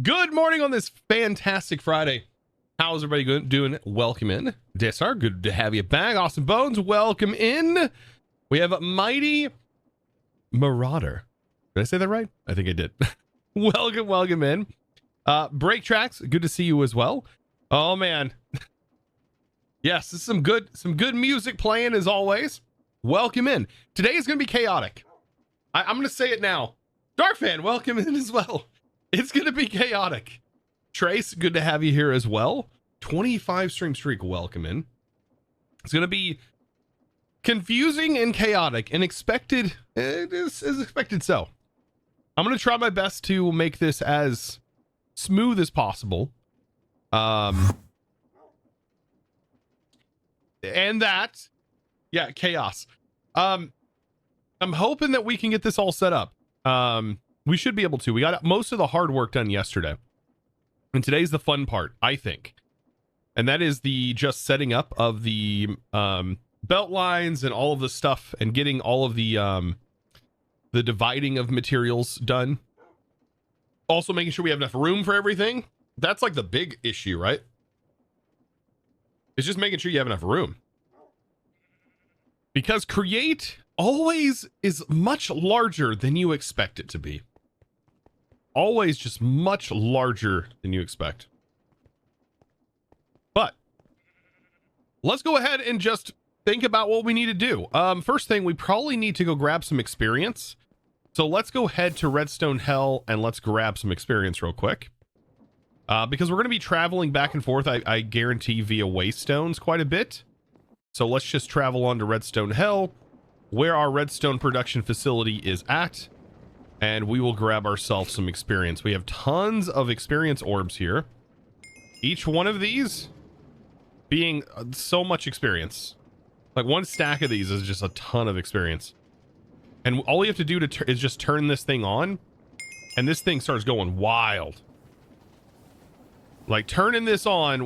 Good morning on this fantastic Friday. How's everybody doing? Welcome in. Desar, good to have you back. Awesome Bones, welcome in. We have Mighty Marauder. Did I say that right? I think I did. welcome in. Break Tracks, good to see you as well. Oh man. Yes, this is some good music playing as always. Welcome in. Today is gonna be chaotic. I'm gonna say it now. Darkfan, welcome in as well. It's going to be chaotic. Trace, good to have you here as well. 25 stream streak, welcome in. It's going to be confusing and chaotic and expected. It is expected so. I'm going to try my best to make this as smooth as possible. And that, yeah, chaos. I'm hoping that we can get this all set up. We should be able to. We got most of the hard work done yesterday. And today's the fun part, I think. And that is the just setting up of the belt lines and all of the stuff and getting all of the dividing of materials done. Also making sure we have enough room for everything. That's like the big issue, right? It's just making sure you have enough room. Because create always is much larger than you expect it to be. Always just much larger than you expect. But let's go ahead and just think about what we need to do. First thing, we probably need to go grab some experience. So let's go head to Redstone Hell and let's grab some experience real quick. Because we're going to be traveling back and forth, I guarantee, via waystones quite a bit. So let's just travel on to Redstone Hell, where our redstone production facility is at, and we will grab ourselves some experience. We have tons of experience orbs here. Each one of these being so much experience. Like one stack of these is just a ton of experience. And all we have to do is just turn this thing on, and this thing starts going wild. Like turning this on,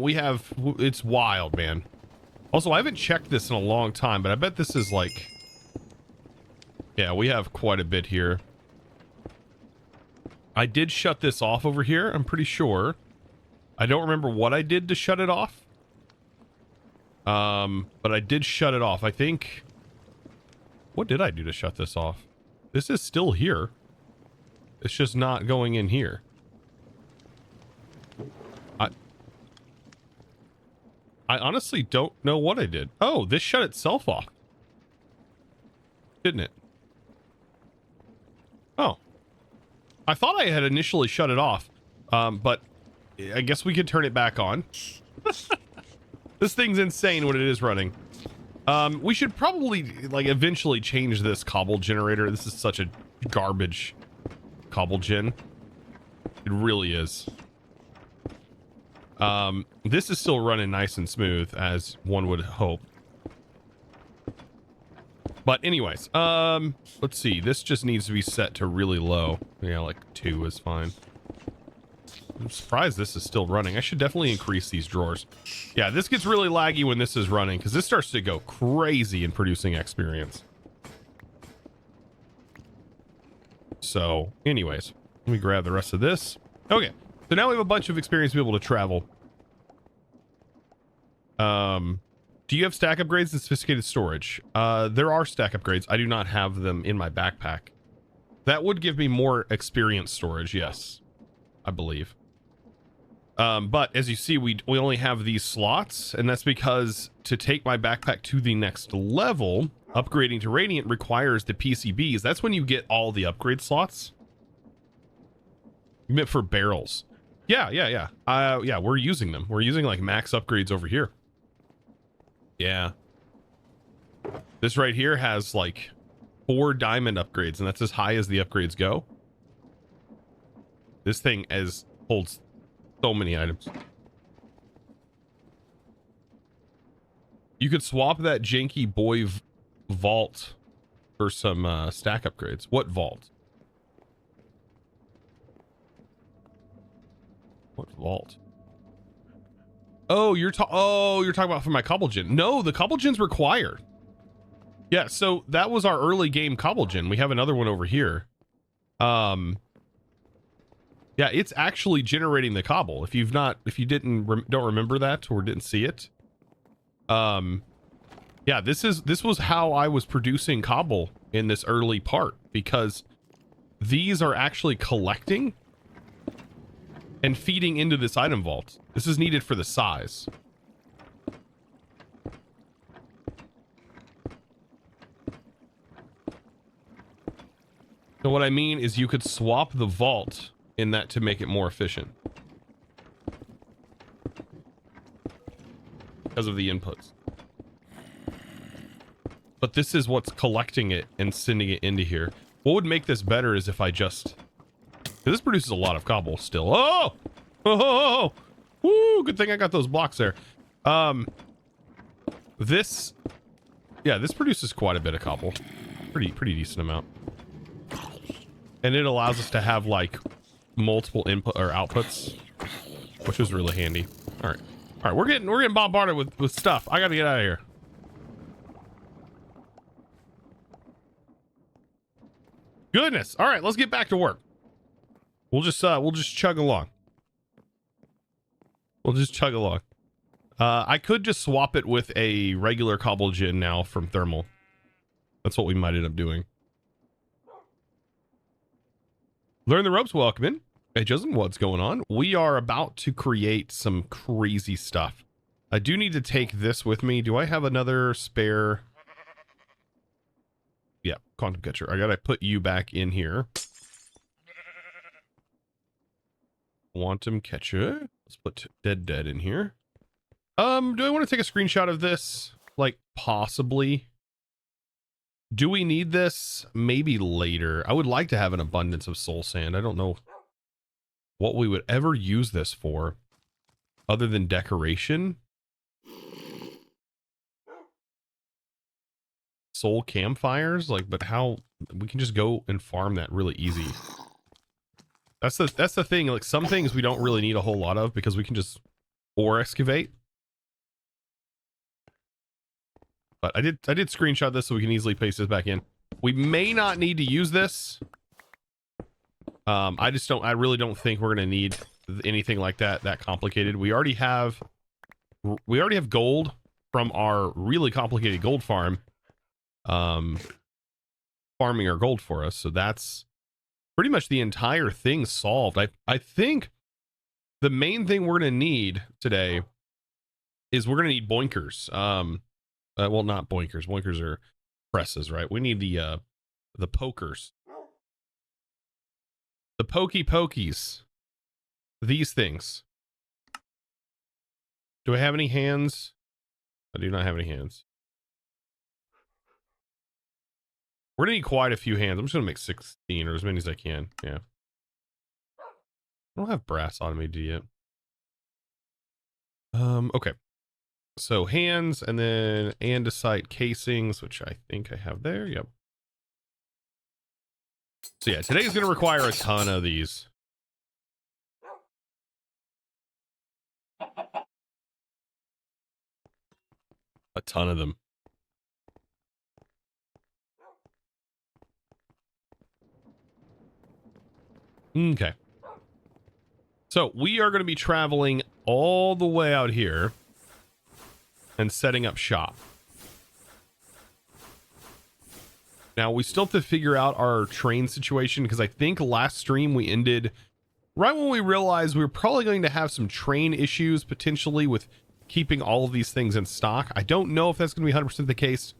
it's wild, man. Also, I haven't checked this in a long time, but I bet this is like... Yeah, we have quite a bit here. I did shut this off over here, I'm pretty sure. I don't remember what I did to shut it off. But I did shut it off. I think... What did I do to shut this off? This is still here. It's just not going in here. I honestly don't know what I did. Oh, this shut itself off. Didn't it? Oh. I thought I had initially shut it off, but I guess we could turn it back on. This thing's insane when it is running. We should probably, like, eventually change this cobble generator. This is such a garbage cobble gen. It really is. This is still running nice and smooth, as one would hope. But anyways, let's see. This just needs to be set to really low. Yeah, like 2 is fine. I'm surprised this is still running. I should definitely increase these drawers. Yeah, this gets really laggy when this is running, because this starts to go crazy in producing experience. So, anyways, let me grab the rest of this. Okay, so now we have a bunch of experience to be able to travel. Do you have stack upgrades and sophisticated storage? There are stack upgrades. I do not have them in my backpack. That would give me more experience storage, yes, I believe. But as you see, we only have these slots, and that's because to take my backpack to the next level, upgrading to Radiant requires the PCBs. That's when you get all the upgrade slots. Meant for barrels. Yeah. Yeah, we're using them. We're using like max upgrades over here. Yeah. This right here has like 4 diamond upgrades, and that's as high as the upgrades go. This thing holds so many items. You could swap that janky boy vault for some stack upgrades. What vault? What vault? Oh, you're talking about for my cobble gen. No, the cobble gen's required. Yeah, so that was our early game cobble gen. We have another one over here. Yeah, it's actually generating the cobble. If you don't remember that or didn't see it, yeah, this was how I was producing cobble in this early part, because these are actually collecting and feeding into this item vault. This is needed for the size. So what I mean is you could swap the vault in that to make it more efficient because of the inputs. But this is what's collecting it and sending it into here. What would make this better is if I just... This produces a lot of cobble still. Oh! Oh! Woo! Good thing I got those blocks there. This... Yeah, this produces quite a bit of cobble. Pretty decent amount. And it allows us to have, like, multiple input or outputs, which is really handy. All right, we're getting bombarded with stuff. I gotta get out of here. Goodness. All right, let's get back to work. We'll just chug along. I could just swap it with a regular cobble gen now from thermal. That's what we might end up doing. Learn the ropes, welcome in. Hey, Justin, what's going on? We are about to create some crazy stuff. I do need to take this with me. Do I have another spare? Yeah, quantum catcher. I gotta put you back in here. Quantum catcher. Let's put dead in here. Do I want to take a screenshot of this? Like, possibly. Do we need this? Maybe later. I would like to have an abundance of soul sand. I don't know what we would ever use this for other than decoration. Soul campfires, like, but how we can just go and farm that really easy. That's the thing. Like, some things we don't really need a whole lot of because we can just ore excavate. But I did screenshot this so we can easily paste this back in. We may not need to use this. I really don't think we're gonna need anything like that complicated. We already have gold from our really complicated gold farm, farming our gold for us. So that's pretty much the entire thing solved. I think the main thing we're gonna need today is we're gonna need boinkers. Well, not boinkers. Boinkers are presses, right? We need the pokers. The pokey pokies. These things. Do I have any hands? I do not have any hands. We're gonna need quite a few hands. I'm just gonna make 16 or as many as I can. Yeah. I don't have brass automated yet. Okay. So hands and then andesite casings, which I think I have there. Yep. So yeah, today's going to require a ton of these. A ton of them. Okay. So we are going to be traveling all the way out here and setting up shop. Now we still have to figure out our train situation because I think last stream we ended right when we realized we were probably going to have some train issues potentially with keeping all of these things in stock. I don't know if that's going to be 100% the case,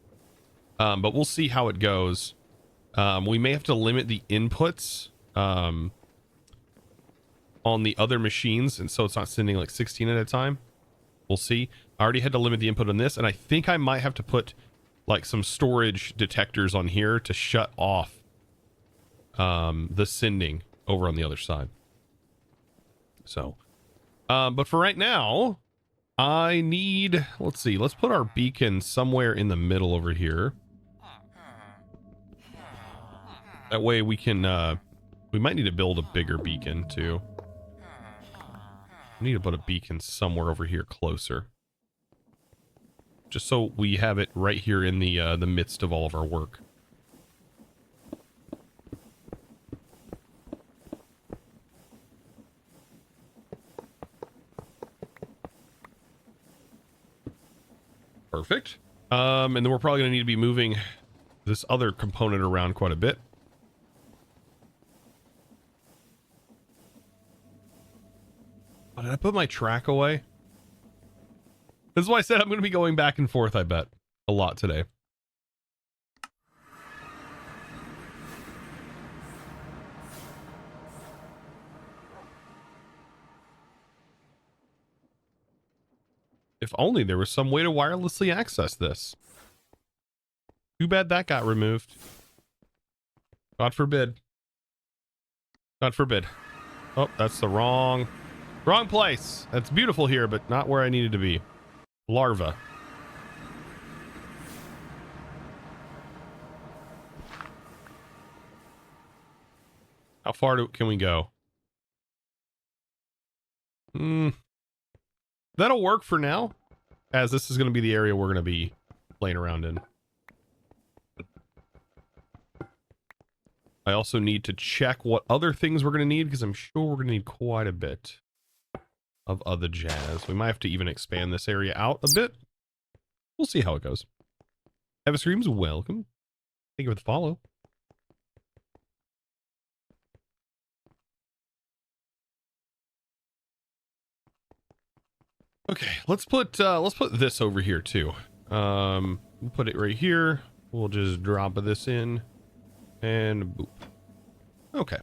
but we'll see how it goes. We may have to limit the inputs on the other machines, and so it's not sending like 16 at a time. We'll see. I already had to limit the input on this, and I think I might have to put like some storage detectors on here to shut off the sending over on the other side. So, but for right now, I need, let's see, let's put our beacon somewhere in the middle over here. That way we can, we might need to build a bigger beacon too. I need to put a beacon somewhere over here closer. Just so we have it right here in the midst of all of our work. Perfect. And then we're probably going to need to be moving this other component around quite a bit. Oh, did I put my track away? This is why I said I'm going to be going back and forth, I bet, a lot today. If only there was some way to wirelessly access this. Too bad that got removed. God forbid. God forbid. Oh, that's the wrong place. That's beautiful here, but not where I needed to be. Larva. How far can we go? That'll work for now, as this is going to be the area we're going to be playing around in. I also need to check what other things we're going to need, because I'm sure we're going to need quite a bit of other jazz. We might have to even expand this area out a bit. We'll see how it goes. Eva Screams, welcome. Thank you for the follow. Okay, let's put this over here too. We'll put it right here. We'll just drop this in and boop. Okay.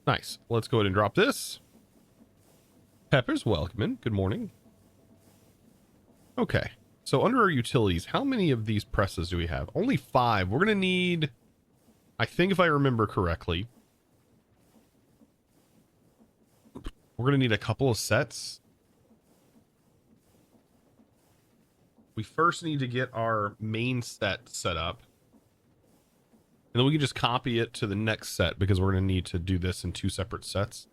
Nice. Let's go ahead and drop this. Peppers, welcome in. Good morning. Okay. So under our utilities, how many of these presses do we have? Only 5. We're going to need, I think if I remember correctly, we're going to need a couple of sets. We first need to get our main set up. And then we can just copy it to the next set, because we're going to need to do this in 2 separate sets.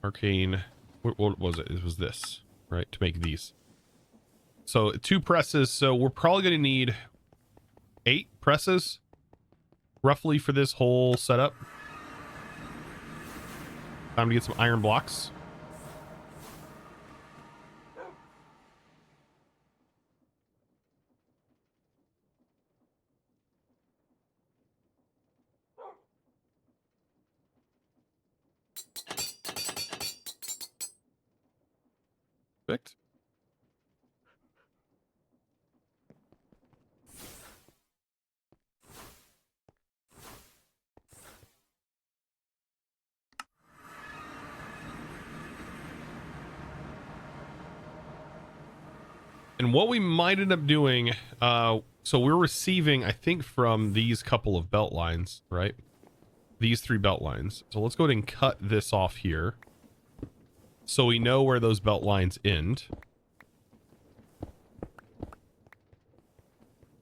Arcane. What was it? It was this, right? To make these. So 2 presses. So we're probably going to need 8 presses roughly for this whole setup. Time to get some iron blocks. Perfect. And what we might end up doing, so we're receiving, I think, from these couple of belt lines, right? These 3 belt lines. So let's go ahead and cut this off here, so we know where those belt lines end.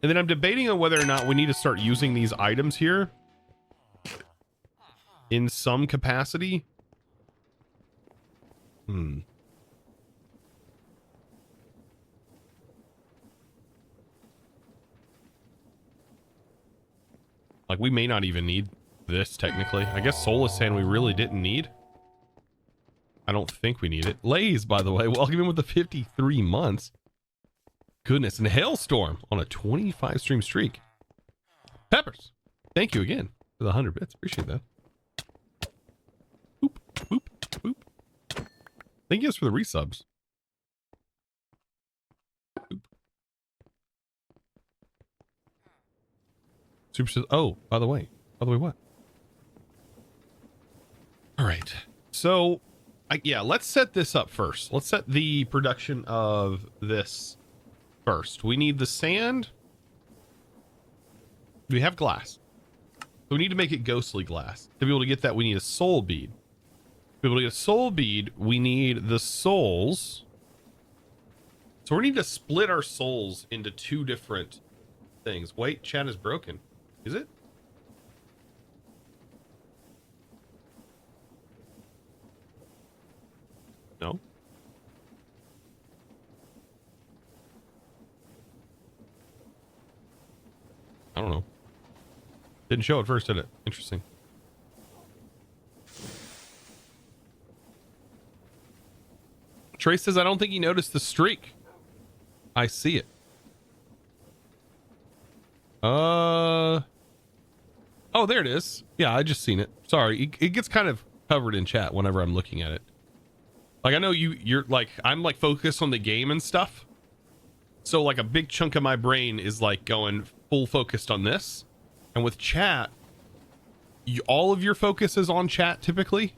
And then I'm debating on whether or not we need to start using these items here in some capacity. Like, we may not even need this, technically. I guess Soulless Sand we really didn't need. I don't think we need it. Lays, by the way, welcome in with the 53 months. Goodness, and Hailstorm on a 25 stream streak. Peppers, thank you again for the 100 bits. Appreciate that. Boop, boop, boop. Thank you guys for the resubs. Boop. Super says, oh, by the way, what? All right. So, yeah, let's set this up first. Let's set the production of this first. We need the sand. We have glass. So we need to make it ghostly glass. To be able to get that, we need a soul bead. To be able to get a soul bead, we need the souls. So we need to split our souls into 2 different things. Wait, chat is broken. Is it? No. I don't know. Didn't show at first, did it? Interesting. Trace says, I don't think he noticed the streak. I see it. Oh, there it is. Yeah, I just seen it. Sorry, it gets kind of covered in chat whenever I'm looking at it. Like, I know you're like, I'm like focused on the game and stuff. So like a big chunk of my brain is like going full focused on this. And with chat, all of your focus is on chat typically.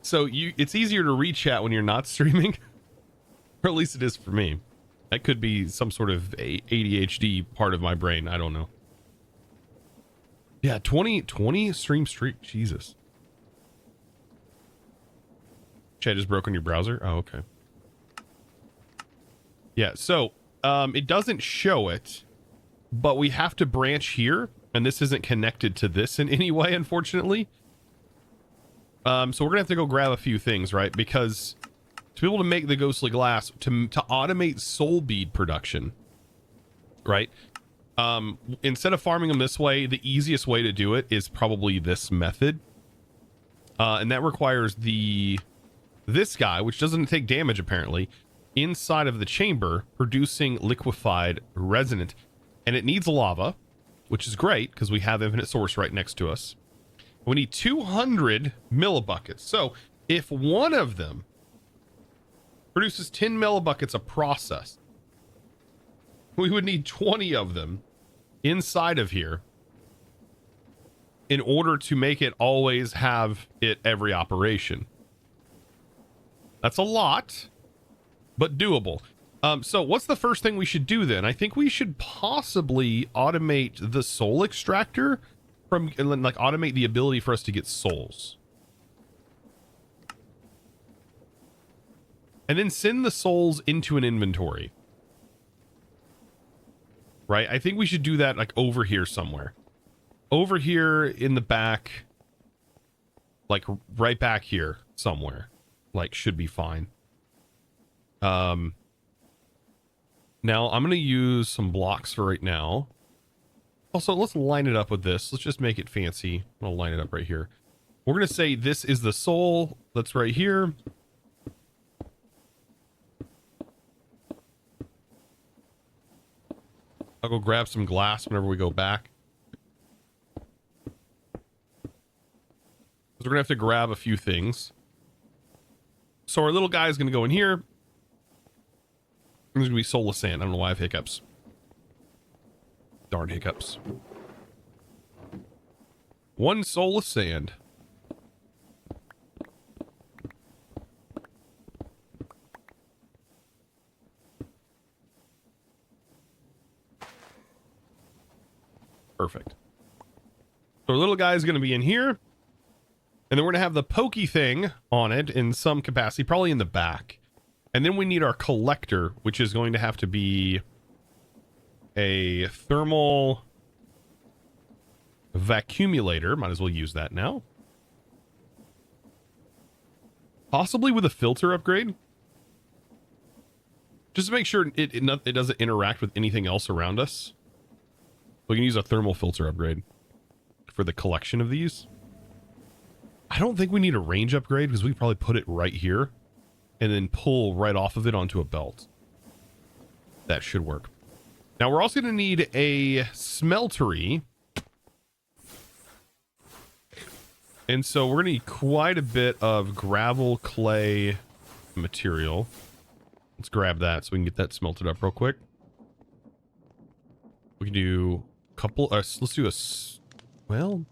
So it's easier to read chat when you're not streaming. Or at least it is for me. That could be some sort of ADHD part of my brain. I don't know. Yeah, 20 stream streak. Jesus. Chat is broken your browser? Oh, okay. Yeah, so it doesn't show it, but we have to branch here, and this isn't connected to this in any way, unfortunately. So we're gonna have to go grab a few things, right? Because to be able to make the ghostly glass, to automate soul bead production, right? Instead of farming them this way, the easiest way to do it is probably this method. And that requires this guy, which doesn't take damage apparently, inside of the chamber producing liquefied resonant. And it needs lava, which is great because we have infinite source right next to us. We need 200 millibuckets. So if one of them produces 10 millibuckets a process, we would need 20 of them inside of here in order to make it always have it every operation. That's a lot, but doable. So what's the first thing we should do then? I think we should possibly automate the soul extractor from, like, automate the ability for us to get souls. And then send the souls into an inventory. Right? I think we should do that like over here somewhere. Over here in the back. Like right back here somewhere. Like should be fine. Now I'm going to use some blocks for right now. Also, let's line it up with this. Let's just make it fancy. I'm going to line it up right here. We're going to say this is the soul that's right here. I'll go grab some glass whenever we go back. We're going to have to grab a few things. So our little guy is going to go in here. There's going to be soulless sand. I don't know why I have hiccups. Darn hiccups. One soulless sand. Perfect. So our little guy is going to be in here. And then we're going to have the pokey thing on it in some capacity, probably in the back. And then we need our collector, which is going to have to be a thermal vacuumulator. Might as well use that now. Possibly with a filter upgrade. Just to make sure it doesn't interact with anything else around us. We can use a thermal filter upgrade for the collection of these. I don't think we need a range upgrade because we probably put it right here and then pull right off of it onto a belt. That should work. Now we're also going to need a smeltery. And so we're going to need quite a bit of gravel clay material. Let's grab that so we can get that smelted up real quick. We can do a couple, let's do a, well,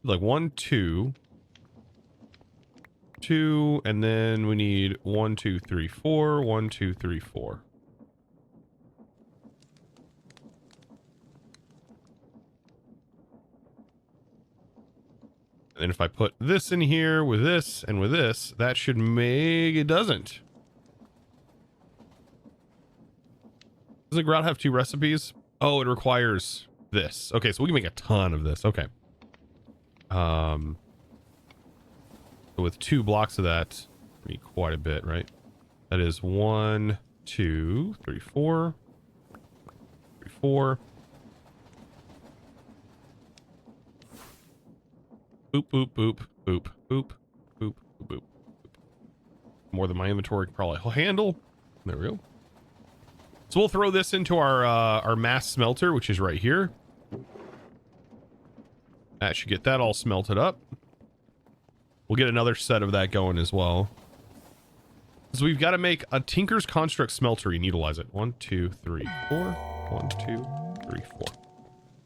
like 1, 2, 2, and then we need 1, 2, 3, 4, 1, 2, 3, 4. And then if I put this in here with this and with this, that should make, it doesn't. Doesn't grout have 2 recipes? Oh, it requires this. Okay, so we can make a ton of this. Okay. With 2 blocks of that, we need quite a bit, right? That is 1, 2, 3, 4. 3, 4. Boop, boop, boop, boop, boop, boop, boop, boop. More than my inventory can probably handle. There we go. So we'll throw this into our mass smelter, which is right here. That should get that all smelted up. We'll get another set of that going as well. So we've got to make a Tinker's Construct smeltery and utilize it. 1, 2, 3, 4. 1, 2, 3, 4.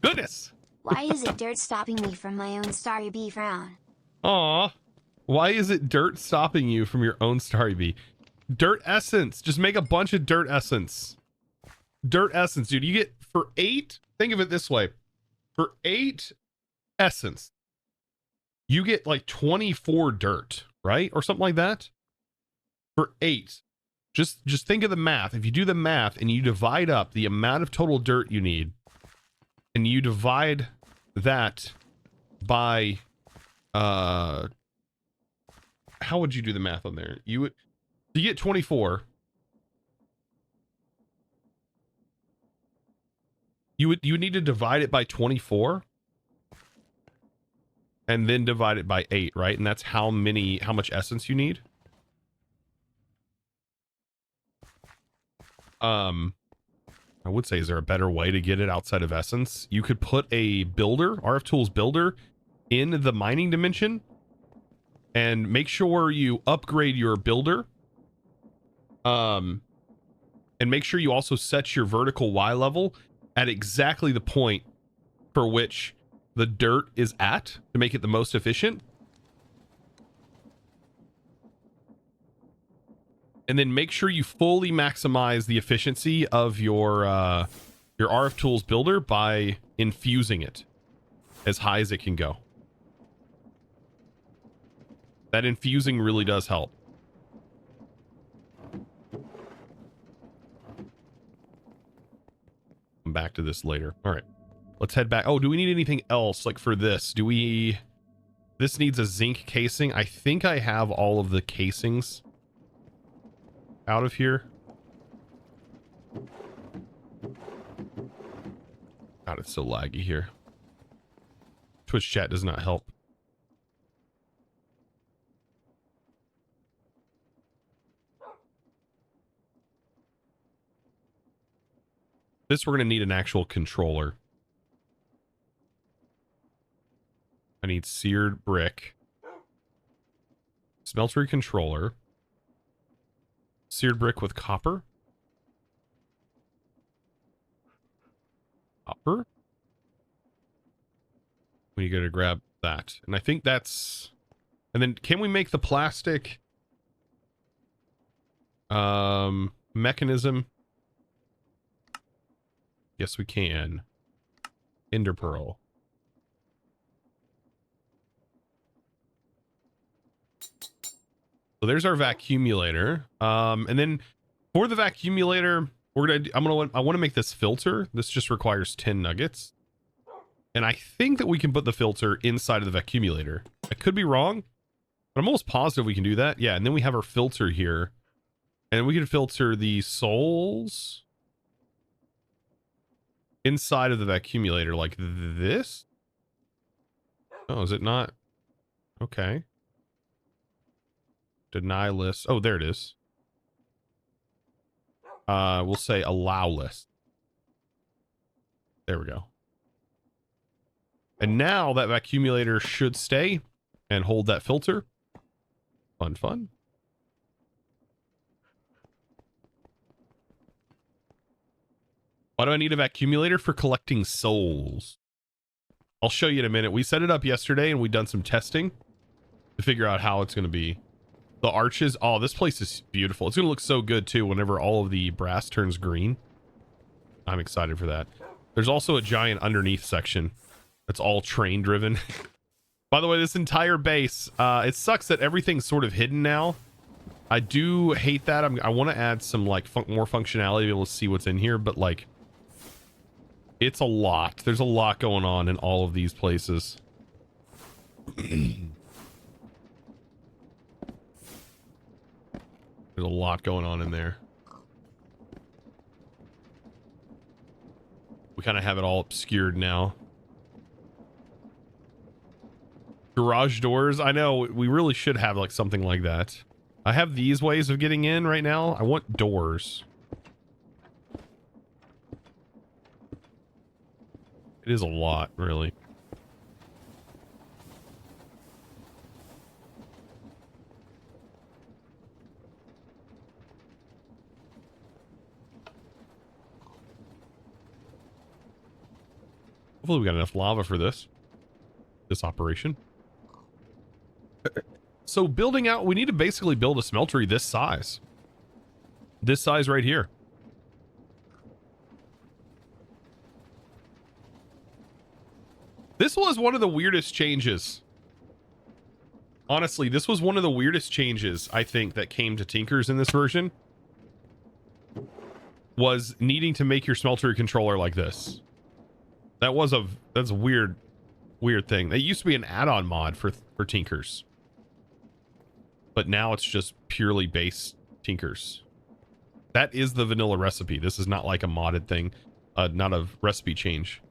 Goodness! Why is it dirt stopping me from my own starry bee frown? Aw. Why is it dirt stopping you from your own starry bee? Dirt essence. Just make a bunch of dirt essence. Dirt essence, dude. You get for 8. Think of it this way. For 8 essence, you get like 24 dirt, right? Or something like that. For 8. Just think of the math. If you do the math and you divide up the amount of total dirt you need, and you divide that by how would you do the math on there? You get 24. You would need to divide it by 24 and then divide it by 8, right? And that's how much essence you need. I would say, is there a better way to get it outside of essence? You could put a builder, RF Tools builder, in the mining dimension and make sure you upgrade your builder. And make sure you also set your vertical Y level at exactly the point for which the dirt is at to make it the most efficient. And then make sure you fully maximize the efficiency of your RF Tools builder by infusing it as high as it can go. That infusing really does help. Come back to this later. All right, let's head back. Oh, do we need anything else like for this? This needs a zinc casing. I think I have all of the casings out of here. God, it's so laggy here. Twitch chat does not help. This we're going to need an actual controller. I need seared brick. Smeltery controller. Seared brick with copper. Copper. We got to grab that. And I think that's... And then can we make the plastic mechanism? Yes, we can. Ender pearl. So there's our vacuumulator. And then for the vacuumulator, I want to make this filter. This just requires 10 nuggets. And I think that we can put the filter inside of the vacuumulator. I could be wrong, but I'm almost positive we can do that. Yeah, and then we have our filter here. And we can filter the souls inside of the vacuumulator like this. Oh, is it not? Okay. Deny list. Oh, there it is. We'll say allow list. There we go. And now that vacuumulator should stay and hold that filter. Fun, fun. Why do I need a vacuumulator? For collecting souls. I'll show you in a minute. We set it up yesterday and we done some testing to figure out how it's going to be. The arches. Oh, this place is beautiful. It's going to look so good too whenever all of the brass turns green. I'm excited for that. There's also a giant underneath section that's all train driven. By the way, this entire base, it sucks that everything's sort of hidden now. I do hate that. I want to add some like more functionality to be able to see what's in here, but like it's a lot. There's a lot going on in all of these places. There's a lot going on in there. We kind of have it all obscured now. Garage doors. I know we really should have like something like that. I have these ways of getting in right now. I want doors. It is a lot, really. Hopefully we got enough lava for this operation. So building out, we need to basically build a smeltery this size. This size right here. This was one of the weirdest changes. Honestly, this was one of the weirdest changes, I think, that came to Tinkers in this version. Was needing to make your smeltery controller like this. That's a weird thing. That used to be an add-on mod for Tinkers. But now it's just purely base Tinkers. That is the vanilla recipe. This is not like a modded thing, not a recipe change.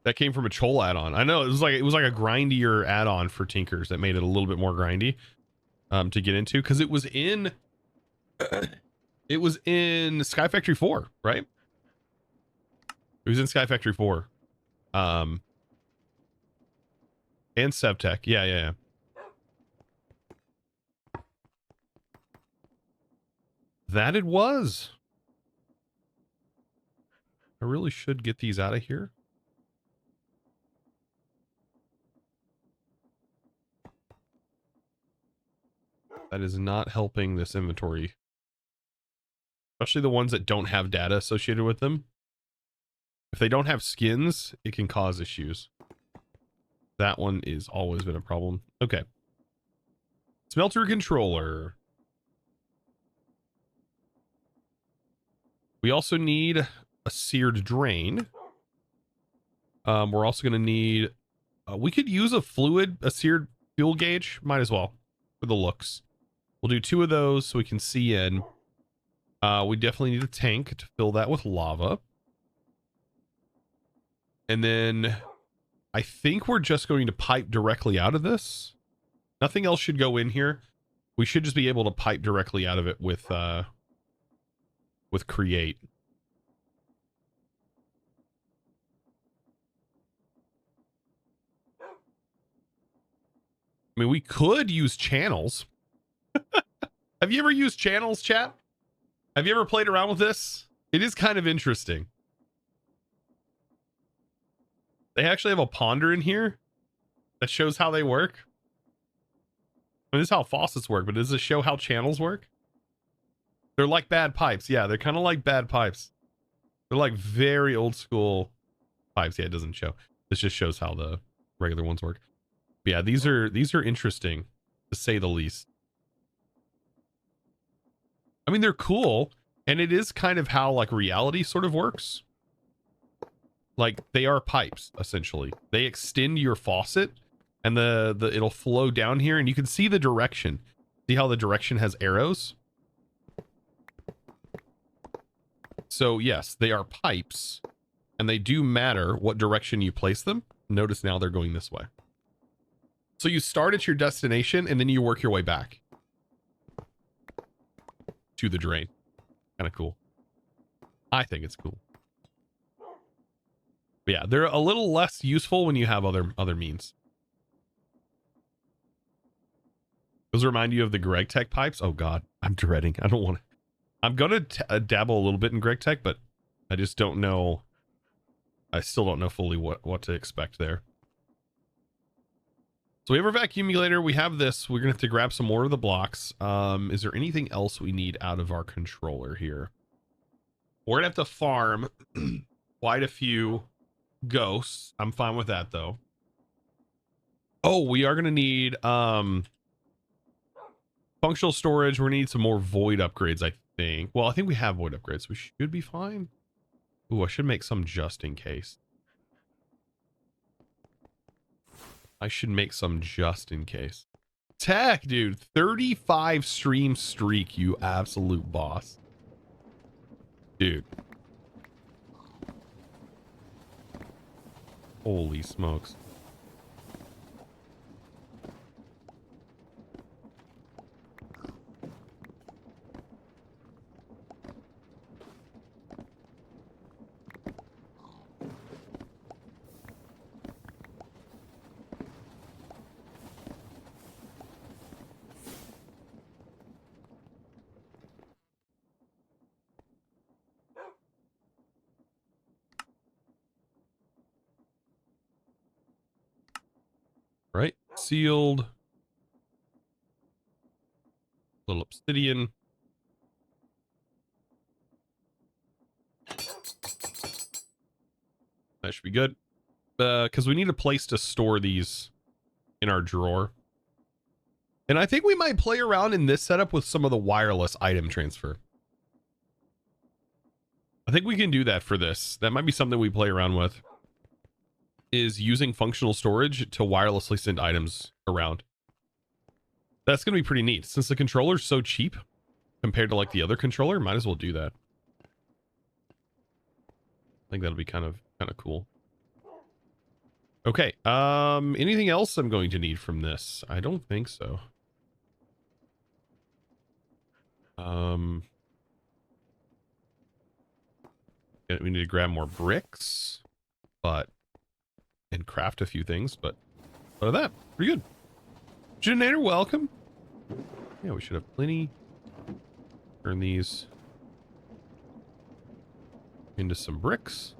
That came from a Chol add-on. I know it was like a grindier add-on for Tinkers that made it a little bit more grindy to get into, because it was in Sky Factory 4, right? It was in Sky Factory 4. And Sevtech. Yeah. That it was. I really should get these out of here. That is not helping this inventory. Especially the ones that don't have data associated with them. If they don't have skins, it can cause issues. That one is always been a problem. Okay. Smelter controller. We also need a seared drain. We're also going to need... we could use a seared fuel gauge. Might as well. For the looks. We'll do 2 of those so we can see in. We definitely need a tank to fill that with lava. And then I think we're just going to pipe directly out of this. Nothing else should go in here. We should just be able to pipe directly out of it with create. I mean, we could use channels. Have you ever used channels, chat? Have you ever played around with this? It is kind of interesting. They actually have a ponder in here that shows how they work. I mean, this is how faucets work, but does it show how channels work? They're like bad pipes. Yeah, they're kind of like bad pipes. They're like very old school pipes. Yeah, it doesn't show. This just shows how the regular ones work. But yeah, these are interesting, to say the least. I mean, they're cool, and it is kind of how like reality sort of works. Like, they are pipes, essentially. They extend your faucet, and it'll flow down here, and you can see the direction. See how the direction has arrows? So yes, they are pipes, and they do matter what direction you place them. Notice now they're going this way. So you start at your destination, and then you work your way back to the drain. Kind of cool. I think it's cool. But yeah, they're a little less useful when you have other means. Those remind you of the Greg Tech pipes? Oh god, I'm dreading. I don't want to. I'm gonna dabble a little bit in Greg Tech, but I just don't know. I still don't know fully what to expect there. So we have our vacuumulator. We have this. We're gonna have to grab some more of the blocks. Is there anything else we need out of our controller here? We're gonna have to farm quite a few ghosts. I'm fine with that though. Oh, we are gonna need functional storage. We're gonna need some more void upgrades, I think. Well, I think we have void upgrades. We should be fine. Ooh, I should make some just in case. I should make some just in case. Tech, dude. 35 stream streak, you absolute boss. Dude. Holy smokes. Sealed. Little obsidian. That should be good. Because we need a place to store these in our drawer. And I think we might play around in this setup with some of the wireless item transfer. I think we can do that for this. That might be something we play around with. Is using functional storage to wirelessly send items around. That's going to be pretty neat. Since the controller's so cheap compared to like the other controller, might as well do that. I think that'll be kind of cool. Okay. Anything else I'm going to need from this? I don't think so. Yeah, we need to grab more bricks, and craft a few things, but other than that, pretty good. Generator, welcome. Yeah, we should have plenty. Turn these into some bricks.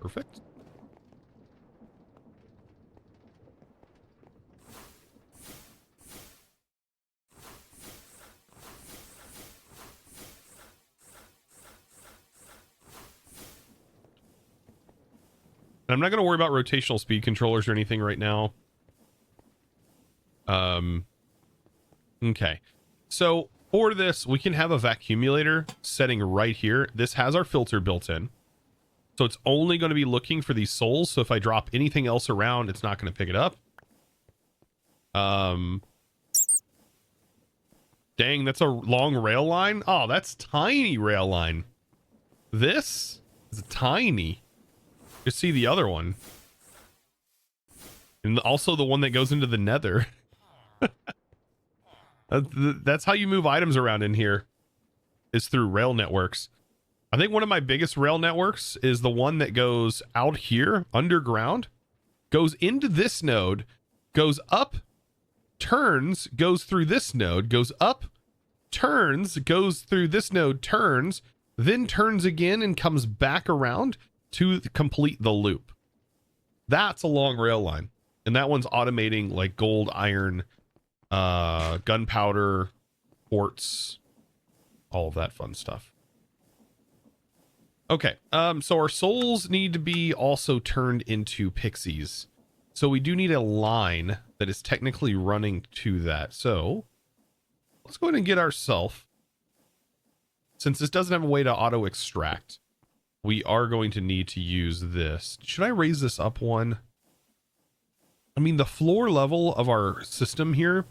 Perfect. I'm not going to worry about rotational speed controllers or anything right now. Okay. So for this, we can have a vacuumulator setting right here. This has our filter built in. So it's only going to be looking for these souls. So if I drop anything else around, it's not going to pick it up. Dang, that's a long rail line. Oh, that's tiny rail line. This is tiny. You see the other one. And also the one that goes into the nether. That's how you move items around in here, is through rail networks. I think one of my biggest rail networks is the one that goes out here underground, goes into this node, goes up, turns, goes through this node, goes up, turns, goes through this node, turns, then turns again and comes back around to complete the loop. That's a long rail line. And that one's automating like gold, iron, gunpowder, quartz, all of that fun stuff. Okay, so our souls need to be also turned into pixies. So we do need a line that is technically running to that. So let's go ahead and get ourselves, since this doesn't have a way to auto extract, we are going to need to use this. Should I raise this up one? I mean, the floor level of our system here,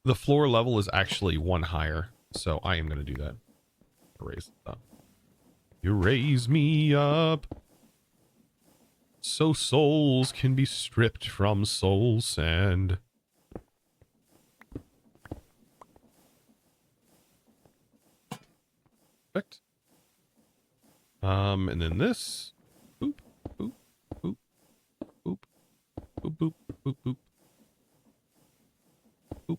the floor level is actually one higher. So I am going to do that. Raise it up. You raise me up so souls can be stripped from soul sand. Perfect. And then this. Boop, boop, boop, boop, boop, boop, boop, boop. Boop.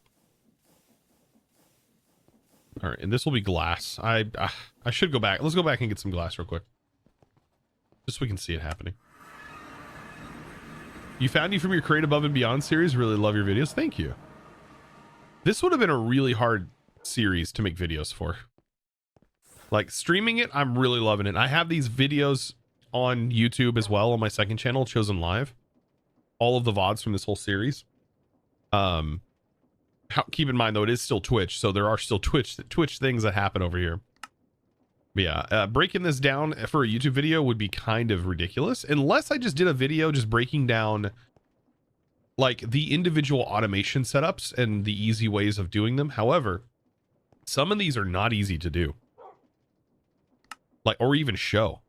All right, and this will be glass. I should go back. Let's go back and get some glass real quick, just so we can see it happening. You found you from your Create Above and Beyond series. Really love your videos. Thank you. This would have been a really hard series to make videos for. Like streaming it, I'm really loving it. I have these videos on YouTube as well on my second channel, Chosen Live. All of the VODs from this whole series. Keep in mind though, it is still Twitch, so there are still Twitch things that happen over here. But yeah, breaking this down for a YouTube video would be kind of ridiculous unless I just did a video just breaking down like the individual automation setups and the easy ways of doing them. However, some of these are not easy to do. Like, or even show.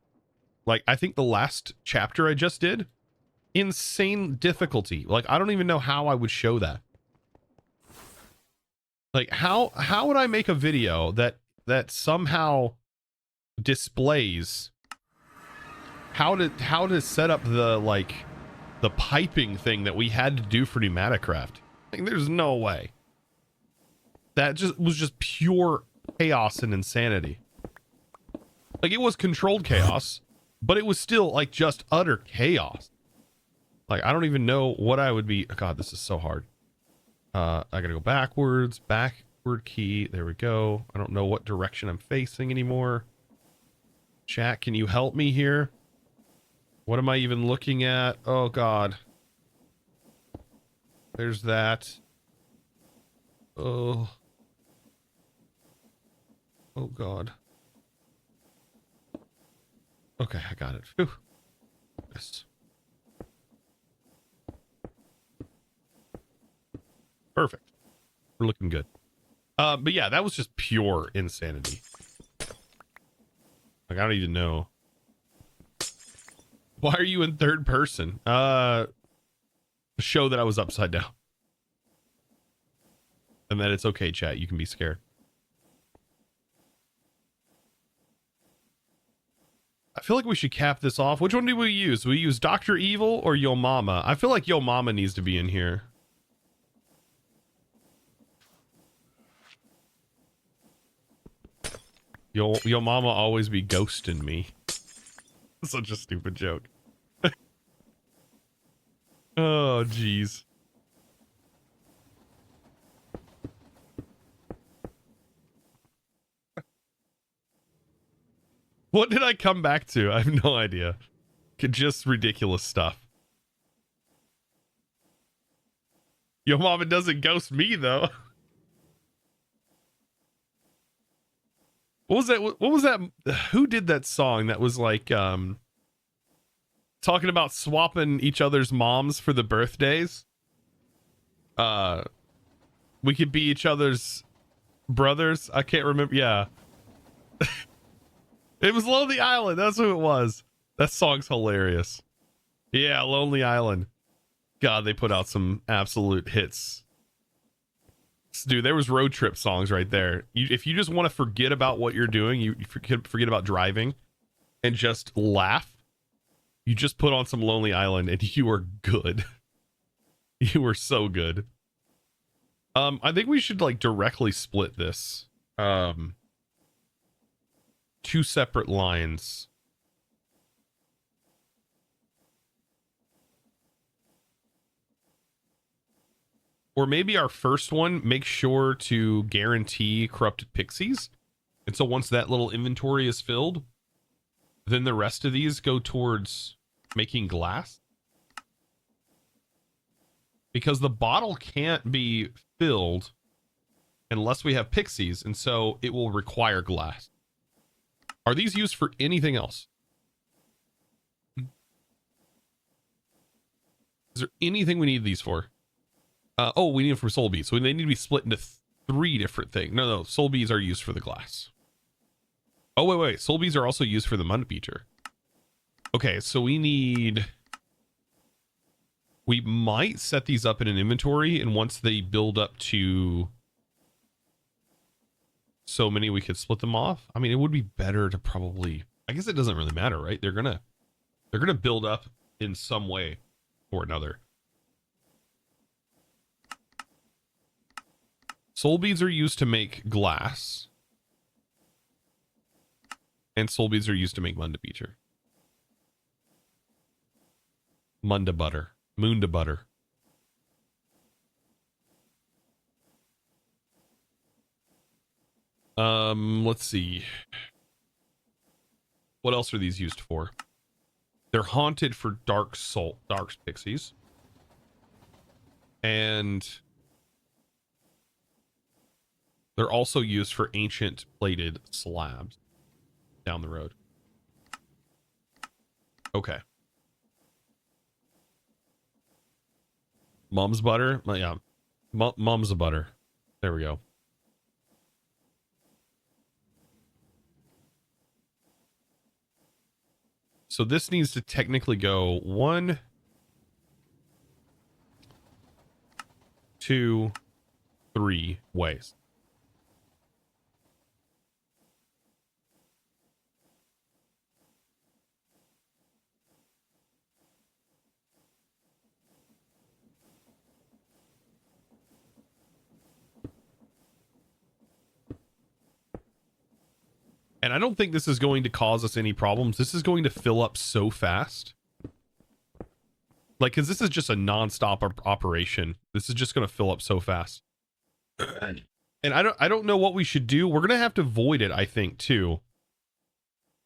Like, I think the last chapter I just did, insane difficulty. Like, I don't even know how I would show that. Like, how would I make a video that somehow displays how to set up the piping thing that we had to do for Pneumaticraft? Like, there's no way. That was just pure chaos and insanity. Like, it was controlled chaos, but it was still like just utter chaos. Like, I don't even know what I would be. Oh, God, this is so hard. I gotta go backwards, backward key. There we go. I don't know what direction I'm facing anymore. Chat, can you help me here? What am I even looking at? Oh, God. There's that. Oh. Oh, God. Okay, I got it. Whew. Yes. Perfect. We're looking good. But yeah, that was just pure insanity. Like, I don't even know. Why are you in third person? Show that I was upside down. And that it's okay, chat. You can be scared. I feel like we should cap this off. Which one do we use? Do we use Dr. Evil or Yo Mama? I feel like Yo Mama needs to be in here. Yo Mama always be ghosting me. Such a stupid joke. Oh, jeez. What did I come back to? I have no idea. Just ridiculous stuff. Yo Mama doesn't ghost me, though. What was that? What was that? Who did that song that was like, talking about swapping each other's moms for the birthdays? We could be each other's brothers. I can't remember. Yeah. It was Lonely Island. That's who it was. That song's hilarious. Yeah, Lonely Island. God, they put out some absolute hits. Dude, there was road trip songs right there. If you just want to forget about what you're doing, you forget about driving and just laugh, you just put on some Lonely Island and you are good. You were so good. I think we should like directly split this. Two separate lines. Or maybe our first one, make sure to guarantee corrupted pixies. And so once that little inventory is filled, then the rest of these go towards making glass. Because the bottle can't be filled unless we have pixies, and so it will require glass. Are these used for anything else? Is there anything we need these for? Oh, we need them for soul beads. So they need to be split into 3 different things. No, soul beads are used for the glass. Oh, wait. Soul beads are also used for the munda beater. Okay, so we might set these up in an inventory, and once they build up to so many, we could split them off. I mean, it would be better to probably, I guess it doesn't really matter, right? They're gonna build up in some way or another. Soul beads are used to make glass, and soul beads are used to make munda beater. Munda butter. Let's see. What else are these used for? They're haunted for dark pixies. And they're also used for ancient plated slabs down the road. Okay. Mom's butter? Yeah. Mom's butter. There we go. So this needs to technically go 1, 2, 3 ways. And I don't think this is going to cause us any problems. This is going to fill up so fast Like, because this is just a non-stop operation. This is just going to fill up so fast. And I don't know what we should do. We're going to have to void it, I think, too.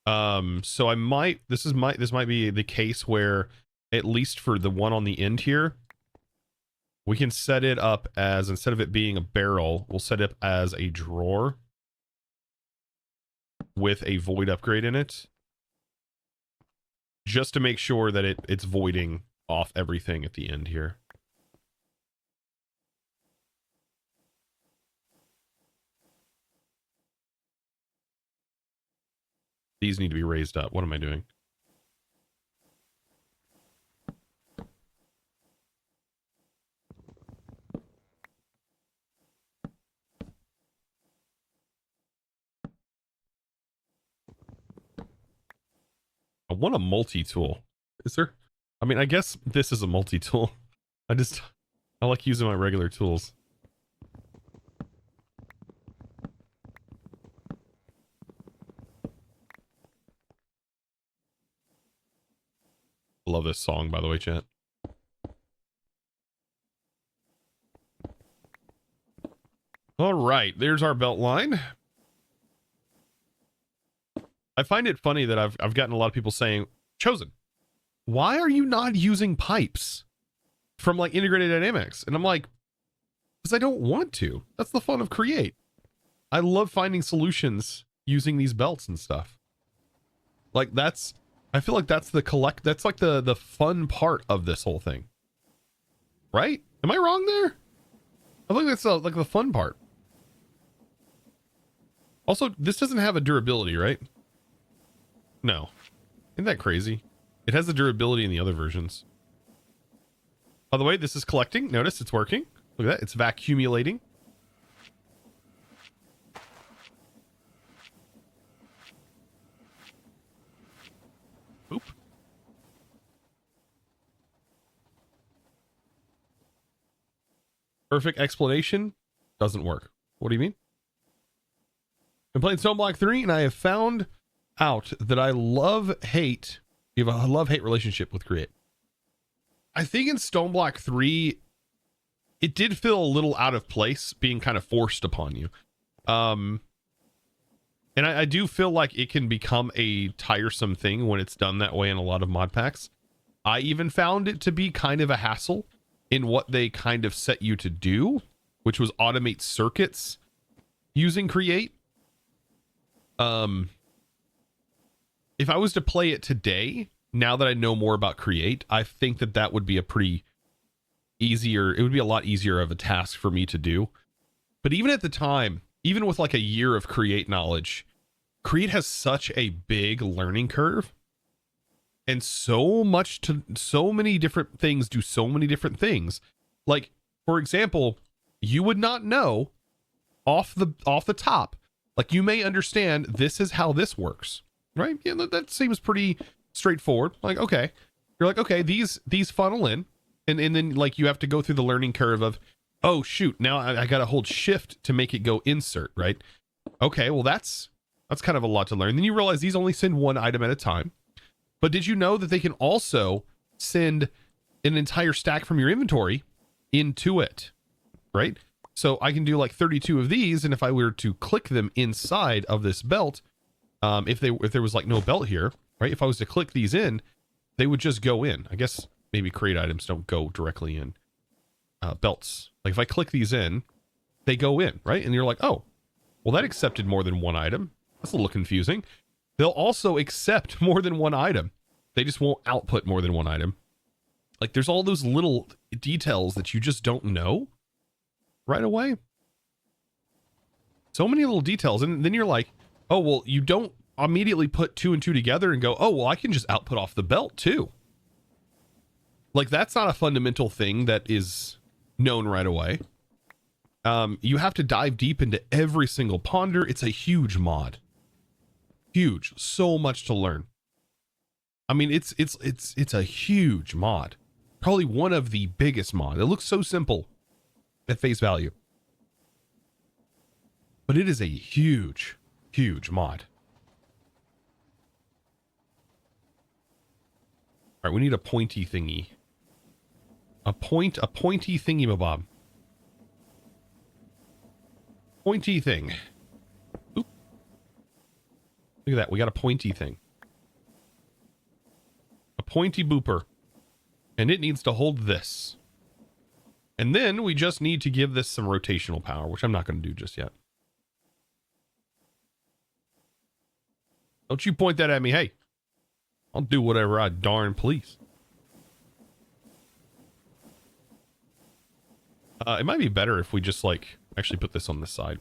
So I might, this might be the case where, at least for the one on the end here, we can set it up as, instead of it being a barrel, we'll set it up as a drawer with a void upgrade in it, just to make sure that it's voiding off everything at the end here. These need to be raised up. What am I doing? I want a multi-tool. Is there? I mean, I guess this is a multi-tool. I like using my regular tools. Love this song, by the way, chat. All right, there's our belt line. I find it funny that I've gotten a lot of people saying, Chosen, why are you not using pipes from like integrated dynamics? And I'm like, because I don't want to. That's the fun of Create. I love finding solutions using these belts and stuff. Like I feel like that's that's like the fun part of this whole thing. Right? Am I wrong there? I think that's like the fun part. Also, this doesn't have a durability, right? No. Isn't that crazy? It has the durability in the other versions. By the way, this is collecting. Notice it's working. Look at that. It's vacuumulating. Oop. Perfect explanation doesn't work. What do you mean? I'm playing Stone Block 3 and I have found out that I love-hate. You have a love-hate relationship with Create. I think in Stone Block 3, it did feel a little out of place, being kind of forced upon you. And I do feel like it can become a tiresome thing when it's done that way in a lot of mod packs. I even found it to be kind of a hassle in what they kind of set you to do, which was automate circuits using Create. If I was to play it today, now that I know more about Create, I think that that would be a pretty easier, it would be a lot easier of a task for me to do. But even at the time, even with like a year of Create knowledge, Create has such a big learning curve, and so many different things do so many different things. Like, for example, you would not know off the top, like you may understand this is how this works, right? Yeah, that seems pretty straightforward. Like, okay, you're like, okay, these funnel in, and then like you have to go through the learning curve of, oh shoot, now I got to hold shift to make it go insert, right? Okay, well that's kind of a lot to learn. Then you realize these only send one item at a time. But did you know that they can also send an entire stack from your inventory into it, right? So I can do like 32 of these, and if I were to click them inside of this belt, if there was like no belt here, right? If I was to click these in, they would just go in. I guess maybe Create items don't go directly in belts. Like if I click these in, they go in, right? And you're like, oh, well, that accepted more than one item. That's a little confusing. They'll also accept more than one item. They just won't output more than one item. Like there's all those little details that you just don't know right away. So many little details. And then you're like, oh, well, you don't immediately put 2 and 2 together and go, oh, well, I can just output off the belt too. Like that's not a fundamental thing that is known right away. You have to dive deep into every single ponder. It's a huge mod. Huge. So much to learn. I mean, it's a huge mod. Probably one of the biggest mod. It looks so simple at face value, but it is a huge, huge mod. All right, we need a pointy thingy. A pointy thingy-mabob. Pointy thing. Oop. Look at that. We got a pointy thing. A pointy booper. And it needs to hold this. And then we just need to give this some rotational power, which I'm not going to do just yet. Don't you point that at me. Hey, I'll do whatever I darn please. It might be better if we just like actually put this on this side.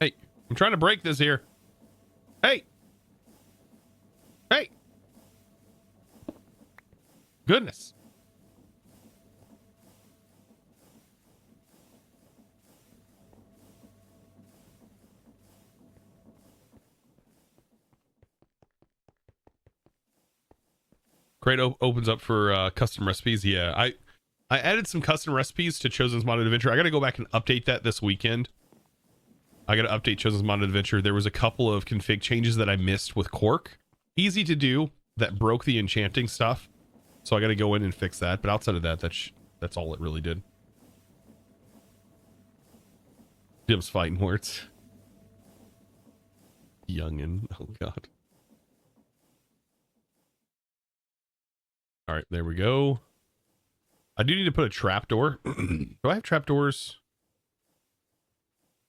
Hey, I'm trying to break this here. Hey. Hey. Goodness. Crate opens up for custom recipes. Yeah, I added some custom recipes to Chosen's Modded Adventure. I got to go back and update that this weekend. I got to update Chosen's Modded Adventure. There was a couple of config changes that I missed with Cork. Easy to do. That broke the enchanting stuff. So I got to go in and fix that. But outside of that, that's all it really did. Jim's fighting words. Youngin. Oh, God. All right, there we go. I do need to put a trapdoor. Do I have trapdoors?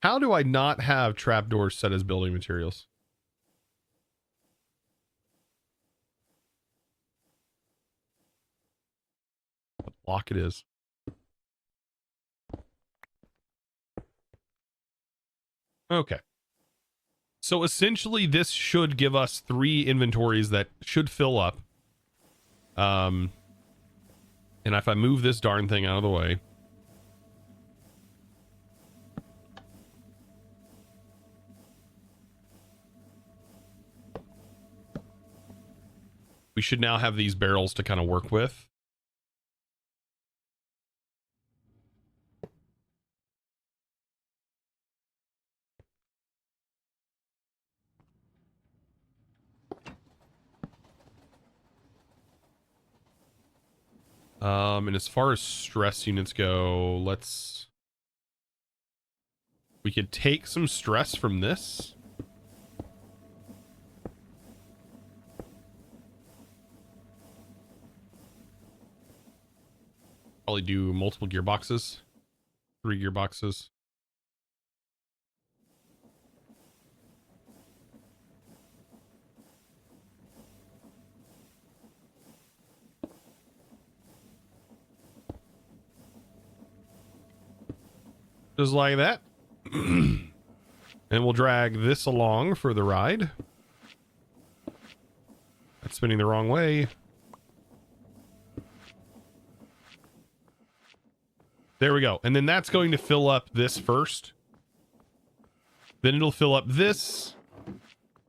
How do I not have trapdoors set as building materials? What block it is. Okay. So essentially this should give us 3 inventories that should fill up. And if I move this darn thing out of the way. We should now have these barrels to kind of work with. And as far as stress units go, we could take some stress from this. Probably do multiple gearboxes, 3 gearboxes. Just like that. And we'll drag this along for the ride. That's spinning the wrong way. There we go. And then that's going to fill up this first. Then it'll fill up this.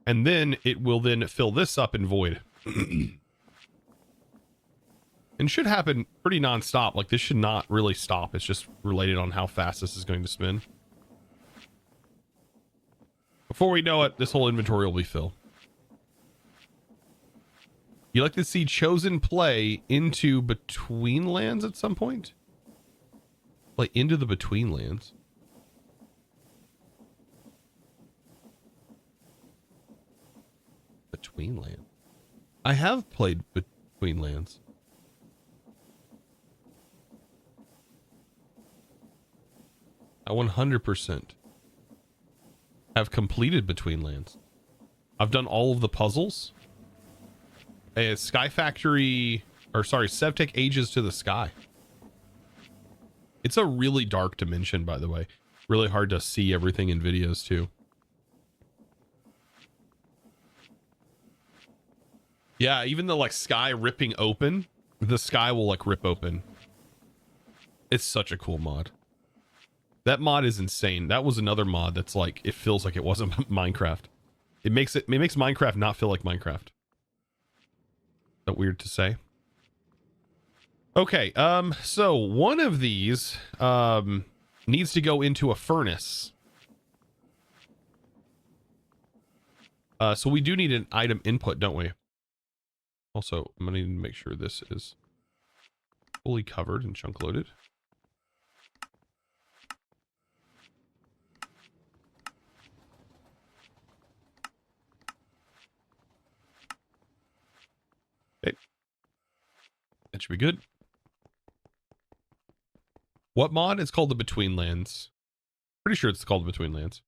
And then it will then fill this up in void. And should happen pretty non-stop. Like this should not really stop. It's just related on how fast this is going to spin. Before we know it, this whole inventory will be filled. You like to see Chosen play into Between Lands at some point? Play into the Between Lands. Between Lands. I have played Between Lands. I 100% have completed Between Lands. I've done all of the puzzles. Sky Factory, or sorry, Sevtech Ages to the Sky. It's a really dark dimension, by the way. Really hard to see everything in videos, too. Yeah, even the like sky ripping open, the sky will like rip open. It's such a cool mod. That mod is insane. That was another mod that's like, it feels like it wasn't Minecraft. It makes Minecraft not feel like Minecraft. Is that weird to say? Okay, so one of these needs to go into a furnace. So we do need an item input, don't we? Also, I'm gonna need to make sure this is fully covered and chunk loaded. Okay. That should be good. What mod? It's called the Between Lands. Pretty sure it's called the Between Lands.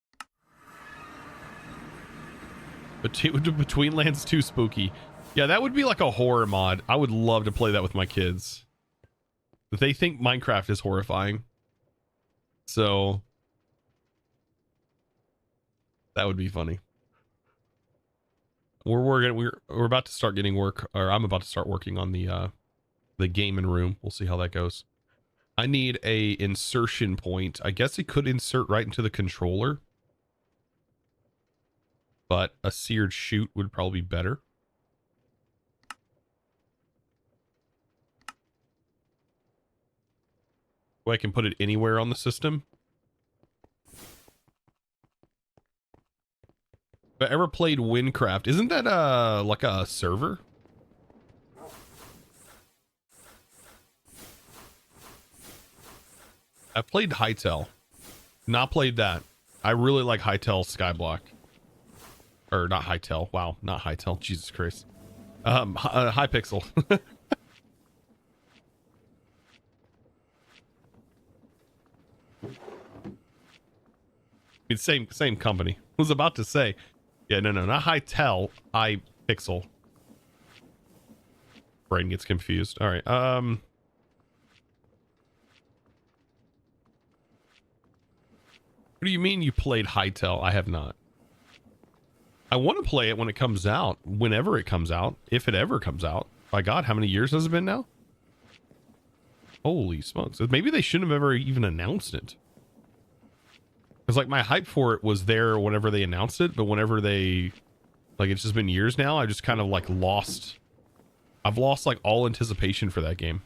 Between Lands too spooky. Yeah, that would be like a horror mod. I would love to play that with my kids. They think Minecraft is horrifying. So that would be funny. We're about to start getting work, or I'm about to start working on the gaming room. We'll see how that goes. I need a insertion point. I guess it could insert right into the controller, but a seared chute would probably be better. I can put it anywhere on the system. If I ever played Windcraft, isn't that like a server? I played Hytale. Not played that. I really like Hytale Skyblock. Or not Hytale. Wow, not Hytale. Jesus Christ. Hypixel. It's same company. I was about to say. Yeah, no, not Hytale. Hypixel. Brain gets confused. All right. What do you mean you played Hytale? I have not. I want to play it when it comes out, whenever it comes out, if it ever comes out. My God, how many years has it been now? Holy smokes. Maybe they shouldn't have ever even announced it. Because like my hype for it was there whenever they announced it, but whenever they, like, it's just been years now, I just kind of like I've lost like all anticipation for that game.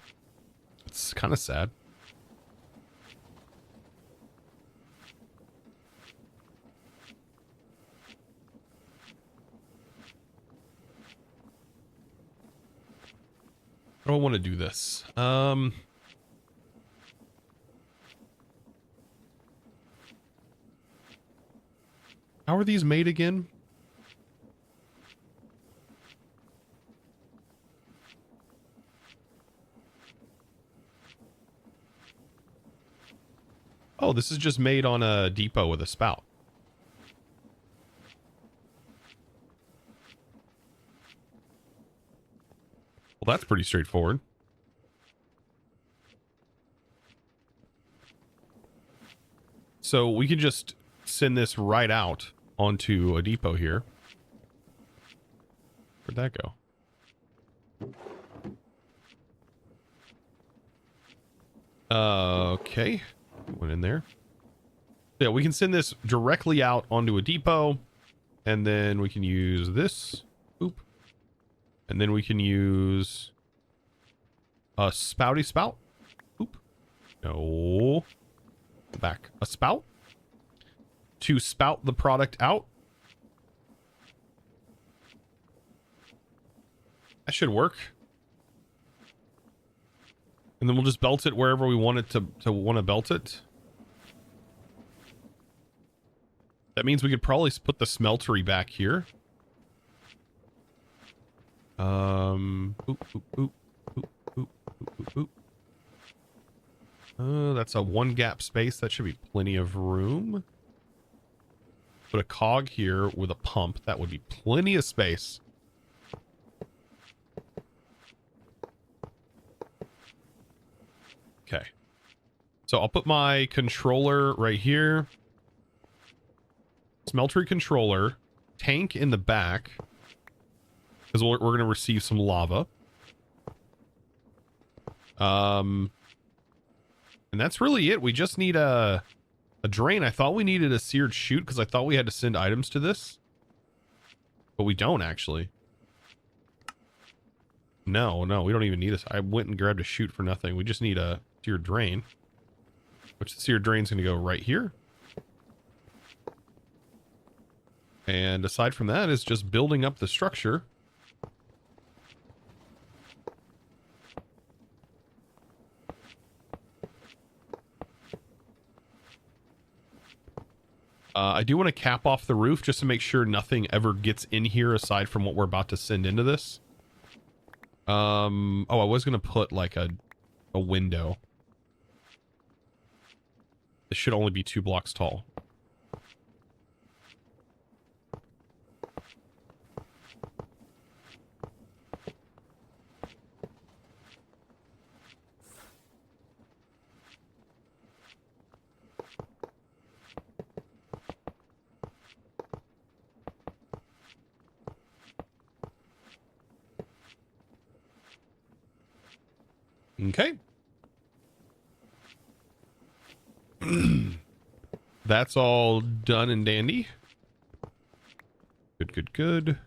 It's kind of sad. How do I want to do this? How are these made again? Oh, this is just made on a depot with a spout. Well, that's pretty straightforward. So we can just send this right out onto a depot here. Where'd that go? Okay. Went in there. Yeah, we can send this directly out onto a depot, and then we can use this. Oop. And then we can use a spouty spout. Oop. No. Back. A spout to spout the product out. That should work. And then we'll just belt it wherever we want it to want to belt it. That means we could probably put the smeltery back here. That's a one gap space. That should be plenty of room. Put a cog here with a pump. That would be plenty of space. Okay. So I'll put my controller right here. Smeltery controller. Tank in the back. Because we're going to receive some lava. And that's really it. We just need a drain. I thought we needed a seared chute because I thought we had to send items to this. But we don't actually. No, we don't even need this. I went and grabbed a chute for nothing. We just need a seared drain. Which the seared drain's going to go right here. And aside from that is just building up the structure. I do want to cap off the roof just to make sure nothing ever gets in here aside from what we're about to send into this. Oh, I was going to put like a window. This should only be 2 blocks tall. Okay. That's all done and dandy. Good, good, good.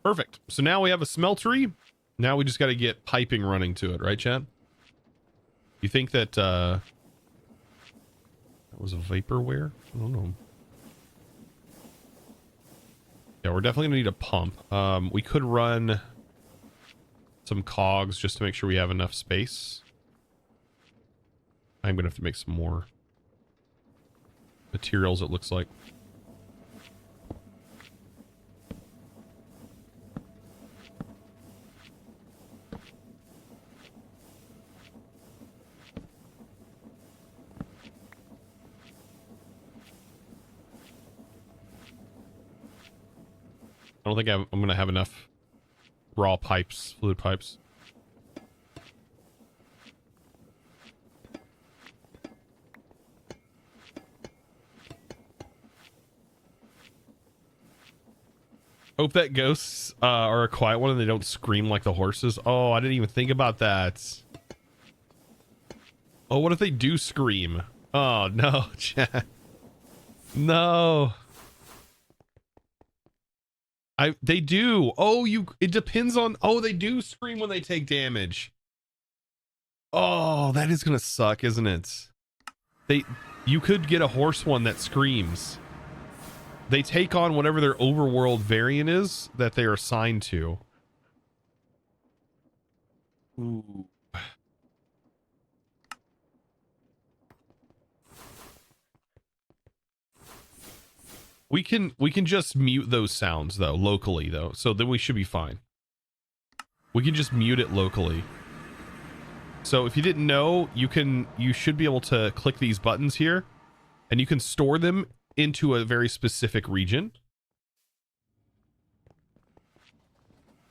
Perfect. So now we have a smeltery. Now we just got to get piping running to it, right, Chad? You think that that was a vaporware? I don't know. Yeah, we're definitely gonna need a pump. We could run some cogs just to make sure we have enough space. I'm gonna have to make some more materials, it looks like. I don't think I'm going to have enough raw pipes, fluid pipes. Hope that ghosts are a quiet one and they don't scream like the horses. Oh, I didn't even think about that. Oh, what if they do scream? Oh, no, chat. No. They do. Oh, it depends on. Oh, they do scream when they take damage. Oh, that is gonna suck, isn't it? You could get a horse one that screams. They take on whatever their overworld variant is that they are assigned to. Ooh. We can just mute those sounds though, locally though. So then we should be fine. We can just mute it locally. So if you didn't know, you should be able to click these buttons here and you can store them into a very specific region.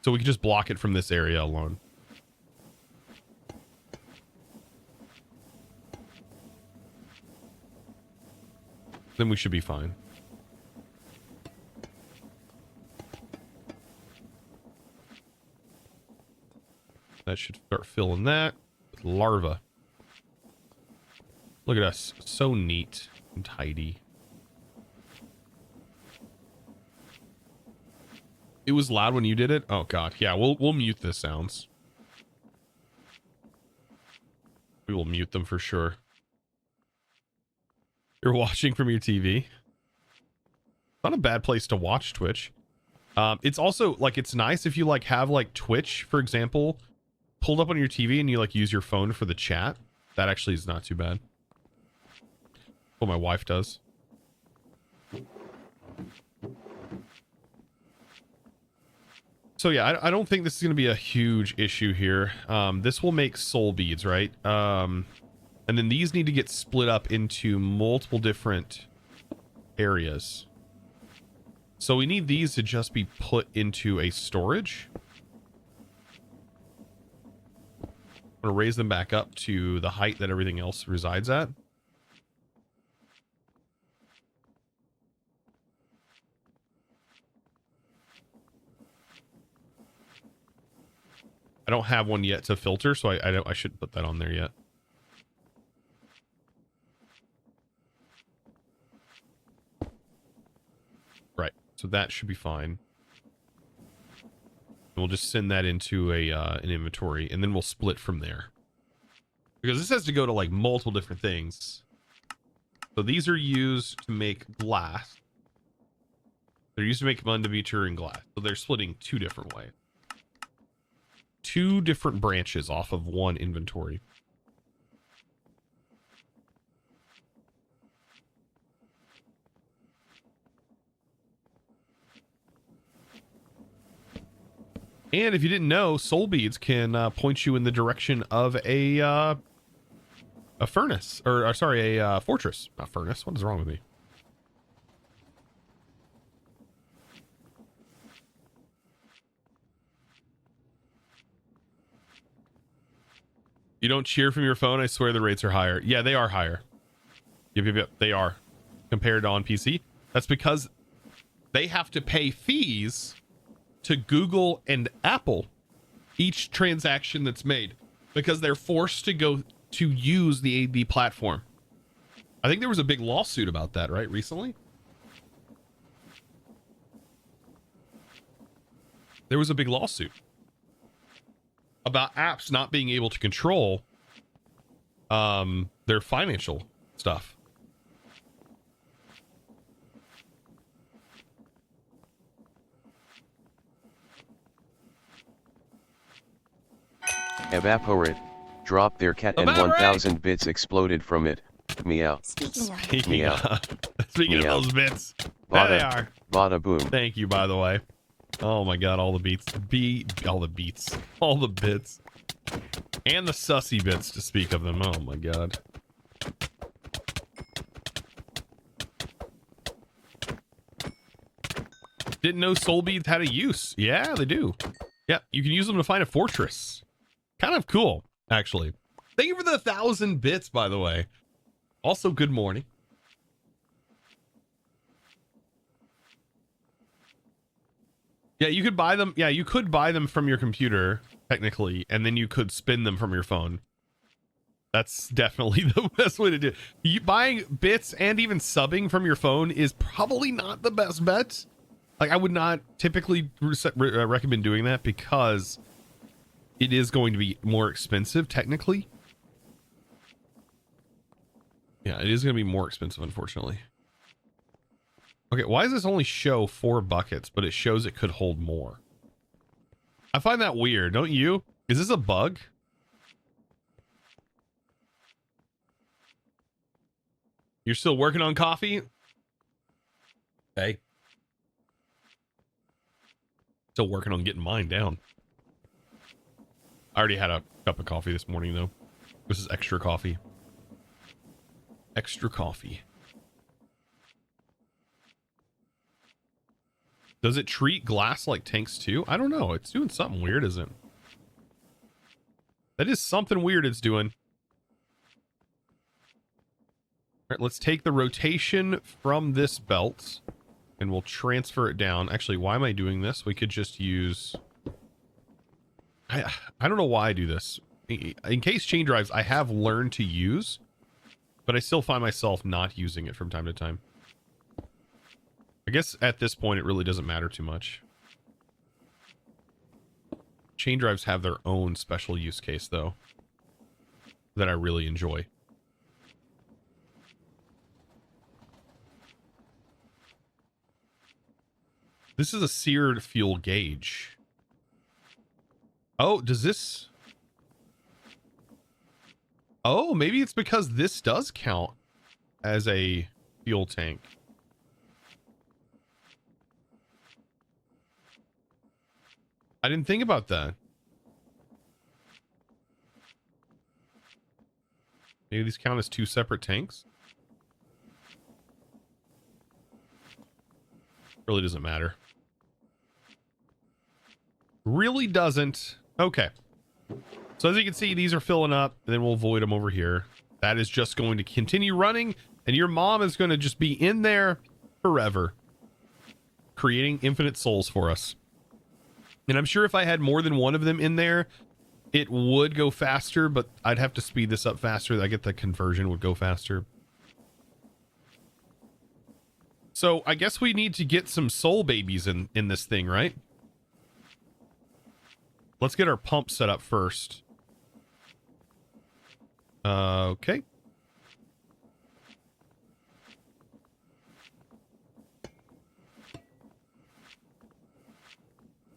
So we can just block it from this area alone. Then we should be fine. That should start filling that with larva. Look at us. So neat and tidy. It was loud when you did it? Oh god. Yeah, we'll mute the sounds. We will mute them for sure. You're watching from your TV. Not a bad place to watch Twitch. It's also like it's nice if you like have like Twitch, for example, pulled up on your TV and you like use your phone for the chat. That actually is not too bad. What my wife does. So yeah, I don't think this is going to be a huge issue here. This will make soul beads, right? And then these need to get split up into multiple different areas. So we need these to just be put into a storage. I'm going to raise them back up to the height that everything else resides at. I don't have one yet to filter, so I shouldn't put that on there yet. Right, so that should be fine. we'll just send that into a an inventory, and then we'll split from there. Because this has to go to like multiple different things. So these are used to make glass. They're used to make munda, beater, and glass. So they're splitting 2 different ways. 2 different branches off of 1 inventory. And if you didn't know, soul beads can point you in the direction of a furnace, or sorry, a fortress. Not furnace. What is wrong with me? You don't cheer from your phone? I swear the rates are higher. Yeah, they are higher. Yep. They are compared to on PC. That's because they have to pay fees to Google and Apple each transaction that's made, because they're forced to go to use the AD platform. I think there was a big lawsuit about that, right, recently? There was a big lawsuit about apps not being able to control their financial stuff. Evaporate. Drop their cat and 1,000 bits exploded from it. Meow. Speaking Speaking of those bits. There they are. Bada boom. Thank you, by the way. Oh my god, all the beats. All the beats. All the bits. And the sussy bits, to speak of them. Oh my god. Didn't know soul beads had a use. Yeah, they do. Yeah, you can use them to find a fortress. Kind of cool, actually. Thank you for the 1,000 bits, by the way. Also, good morning. Yeah, you could buy them. Yeah, you could buy them from your computer, technically, and then you could spin them from your phone. That's definitely the best way to do it. Buying bits and even subbing from your phone is probably not the best bet. Like, I would not typically recommend doing that, because it is going to be more expensive, technically. Yeah, it is going to be more expensive, unfortunately. Okay, why does this only show 4 buckets, but it shows it could hold more? I find that weird, don't you? Is this a bug? You're still working on coffee? Okay. Still working on getting mine down. I already had a cup of coffee this morning, though. This is extra coffee. Extra coffee. Does it treat glass like tanks too? I don't know. It's doing something weird, isn't it? That is something weird it's doing. All right, let's take the rotation from this belt and we'll transfer it down. Actually, why am I doing this? We could just use... I don't know why I do this. In case chain drives, I have learned to use, but I still find myself not using it from time to time. I guess at this point, it really doesn't matter too much. Chain drives have their own special use case, though, that I really enjoy. This is a seared fuel gauge. Oh, does this... Oh, maybe it's because this does count as a fuel tank. I didn't think about that. Maybe these count as 2 separate tanks? Really doesn't matter. Really doesn't. Okay. So as you can see, these are filling up, and then we'll void them over here. That is just going to continue running, and your mom is going to just be in there forever, creating infinite souls for us. And I'm sure if I had more than one of them in there, it would go faster, but I'd have to speed this up faster. I get the conversion would go faster. So I guess we need to get some soul babies in this thing, right? let's get our pump set up first. Okay.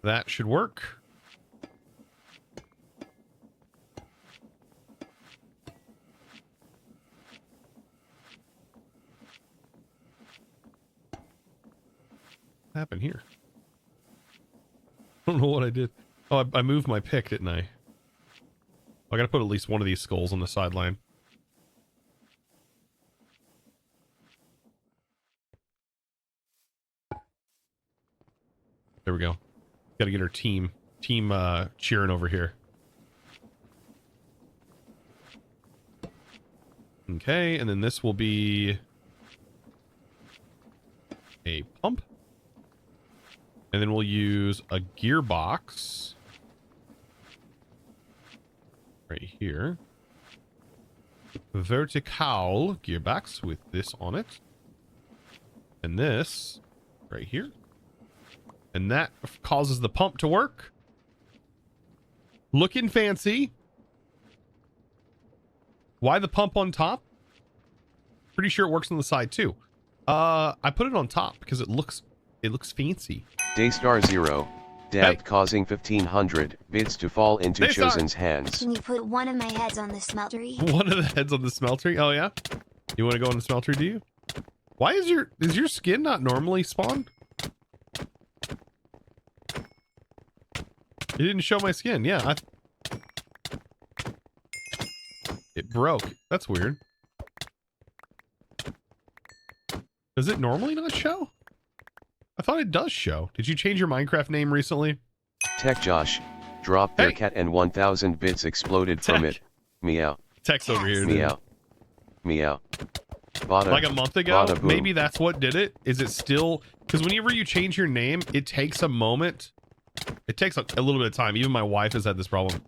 That should work. What happened here? I don't know what I did. Oh, I moved my pick, didn't I? I gotta put at least one of these skulls on the sideline. There we go. Gotta get our team cheering over here. Okay, and then this will be a pump. And then we'll use a gearbox right here. Vertical gearbox with this on it. And this right here. And that causes the pump to work. Looking fancy. Why the pump on top? Pretty sure it works on the side too. I put it on top because it looks fancy. Daystar 0, dabbed Hey. causing 1500 bids to fall into Daystar. Chosen's hands. Can you put one of my heads on the smeltery? One of the heads on the smeltery. Oh yeah, you want to go on the smeltery? Do you? Why is your skin not normally spawned? It didn't show my skin. Yeah, it broke. That's weird. Does it normally not show? I thought it does show. Did you change your Minecraft name recently? Tech Josh, dropped their Hey. cat and 1000 bits exploded from Tech. it. Meow, Text over here. meow, meow. Bada, Like a month ago, bada boom. maybe that's what did it. Is it still? Because whenever you change your name, it takes a moment. It takes a little bit of time. Even my wife has had this problem.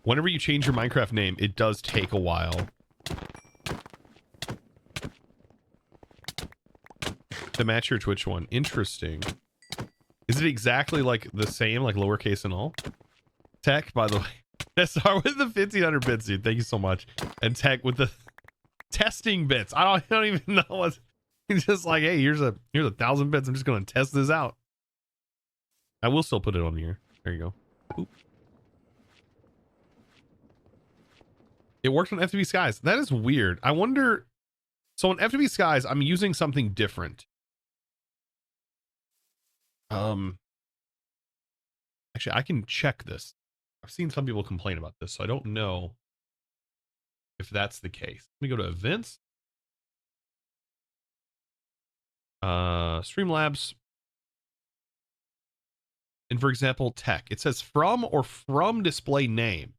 Whenever you change your Minecraft name, it does take a while to match your Twitch one. Interesting. Is it exactly like the same, like lowercase and all? Tech, by the way. SR with the 1500 bits, dude. Thank you so much. And Tech with the testing bits. I don't even know what. He's just like, hey, here's a 1000 bits. I'm just gonna test this out. I will still put it on here. There you go. Oop. It worked on FTB Skies. That is weird. I wonder. So on FTB Skies, I'm using something different. Actually, I can check this. I've seen some people complain about this, so I don't know if that's the case. Let me go to events. Streamlabs. And for example, tech. It says from or from display name.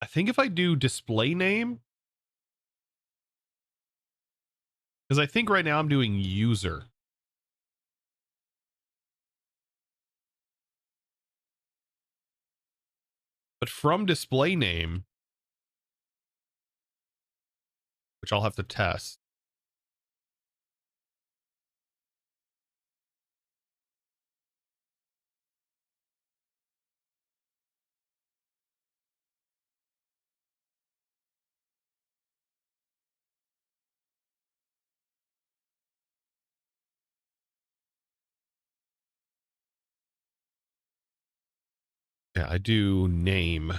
I think if I do display name, because I think right now I'm doing user. But from display name, which I'll have to test. Yeah, I do name.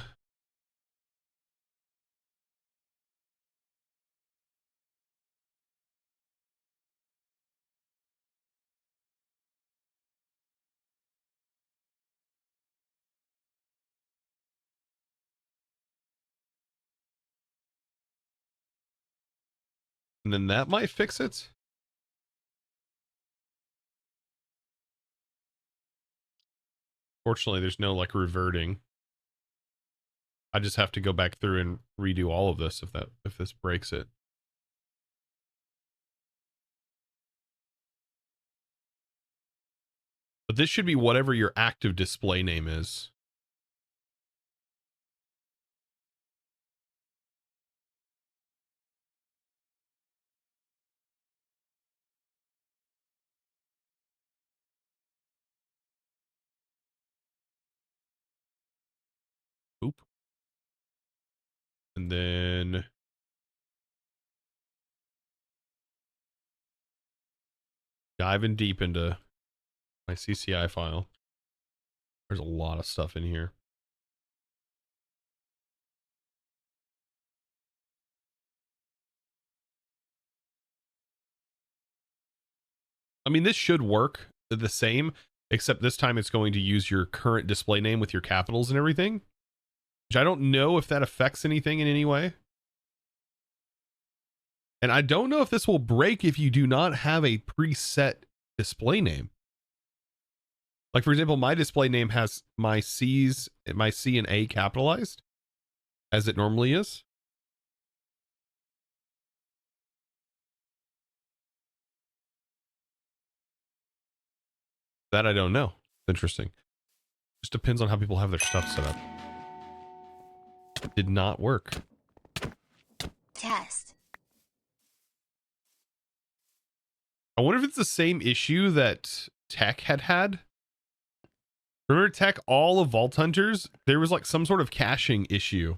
And then that might fix it. Fortunately, there's no like reverting. I just have to go back through and redo all of this if this breaks it. But this should be whatever your active display name is. And then diving deep into my CCI file. There's a lot of stuff in here. I mean, this should work the same, except this time it's going to use your current display name with your capitals and everything, which I don't know if that affects anything in any way. And I don't know if this will break if you do not have a preset display name. Like, for example, my display name has my C and A capitalized, as it normally is. That I don't know. Interesting. Just depends on how people have their stuff set up. Did not work. Test. I wonder if it's the same issue that Tech had. Remember Tech, all of Vault Hunters, there was like some sort of caching issue.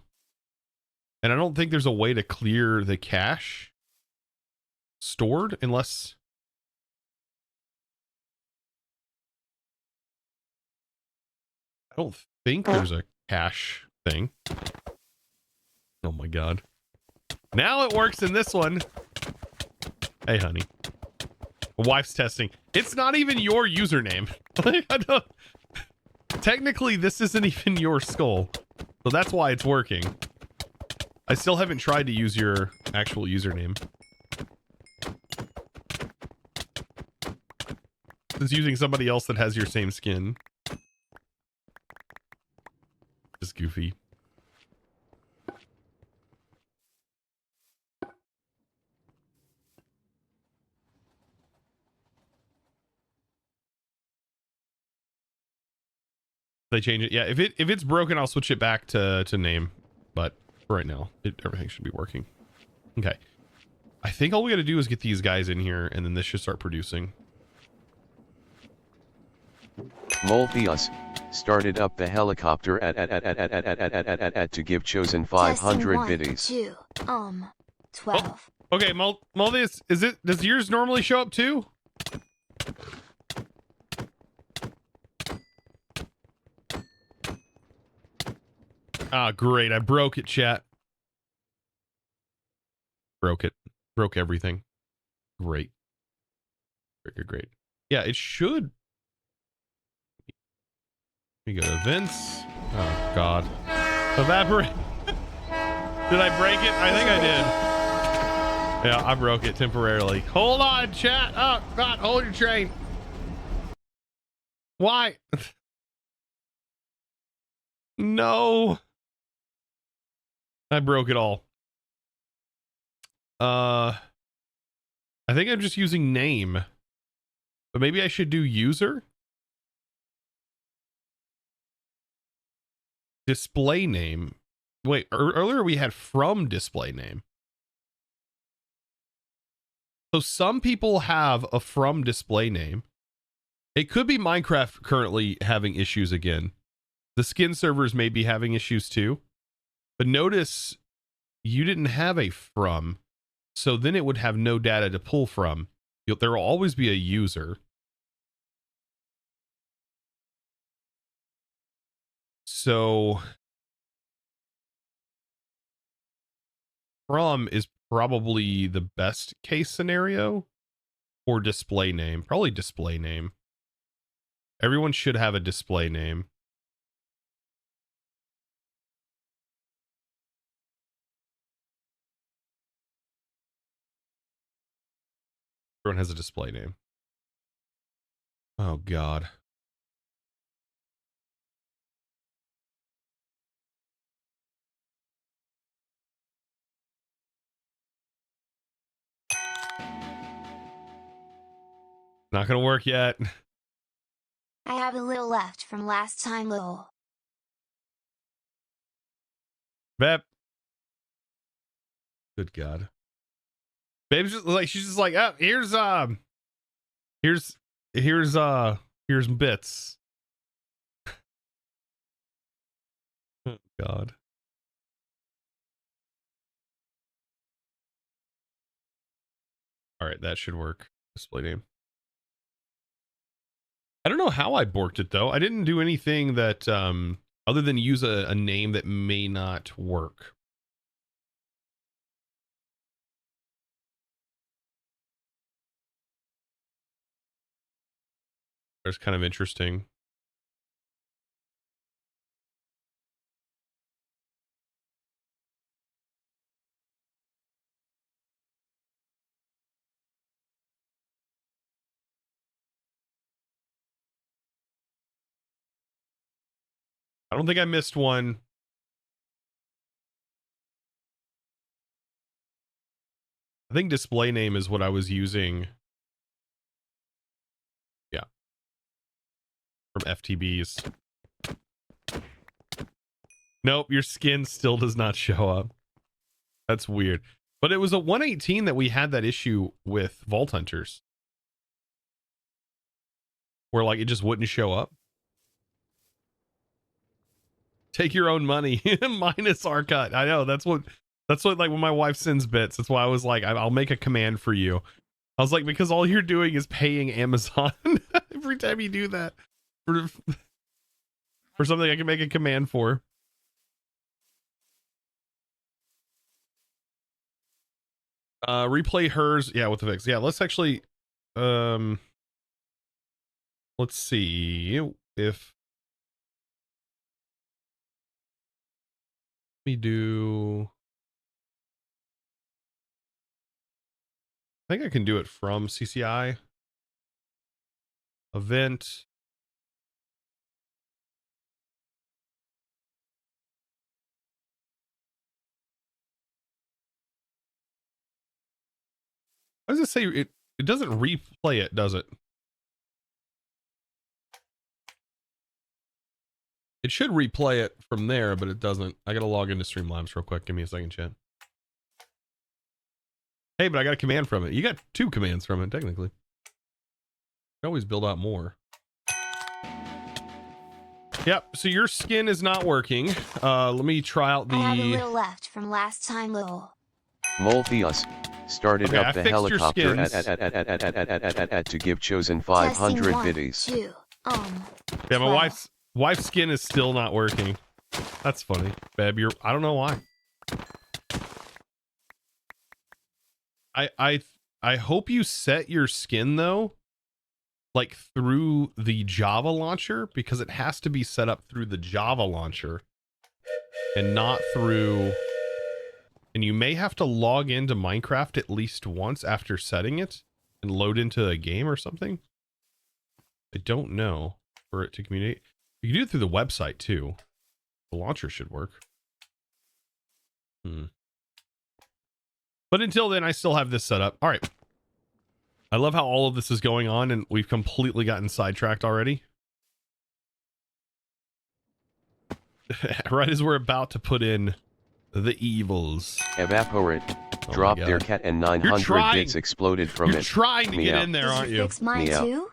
And I don't think there's a way to clear the cache stored unless... I don't think there's a cache thing. Oh my god. Now it works in this one. Hey, honey. Wife's testing. It's not even your username. I don't... Technically, this isn't even your skull. So that's why it's working. I still haven't tried to use your actual username. It's using somebody else that has your same skin. Just goofy. They change it. Yeah, if it's broken, I'll switch it back to name. But for right now, everything should be working. Okay. I think all we got to do is get these guys in here, and then this should start producing. Molpheus started up the helicopter at to give chosen 500 Testing, biddies. 1, 2, 12. Oh, okay, Molpheus, does yours normally show up too? Ah, great. I broke it, chat. Broke it. Broke everything. Great. Great. Yeah, it should. We go to events. Oh, God. Evaporate. Did I break it? I think I did. Yeah, I broke it temporarily. Hold on, chat. Oh, God. Hold your train. Why? No. I broke it all. I think I'm just using name. But maybe I should do user. Display name. Wait, earlier we had from display name. So some people have a from display name. It could be Minecraft currently having issues again. The skin servers may be having issues too. But notice you didn't have a from. So then it would have no data to pull from. There will always be a user. So from is probably the best case scenario, or display name. Probably display name. Everyone should have a display name. Everyone has a display name. Oh, God. Not gonna work yet. I have a little left from last time, lol. Bep. Good God. Babe's just like, she's just like, oh, here's bits. Oh, God. All right, that should work. Display name. I don't know how I borked it though. I didn't do anything that other than use a name that may not work. It's kind of interesting. I don't think I missed one. I think display name is what I was using. Yeah. From FTBs. Nope, your skin still does not show up. That's weird. But it was a 118 that we had that issue with Vault Hunters. Where like it just wouldn't show up. Take your own money minus our cut. I know that's what like when my wife sends bits. That's why I was like, I'll make a command for you. I was like, because all you're doing is paying Amazon every time you do that for something I can make a command for. Replay hers. Yeah, with the fix. Yeah, let's actually, let's see if we do. I think I can do it from CCI event. I was gonna say it doesn't replay it, does it? It should replay it from there, but it doesn't. I gotta log into Streamlabs real quick. Give me a second, chat. Hey, but I got a command from it. You got 2 commands from it, technically. You can always build out more. Yep, so your skin is not working. Let me try out the... I have a little left from last time, Lowell. Moltheus started Okay, up I the fixed your helicopter skins. to give chosen 500 Testing 1, biddies. 2, Yeah, my 12. wife's skin is still not working. That's funny. Babe, I don't know why. I hope you set your skin though, like through the Java launcher, because it has to be set up through the Java launcher and not through, and you may have to log into Minecraft at least once after setting it and load into a game or something. I don't know, for it to communicate. You can do it through the website too. The launcher should work. But until then, I still have this set up. All right. I love how all of this is going on and we've completely gotten sidetracked already. Right as we're about to put in the evils. Evaporate. Oh Drop their cat and 900 bits exploded from You're it. trying to get in there, Did aren't you you? fix mine Meow. too?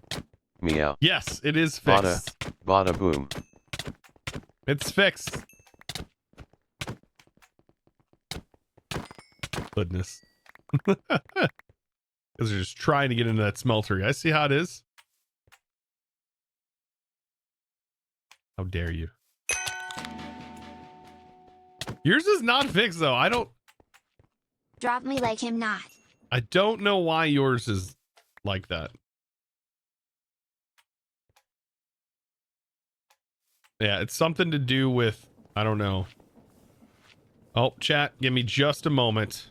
Meow. Yes, it is Bada, fixed. bada boom. It's fixed. Goodness. Because they're just trying to get into that smeltery. I see how it is. How dare you? Yours is not fixed though. I Drop me like him not. don't know why yours is like that. Yeah, it's something to do with, I don't know. Oh, chat, give me just a moment.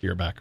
You're back.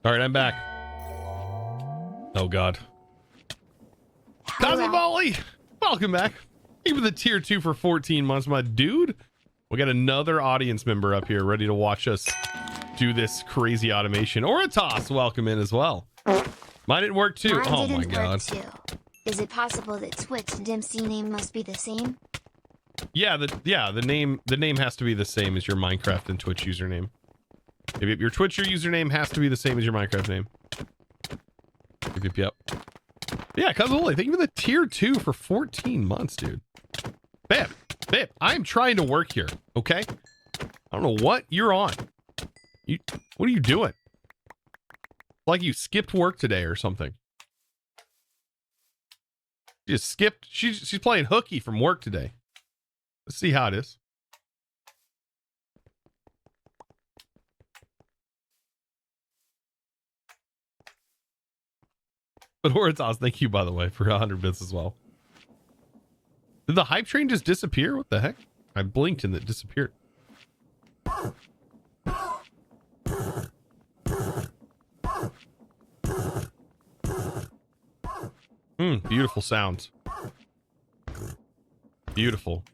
All right, I'm back. Oh God. Hello. Cosmovolley, welcome back. Even the tier 2 for 14 months, my dude. We got another audience member up here ready to watch us do this crazy automation. Oritas, welcome in as well. Mine didn't work too. Mine Oh my didn't God. work too. Is it possible that Twitch and Dempsey name must be the same? Yeah, the name has to be the same as your Minecraft and Twitch username. If your Twitch username has to be the same as your Minecraft name. Yep. Yeah, Cosmovolley, thank you for the tier 2 for 14 months, dude. Babe, I'm trying to work here, okay? I don't know what you're on. What are you doing? Like you skipped work today or something. She just skipped. She's playing hooky from work today. Let's see how it is. But Horitas, thank you, by the way, for 100 bits as well. Did the hype train just disappear? What the heck? I blinked and it disappeared. Beautiful sounds. Beautiful.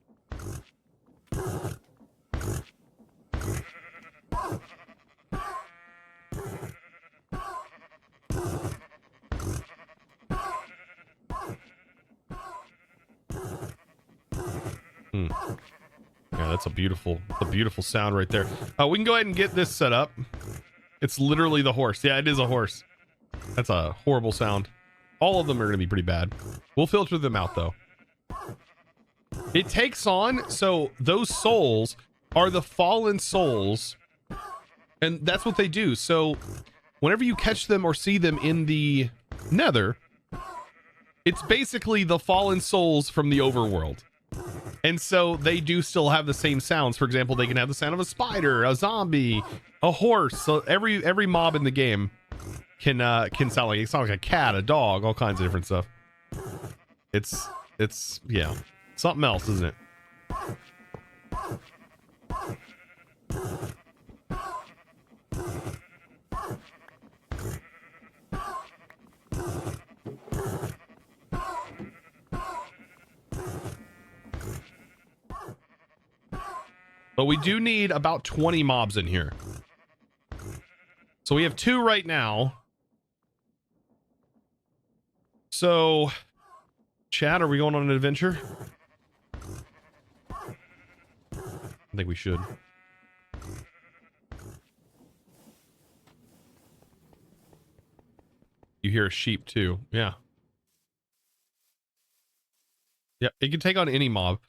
Yeah, that's a beautiful sound right there. We can go ahead and get this set up. It's literally the horse. Yeah, it is a horse. That's a horrible sound. All of them are going to be pretty bad. We'll filter them out though. It takes on, so those souls are the fallen souls, and that's what they do. So whenever you catch them or see them in the nether, it's basically the fallen souls from the overworld. And so they do still have the same sounds. For example, they can have the sound of a spider, a zombie, a horse. So every mob in the game can sound like a cat, a dog, all kinds of different stuff. It's yeah, something else, isn't it? But we do need about 20 mobs in here. So we have 2 right now. So, chat, are we going on an adventure? I think we should. You hear a sheep too. Yeah. Yeah, it can take on any mob.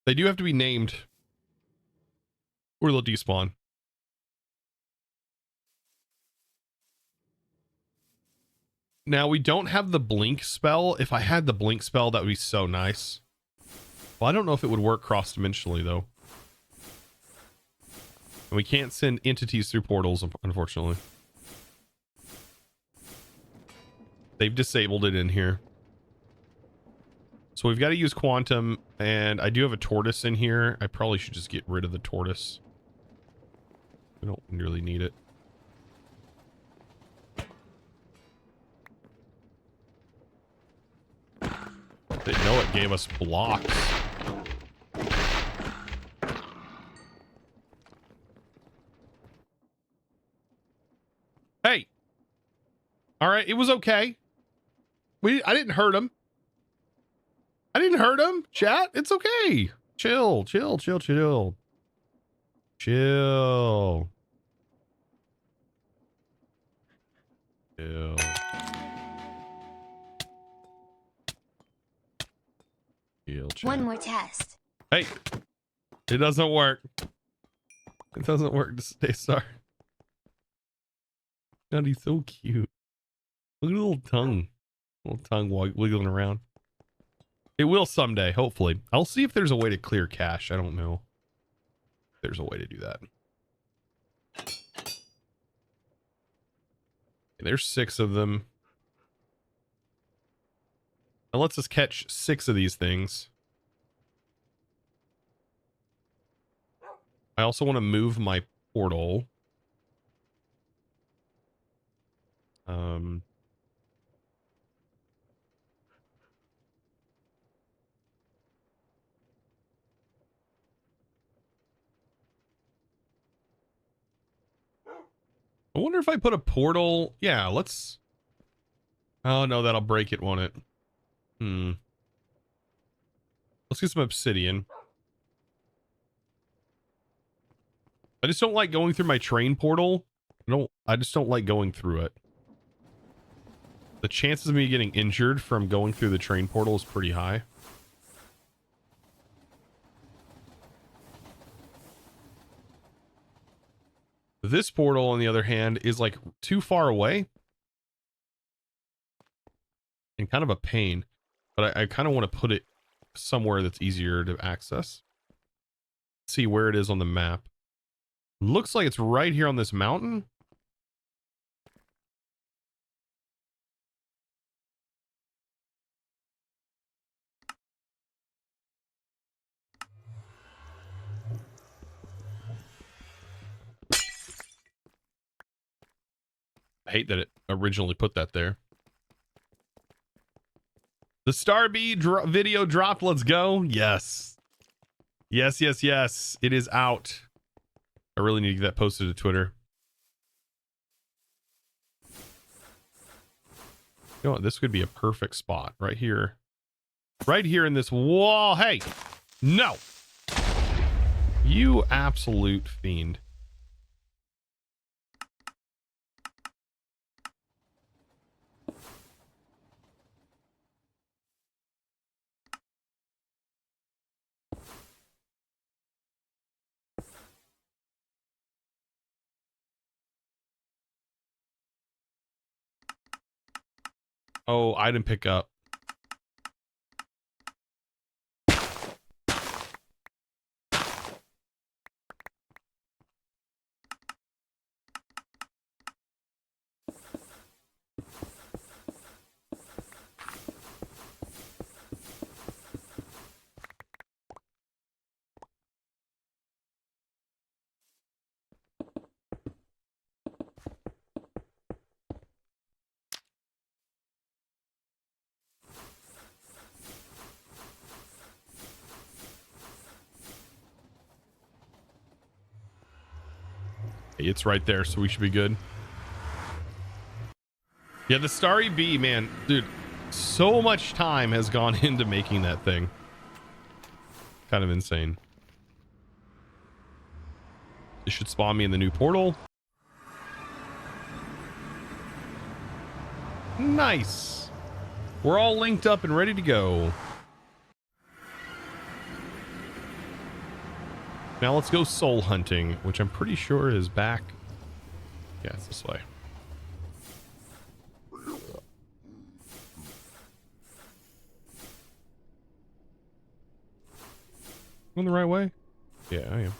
They do have to be named, or they'll despawn. Now, we don't have the blink spell. If I had the blink spell, that would be so nice. Well, I don't know if it would work cross-dimensionally, though. And we can't send entities through portals, unfortunately. They've disabled it in here. So we've got to use quantum, and I do have a tortoise in here. I probably should just get rid of the tortoise. We don't really need it. Didn't know it gave us blocks. Hey. All right, it was okay. I didn't hurt him. I didn't hurt him. Chat, it's okay. Chill, chill, chill, chill. Chill. Chill. Chill, chill. One more test. Hey, it doesn't work. It doesn't work to stay star. God, he's so cute. Look at the little tongue. Little tongue wiggling around. It will someday, hopefully. I'll see if there's a way to clear cache. I don't know. There's a way to do that. There's 6 of them. Now let's just catch 6 of these things. I also want to move my portal. Um, I wonder if I put a portal. Yeah, let's. Oh no, that'll break it, won't it? Let's get some obsidian. I just don't like going through my train portal. I just don't like going through it. The chances of me getting injured from going through the train portal is pretty high. This portal, on the other hand, is like too far away and kind of a pain. But I kind of want to put it somewhere that's easier to access. Let's see where it is on the map. Looks like it's right here on this mountain. I hate that it originally put that there. The Starbee video dropped. Let's go. Yes. Yes, yes, yes. It is out. I really need to get that posted to Twitter. You know what? This could be a perfect spot right here. Right here in this wall. Hey, no. You absolute fiend. Oh, I didn't pick up. It's right there, so we should be good. Yeah, the Starry Bee, man, dude, so much time has gone into making that thing. Kind of insane. This should spawn me in the new portal. Nice. We're all linked up and ready to go. Now let's go soul hunting, which I'm pretty sure is back. Yeah, it's this way. Going the right way? Yeah, I am.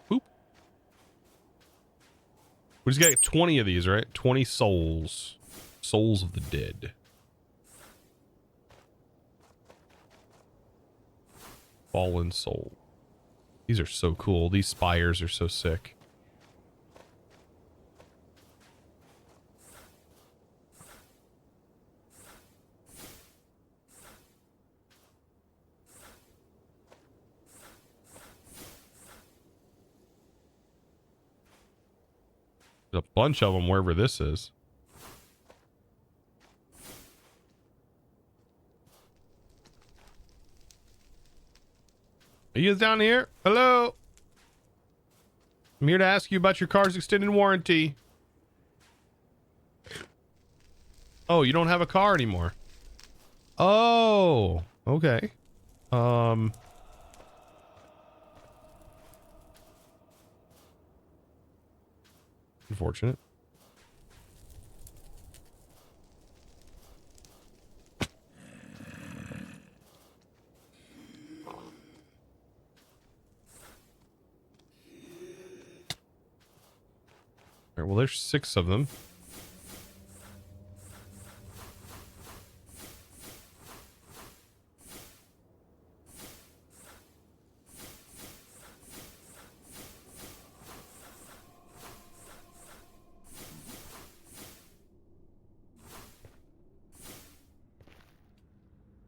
Boop. We just got 20 of these, right? 20 souls. Souls of the dead. Fallen soul. These are so cool. These spires are so sick. There's a bunch of them wherever this is. Are you guys down here? Hello? I'm here to ask you about your car's extended warranty. Oh, you don't have a car anymore. Oh, okay. Unfortunate. All right, well, there's 6 of them.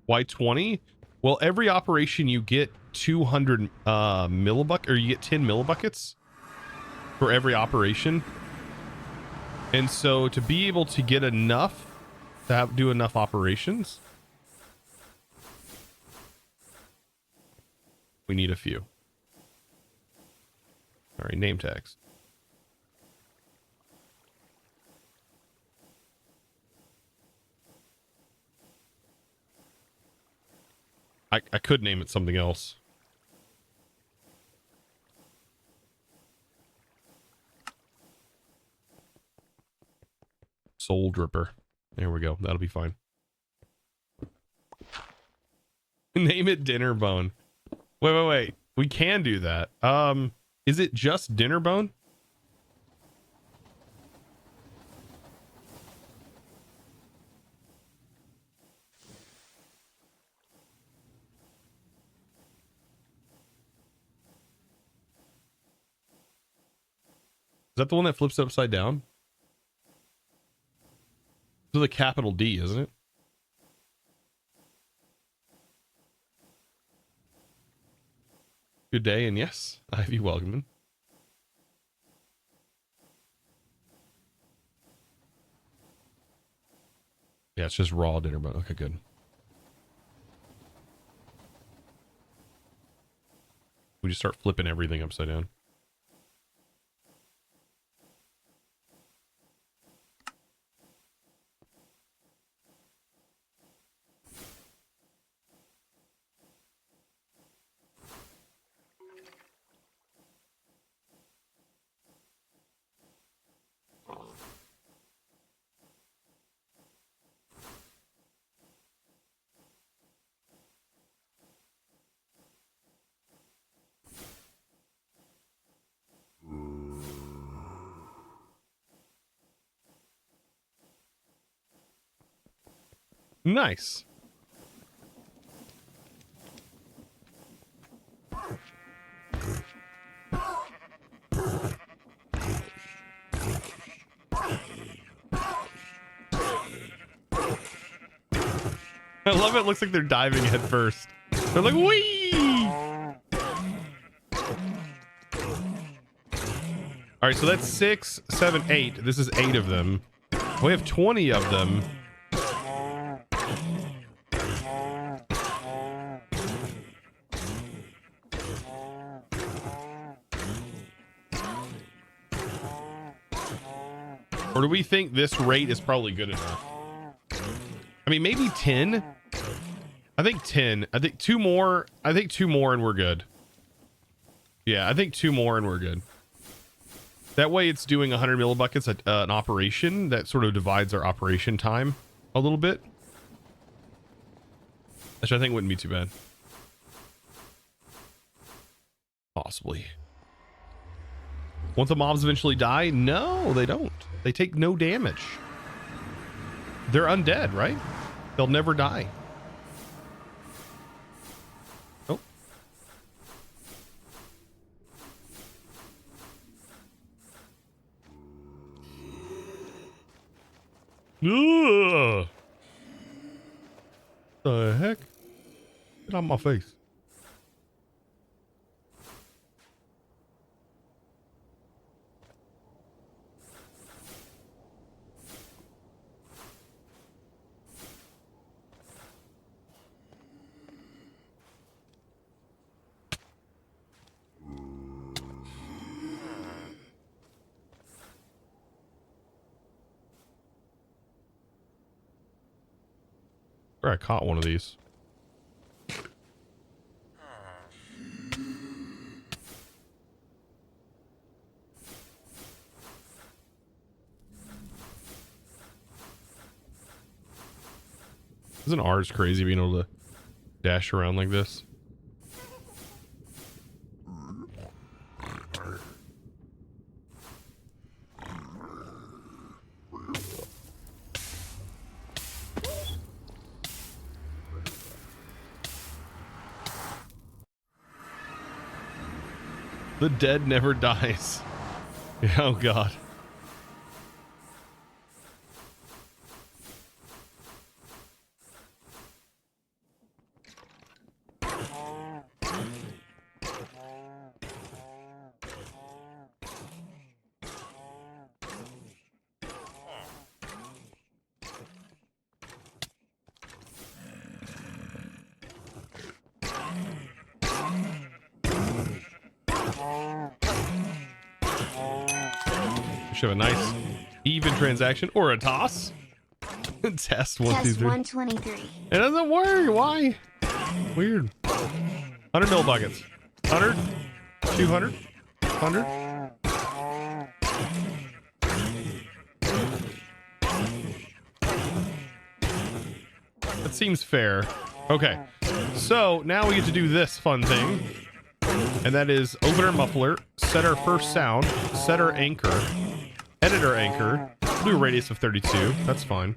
Why 20? Well, every operation you get 200 millibuck, or you get 10 millibuckets for every operation. And so to be able to get enough to do enough operations, we need a few. All right, name tags. I could name it something else. Soul Dripper. There we go. That'll be fine. Name it Dinner Bone. Wait. We can do that. Is it just Dinner Bone? Is that the one that flips upside down? So the capital D, isn't it? Good day, and yes, Ivy welcoming. Yeah, it's just raw dinner bone. Okay, good. We just start flipping everything upside down. Nice. I love it. Looks like they're diving head first. They're like, wee! All right, so that's 6, 7, 8. This is 8 of them. We have 20 of them. Or do we think this rate is probably good enough? I mean, maybe 10. I think 10. I think 2 more. I think 2 more and we're good. Yeah, I think 2 more and we're good. That way it's doing 100 millibuckets an operation. That sort of divides our operation time a little bit. Which I think wouldn't be too bad. Possibly. Won't the mobs eventually die? No, they don't. They take no damage. They're undead, right? They'll never die. Oh. Ugh. The heck? Get out of my face. I caught one of these. Isn't ours crazy being able to dash around like this? The dead never dies. Oh God. Should have a nice even transaction or a toss. Test 1, 2, Test 3. 123. It doesn't work. Why? Weird. 100 mil buckets. 100. 200. 100. That seems fair. Okay. So now we get to do this fun thing. And that is open our muffler, set our first sound, set our anchor, edit our anchor, do a radius of 32. That's fine.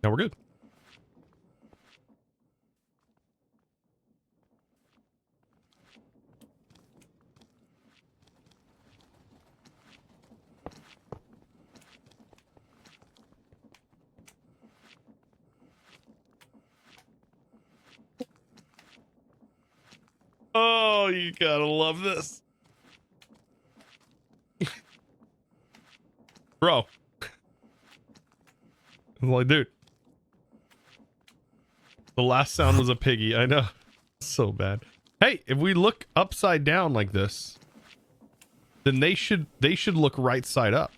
Now we're good. Oh, you gotta love this. Bro. I'm like, dude. The last sound was a piggy. I know. So bad. Hey, if we look upside down like this, then they should look right side up.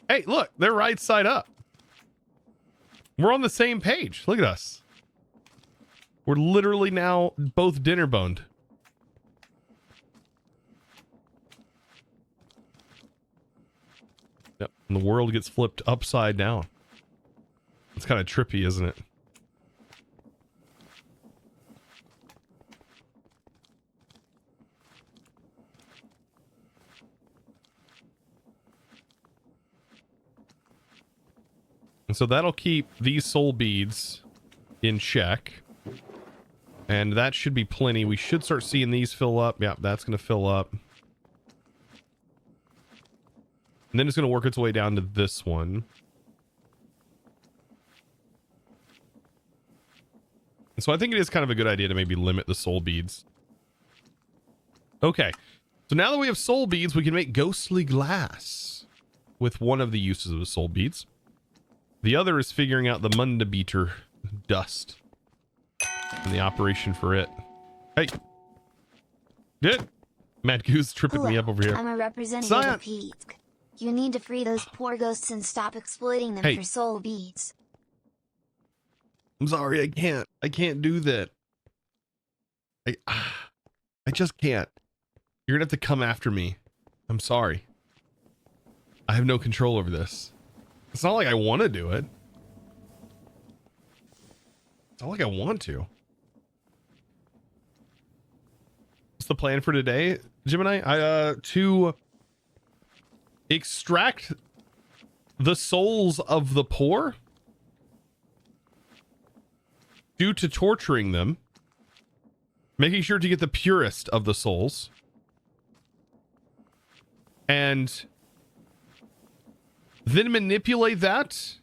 Hey, look, they're right side up. We're on the same page. Look at us. We're literally now both dinner boned. Yep. And the world gets flipped upside down. It's kind of trippy, isn't it? And so that'll keep these soul beads in check. And that should be plenty. We should start seeing these fill up. Yeah, that's going to fill up. And then it's going to work its way down to this one. And so I think it is kind of a good idea to maybe limit the soul beads. Okay. So now that we have soul beads, we can make ghostly glass with one of the uses of the soul beads. The other is figuring out the munda beater dust and the operation for it. Hey. Good. Mad Goose tripping me up over here. I'm a representative Zion. of Heath. You need to free those poor ghosts and stop exploiting them for soul beads. I'm sorry, I can't. I can't do that. I just can't. You're gonna have to come after me. I'm sorry. I have no control over this. It's not like I want to do it. It's not like I want to. What's the plan for today, Gemini? To extract the souls of the poor due to torturing them, making sure to get the purest of the souls, and then manipulate that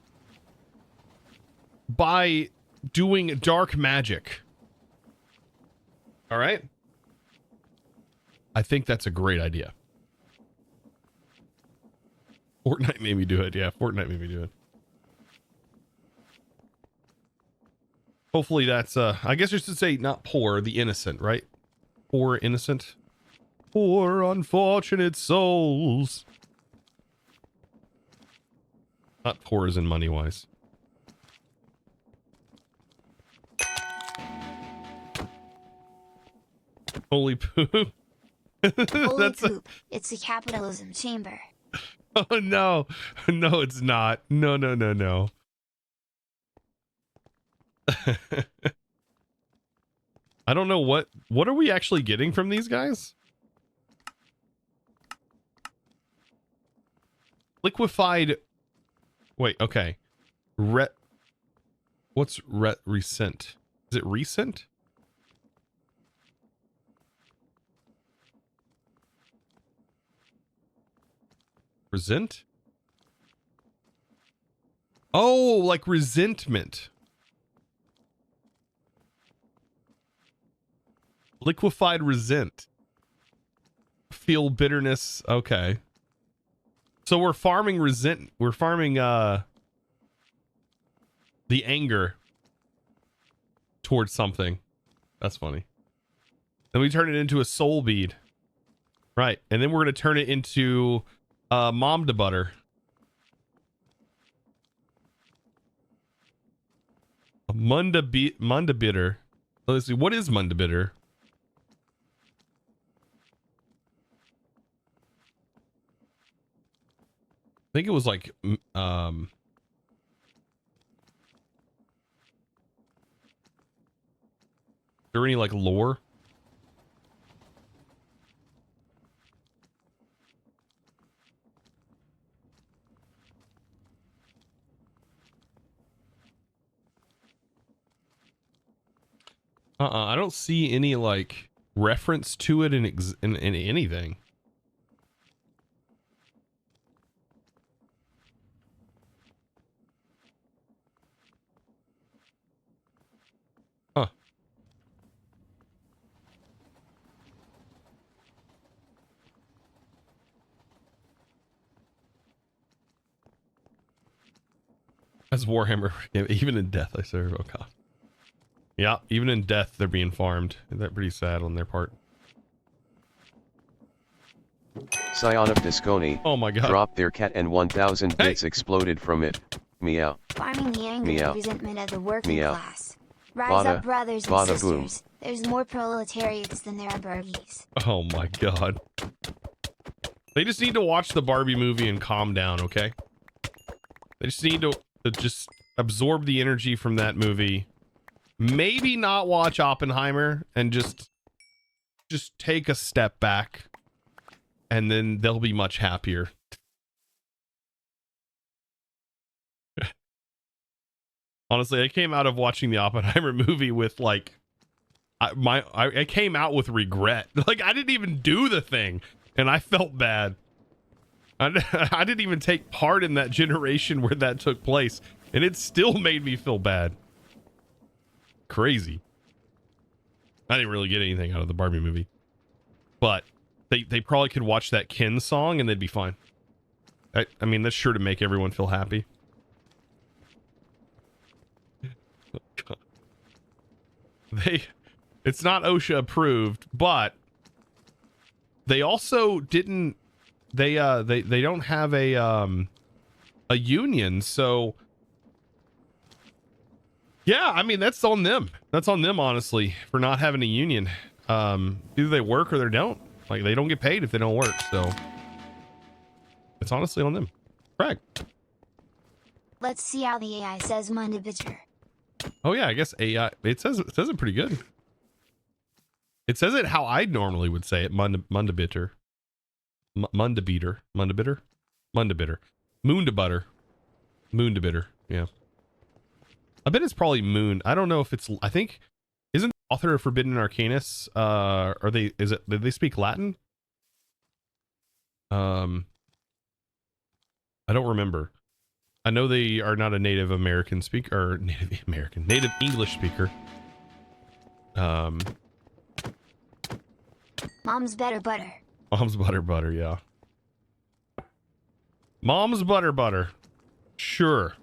by doing dark magic. All right? I think that's a great idea. Fortnite made me do it. Yeah, Fortnite made me do it. Hopefully that's, I guess I should say not poor, the innocent, right? Poor innocent. Poor unfortunate souls. Not poor as in money-wise. Holy poop. Holy poop. It's a capitalism chamber. Oh, no. No, it's not. No, no, no, no. I don't know what are we actually getting from these guys? Liquefied. Wait, okay. What's recent? Is it recent? Resent? Oh, like resentment. Liquefied resent. Feel bitterness. Okay. So we're farming we're farming the anger towards something. That's funny. Then we turn it into a soul bead. Right. And then we're going to turn it into munda butter. Munda bitter. Let's see. What is munda bitter? I think it was like is there any like lore? I don't see any like reference to it in anything. Huh. As Warhammer, even in death I serve. Oh god. Yeah, even in death they're being farmed. Isn't that pretty sad on their part? Scion of Disconi. Oh my god. Dropped their cat and 1,000 bits exploded from it. Meow. Farming the anger and resentment of the working Meow. class. Rise up, brothers and Bada sisters. boom. There's more proletariats than there are burgies. Oh my god. They just need to watch the Barbie movie and calm down, okay? They just need to just absorb the energy from that movie. Maybe not watch Oppenheimer and just take a step back, and then they'll be much happier. Honestly, I came out of watching the Oppenheimer movie with like I came out with regret. Like I didn't even do the thing and I felt bad. I didn't even take part in that generation where that took place, and it still made me feel bad. Crazy. I didn't really get anything out of the Barbie movie, but they probably could watch that Ken song and they'd be fine. I mean, that's sure to make everyone feel happy. It's not OSHA approved, but they also didn't. They don't have a union, so yeah, I mean that's on them. That's on them, honestly, for not having a union. Either they work or they don't. Like they don't get paid if they don't work, so it's honestly on them. Craig. Let's see how the AI says munda bitter. Oh yeah, I guess AI. It says it pretty good. It says it how I normally would say it. Munda bitter. Munda bitter. Munda bitter. Munda bitter. Munda butter. Munda bitter. Yeah. I bet it's probably moon. I don't know if it's. I think isn't the author of Forbidden Arcanus? Are they? Is it? Did they speak Latin? I don't remember. I know they are not a Native American speaker or Native English speaker. Mom's better butter. Mom's butter, yeah. Mom's butter. Sure.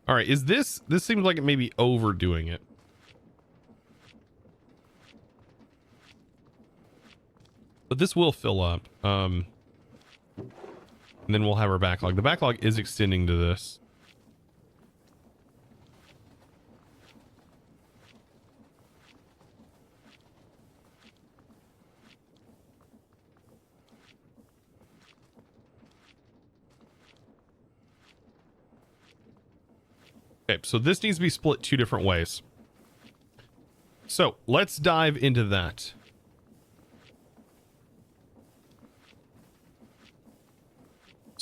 All right, is this seems like it may be overdoing it. But this will fill up. And then we'll have our backlog. The backlog is extending to this. Okay, so this needs to be split two different ways. So let's dive into that.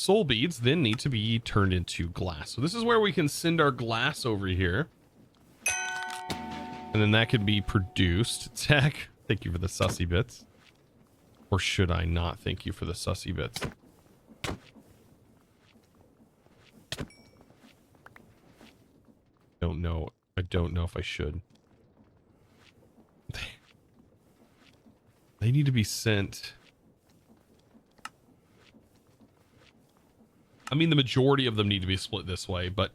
soul beads then need to be turned into glass. So this is where we can send our glass over here. And then that could be produced. Tech, thank you for the sussy bits. Or should I not thank you for the sussy bits? Don't know. I don't know if I should. They need to be sent. I mean, the majority of them need to be split this way, but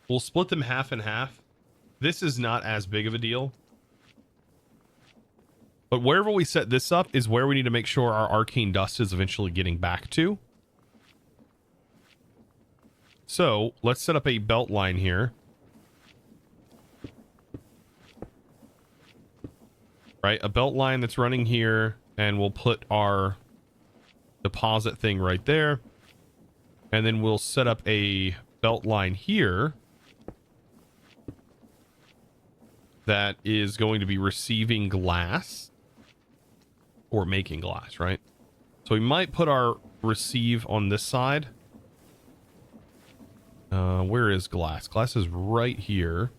we'll split them half and half. This is not as big of a deal. But wherever we set this up is where we need to make sure our arcane dust is eventually getting back to. So let's set up a belt line here. Right, a belt line that's running here, and we'll put our deposit thing right there. And then we'll set up a belt line here that is going to be receiving glass or making glass, right? So we might put our receive on this side. Where is glass? Glass is right here.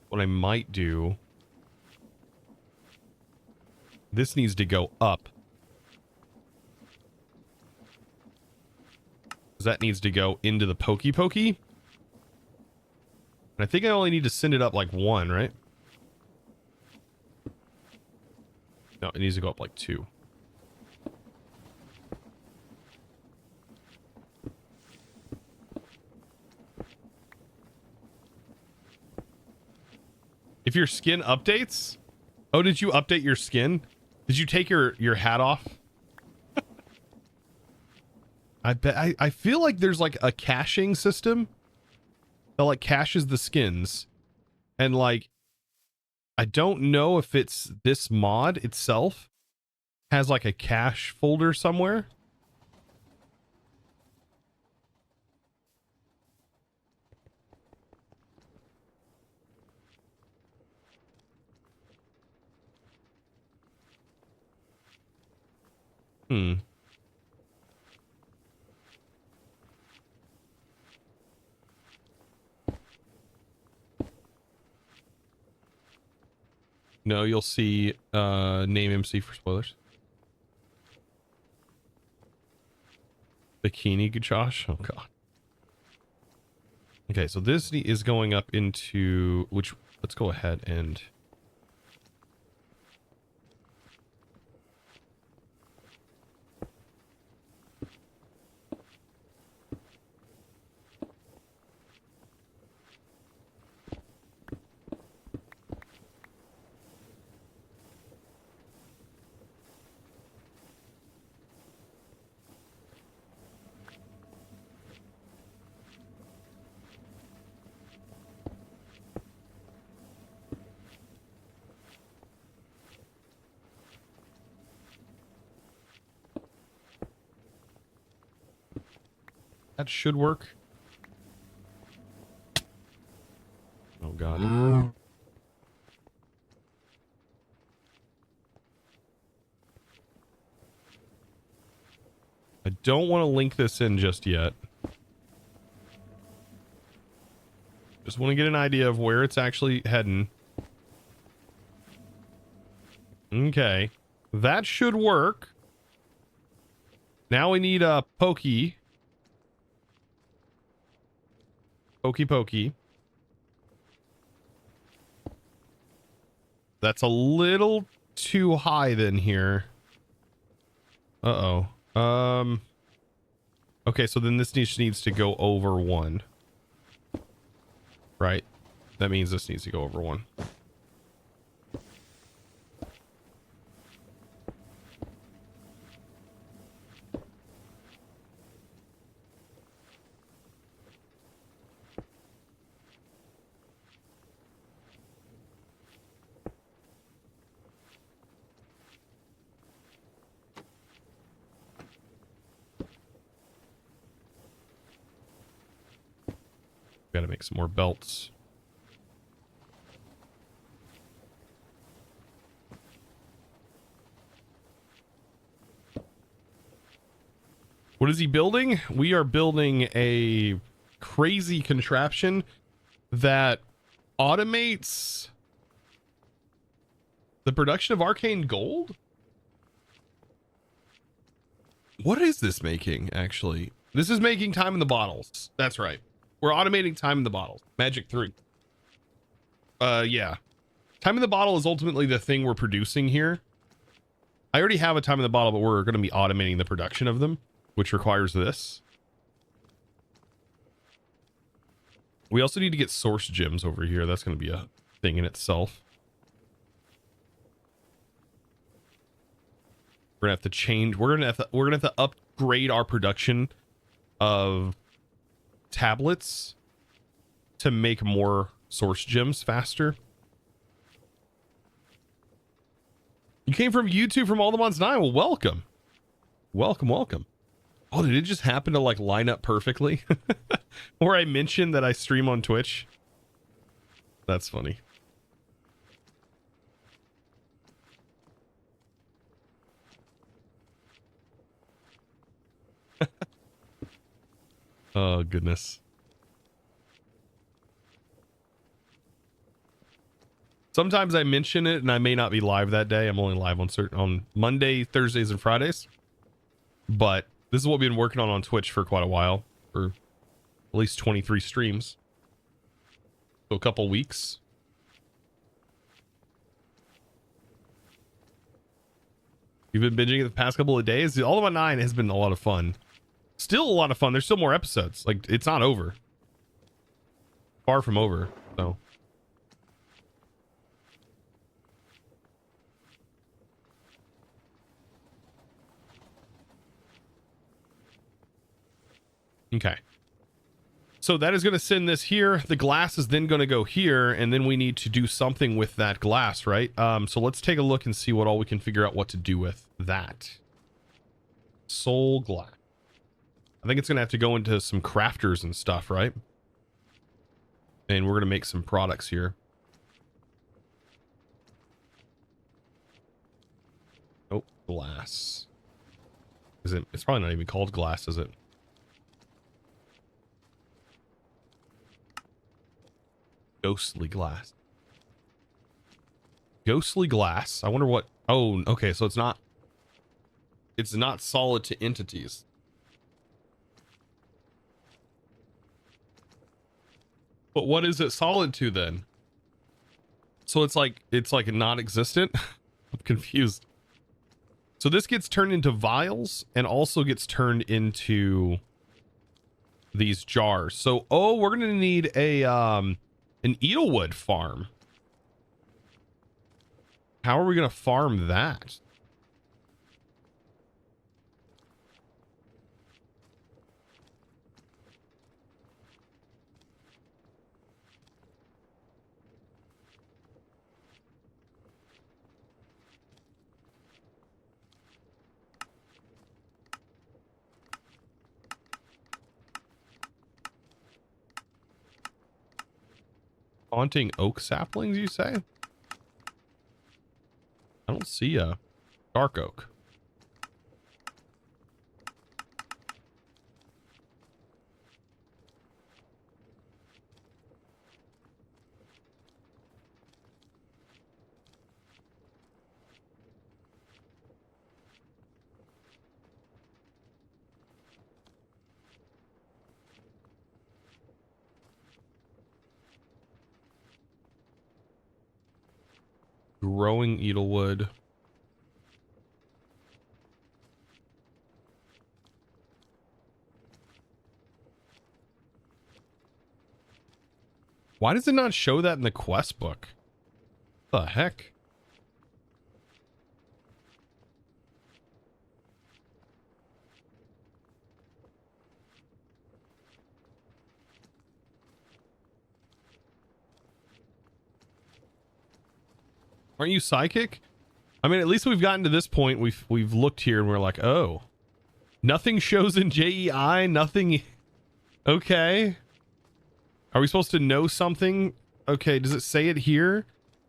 What I might do, this needs to go up. That needs to go into the pokey pokey. And I think I only need to send it up like one, right? No, it needs to go up like two. If your skin updates? Oh, did you update your skin? Did you take your hat off? I bet I feel like there's like a caching system that like caches the skins. And like I don't know if it's this mod itself has like a cache folder somewhere. No, you'll see name MC for spoilers. Bikini Josh. Oh god. Okay, so this is going up into which, let's go ahead and that should work. Oh god. I don't want to link this in just yet. Just want to get an idea of where it's actually heading. Okay. That should work. Now we need a pokey. Pokey pokey. That's a little too high then here. Uh-oh. Okay, so then this needs to go over one. Right? That means this needs to go over one. Gotta make some more belts. What is he building? We are building a crazy contraption that automates the production of arcane gold? What is this making, actually? This is making time in the bottles. That's right. We're automating time in the bottles. Magic 3. Yeah. Time in the bottle is ultimately the thing we're producing here. I already have a time in the bottle, but we're going to be automating the production of them, which requires this. We also need to get source gems over here. That's going to be a thing in itself. We're gonna have to change. We're gonna have to upgrade our production of tablets to make more source gems faster. You came from YouTube from All the Mods 9. Well, welcome, welcome. Oh, did it just happen to like line up perfectly? Or I mentioned that I stream on Twitch. That's funny. Oh goodness. Sometimes I mention it and I may not be live that day. I'm only live on Monday, Thursdays, and Fridays. But this is what we've been working on Twitch for quite a while, for at least 23 streams. So a couple weeks. You've been binging it the past couple of days. All of my 9 has been a lot of fun. Still a lot of fun. There's still more episodes. Like, it's not over. Far from over, so. Okay. So that is going to send this here. The glass is then going to go here, and then we need to do something with that glass, right? So let's take a look and see what all we can figure out what to do with that. Soul glass. I think it's going to have to go into some crafters and stuff, right? And we're going to make some products here. Oh, glass. Is it? It's probably not even called glass, is it? Ghostly glass. Ghostly glass. I wonder what... Oh, okay, so it's not solid to entities. But what is it solid to then? So it's like non-existent? I'm confused. So this gets turned into vials and also gets turned into these jars. So, oh, we're going to need a an eelwood farm. How are we going to farm that? Haunting oak saplings, you say? I don't see a dark oak. Growing edelwood. Why does it not show that in the quest book? What the heck? Aren't you psychic? I mean, at least we've gotten to this point. We've looked here and we're like, oh, nothing shows in JEI. Nothing. Okay. Are we supposed to know something? Okay, does it say it here?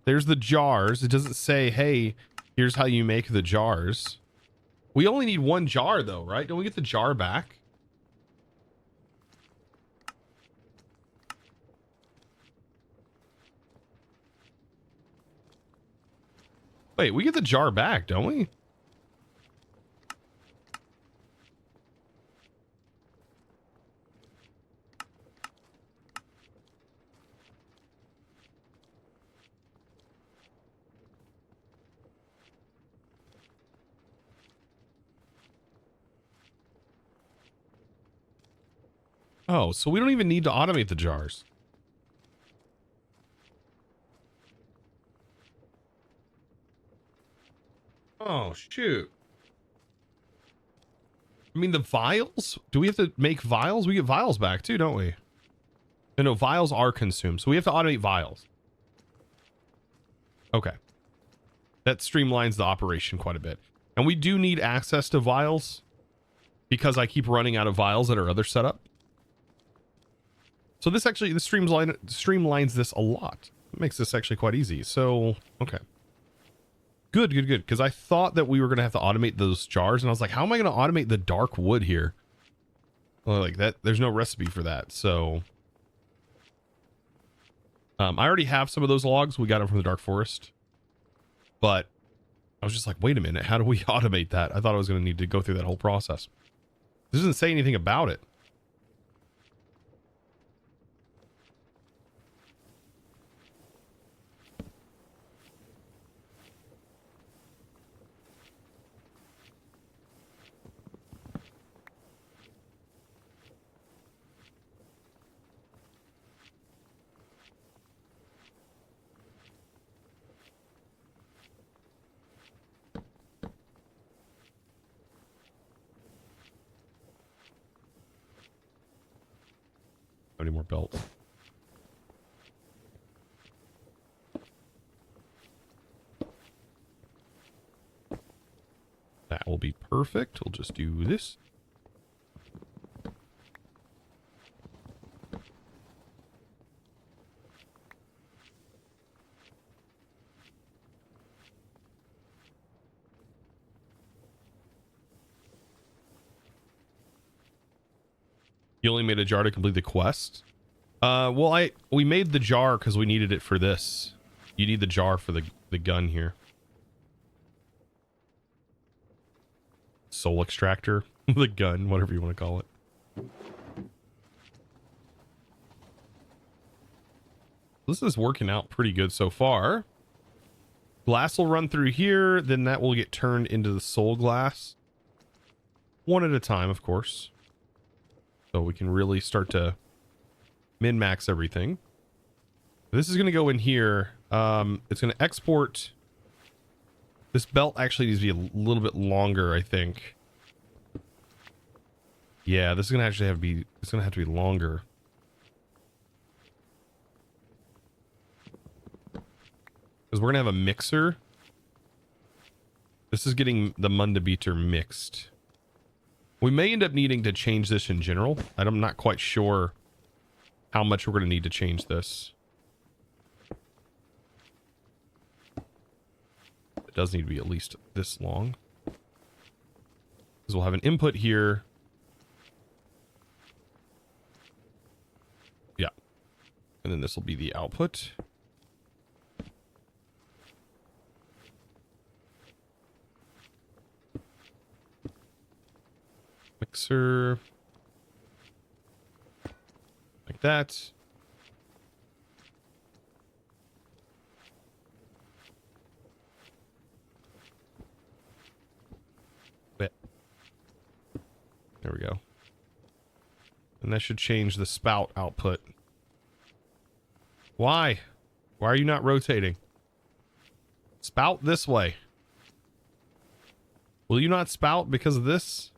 There's the jars. It doesn't say, hey, here's how you make the jars. We only need one jar though, right? Don't we get the jar back? Wait, we get the jar back, don't we? Oh, so we don't even need to automate the jars. Oh, shoot. I mean, the vials? Do we have to make vials? We get vials back too, don't we? No, vials are consumed. So we have to automate vials. Okay. That streamlines the operation quite a bit. And we do need access to vials because I keep running out of vials at our other setup. So this streamlines this a lot. It makes this actually quite easy. So, okay. Good. Because I thought that we were going to have to automate those jars. And I was like, how am I going to automate the dark wood here? Well, like that, there's no recipe for that. So, I already have some of those logs. We got them from the dark forest. But I was just like, wait a minute. How do we automate that? I thought I was going to need to go through that whole process. This doesn't say anything about it. Any more belts? That will be perfect. We'll just do this. You only made a jar to complete the quest? Well, we made the jar because we needed it for this. You need the jar for the gun here. Soul extractor, the gun, whatever you want to call it. This is working out pretty good so far. Glass will run through here, then that will get turned into the soul glass. One at a time, of course. So we can really start to min-max everything. This is going to go in here. It's going to export. This belt actually needs to be a little bit longer, I think. Yeah, this is going to actually it's going to have to be longer. Because we're going to have a mixer. This is getting the munda beater mixed. We may end up needing to change this in general. I'm not quite sure how much we're going to need to change this. It does need to be at least this long. Because we'll have an input here. Yeah. And then this will be the output. Mixer. Like that. Bit. There we go. And that should change the spout output. Why? Why are you not rotating? Spout this way. Will you not spout because of this?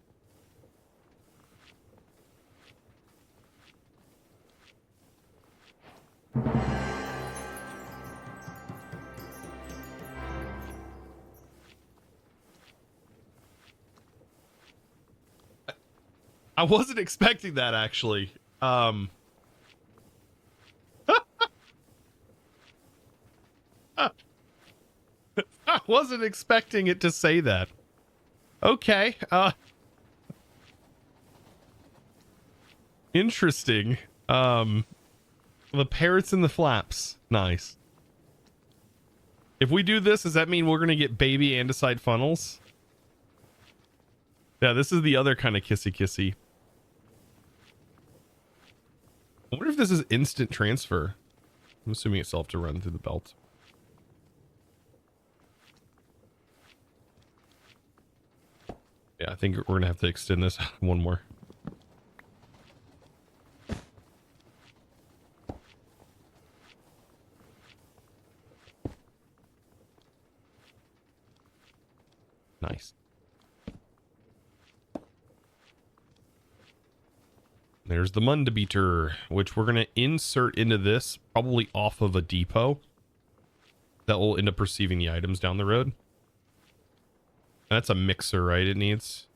I wasn't expecting that, actually. wasn't expecting it to say that. Okay. Interesting. The parrots and the flaps. Nice. If we do this, does that mean we're going to get baby andesite funnels? Yeah, this is the other kind of kissy kissy. I wonder if this is instant transfer. I'm assuming itself to run through the belt. Yeah, I think we're going to have to extend this one more. Nice. There's the munda beater, which we're going to insert into this, probably off of a depot. That will end up receiving the items down the road. And that's a mixer, right? It needs.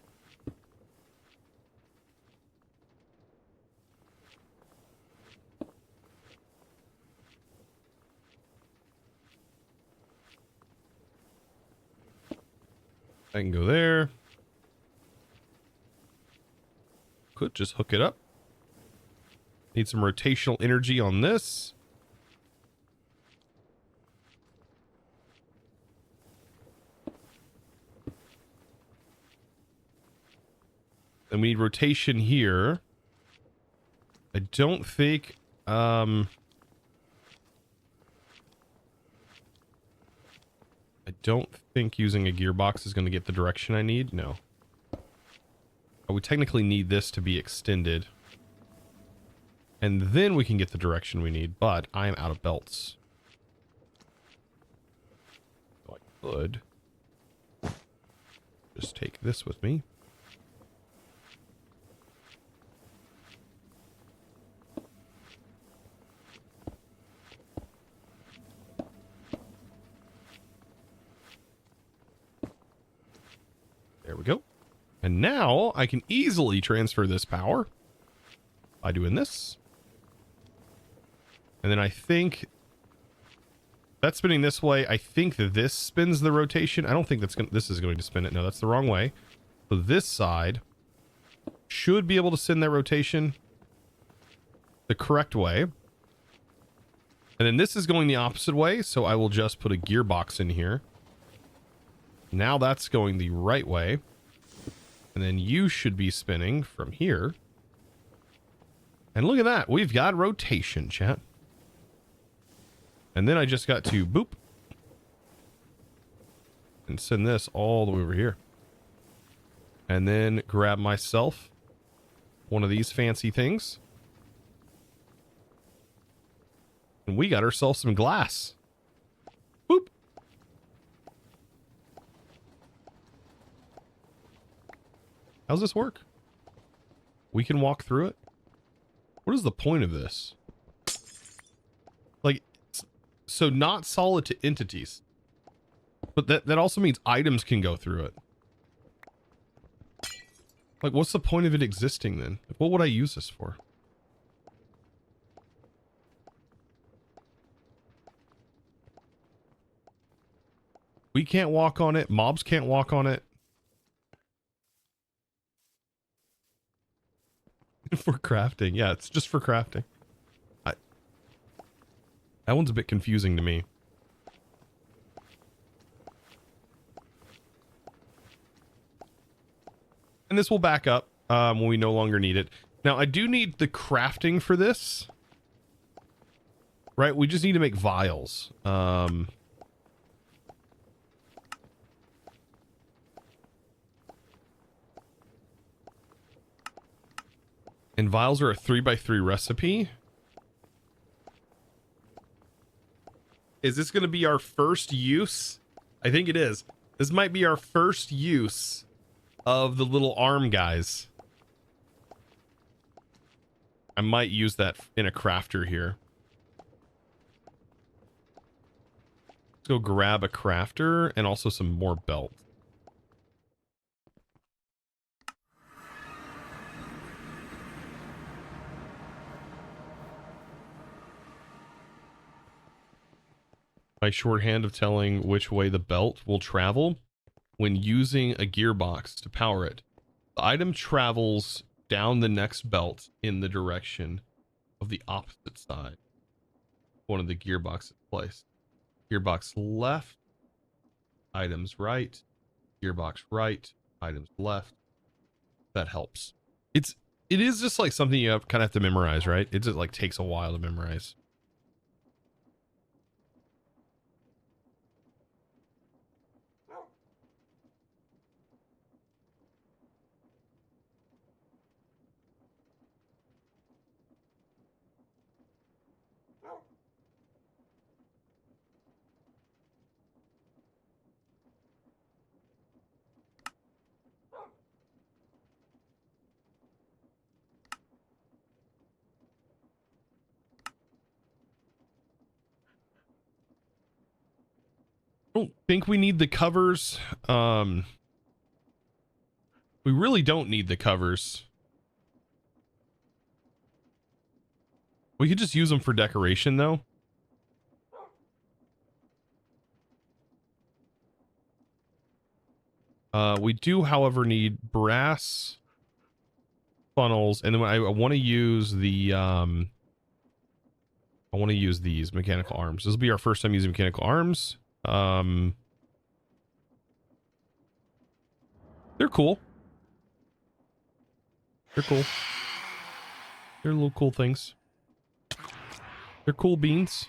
I can go there. Could just hook it up. Need some rotational energy on this. And we need rotation here. I don't think I don't think using a gearbox is going to get the direction I need. No. I would technically need this to be extended. And then we can get the direction we need, but I am out of belts. So I could just take this with me. There we go. And now I can easily transfer this power by doing this. And then I think that's spinning this way. I think that this spins the rotation. I don't think this is going to spin it. No, that's the wrong way. So this side should be able to send that rotation the correct way. And then this is going the opposite way. So I will just put a gearbox in here. Now that's going the right way. And then you should be spinning from here. And look at that. We've got rotation, chat. And then I just got to boop. And send this all the way over here. And then grab myself one of these fancy things. And we got ourselves some glass. Boop. How's this work? We can walk through it. What is the point of this? Like, so not solid to entities. But that also means items can go through it. Like, what's the point of it existing then? What would I use this for? We can't walk on it. Mobs can't walk on it. For crafting. Yeah, it's just for crafting. That one's a bit confusing to me. And this will back up when we no longer need it. Now, I do need the crafting for this. Right? We just need to make vials. And vials are a 3x3 recipe. Is this going to be our first use? I think it is. This might be our first use of the little arm guys. I might use that in a crafter here. Let's go grab a crafter and also some more belt. my shorthand of telling which way the belt will travel when using a gearbox to power it. The item travels down the next belt in the direction of the opposite side. One of the gearboxes placed. Gearbox left, items right. Gearbox right, items left. That helps. It is just like something you kind of have to memorize, right? It just like takes a while to memorize. I don't think we need the covers. We really don't need the covers. We could just use them for decoration though. We do, however, need brass funnels, and then I want to use the I want to use these mechanical arms. This will be our first time using mechanical arms. They're cool. They're cool. They're little cool things. They're cool beans.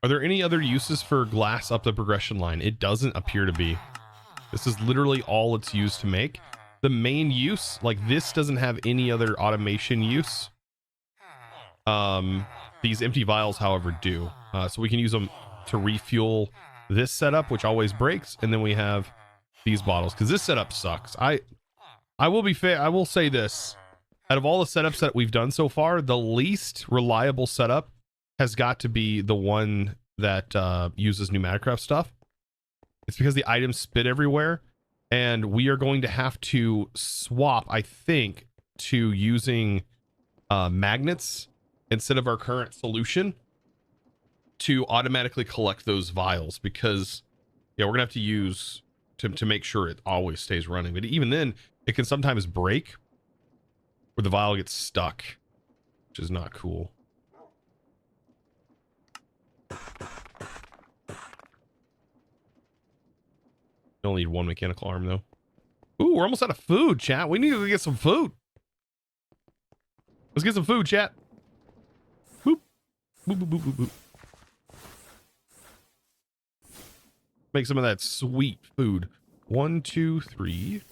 Are there any other uses for glass up the progression line? It doesn't appear to be. This is literally all it's used to make. The main use, like this, doesn't have any other automation use. These empty vials, however, do. So we can use them to refuel this setup, which always breaks, and then we have these bottles, because this setup sucks. I will be fair. I will say this. Out of all the setups that we've done so far, the least reliable setup has got to be the one that uses pneumaticraft stuff. It's because the items spit everywhere, and we are going to have to swap, I think, to using magnets instead of our current solution to automatically collect those vials, because yeah, we're gonna have to use to make sure it always stays running. But even then, it can sometimes break where the vial gets stuck, which is not cool. You only need one mechanical arm though. Ooh, we're almost out of food, chat. We need to get some food. Let's get some food, chat. Boop. Boop, boop, boop, boop, boop. Make some of that sweet food. 1, 2, 3.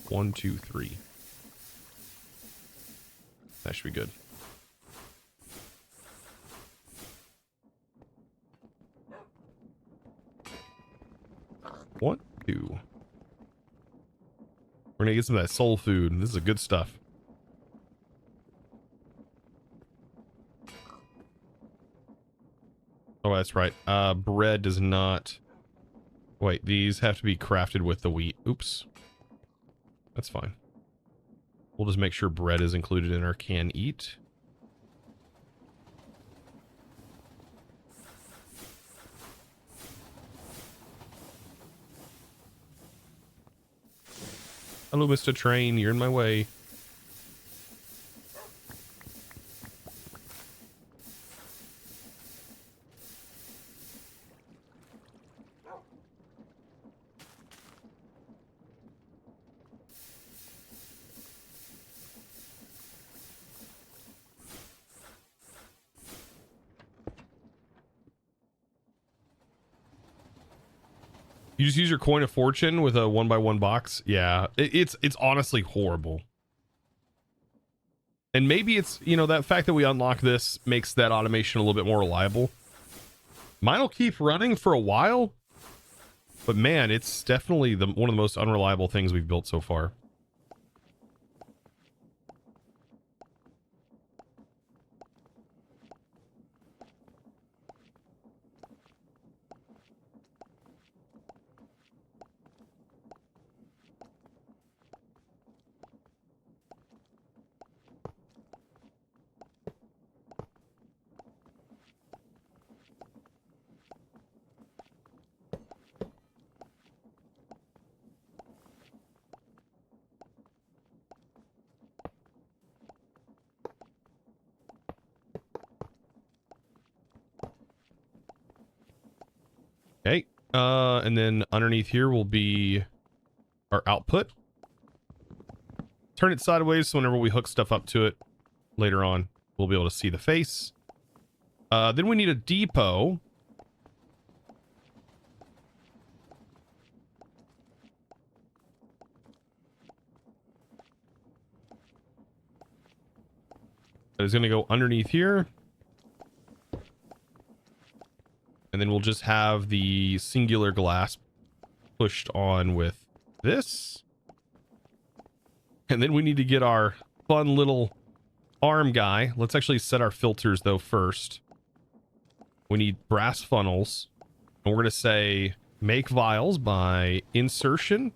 1, 2, 3. That should be good. One, 2. We're gonna get some of that soul food. This is good stuff. Oh, that's right. Bread does not... Wait, these have to be crafted with the wheat. Oops. That's fine. We'll just make sure bread is included in our can eat. Hello, Mr. Train. You're in my way. You just use your coin of fortune with a 1x1 box. Yeah, it's honestly horrible. And maybe it's, you know, that fact that we unlock this makes that automation a little bit more reliable. Mine will keep running for a while, but man, it's definitely one of the most unreliable things we've built so far. And then underneath here will be our output. Turn it sideways so whenever we hook stuff up to it later on, we'll be able to see the face. Then we need a depot. That is going to go underneath here. And then we'll just have the singular glass pushed on with this. And then we need to get our fun little arm guy. Let's actually set our filters though first. We need brass funnels. And we're going to say make vials by insertion,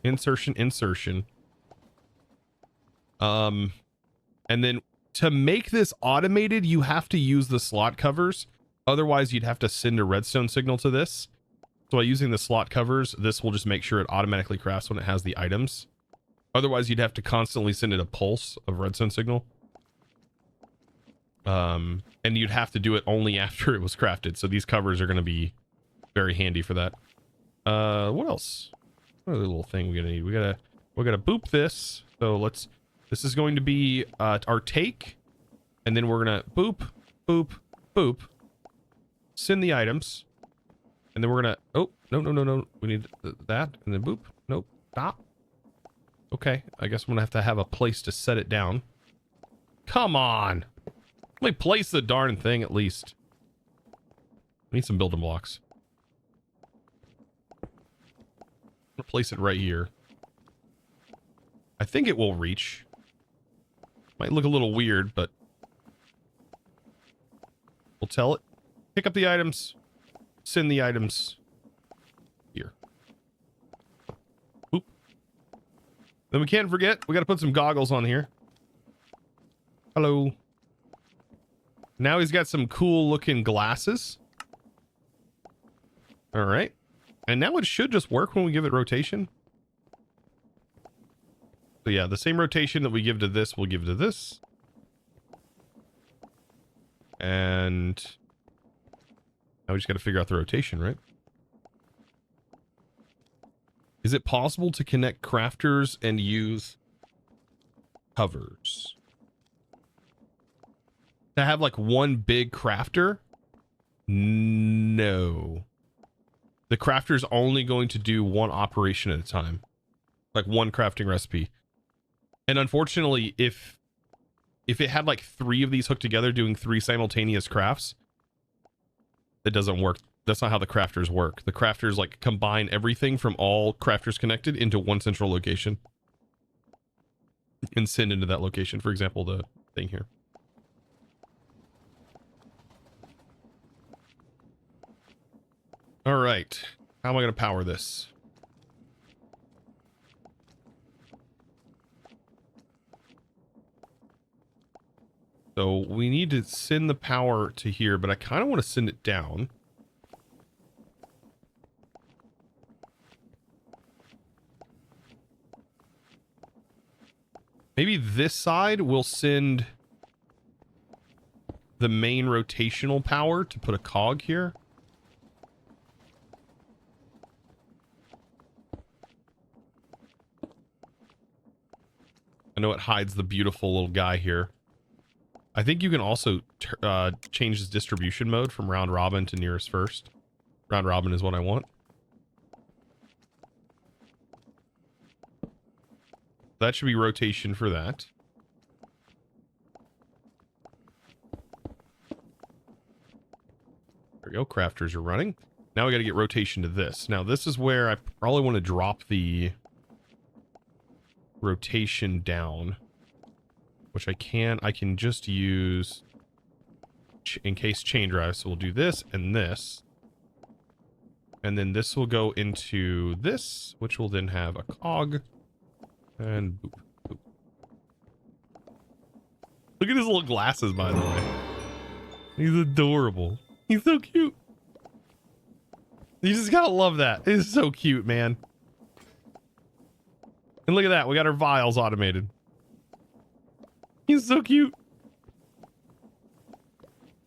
insertion, insertion. And then to make this automated, you have to use the slot covers. Otherwise, you'd have to send a redstone signal to this. So by using the slot covers, this will just make sure it automatically crafts when it has the items. Otherwise, you'd have to constantly send it a pulse of redstone signal. And you'd have to do it only after it was crafted. So these covers are going to be very handy for that. What else? What other little thing we're going to need? We're going to boop this. So this is going to be our take. And then we're going to boop, boop, boop. Send the items. And then we're going to, oh, no. We need that. And then boop. Nope. Stop. Okay. I guess I'm going to have a place to set it down. Come on. Let me place the darn thing at least. I need some building blocks. I'm going to place it right here. I think it will reach. Might look a little weird, but we'll tell it. Pick up the items. Send the items here. Oop. Then we can't forget, we got to put some goggles on here. Hello. Now he's got some cool looking glasses. All right. And now it should just work when we give it rotation. So yeah, the same rotation that we give to this, we'll give to this. And now we just got to figure out the rotation, right? Is it possible to connect crafters and use covers? To have like one big crafter? No. The crafter is only going to do one operation at a time. Like one crafting recipe. And unfortunately, if it had like 3 of these hooked together doing 3 simultaneous crafts, it doesn't work. That's not how the crafters work. The crafters like combine everything from all crafters connected into one central location and send into that location. For example, the thing here. All right. How am I going to power this? So we need to send the power to here, but I kind of want to send it down. Maybe this side will send the main rotational power to put a cog here. I know it hides the beautiful little guy here. I think you can also change this distribution mode from round robin to nearest first. Round robin is what I want. That should be rotation for that. There we go. Crafters are running. Now we got to get rotation to this. Now this is where I probably want to drop the rotation down, which I can just use in case chain drive. So we'll do this and this, and then this will go into this, which will then have a cog and boop, boop. Look at his little glasses, by the way. He's adorable. He's so cute. You just gotta love that. It's so cute, man. And look at that. We got our vials automated. He's so cute.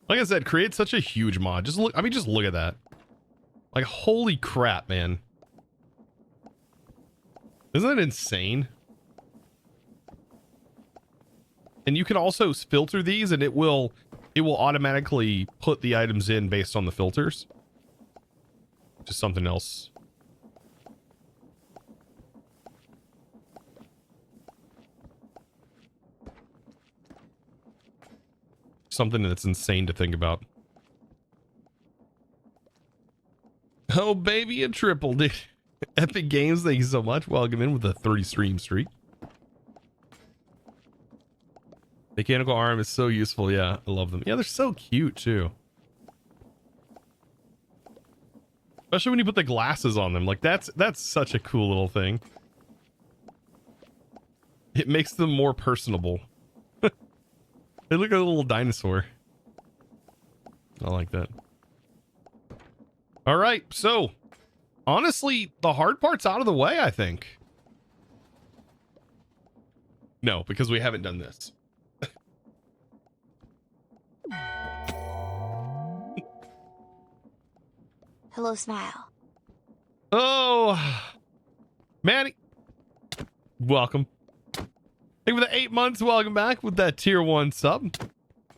Like I said, create such a huge mod. Just look. I mean, just look at that. Like, holy crap, man. Isn't that insane? And you can also filter these and it will automatically put the items in based on the filters. Just something else. Something that's insane to think about. Oh, baby, a triple, dude. Epic Games, thank you so much. Welcome in with a 30 stream streak. Mechanical arm is so useful. Yeah, I love them. Yeah, they're so cute too. Especially when you put the glasses on them. Like that's such a cool little thing. It makes them more personable. They look like a little dinosaur. I like that. All right, so honestly, the hard part's out of the way, I think. No, because we haven't done this. Hello, Smile. Oh, Manny, welcome. Thank you for the 8 months. Welcome back with that tier 1 sub.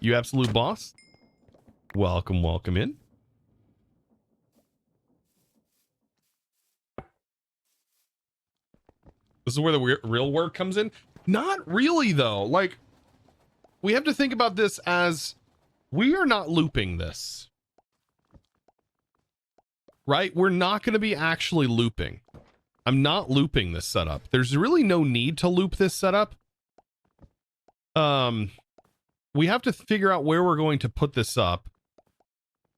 You absolute boss. Welcome, welcome in. This is where the real work comes in. Not really, though. Like, we have to think about this as we are not looping this. Right? We're not going to be actually looping. I'm not looping this setup. There's really no need to loop this setup. We have to figure out where we're going to put this up.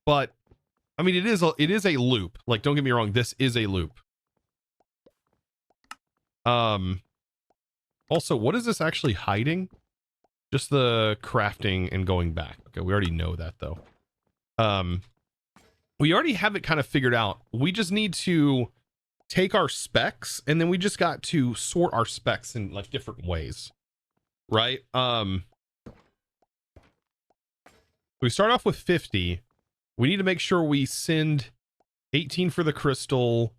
But, I mean, it is a loop. Like, don't get me wrong. This is a loop. Also, what is this actually hiding? Just the crafting and going back. Okay, we already know that though. We already have it kind of figured out. We just need to take our specs and then we just got to sort our specs in like different ways. Right? We start off with 50. We need to make sure we send 18 for the crystal.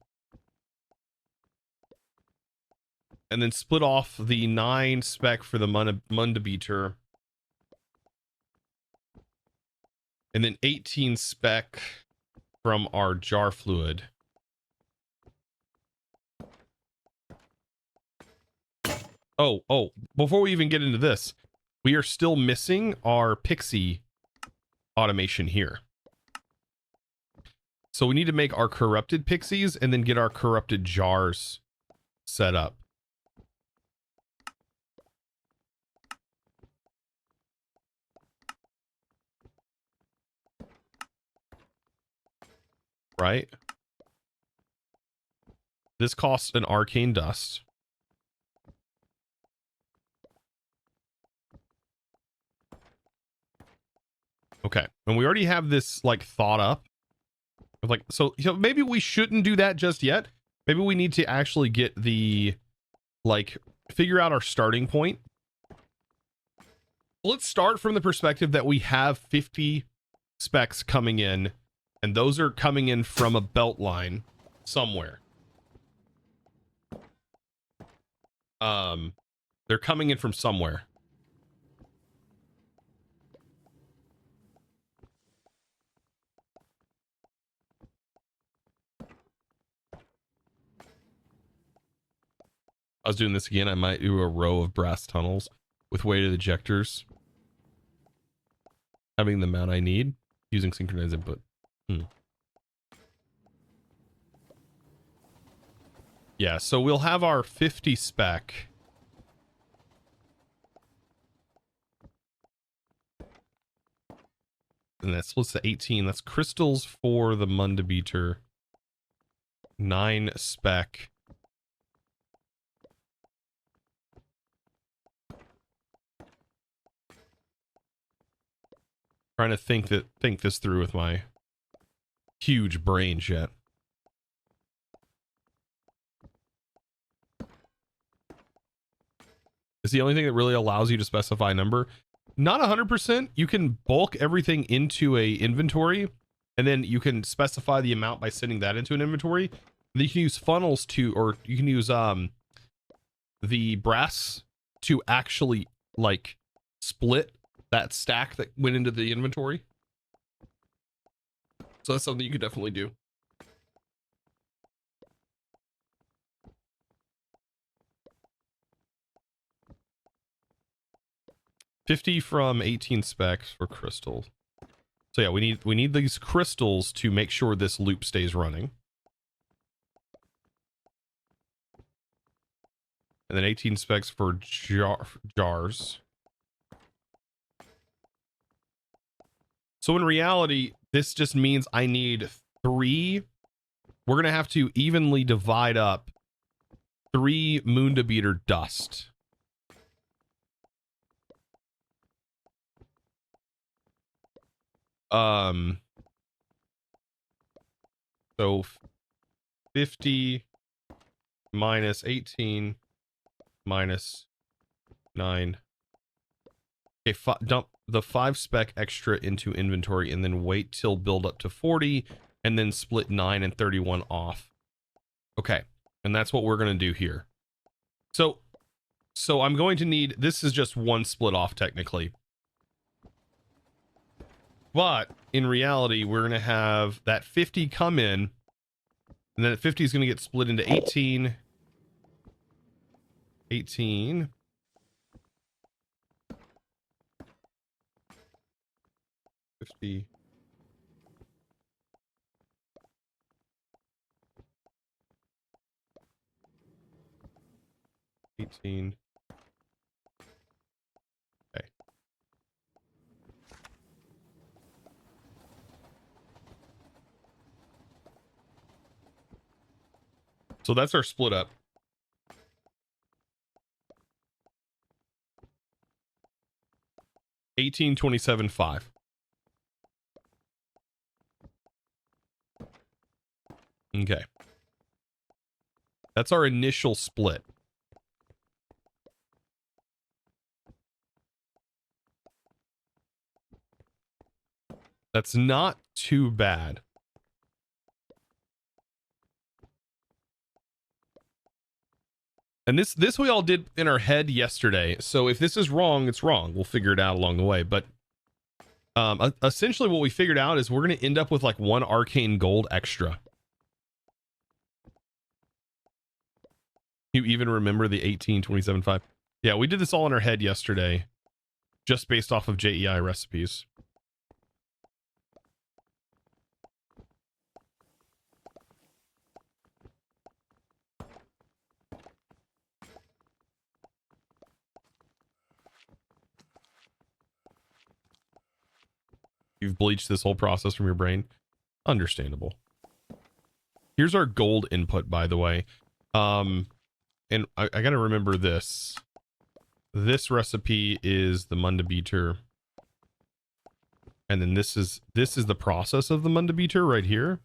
And then split off the 9 spec for the munda beater. And then 18 spec from our jar fluid. Oh, before we even get into this, we are still missing our pixie automation here. So we need to make our corrupted pixies and then get our corrupted jars set up. Right? This costs an arcane dust. Okay, and we already have this like thought up. Like, so maybe we shouldn't do that just yet. Maybe we need to actually get the, like, figure out our starting point. Let's start from the perspective that we have 50 specs coming in. And those are coming in from a belt line somewhere. They're coming in from somewhere. I was doing this again. I might do a row of brass tunnels with weighted ejectors. Having the amount I need using synchronized input. Yeah, so we'll have our 50 spec. And that splits to 18. That's crystals for the munda beater. 9 spec. Trying to think this through with my huge brain yet. It's the only thing that really allows you to specify a number. Not 100%. You can bulk everything into a inventory And then you can specify the amount by sending that into an inventory. Then you can use funnels to, or you can use the brass to actually like split that stack that went into the inventory. So that's something you could definitely do. $50 from 18 specs for crystals. So yeah, we need these crystals to make sure this loop stays running. And then 18 specs for jars. So in reality, this just means I need 3. We're going to have to evenly divide up 3 munda beater dust. So 50 minus 18 minus 9. Okay, dump the 5 spec extra into inventory and then wait till build up to 40 and then split 9 and 31 off. Okay, and that's what we're going to do here. So I'm going to need, this is just one split off technically. But in reality, we're going to have that 50 come in, and then 50 is going to get split into 18, 50, 18. Okay. So that's our split up. $18.27.5. Okay. That's our initial split. That's not too bad. And this we all did in our head yesterday. So if this is wrong, it's wrong. We'll figure it out along the way. But essentially what we figured out is we're going to end up with like 1 arcane gold extra. You even remember the 18.27.5? Yeah, we did this all in our head yesterday, just based off of JEI recipes. You've bleached this whole process from your brain. Understandable. Here's our gold input, by the way. And I gotta remember this. This recipe is the munda beater. And then this is the process of the munda beater right here.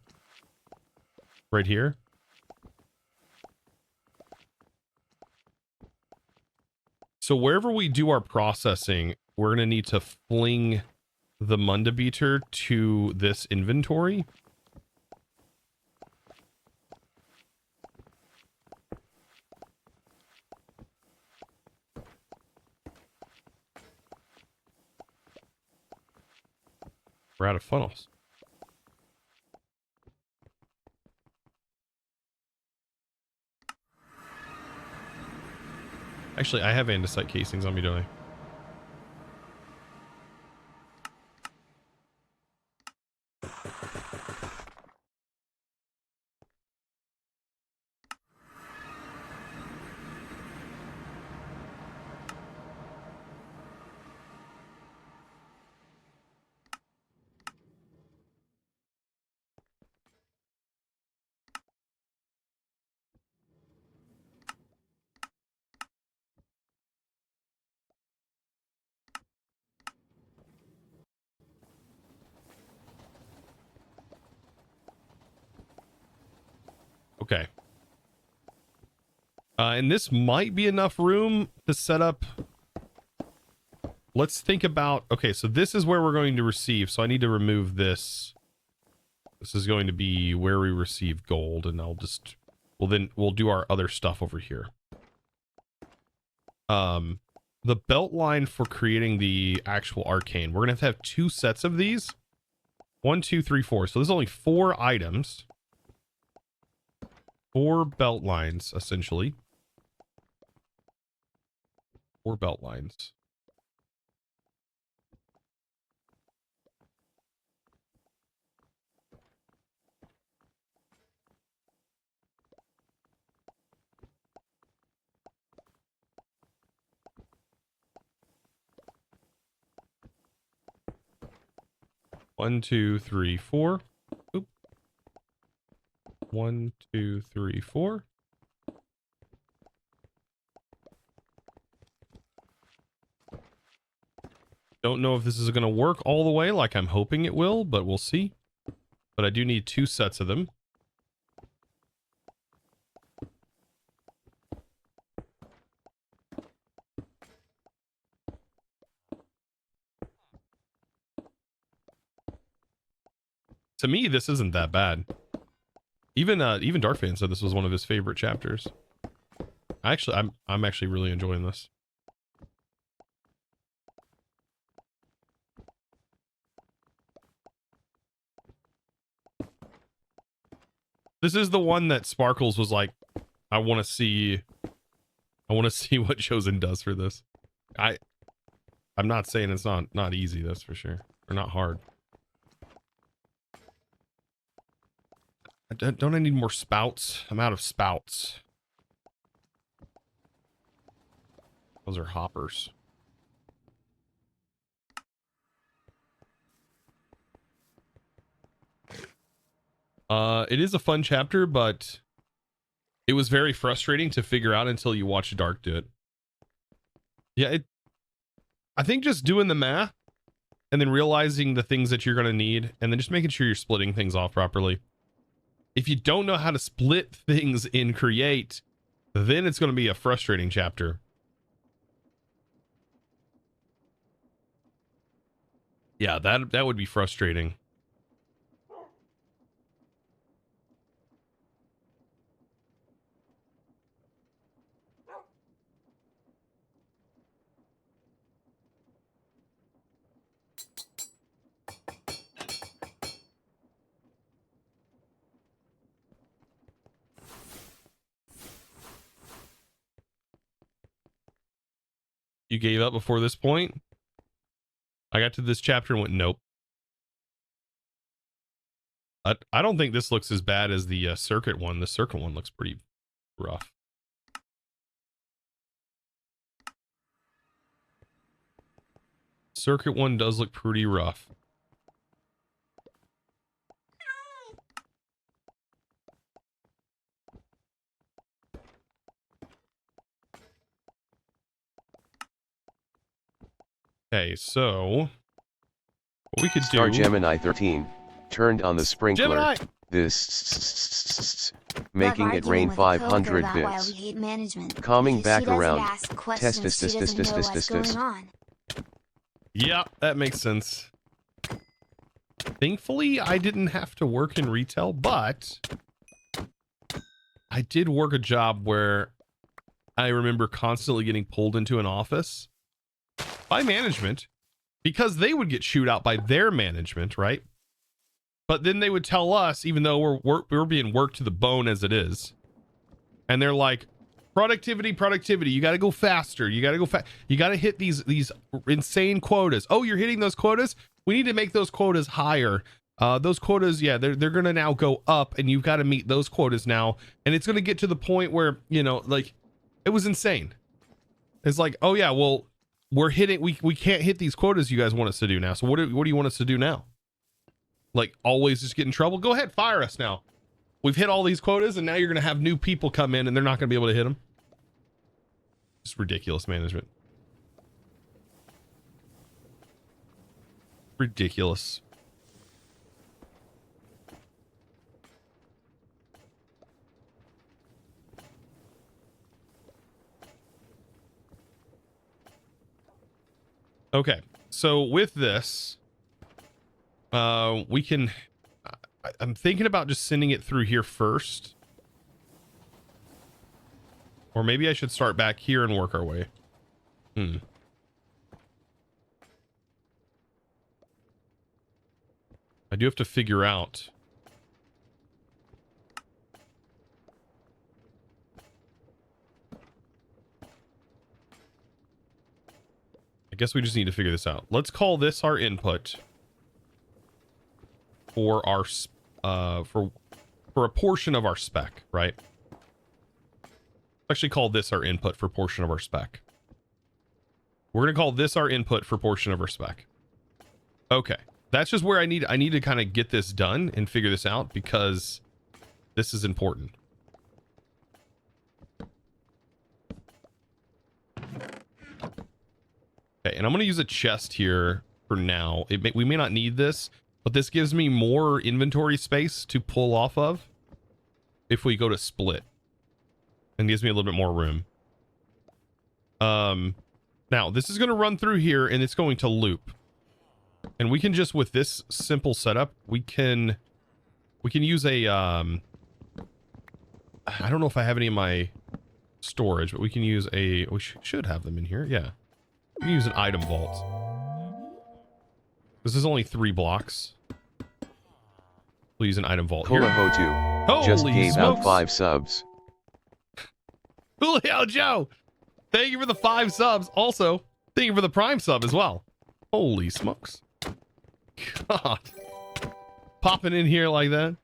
Right here. So wherever we do our processing, we're gonna need to fling the munda beater to this inventory. We're out of funnels. Actually, I have andesite casings on me, don't I? Okay. And this might be enough room to set up. Let's think about, okay, so this is where we're going to receive. So I need to remove this. This is going to be where we receive gold, and we'll do our other stuff over here. The belt line for creating the actual arcane, we're gonna have 2 sets of these. 1, 2, 3, 4. So there's only 4 items. 4 belt lines, essentially. 4 belt lines. One, 2, 3, 4. Oop. 1, 2, 3, 4. Don't know if this is going to work all the way like I'm hoping it will, but we'll see. But I do need 2 sets of them. To me, this isn't that bad. Even Darkfan said this was one of his favorite chapters. I'm actually really enjoying this. This is the one that Sparkles was like, I want to see what Chosen does for this. I'm not saying it's not easy, that's for sure, or not hard. Don't I need more spouts? I'm out of spouts. Those are hoppers. It is a fun chapter, but it was very frustrating to figure out until you watch Dark do it. Yeah, I think just doing the math and then realizing the things that you're going to need and then just making sure you're splitting things off properly. If you don't know how to split things in Create, then it's going to be a frustrating chapter. Yeah, that would be frustrating. You gave up before this point? I got to this chapter and went, nope. I don't think this looks as bad as the circuit one. The circuit one looks pretty rough. Circuit one does look pretty rough. Okay, so what we could Star do... Gemini 13 turned on the sprinkler. Gemini! This making it rain 500 bits. Calming back around. Test. Yeah, that makes sense. Thankfully, I didn't have to work in retail, but I did work a job where I remember constantly getting pulled into an office by management because they would get chewed out by their management, right? But then they would tell us, even though we're being worked to the bone as it is, and they're like, productivity, you got to go faster, you got to go fast, you got to hit these insane quotas. Oh, you're hitting those quotas? We need to make those quotas higher. Those quotas, yeah, they're gonna now go up, and you've got to meet those quotas now, and it's gonna get to the point where, you know, like, it was insane. It's like, oh yeah, well, we're hitting, we can't hit these quotas you guys want us to do now, so what do you want us to do now? Like, always just get in trouble? Go ahead, fire us now. We've hit all these quotas, and now you're going to have new people come in, and they're not going to be able to hit them. Just ridiculous management. Ridiculous. Okay, so with this... we can, I'm thinking about just sending it through here first. Or maybe I should start back here and work our way. I do have to figure out. I guess we just need to figure this out. Let's call this our input for our for a portion of our spec, right? Actually call this our input for portion of our spec. We're gonna call this our input for portion of our spec. Okay, that's just where I need to kind of get this done and figure this out because this is important. Okay, and I'm gonna use a chest here for now. We may not need this, but this gives me more inventory space to pull off of if we go to split, and gives me a little bit more room. Now this is gonna run through here and it's going to loop, and we can just, with this simple setup, we can use a I don't know if I have any in my storage, but we can use a, we should have them in here. Yeah, we can use an item vault. This is only 3 blocks. We'll use an item vault here. Kulahotu just gave out 5 subs. Julio Joe, thank you for the 5 subs. Also, thank you for the Prime sub as well. Holy smokes. God. Popping in here like that.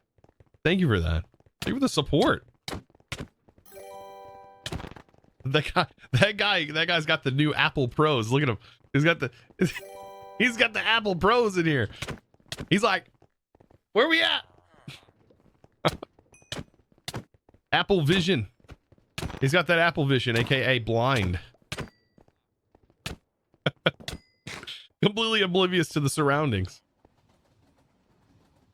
Thank you for that. Thank you for the support. That guy's got the new Apple Pros. Look at him. He's got the Apple Pros in here. He's like, where we at? Apple Vision. He's got that Apple Vision, aka blind. Completely oblivious to the surroundings.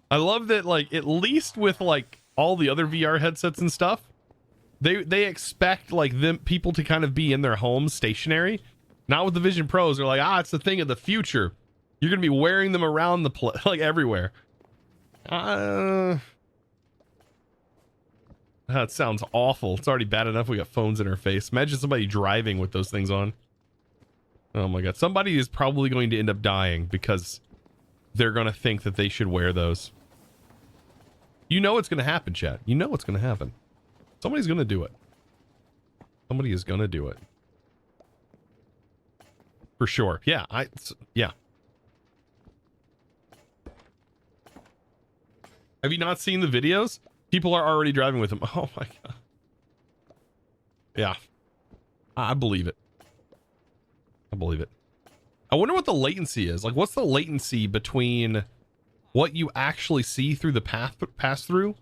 I love that, like, at least with like all the other VR headsets and stuff, they expect like people to kind of be in their homes stationary. Not with the Vision Pros. They're like, it's the thing of the future. You're gonna be wearing them around the like everywhere. That sounds awful. It's already bad enough we got phones in our face. Imagine somebody driving with those things on. Oh my god. Somebody is probably going to end up dying because they're going to think that they should wear those. You know what's going to happen, chat. You know what's going to happen. Somebody's going to do it. Somebody is going to do it. For sure. Yeah. Yeah. Have you not seen the videos? People are already driving with them. Oh my god. Yeah. I believe it. I believe it. I wonder what the latency is. Like, what's the latency between what you actually see through the pass through?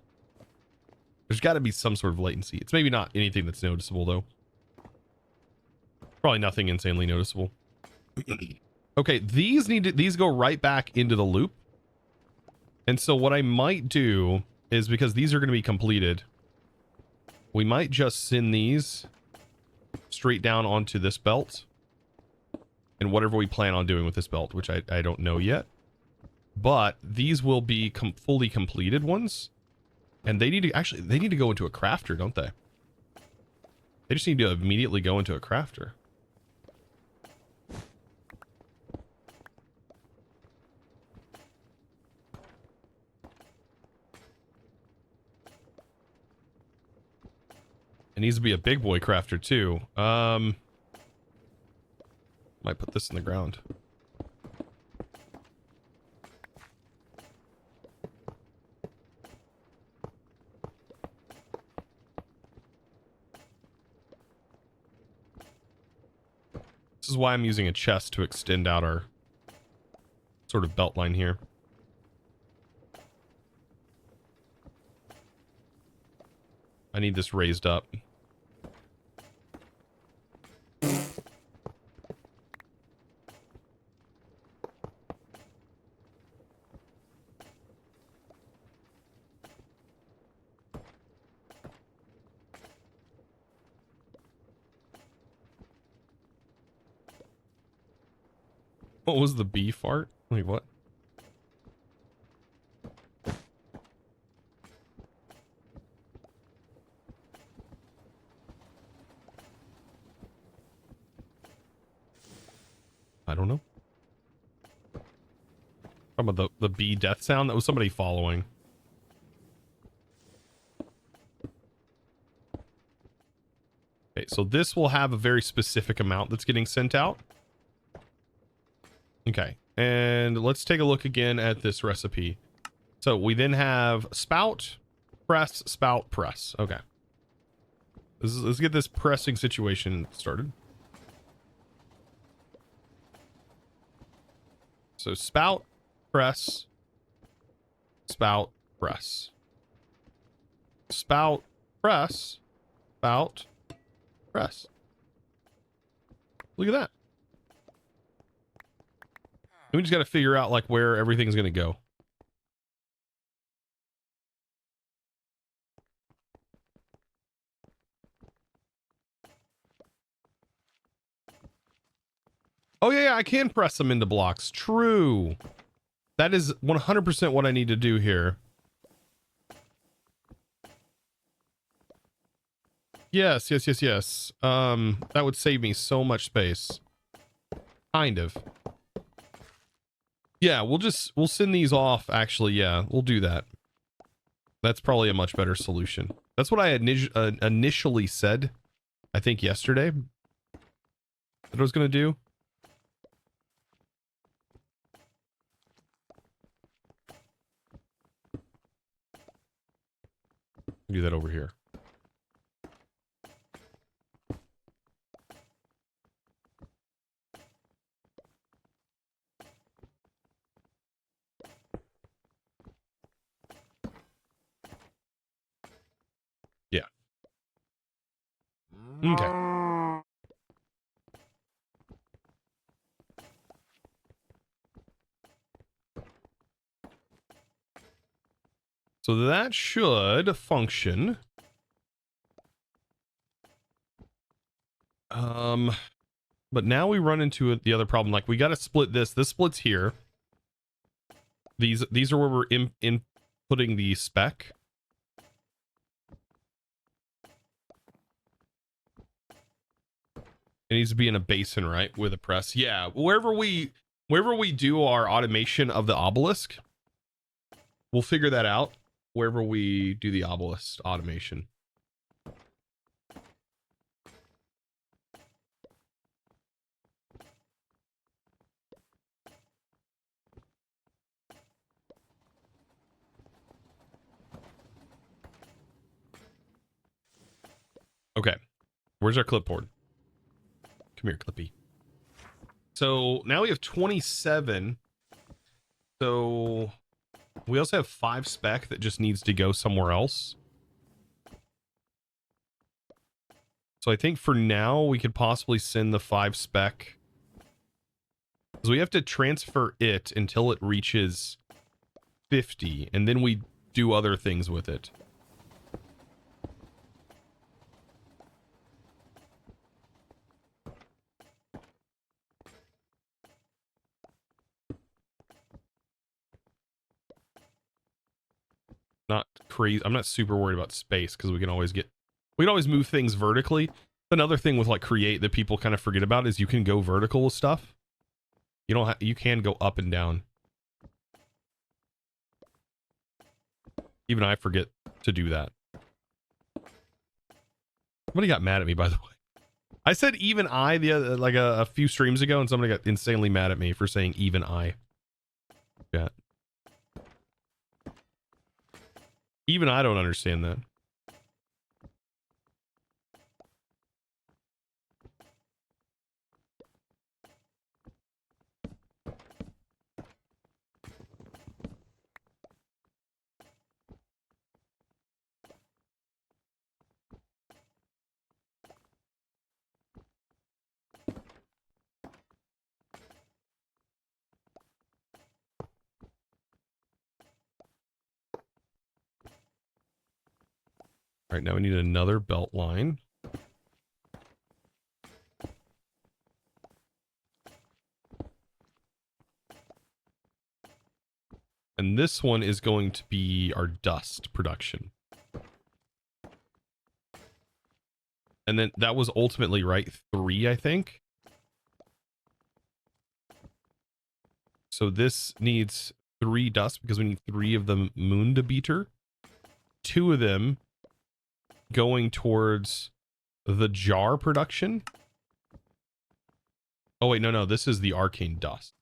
There's got to be some sort of latency. It's maybe not anything that's noticeable though. Probably nothing insanely noticeable. Okay, these go right back into the loop. And so what I might do is, because these are going to be completed, we might just send these straight down onto this belt and whatever we plan on doing with this belt, which I don't know yet, but these will be fully completed ones, and they need to go into a crafter, don't they? They just need to immediately go into a crafter. It needs to be a big boy crafter too. Might put this in the ground. This is why I'm using a chest to extend out our sort of belt line here. I need this raised up. What was the bee fart? Wait, what? I don't know. Talking about the bee death sound. That was somebody following. Okay, so this will have a very specific amount that's getting sent out. Okay, and let's take a look again at this recipe. So we then have spout, press, spout, press. Okay. Let's get this pressing situation started. So spout, press, spout, press. Spout, press, spout, press. Look at that. We just got to figure out like where everything's going to go. Oh yeah, I can press them into blocks. True. That is 100% what I need to do here. Yes. That would save me so much space. Kind of. Yeah, we'll send these off actually. Yeah, we'll do that. That's probably a much better solution. That's what I initially said, I think yesterday, that I was going to do. Do that over here. Yeah. Okay. So that should function. But now we run into the other problem. Like we got to split this. This splits here. These are where we're inputting the spec. It needs to be in a basin, right? With a press. Yeah. Wherever we do our automation of the obelisk, we'll figure that out wherever we do the obelisk automation. Okay. Where's our clipboard? Come here, Clippy. So now we have 27. So we also have 5 spec that just needs to go somewhere else. So I think for now we could possibly send the 5 spec. So we have to transfer it until it reaches 50, and then we do other things with it. Not crazy. I'm not super worried about space because we can always move things vertically. Another thing with like create that people kind of forget about is you can go vertical with stuff. You can go up and down. Even I forget to do that. Somebody got mad at me, by the way. I said even I like a few streams ago, and somebody got insanely mad at me for saying even I. Yeah. Even I don't understand that. All right, now we need another belt line. And this one is going to be our dust production. And then that was ultimately, right, 3, I think. So this needs 3 dust because we need 3 of the munda beater. 2 of them going towards the jar production. Oh wait, no, this is the arcane dust.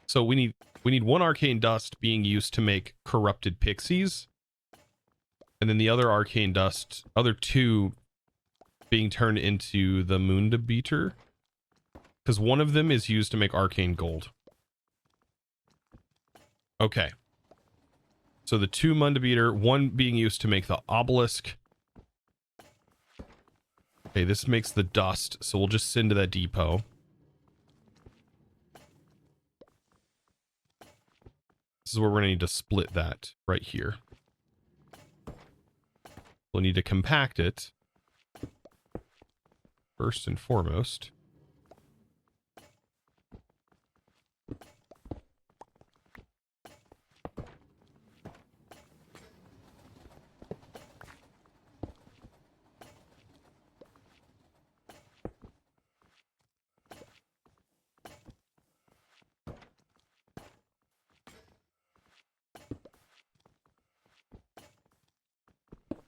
So we need 1 arcane dust being used to make corrupted pixies. And then the other arcane dust, other 2 being turned into the munda beater. Because 1 of them is used to make arcane gold. Okay. So the 2 munda beater, 1 being used to make the obelisk. Okay, this makes the dust, so we'll just send to that depot. This is where we're going to need to split that right here. We'll need to compact it first and foremost.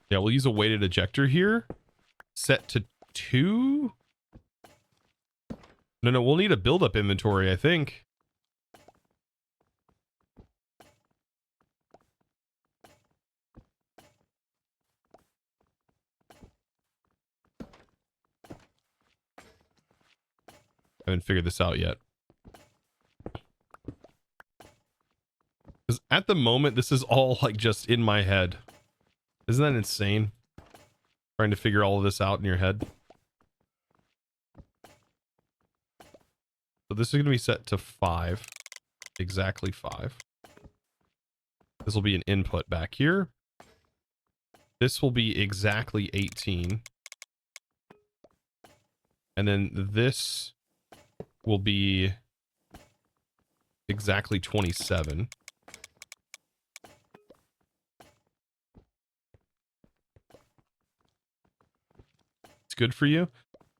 Yeah, we'll use a weighted ejector here. Set to 2. No, we'll need a build-up inventory, I think. I haven't figured this out yet. Because at the moment, this is all like just in my head. Isn't that insane? Trying to figure all of this out in your head. So this is going to be set to 5. Exactly 5. This will be an input back here. This will be exactly 18. And then this will be exactly 27. It's good for you.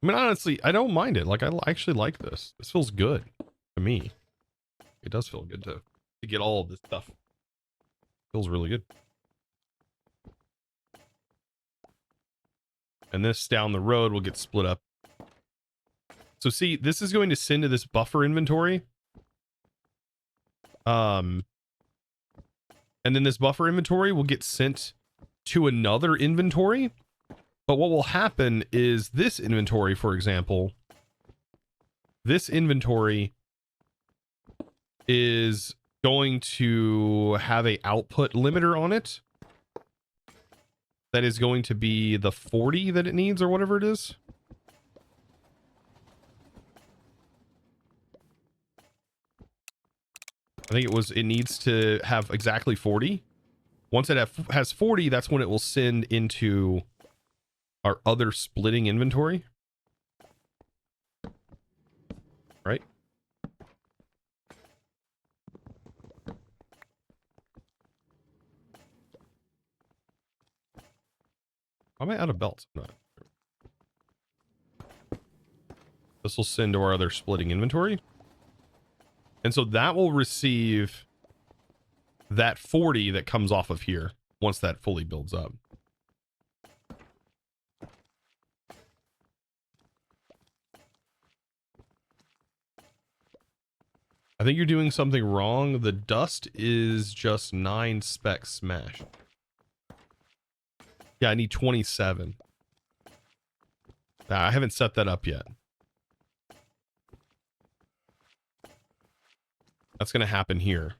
I mean, honestly, I don't mind it. Like, I actually like this. This feels good to me. It does feel good to get all of this stuff. Feels really good. And this down the road will get split up. So see, this is going to send to this buffer inventory. And then this buffer inventory will get sent to another inventory. But what will happen is this inventory, for example, this inventory is going to have a output limiter on it. That is going to be the 40 that it needs or whatever it is. I think it needs to have exactly 40. Once it has 40, that's when it will send into our other splitting inventory. Right? Am I out of belts? I'm not. This will send to our other splitting inventory. And so that will receive that 40 that comes off of here once that fully builds up. I think you're doing something wrong. The dust is just 9 spec smash. Yeah, I need 27. I haven't set that up yet. That's going to happen here.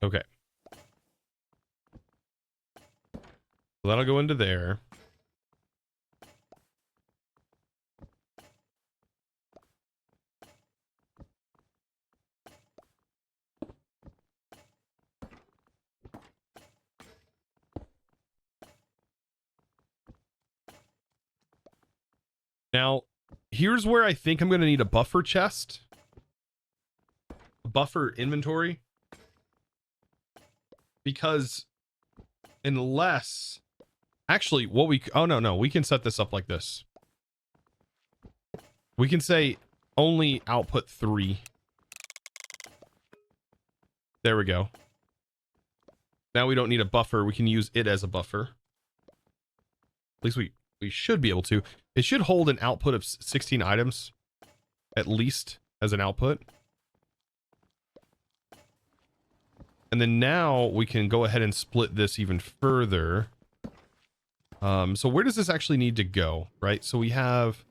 Okay. So that'll go into there. Now, here's where I think I'm going to need a buffer chest. A buffer inventory. Because unless... Actually, what we... Oh, no. We can set this up like this. We can say only output 3. There we go. Now we don't need a buffer. We can use it as a buffer. At least we should be able to. It should hold an output of 16 items. At least as an output. And then now we can go ahead and split this even further. So where does this actually need to go, right? So we have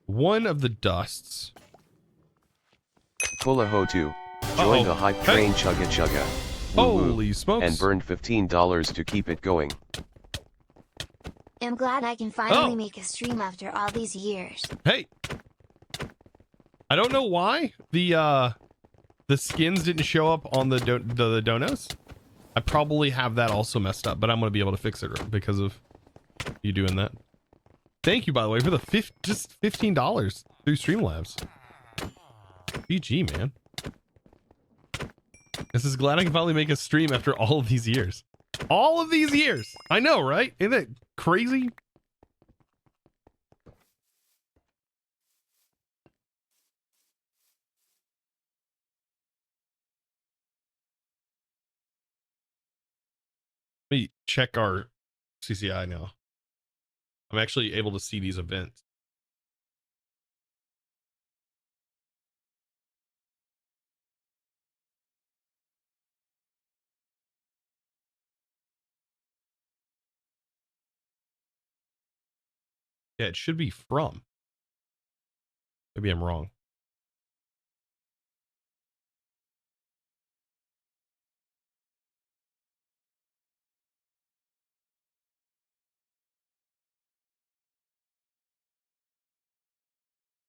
one of the dusts. Pull a hoe 2. Join the hype train chugga chugga. Holy smokes. And burned $15 to keep it going. I'm glad I can finally make a stream after all these years. Hey. I don't know why the skins didn't show up on the donos. I probably have that also messed up, but I'm going to be able to fix it because of you doing that. Thank you, by the way, for the just $15 through Streamlabs. GG, man. This is glad I can finally make a stream after all of these years. All of these years! I know, right? Isn't it crazy? Let me check our CCI now. I'm actually able to see these events. Yeah, it should be from. Maybe I'm wrong.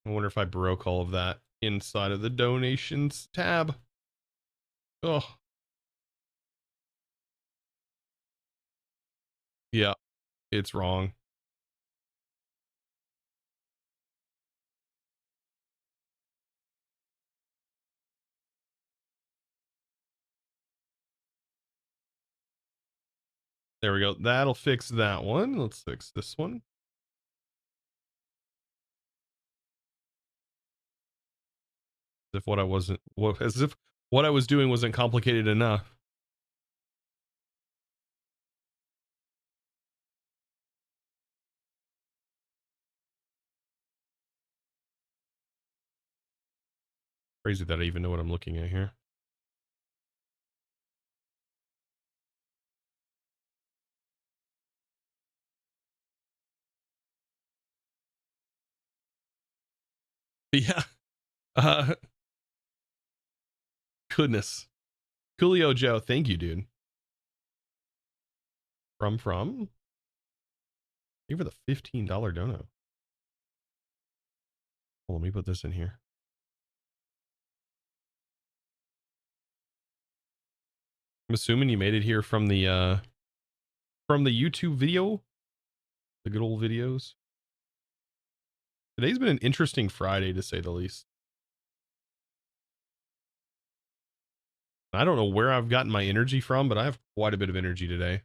I wonder if I broke all of that inside of the donations tab. Oh. Yeah, it's wrong. There we go. That'll fix that one. Let's fix this one. As if what I was doing wasn't complicated enough. Crazy that I even know what I'm looking at here. Yeah. Goodness. Coolio Joe, thank you, dude. From? Thank you for the $15 dono. Well, let me put this in here. I'm assuming you made it here from the YouTube video. The good old videos. Today's been an interesting Friday, to say the least. I don't know where I've gotten my energy from, but I have quite a bit of energy today.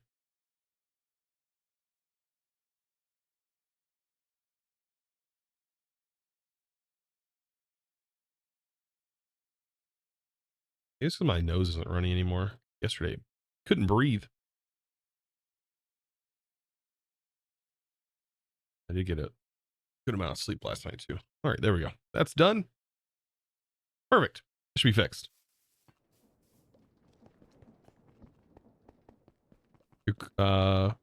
It's because my nose isn't running anymore. Yesterday, couldn't breathe. I did get a good amount of sleep last night, too. All right, there we go. That's done. Perfect. Should be fixed. I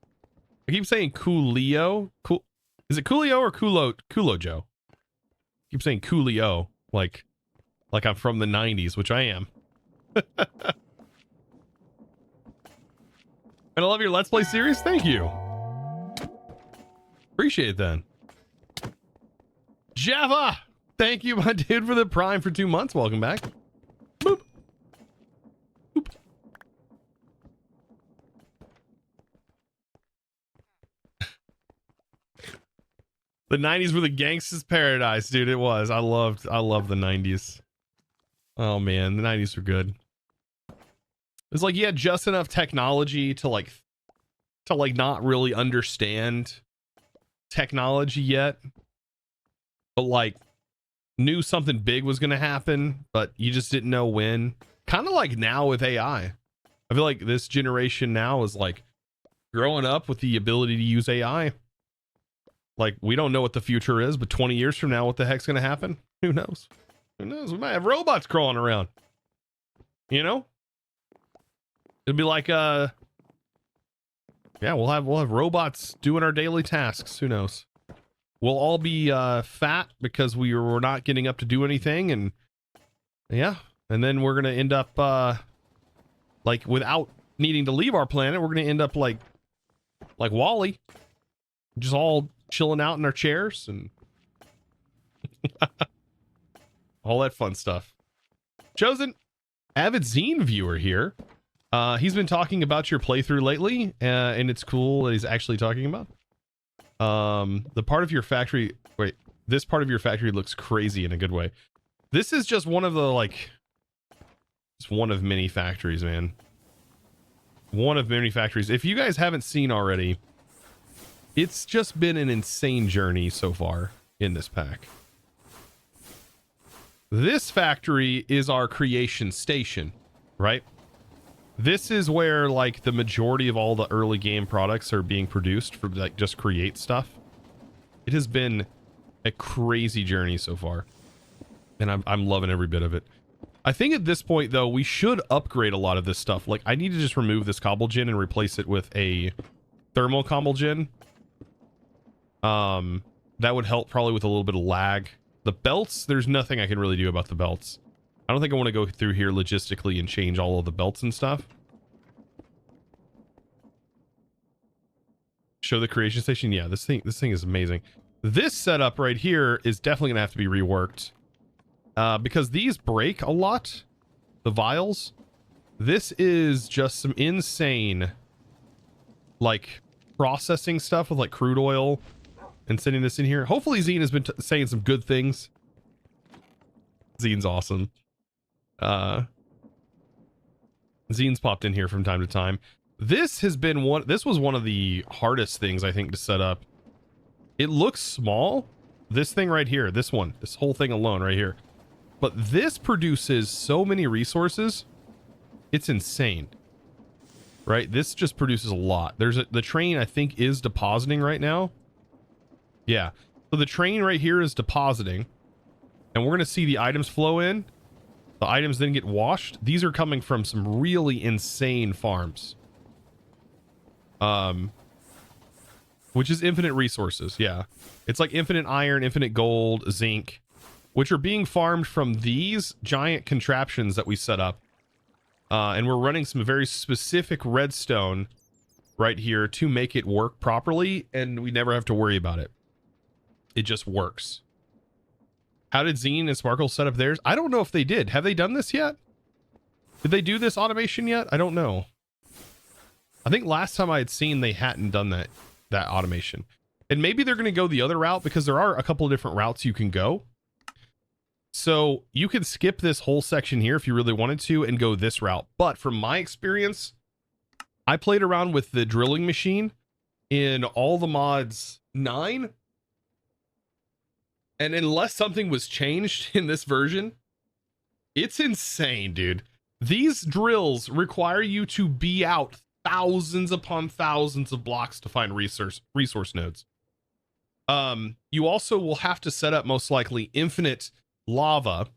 keep saying Coolio. Cool. Is it Coolio or Coolo Joe? I keep saying Coolio, like I'm from the 90s, which I am. And I love your Let's Play series. Thank you. Appreciate it then. Java, thank you, my dude, for the Prime for 2 months. Welcome back. Boop. Boop. The 90s were the gangster's paradise, dude. It was. I love the 90s. Oh man, the 90s were good. It's like you had just enough technology to like not really understand technology yet, but like knew something big was going to happen, but you just didn't know when. Kind of like now with AI. I feel like this generation now is like growing up with the ability to use AI. Like, we don't know what the future is, but 20 years from now, what the heck's going to happen? Who knows? Who knows? We might have robots crawling around. You know? It'll be like, yeah, we'll have robots doing our daily tasks. Who knows? We'll all be fat because we were not getting up to do anything, and yeah, and then we're gonna end up like without needing to leave our planet. We're gonna end up like Wall-E, just all chilling out in our chairs and all that fun stuff. Chosen avid zine viewer here. He's been talking about your playthrough lately, and it's cool that he's actually talking about. The part of your factory, wait, this part of your factory looks crazy in a good way. This is just one of the, like, it's one of many factories, man. One of many factories. If you guys haven't seen already, it's just been an insane journey so far in this pack. This factory is our creation station, right? This is where like the majority of all the early game products are being produced for like just create stuff. It has been a crazy journey so far, and I'm loving every bit of it. I think at this point though, we should upgrade a lot of this stuff. Like I need to just remove this cobble gen and replace it with a thermal cobble gen. That would help probably with a little bit of lag. The belts, there's nothing I can really do about the belts. I don't think I want to go through here logistically and change all of the belts and stuff. Show the creation station. Yeah, this thing is amazing. This setup right here is definitely gonna have to be reworked. Because these break a lot. The vials. This is just some insane like processing stuff with like crude oil and sending this in here. Hopefully Zine has been saying some good things. Zine's awesome. Zine's popped in here from time to time. This has been this was one of the hardest things I think to set up. It looks small, this thing right here, this whole thing alone right here, but this produces so many resources. It's insane, right? This just produces a lot. The train I think is depositing right now. Yeah, so the train right here is depositing, and we're gonna see the items flow in. The items then get washed. These are coming from some really insane farms. Which is infinite resources. Yeah. It's like infinite iron, infinite gold, zinc, which are being farmed from these giant contraptions that we set up. And we're running some very specific redstone right here to make it work properly, and we never have to worry about it. It just works. How did Zine and Sparkle set up theirs? I don't know if they did. Have they done this yet? Did they do this automation yet? I don't know. I think last time I had seen they hadn't done that automation. And maybe they're going to go the other route, because there are a couple of different routes you can go. So you can skip this whole section here if you really wanted to and go this route. But from my experience, I played around with the drilling machine in all the mods 9. And unless something was changed in this version, it's insane, dude. These drills require you to be out thousands upon thousands of blocks to find resource nodes. You also will have to set up most likely infinite lava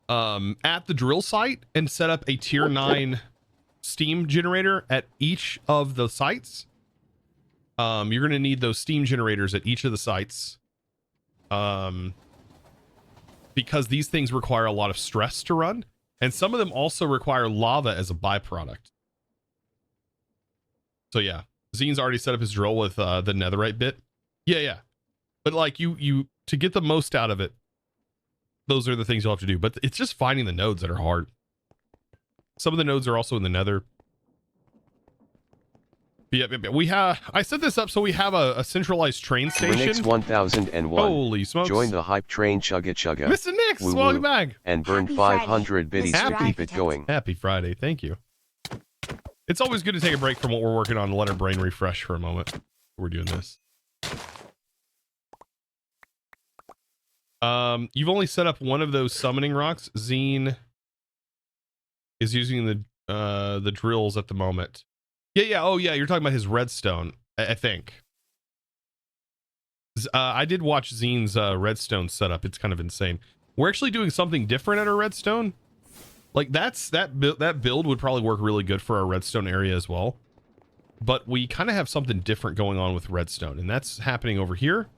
at the drill site and set up a tier 9 steam generator at each of the sites. You're going to need those steam generators at each of the sites. Because these things require a lot of stress to run, and some of them also require lava as a byproduct. So yeah, Zine's already set up his drill with the netherite bit. Yeah, but like you to get the most out of it, those are the things you'll have to do. But it's just finding the nodes that are hard. Some of the nodes are also in the nether. Yep. We have. I set this up so we have a centralized train station. Linux 1001. Holy smokes! Join the hype train, chugga chugga. Mr. Nix, Woo welcome woo. back. And burn Happy 500 Friday, biddies to Mr. keep it Architect. going. Happy Friday. Thank you. It's always good to take a break from what we're working on to let our brain refresh for a moment. We're doing this. You've only set up one of those summoning rocks. Zine is using the drills at the moment. Yeah. Oh yeah, you're talking about his redstone, I think. I did watch Zine's redstone setup. It's kind of insane. We're actually doing something different at our redstone. Like that build would probably work really good for our redstone area as well. But we kind of have something different going on with redstone, and that's happening over here.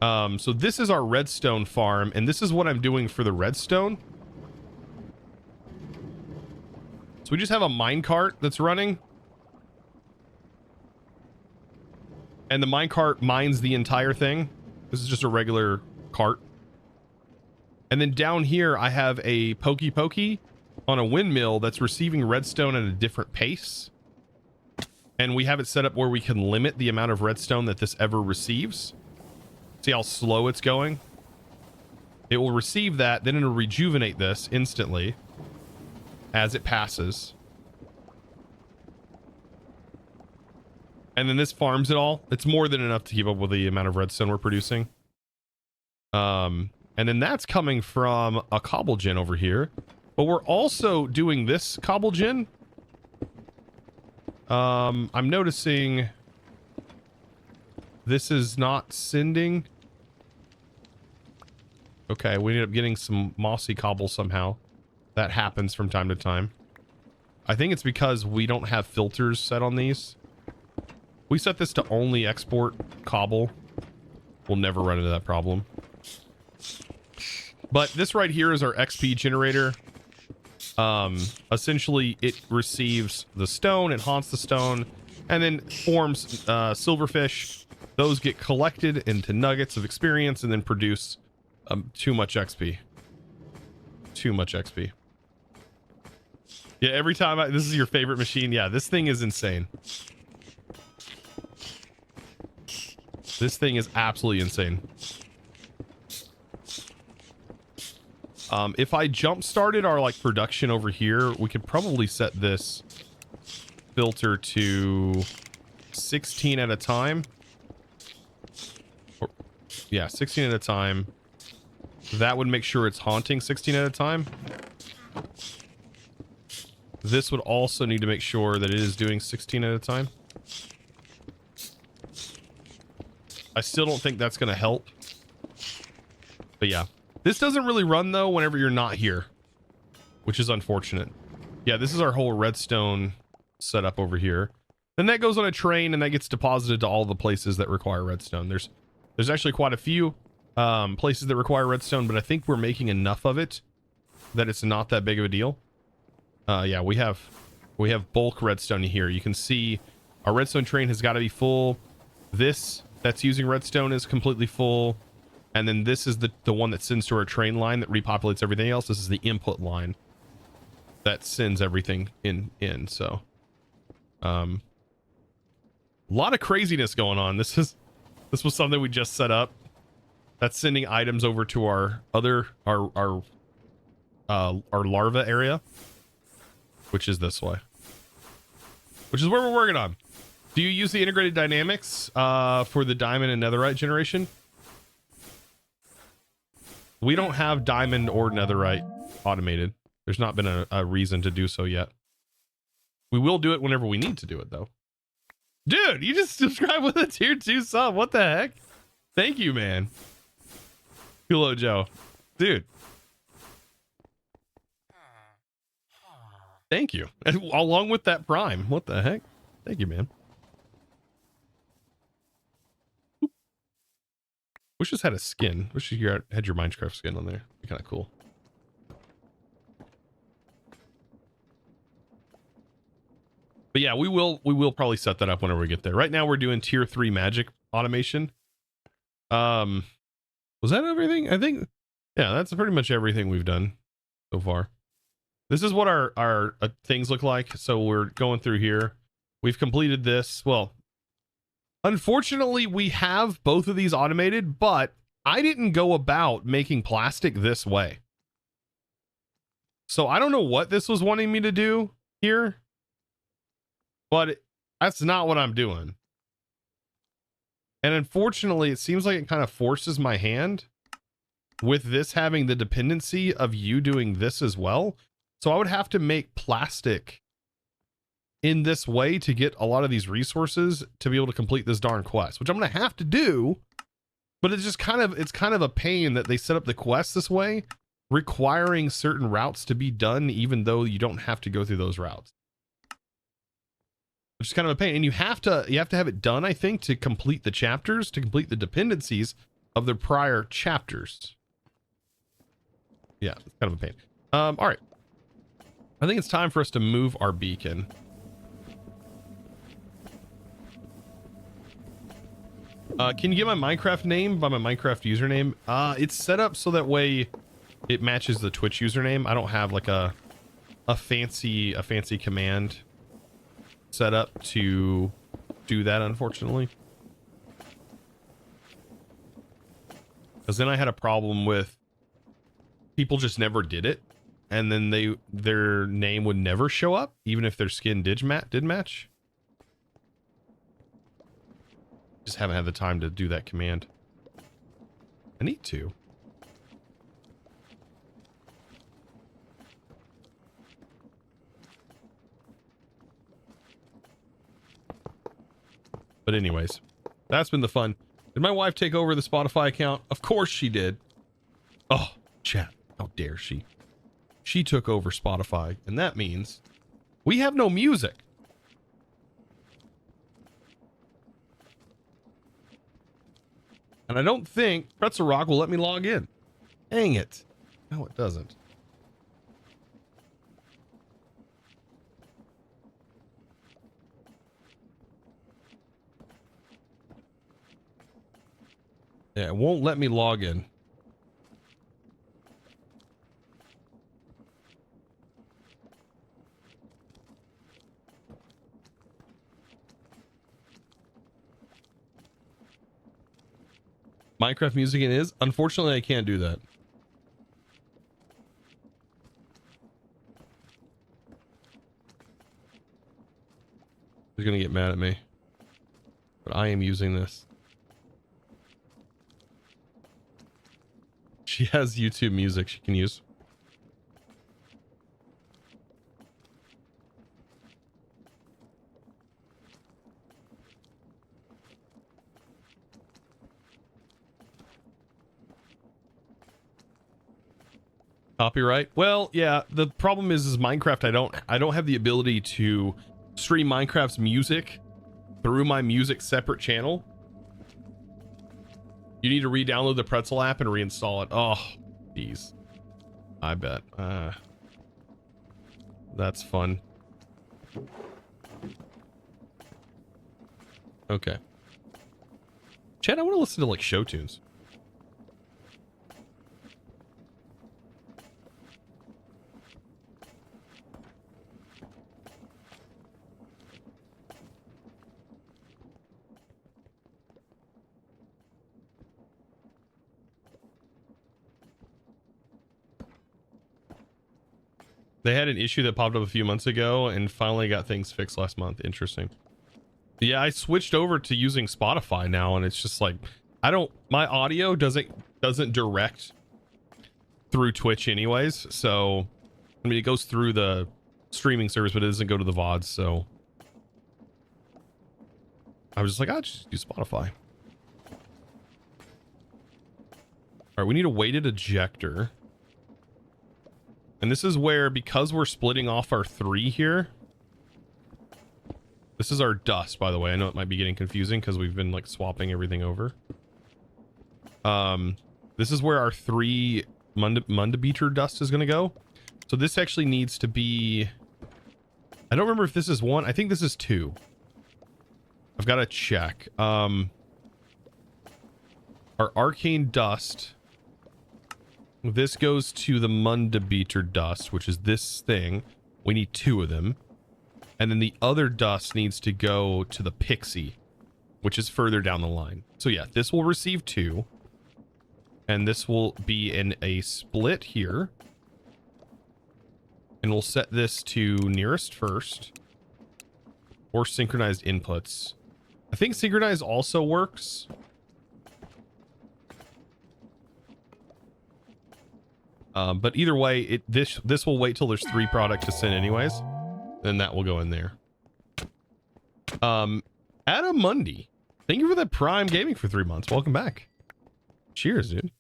So this is our redstone farm, and this is what I'm doing for the redstone. So we just have a minecart that's running. And the minecart mines the entire thing. This is just a regular cart. And then down here, I have a pokey on a windmill that's receiving redstone at a different pace. And we have it set up where we can limit the amount of redstone that this ever receives. See how slow it's going? It will receive that, then it'll rejuvenate this instantly as it passes. And then this farms it all. It's more than enough to keep up with the amount of redstone we're producing. And then that's coming from a cobble gen over here. But we're also doing this cobble gen. I'm noticing this is not sending. Okay, we ended up getting some mossy cobble somehow. That happens from time to time. I think it's because we don't have filters set on these. We set this to only export cobble. We'll never run into that problem. But this right here is our XP generator. Essentially, it receives the stone, it haunts the stone, and then forms silverfish. Those get collected into nuggets of experience and then produce too much XP. Too much XP. Yeah, every time this is your favorite machine. Yeah, this thing is insane. This thing is absolutely insane. If I jump started our like production over here, we could probably set this filter to 16 at a time. Or, yeah, 16 at a time. That would make sure it's haunting 16 at a time. This would also need to make sure that it is doing 16 at a time. I still don't think that's going to help. But yeah. This doesn't really run, though, whenever you're not here. Which is unfortunate. Yeah, this is our whole redstone setup over here. Then that goes on a train, and that gets deposited to all the places that require redstone. There's actually quite a few places that require redstone, but I think we're making enough of it that it's not that big of a deal. Yeah, we have bulk redstone here. You can see our redstone train has got to be full. This that's using redstone is completely full. And then this is the one that sends to our train line that repopulates everything else. This is the input line that sends everything in. So, a lot of craziness going on. This was something we just set up. That's sending items over to our larva area, which is this way, which is where we're working on. Do you use the integrated dynamics for the diamond and netherite generation? We don't have diamond or netherite automated. There's not been a reason to do so yet. We will do it whenever we need to do it, though. Dude, you just subscribed with a tier 2 sub. What the heck? Thank you, man. Hello, Joe. Dude. Thank you. And along with that prime. What the heck? Thank you, man. Wish this had a skin. Wish you had your Minecraft skin on there. Be kind of cool. But yeah, we will probably set that up whenever we get there. Right now we're doing tier 3 magic automation. Was that everything? I think, yeah, that's pretty much everything we've done so far. This is what our things look like. So we're going through here. We've completed this. Well, unfortunately, we have both of these automated, but I didn't go about making plastic this way. So I don't know what this was wanting me to do here, but that's not what I'm doing. And unfortunately, it seems like it kind of forces my hand with this having the dependency of you doing this as well. So I would have to make plastic in this way to get a lot of these resources to be able to complete this darn quest, which I'm going to have to do. But it's just kind of a pain that they set up the quest this way, requiring certain routes to be done, even though you don't have to go through those routes. Which is kind of a pain. And you have to have it done, I think, to complete the chapters, to complete the dependencies of the prior chapters. Yeah, it's kind of a pain. All right. I think it's time for us to move our beacon. Can you get my Minecraft name by my Minecraft username? It's set up so that way it matches the Twitch username. I don't have like a fancy command set up to do that, unfortunately. Because then I had a problem with people just never did it, and then their name would never show up, even if their skin did match. Just haven't had the time to do that command. I need to. But anyways, that's been the fun. Did my wife take over the Spotify account? Of course she did. Oh, chat. How dare she? She took over Spotify, and that means we have no music. And I don't think Pretzel Rock will let me log in. Dang it. No, it doesn't. Yeah, it won't let me log in. Minecraft music it is. Unfortunately, I can't do that. She's gonna get mad at me. But I am using this. She has YouTube music she can use. Copyright? Well, yeah, the problem is Minecraft, I don't have the ability to stream Minecraft's music through my music separate channel. You need to re-download the Pretzel app and reinstall it. Oh, geez. I bet. That's fun. Okay. Chad, I want to listen to like show tunes. They had an issue that popped up a few months ago and finally got things fixed last month. Interesting. Yeah, I switched over to using Spotify now, and it's just like my audio doesn't direct through Twitch anyways. So I mean, it goes through the streaming service, but it doesn't go to the VODs. So I was just like, I'll just do Spotify. All right, we need a weighted ejector. And this is where, because we're splitting off our 3 here, this is our dust, by the way. I know it might be getting confusing because we've been like swapping everything over. This is where our 3 munda beater dust is going to go. So this actually needs to be, I don't remember if this is 1. I think this is 2. I've got to check. Our arcane dust, this goes to the munda beater dust, which is this thing. We need 2 of them. And then the other dust needs to go to the pixie, which is further down the line. So yeah, this will receive 2. And this will be in a split here. And we'll set this to nearest first. Or synchronized inputs. I think synchronized also works. But either way, this will wait till there's 3 product to send anyways. Then that will go in there. Adam Mundy, thank you for that Prime Gaming for 3 months. Welcome back. Cheers, dude.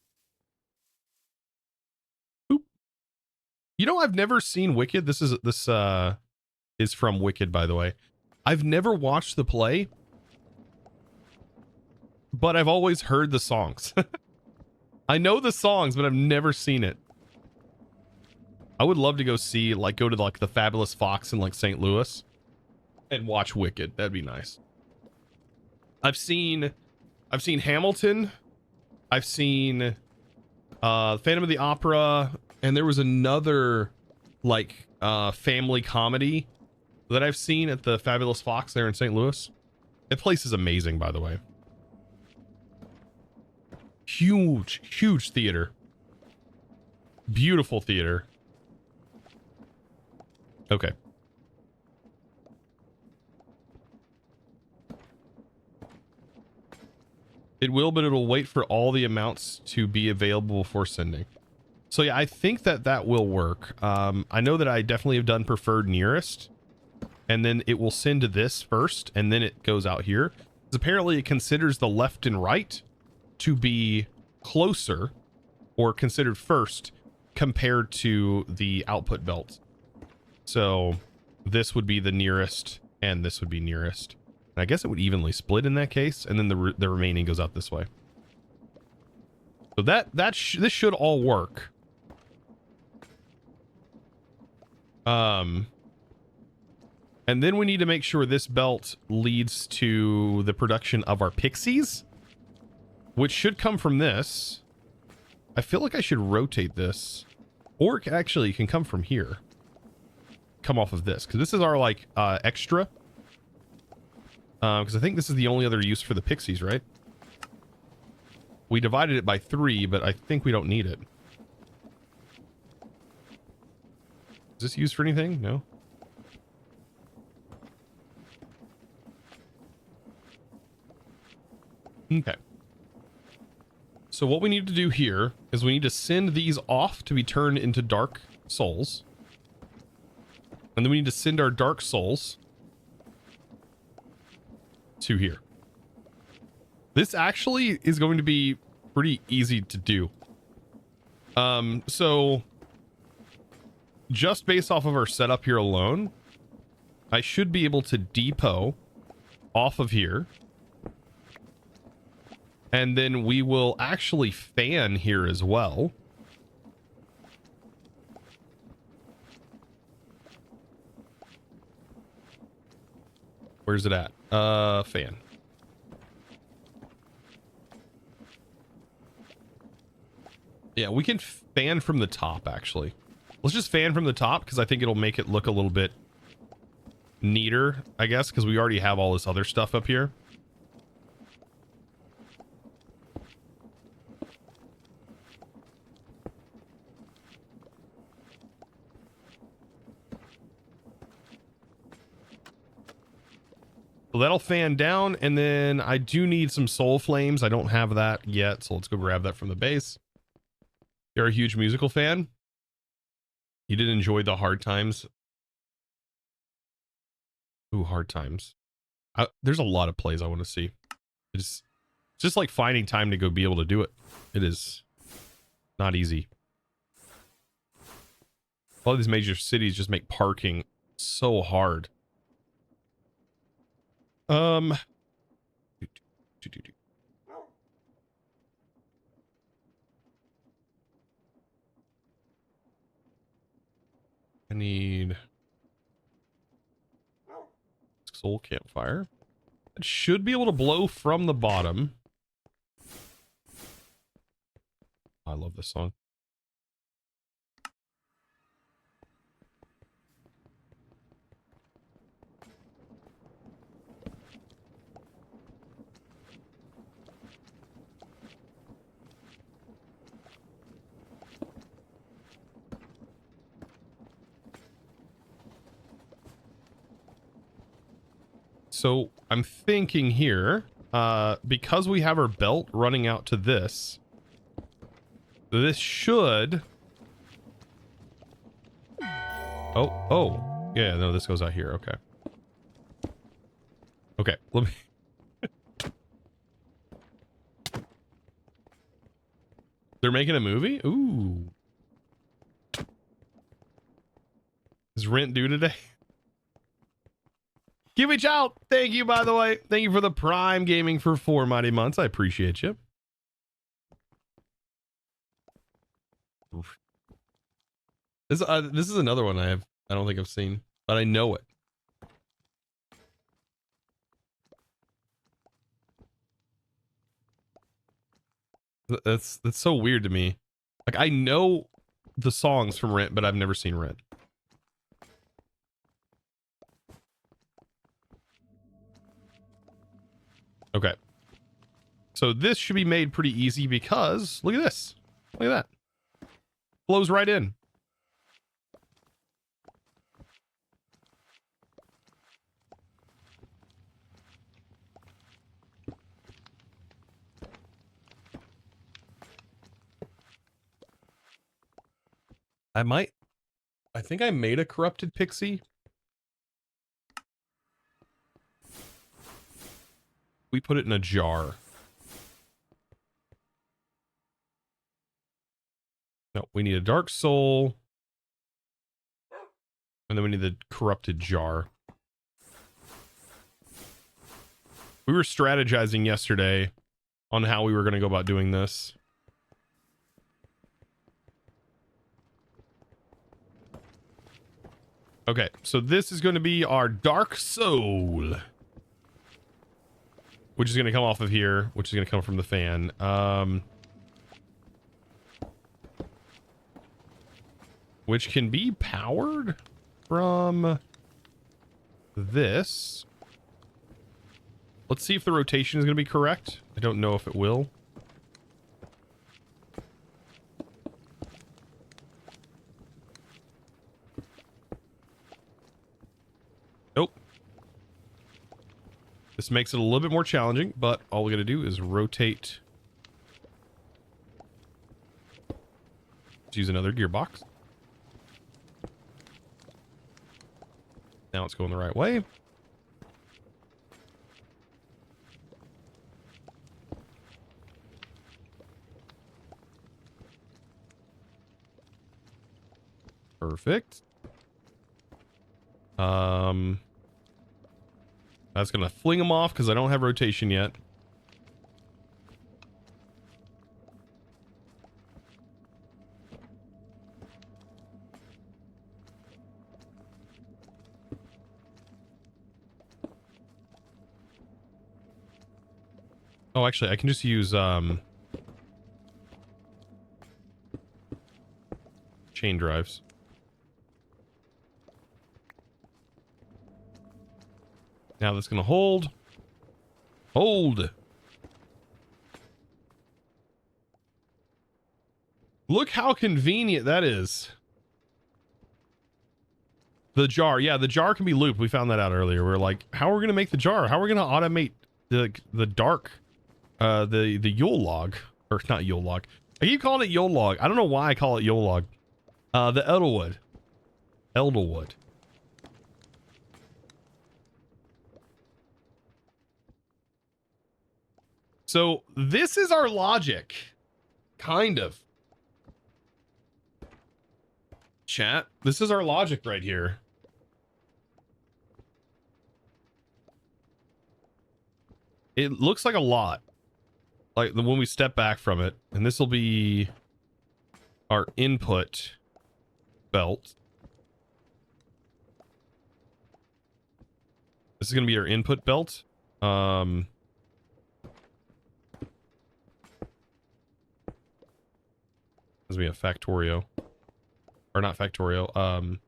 Oop. You know, I've never seen Wicked. This is from Wicked, by the way. I've never watched the play, but I've always heard the songs. I know the songs, but I've never seen it. I would love to go see, like, go to like the Fabulous Fox in like St. Louis and watch Wicked. That'd be nice. I've seen Hamilton. I've seen Phantom of the Opera, and there was another like family comedy that I've seen at the Fabulous Fox there in St. Louis. That place is amazing, by the way. Huge theater. Beautiful theater. Okay. It will, but it'll wait for all the amounts to be available before sending. So yeah, I think that will work. I know that I definitely have done preferred nearest, and then it will send to this first, and then it goes out here. Because apparently it considers the left and right to be closer, or considered first, compared to the output belt. So this would be the nearest, and this would be nearest. I guess it would evenly split in that case, and then the remaining goes out this way. So this should all work. And then we need to make sure this belt leads to the production of our pixies, which should come from this. I feel like I should rotate this, or actually it can come from here. Come off of this, because this is our like extra. Because I think this is the only other use for the pixies, right? We divided it by 3, but I think we don't need it. Is this used for anything? No. Okay. So what we need to do here is we need to send these off to be turned into dark souls. And then we need to send our dark souls to here. This actually is going to be pretty easy to do. So just based off of our setup here alone, I should be able to depot off of here. And then we will actually fan here as well. Where's it at? Fan. Yeah, we can fan from the top, actually. Let's just fan from the top, because I think it'll make it look a little bit neater, I guess, because we already have all this other stuff up here. So that'll fan down, and then I do need some soul flames. I don't have that yet, so let's go grab that from the base. You're a huge musical fan? You did enjoy the Hard Times? Ooh, Hard Times. There's a lot of plays I want to see. It's just like finding time to go be able to do it. It is not easy. All these major cities just make parking so hard. I need soul campfire. It should be able to blow from the bottom. I love this song. So I'm thinking here, because we have our belt running out to this should... Oh, yeah, no, this goes out here. Okay. Okay, let me... They're making a movie? Ooh. Is rent due today? Kiwi Child, thank you, by the way. Thank you for the Prime Gaming for 4 mighty months. I appreciate you. Oof. This is another one I don't think I've seen, but I know it. That's so weird to me. Like, I know the songs from Rent, but I've never seen Rent. Okay. So this should be made pretty easy because look at this. Look at that. Flows right in. I think I made a corrupted pixie. We put it in a jar. No, we need a dark soul. And then we need the corrupted jar. We were strategizing yesterday on how we were going to go about doing this. Okay, so this is going to be our dark soul, which is going to come off of here, which is going to come from the fan. Which can be powered from this. Let's see if the rotation is going to be correct. I don't know if it will. Nope. This makes it a little bit more challenging, but all we got to do is rotate. Let's use another gearbox. Now it's going the right way. Perfect. That's gonna fling them off because I don't have rotation yet. Oh, actually, I can just use chain drives. Now that's gonna hold. Hold. Look how convenient that is. The jar, yeah, the jar can be looped. We found that out earlier. We're like, how are we gonna make the jar? How are we gonna automate the dark, the Yule log, or not Yule log? I keep calling it Yule log. I don't know why I call it Yule log. The Elderwood. So this is our logic, kind of. Chat, this is our logic right here. It looks like a lot, like when we step back from it, and this will be our input belt. This is going to be our input belt. This will be a Factorio, or not Factorio.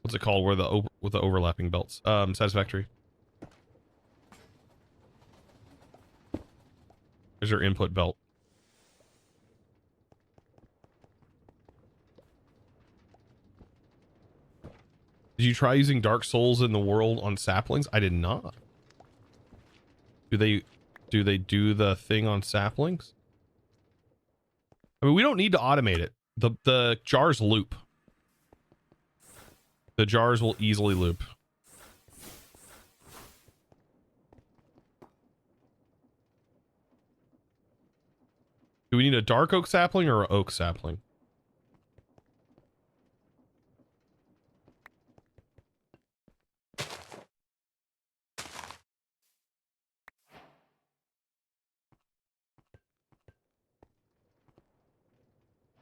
What's it called? Where with the overlapping belts? Satisfactory. There's our input belt. Did you try using Dark Souls in the world on saplings? I did not. Do they do the thing on saplings? I mean, we don't need to automate it. The jars loop. The jars will easily loop. Do we need a dark oak sapling or an oak sapling?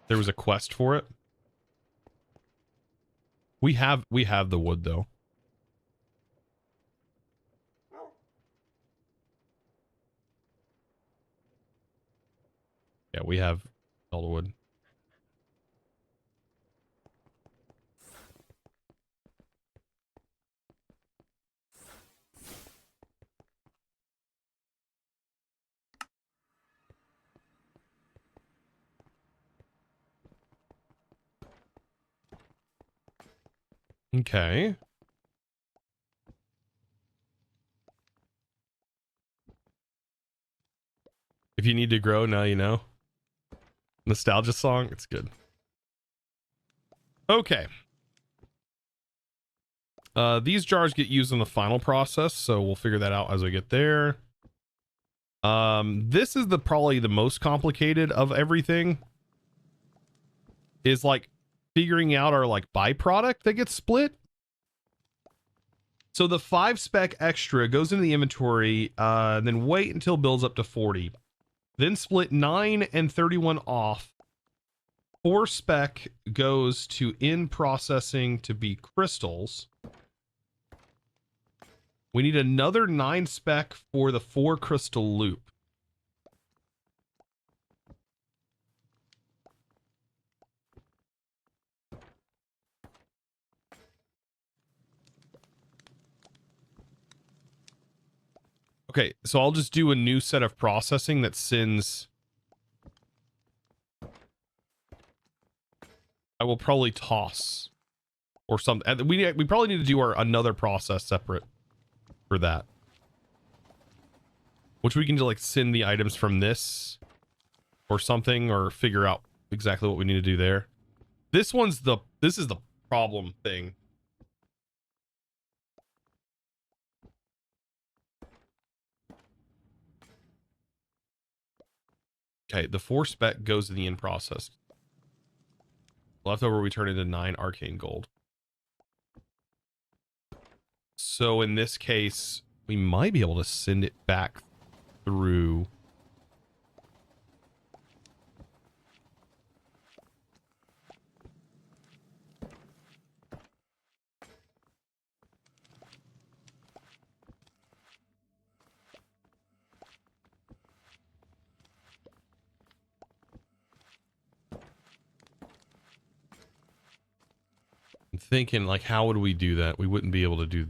There was a quest for it. We have the wood though. Yeah, we have all the wood. Okay. If you need to grow, now you know. Nostalgia song, it's good. Okay. These jars get used in the final process, so we'll figure that out as we get there. This is probably the most complicated of everything. Is like figuring out our like byproduct that gets split. So the 5 spec extra goes into the inventory, then wait until it builds up to 40. Then split 9 and 31 off. 4 spec goes to in processing to be crystals. We need another 9 spec for the 4 crystal loop. Okay, so I'll just do a new set of processing that sends. I will probably toss or something. We probably need to do another process separate for that, which we can just like send the items from this or something, or figure out exactly what we need to do there. This is the problem thing. Okay, the 4 spec goes to the in process. Leftover we turn into 9 arcane gold. So in this case, we might be able to send it back through. I'm thinking like, how would we do that? We wouldn't be able to do.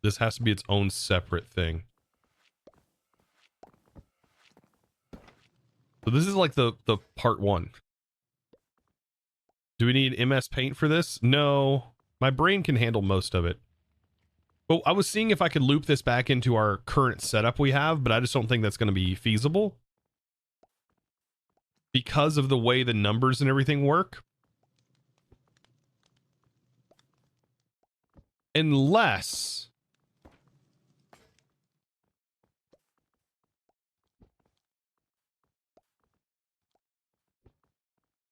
This has to be its own separate thing. So this is like the part 1. Do we need MS Paint for this? No, my brain can handle most of it. But I was seeing if I could loop this back into our current setup we have, but I just don't think that's going to be feasible because of the way the numbers and everything work. Unless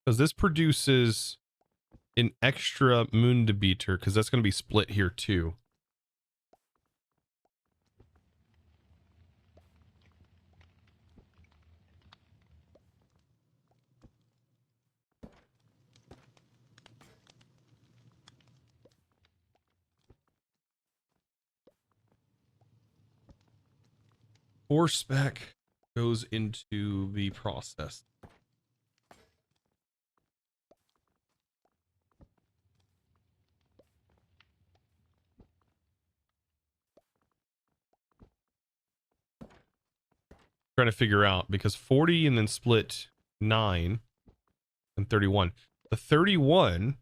because this produces an extra munda beater, because that's going to be split here too. Four spec goes into the process. Trying to figure out, because 40 and then split 9 and 31. The 31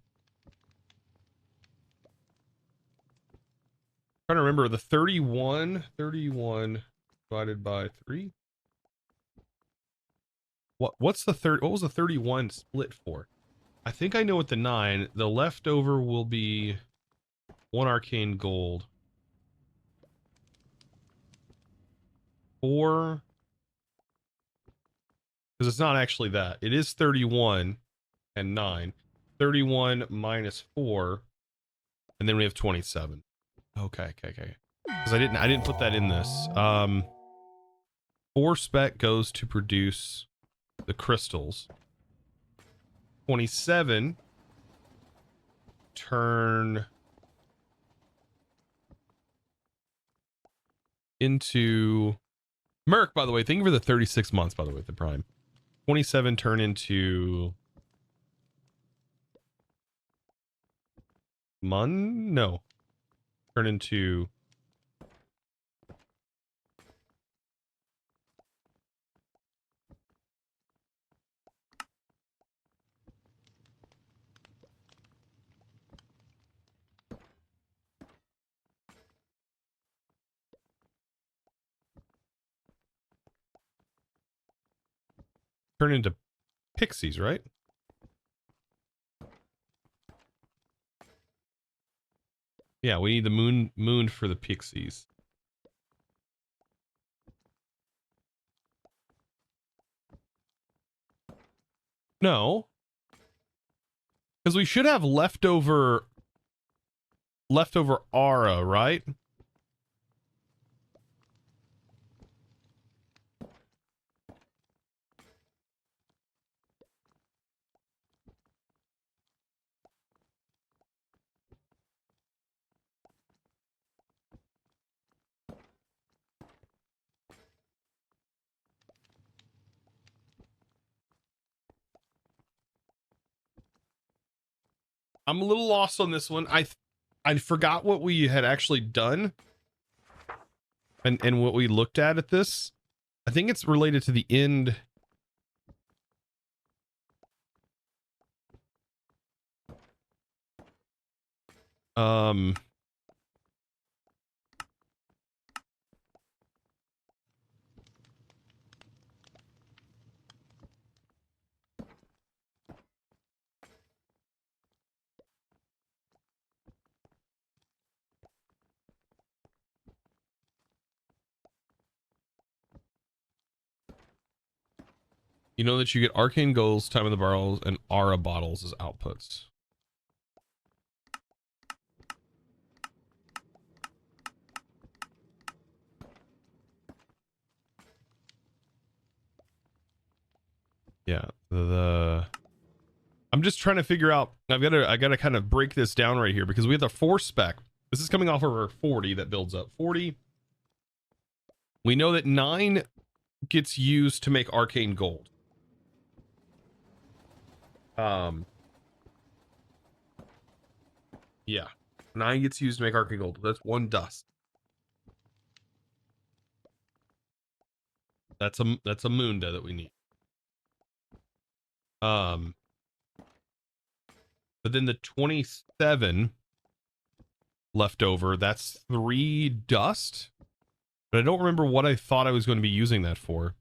Trying to remember the 31 divided by 3. What's the third? What was the 31 split for? I think I know what the 9. The leftover will be 1 arcane gold. 4. Because it's not actually that. It is 31 and 9. 31 minus 4, and then we have 27. Okay. Because I didn't put that in this. 4 spec goes to produce the crystals. 27 turn into Merc, by the way. Thank you for the 36 months, by the way, the Prime. 27 turn into No. Turn into pixies, right? Yeah, we need the moon for the pixies. No. Because we should have leftover aura, right? I'm a little lost on this one. I forgot what we had actually done and what we looked at this. I think it's related to the end. You know that you get arcane goals, time of the barrels, and aura bottles as outputs. Yeah, I'm just trying to figure out. I gotta kind of break this down right here because we have the 4 spec. This is coming off of our 40 that builds up. 40. We know that 9 gets used to make arcane gold. Yeah, 9 gets used to make arcane gold. That's 1 dust. That's a munda that we need. But then the 27 left over, that's 3 dust. But I don't remember what I thought I was going to be using that for.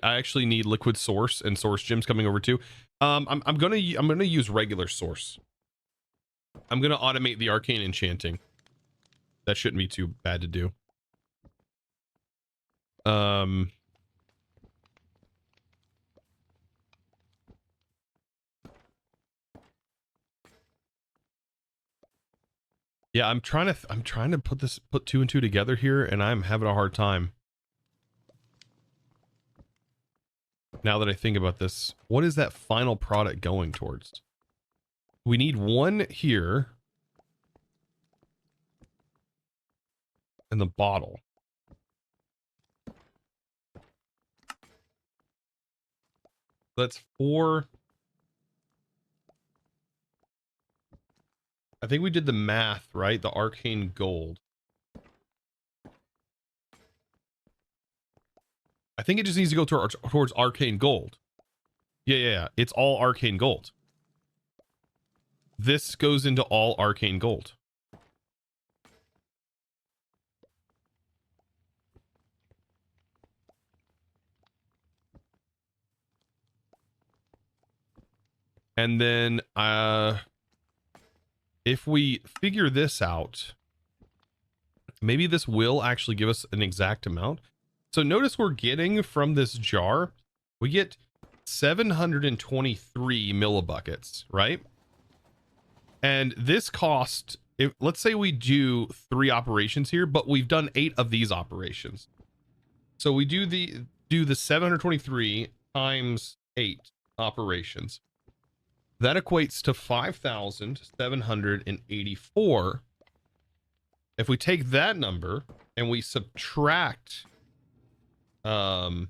I actually need liquid source and source gems coming over too. I'm gonna use regular source. I'm gonna automate the arcane enchanting. That shouldn't be too bad to do. Yeah, I'm trying to put 2 and 2 together here, and I'm having a hard time. Now that I think about this, what is that final product going towards? We need 1 here. In the bottle. That's 4. I think we did the math, right? The arcane gold. I think it just needs to go towards arcane gold. Yeah. It's all arcane gold. this goes into all arcane gold. And then if we figure this out, maybe this will actually give us an exact amount. So notice we're getting from this jar, we get 723 millibuckets, right? And this cost, if let's say we do 3 operations here, but we've done 8 of these operations. So we do the 723 times 8 operations. That equates to 5,784. If we take that number and we subtract, so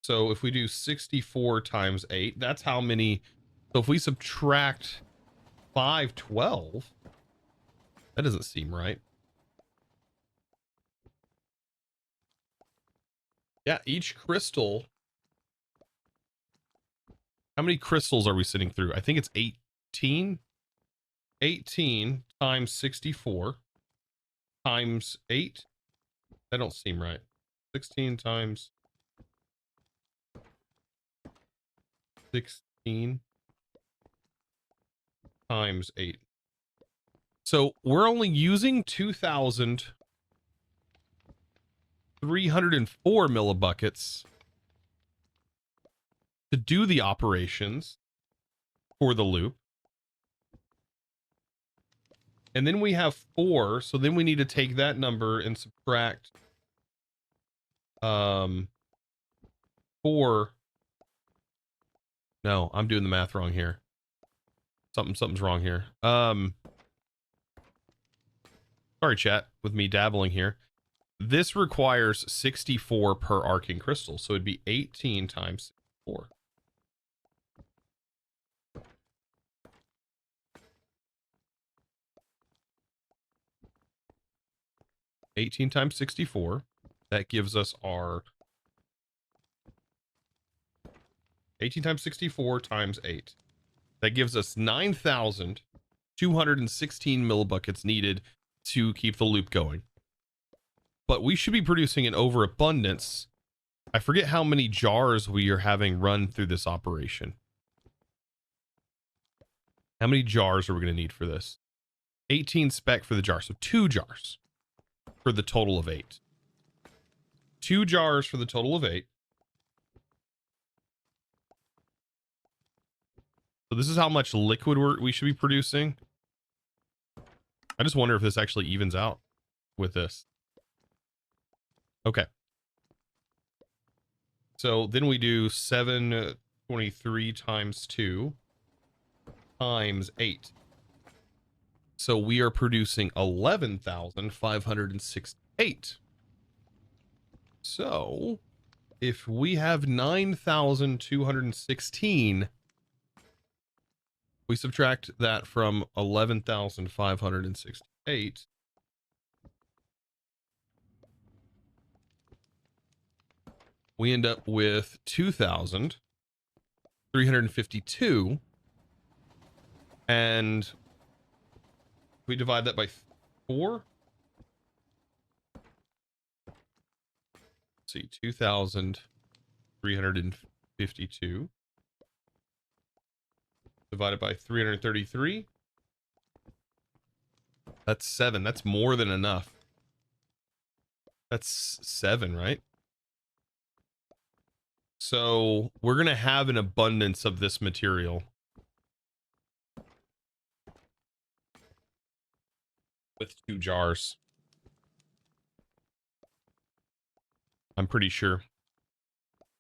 if we do 64 times 8, that's how many. So if we subtract 512, that doesn't seem right. Yeah, each crystal. How many crystals are we sitting through? I think it's 18. 18 times 64 times 8. That don't seem right. 16 times 16 times 8. So we're only using 2,304 millibuckets to do the operations for the loop. And then we have 4, so then we need to take that number and subtract 4. No, I'm doing the math wrong here. Something's wrong here. Sorry, chat, with me dabbling here. This requires 64 per arcane crystal, so it'd be 18 times 4. $18 times 64. That gives us our 18 times 64 times 8. That gives us 9,216 millibuckets needed to keep the loop going. But we should be producing an overabundance. I forget how many jars we are having run through this operation. How many jars are we going to need for this? 18 spec for the jar, so 2 jars for the total of 8. 2 jars for the total of 8. So this is how much liquid we should be producing. I just wonder if this actually evens out with this. Okay. So then we do 723 times 2 times 8. So we are producing 11,568. So if we have 9,216, we subtract that from 11,568. We end up with 2,352. And we divide that by 4. Let's see, 2,352 divided by 333. That's 7. That's more than enough. That's 7, right? So we're going to have an abundance of this material with 2 jars. I'm pretty sure.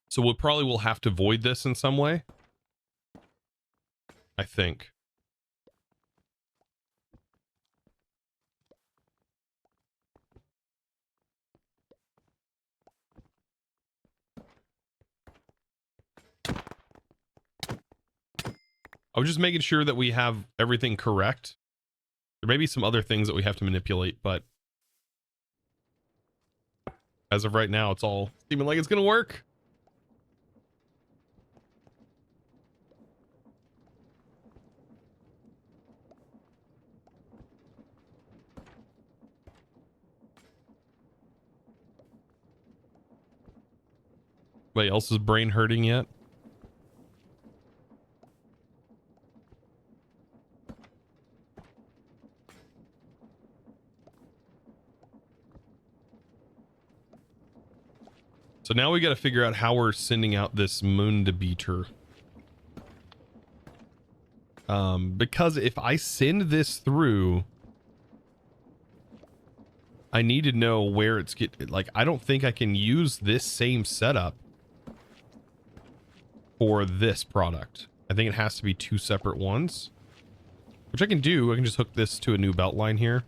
So we'll probably will have to void this in some way, I think. I was just making sure that we have everything correct. There may be some other things that we have to manipulate, but as of right now, it's all seeming like it's going to work. Anybody else's brain hurting yet? So now we got to figure out how we're sending out this munda beater. Because if I send this through, I need to know where it's like, I don't think I can use this same setup for this product. I think it has to be two separate ones, which I can do. I can just hook this to a new belt line here.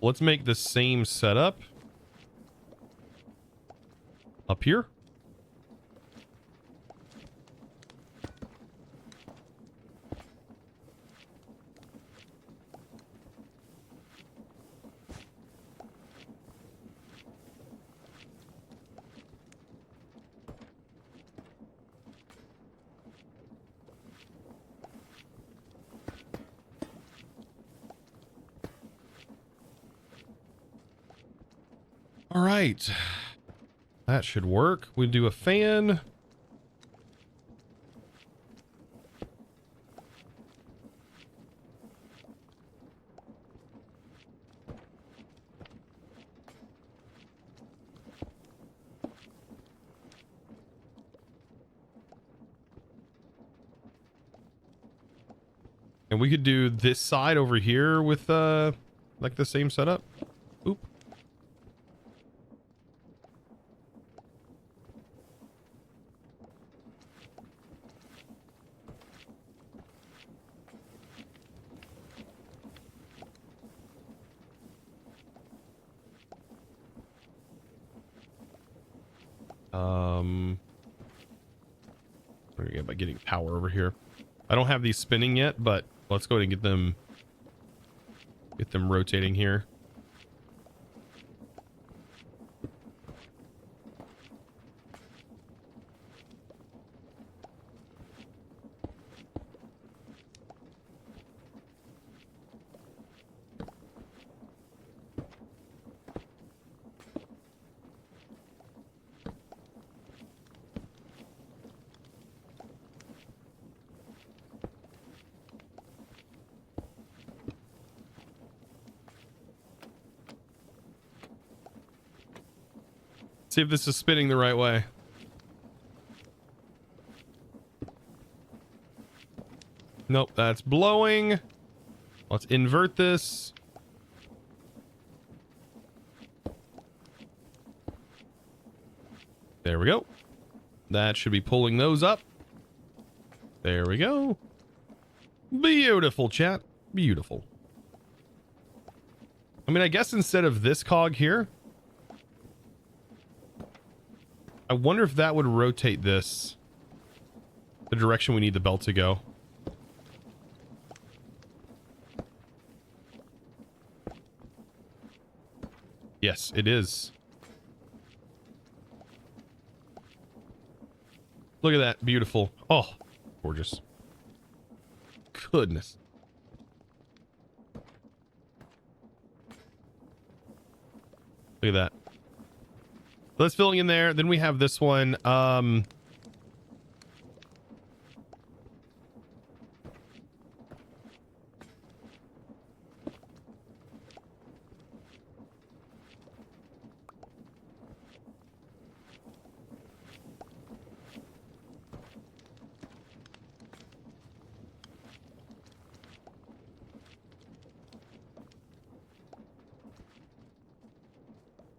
Let's make the same setup up here. All right, that should work. We do a fan. And we could do this side over here with like the same setup. Oop. What do we get by getting power over here? I don't have these spinning yet, but let's go ahead and get them rotating here. See if this is spinning the right way. Nope, that's blowing. Let's invert this. There we go. That should be pulling those up. There we go. Beautiful, chat. Beautiful. I mean, I guess instead of this cog here, I wonder if that would rotate this the direction we need the belt to go. Yes, it is. Look at that. Beautiful. Oh, gorgeous. Goodness. Look at that. That's filling in there. Then we have this one.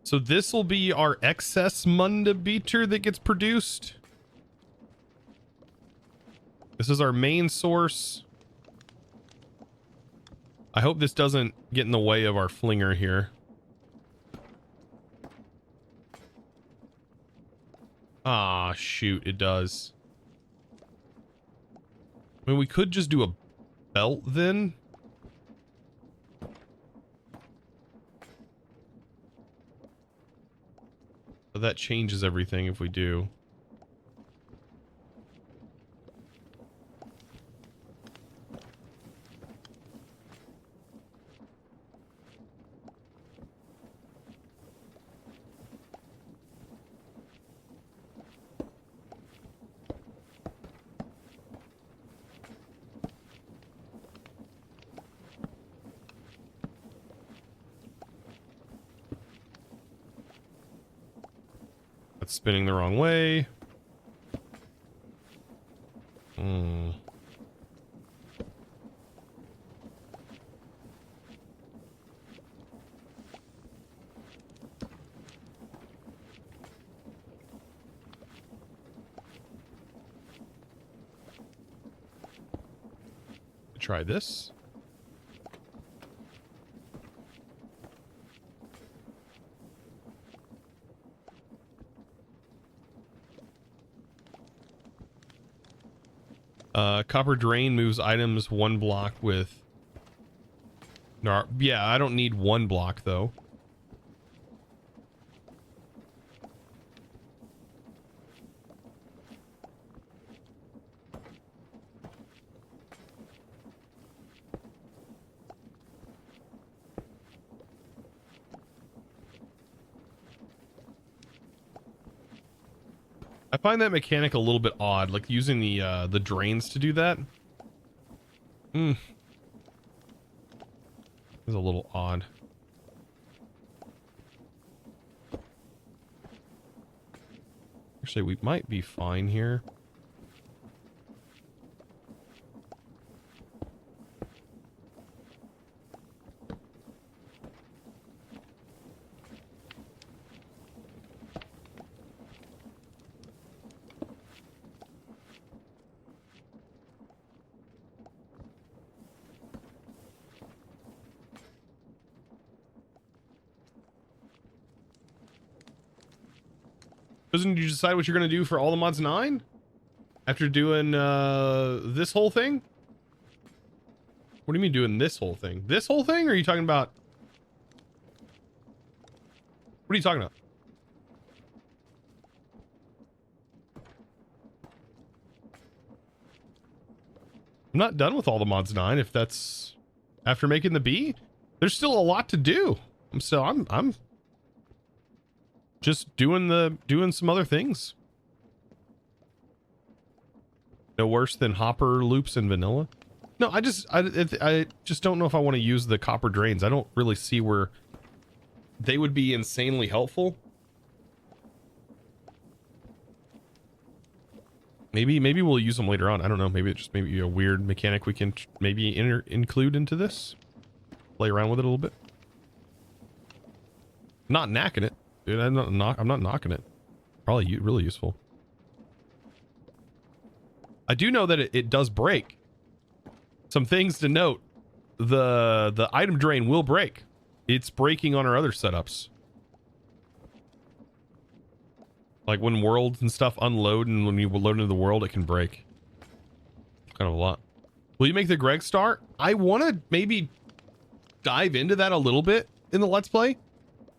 So this will be our excess munda beater that gets produced. This is our main source. I hope this doesn't get in the way of our flinger here. Ah, shoot, it does. I mean, we could just do a belt then. But that changes everything if we do. That's spinning the wrong way. Try this. Copper drain moves items one block with... No, yeah, I don't need one block though. I find that mechanic a little bit odd, like using the drains to do that. It's a little odd. Actually, we might be fine here. Doesn't you decide what you're going to do for all the mods 9? After doing this whole thing? What do you mean doing this whole thing? This whole thing? Or are you talking about... What are you talking about? I'm not done with all the mods 9 if that's... After making the bee? There's still a lot to do. I'm just doing some other things. No worse than hopper loops in vanilla. No, I just don't know if I want to use the copper drains. I don't really see where they would be insanely helpful. Maybe we'll use them later on. I don't know. Maybe it's just maybe a weird mechanic we can maybe include into this. Play around with it a little bit. Not knacking it. Dude, I'm not knocking it. Probably really useful. I do know that it does break. Some things to note. The item drain will break. It's breaking on our other setups. Like when worlds and stuff unload and when you load into the world, it can break. Kind of a lot. Will you make the Greg star? I want to maybe dive into that a little bit in the Let's Play.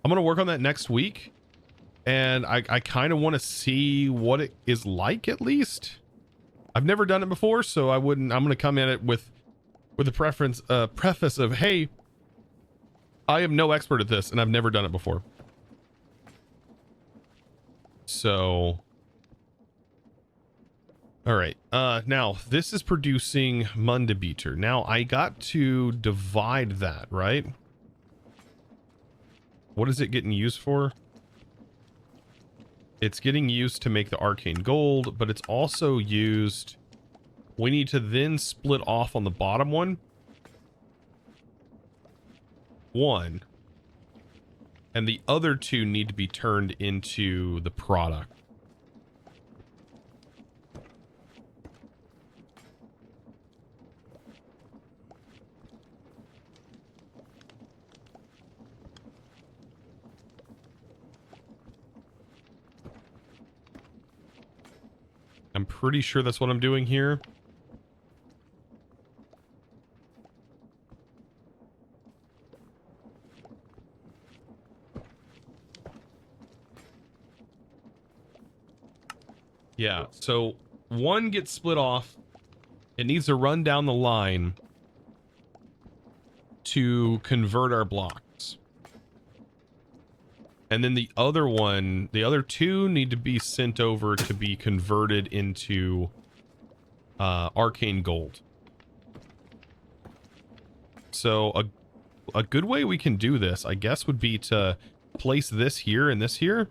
I'm going to work on that next week. And I kind of want to see what it is like at least. I've never done it before, so I'm going to come at it with a preface of, hey, I am no expert at this and I've never done it before. So, all right. Now this is producing munda beater. Now I got to divide that, right? What is it getting used for? It's getting used to make the arcane gold, but it's also used... We need to then split off on the bottom one. And the other two need to be turned into the product. I'm pretty sure that's what I'm doing here. Yeah, so one gets split off. It needs to run down the line to convert our blocks. And then the other one, the other two need to be sent over to be converted into arcane gold. So a good way we can do this, I guess, would be to place this here and this here.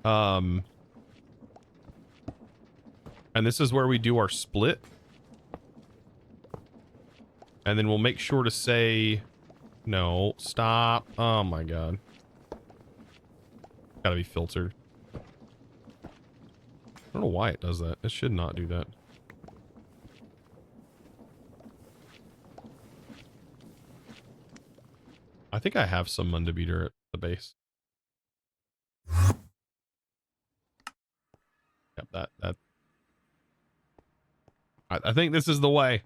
And this is where we do our split. And then we'll make sure to say, no, stop. Oh my God. Gotta be filtered. I don't know why it does that. It should not do that. I think I have some munda beater at the base. Yep, that. I think this is the way.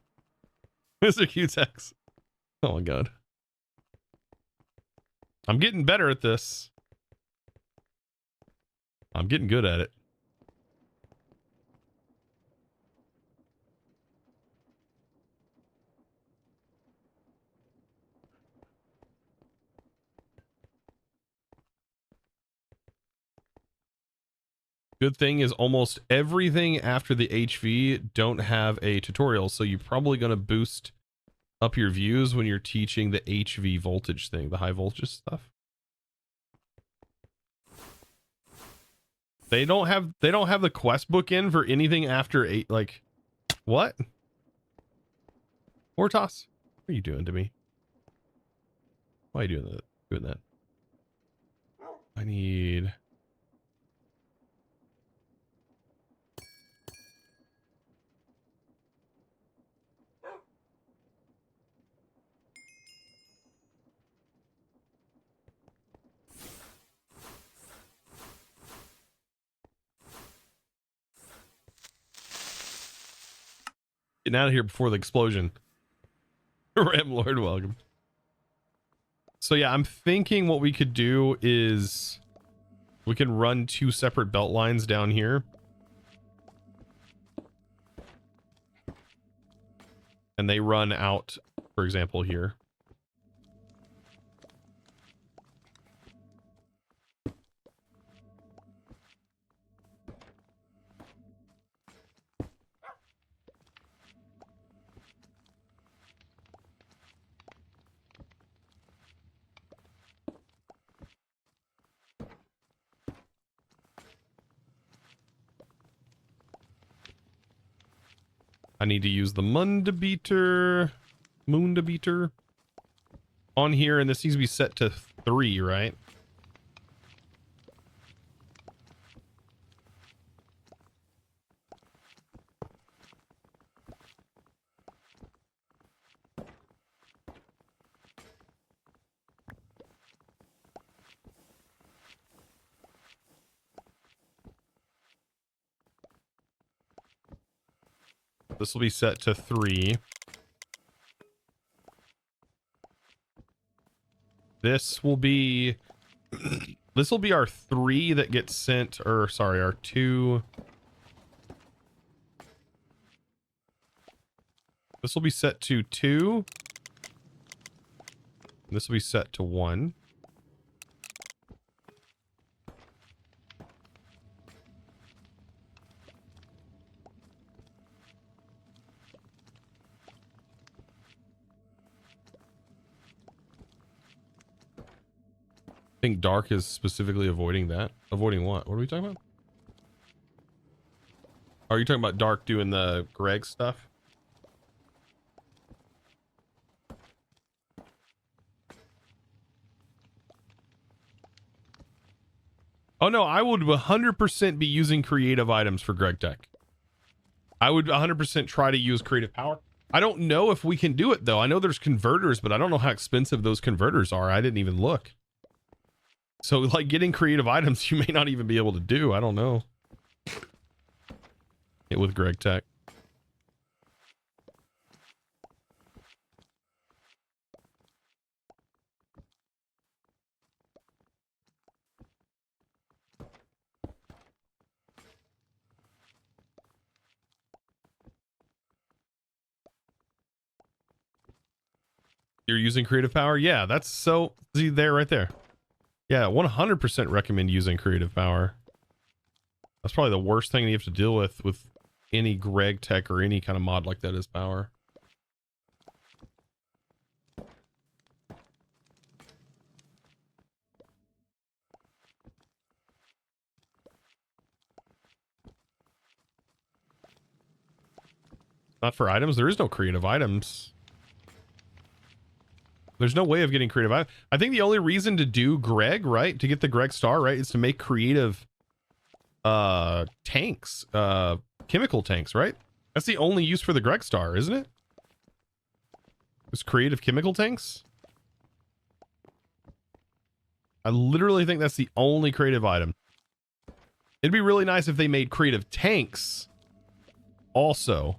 Mr. Q-Tex. Oh my God. I'm getting better at this. I'm getting good at it. Good thing is almost everything after the HV don't have a tutorial, so you're probably going to boost up your views when you're teaching the HV voltage thing, the high voltage stuff. They don't have the quest book in for anything after 8. Like, what? Hortos, what are you doing to me? Why are you doing that? I need. Getting out of here before the explosion. Ram Lord, welcome. So yeah, I'm thinking what we could do is we can run 2 separate belt lines down here. And they run out, for example, here. I need to use the munda beater on here, and this needs to be set to 3, right? This will be set to 3. This will be our 3 that gets sent, or sorry, our 2. This will be set to 2. This will be set to 1. I think dark is specifically avoiding that. Avoiding what? What are we talking about? Are you talking about dark doing the Greg stuff? Oh no, I would 100% be using creative items for Greg Tech. I would 100% try to use creative power. I don't know if we can do it though. I know there's converters, but I don't know how expensive those converters are. I didn't even look. So like getting creative items, you may not even be able to do. I don't know. with Greg Tech. You're using creative power? Yeah, that's so, see there, right there. Yeah, 100% recommend using creative power. That's probably the worst thing you have to deal with any Greg Tech or any kind of mod like that is power. Not for items. There is no creative items. There's no way of getting creative. I think the only reason to do Greg, right, to get the Greg star, right, is to make creative tanks, chemical tanks, right? That's the only use for the Greg star, isn't it? It's creative chemical tanks. I literally think that's the only creative item. It'd be really nice if they made creative tanks also.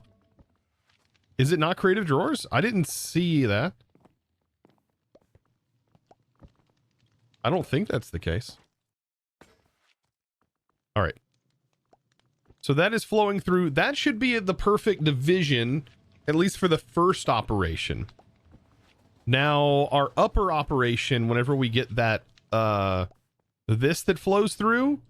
Is it not creative drawers? I didn't see that. I don't think that's the case. All right. So that is flowing through. That should be the perfect division, at least for the first operation. Now, our upper operation, whenever we get that, this that flows through,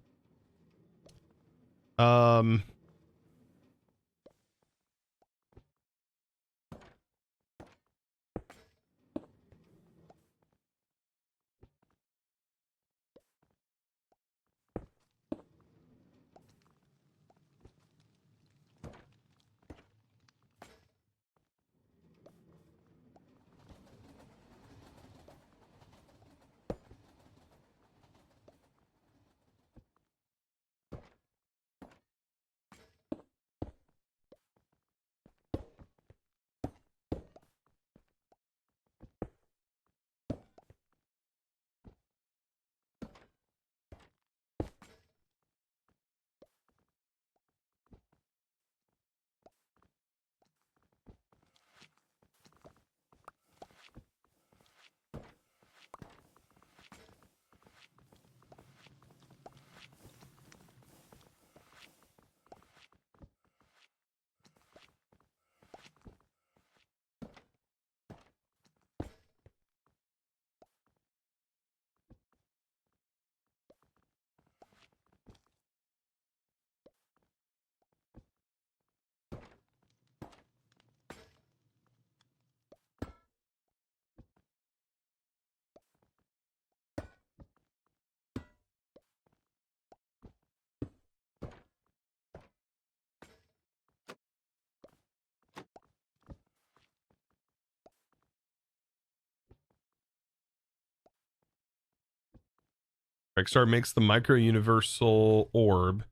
Rexstar makes the micro universal orb,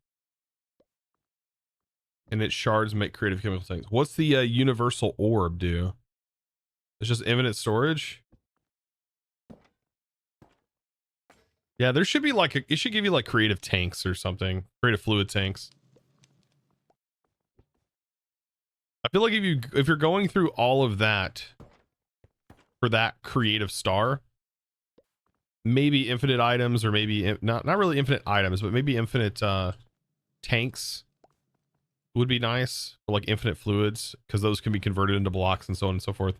and its shards make creative chemical things. What's the universal orb do? It's just infinite storage. Yeah, there should be like it should give you like creative tanks or something, creative fluid tanks. I feel like if you're going through all of that for that creative star, maybe infinite items, or maybe not really infinite items, but maybe infinite tanks would be nice, or like infinite fluids, because those can be converted into blocks and so on and so forth.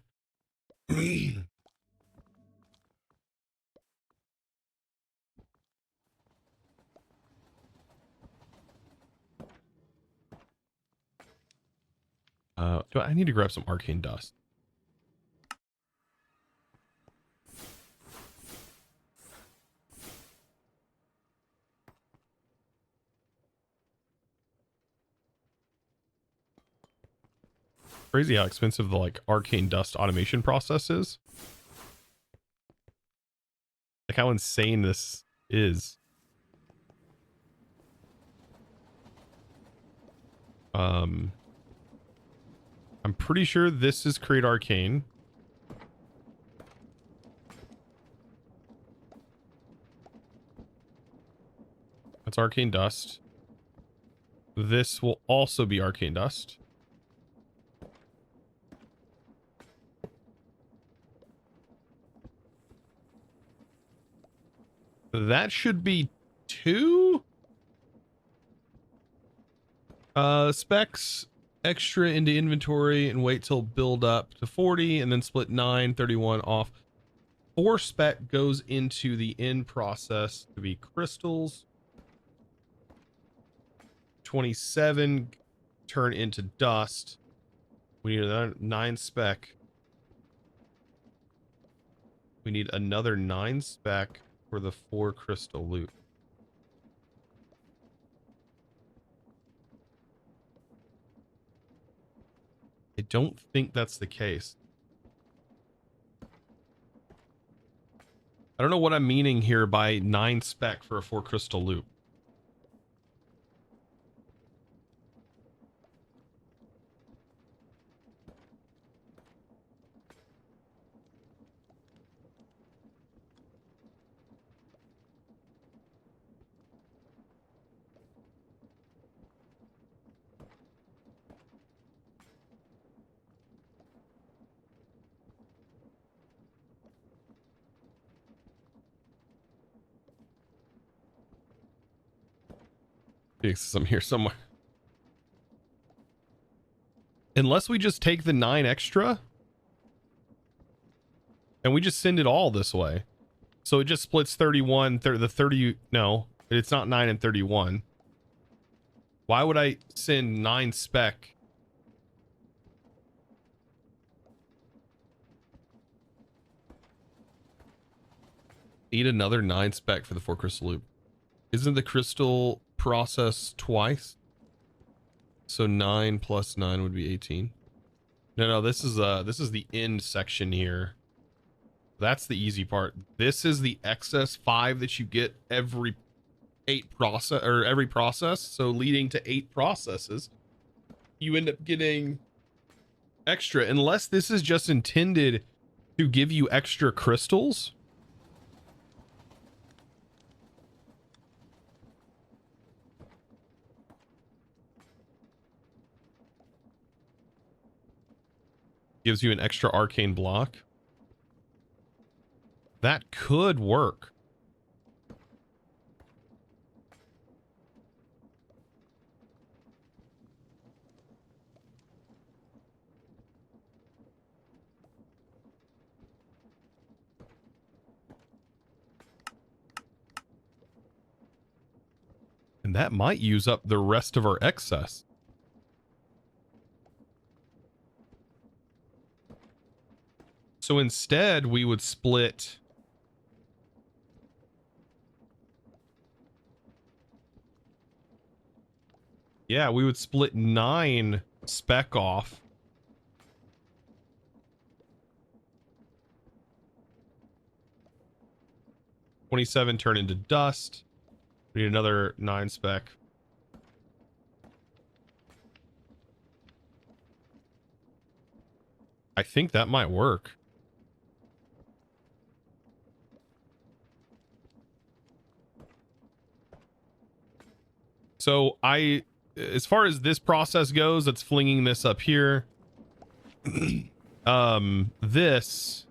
Do I need to grab some arcane dust? Crazy how expensive the like arcane dust automation process is. Like how insane this is. I'm pretty sure this is create arcane. That's arcane dust. This will also be arcane dust. That should be 2 specs extra into inventory and wait till build up to 40 and then split 931 off. 4 spec goes into the end process to be crystals. 27 turn into dust. We need another 9 spec. We need another 9 spec for the 4 crystal loot. I don't think that's the case. I don't know what I'm meaning here by 9 spec for a 4 crystal loop. I'm here somewhere. Unless we just take the 9 extra and we just send it all this way. So it just splits 31, the 30, no, it's not 9 and 31. Why would I send 9 spec? Need another 9 spec for the 4 crystal loop. Isn't the crystal process twice? So 9 plus 9 would be 18. No, this is the end section here. That's the easy part. This is the excess 5 that you get every 8 process or every process. So leading to 8 processes, you end up getting extra, unless this is just intended to give you extra crystals. Gives you an extra arcane block. That could work. And that might use up the rest of our excess. So instead, we would split. Yeah, we would split 9 spec off. $27 turn into dust. We need another 9 spec. I think that might work. So as far as this process goes, it's flinging this up here. This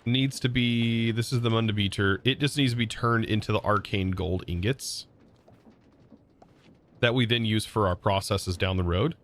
needs to be, this is the munda beater. It just needs to be turned into the arcane gold ingots that we then use for our processes down the road.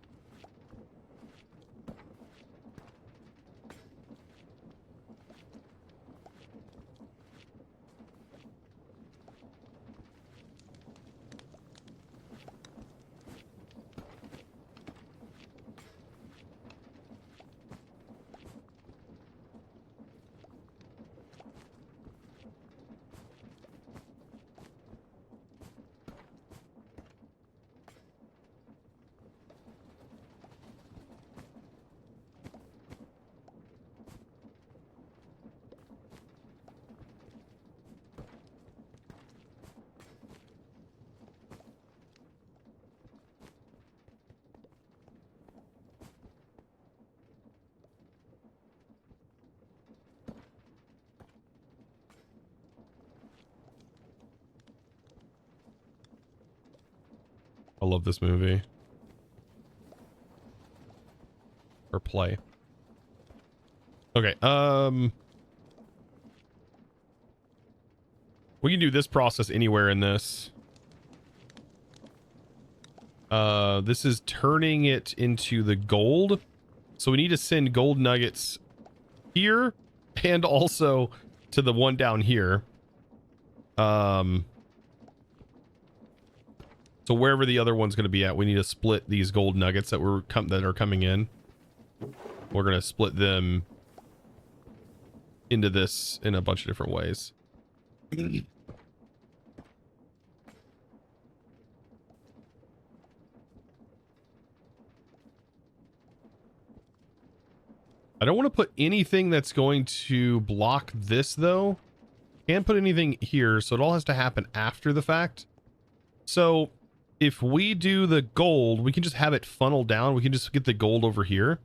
I love this movie. Or play. Okay, we can do this process anywhere in this. This is turning it into the gold. So we need to send gold nuggets here and also to the one down here. So wherever the other one's going to be at, we need to split these gold nuggets that are coming in. We're going to split them into this in a bunch of different ways. I don't want to put anything that's going to block this though. Can't put anything here, so it all has to happen after the fact. So if we do the gold, we can just have it funnel down. We can just get the gold over here.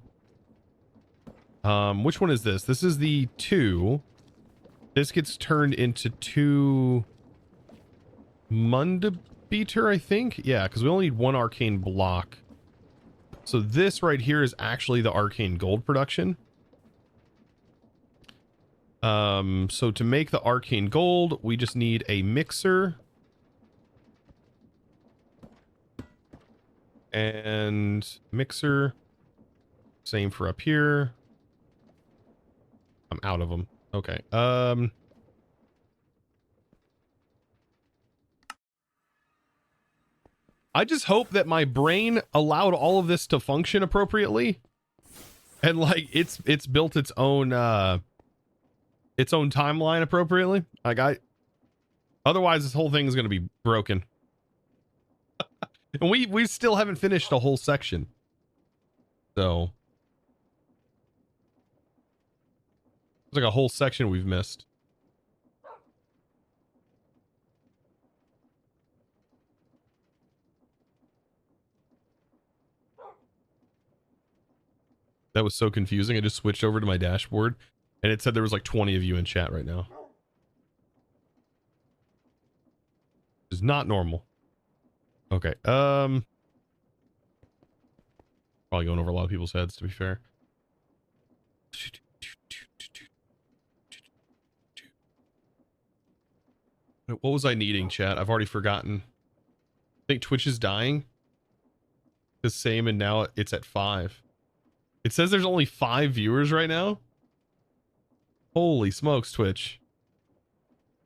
Which one is this? This is the 2. This gets turned into 2 munda beater, I think. Yeah, because we only need 1 arcane block. So this right here is actually the arcane gold production. So to make the arcane gold, we just need a mixer. And mixer. Same for up here. I'm out of them. Okay. I just hope that my brain allowed all of this to function appropriately. And like it's built its own timeline appropriately. Like otherwise this whole thing is going to be broken. And we still haven't finished a whole section. So it's like a whole section we've missed. That was so confusing. I just switched over to my dashboard and it said there was like 20 of you in chat right now. It's not normal. Okay. Probably going over a lot of people's heads, to be fair. What was I needing, chat? I've already forgotten. I think Twitch is dying. The same, and now it's at 5. It says there's only 5 viewers right now. Holy smokes, Twitch.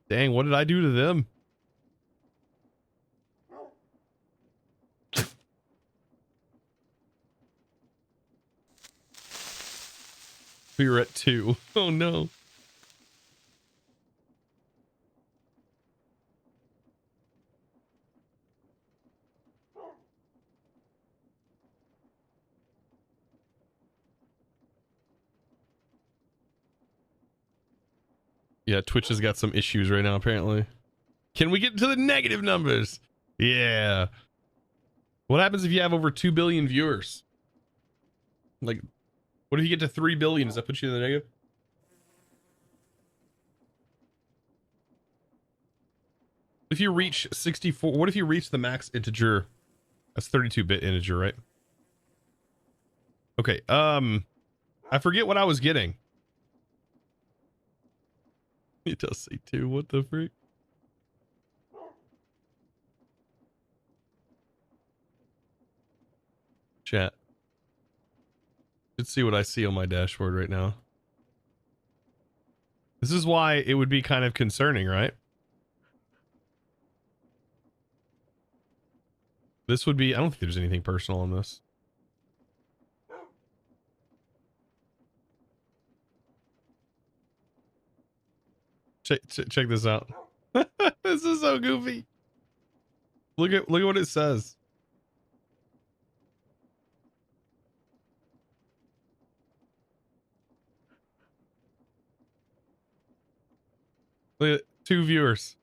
Dang, what did I do to them? We were at 2. Oh no. Yeah, Twitch has got some issues right now, apparently. Can we get to the negative numbers? Yeah. What happens if you have over 2 billion viewers? Like, what if you get to 3 billion? Does that put you in the negative? If you reach 64, what if you reach the max integer? That's 32-bit integer, right? Okay, I forget what I was getting. It does say 2, what the freak? Chat. Let's see what I see on my dashboard right now. This is why it would be kind of concerning, right? This would be, I don't think there's anything personal on this. Check this out. This is so goofy. Look at what it says. Look at 2 viewers.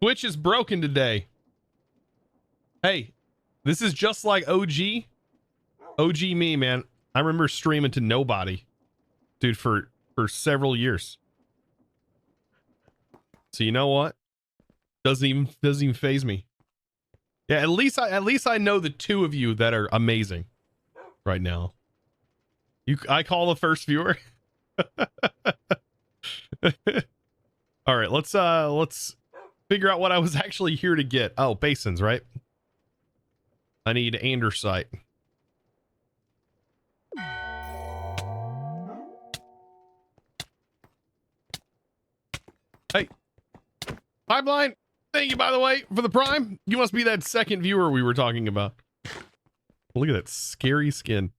Twitch is broken today. Hey, this is just like OG. OG me, man. I remember streaming to nobody. Dude, for several years. So you know what? Doesn't even faze me. Yeah, at least I know the two of you that are amazing right now. I call the first viewer. All right, let's figure out what I was actually here to get. Oh, basins, right? I need andesite. Hey, Pipeline, thank you, by the way, for the prime. You must be that second viewer we were talking about. Look at that scary skin.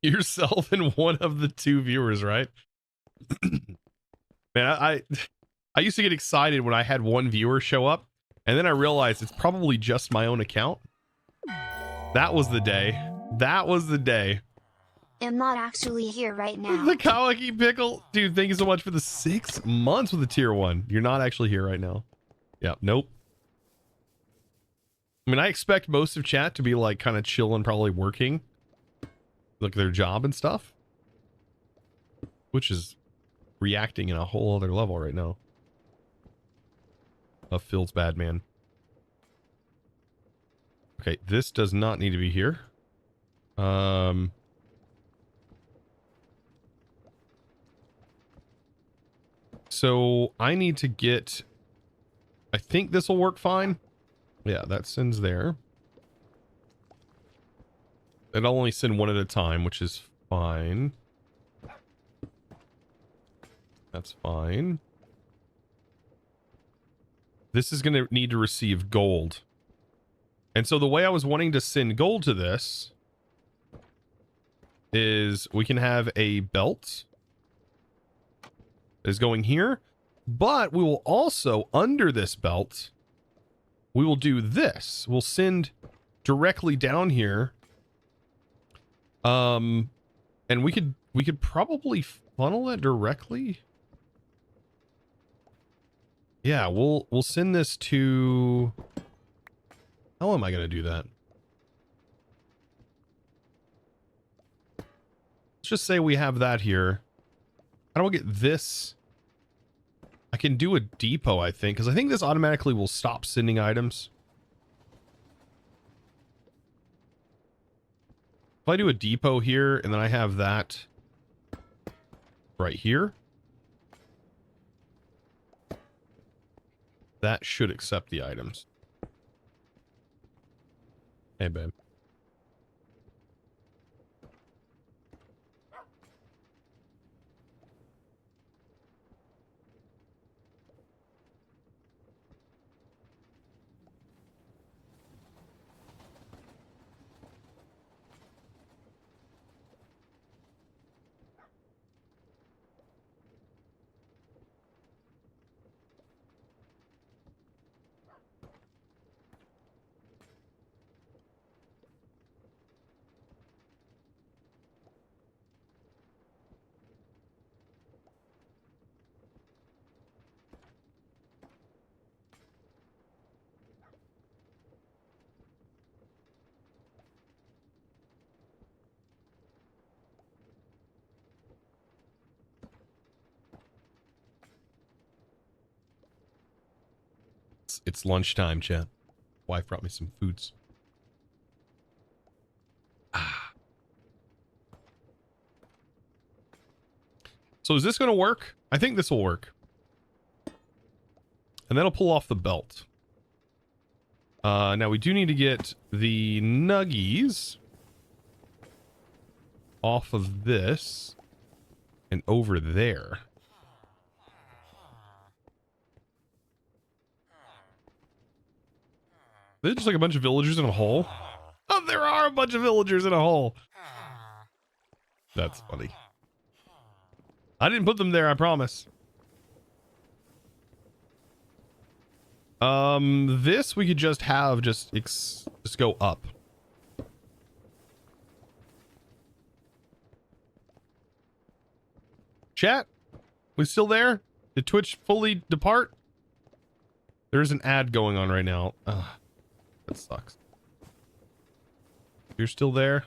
Yourself and one of the two viewers, right? Man, I used to get excited when I had one viewer show up, and then I realized it's probably just my own account. That was the day. That was the day. I'm not actually here right now. The Kawaki Pickle. Dude, thank you so much for the 6 months with the tier 1. You're not actually here right now. Yeah, nope. I mean, I expect most of chat to be like kind of chilling, probably working. Like their job and stuff. Which is reacting in a whole other level right now. Feels bad, man. Okay, this does not need to be here. So I need to get, I think this will work fine. Yeah, that sends there. It'll only send one at a time, which is fine. That's fine. This is going to need to receive gold. And so the way I was wanting to send gold to this is we can have a belt that is going here, but we will also, under this belt, we will do this. We'll send directly down here. And we could probably funnel it directly. Yeah, we'll send this to, how am I going to do that? Let's just say we have that here. How do I get this? I can do a depot, I think, because I think this automatically will stop sending items. If I do a depot here and then I have that right here, that should accept the items. Hey, babe. It's lunchtime, chat. Wife brought me some foods. So is this going to work? I think this will work. And that'll pull off the belt. Now we do need to get the nuggies off of this and over there. They're just like a bunch of villagers in a hole. Oh, there are a bunch of villagers in a hole. That's funny. I didn't put them there, I promise. This we could just have just go up. Chat, we still there? Did Twitch fully depart? There's an ad going on right now. Ugh, that sucks. You're still there?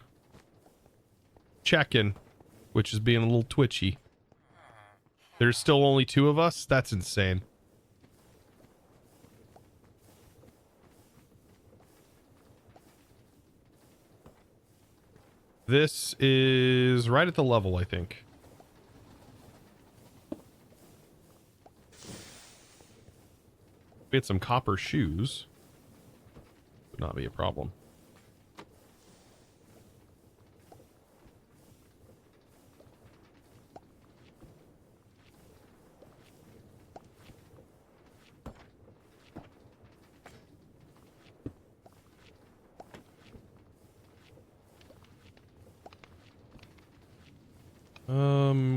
Checking, which is being a little twitchy. There's still only 2 of us? That's insane. This is right at the level, I think. We had some copper shoes. Would not be a problem.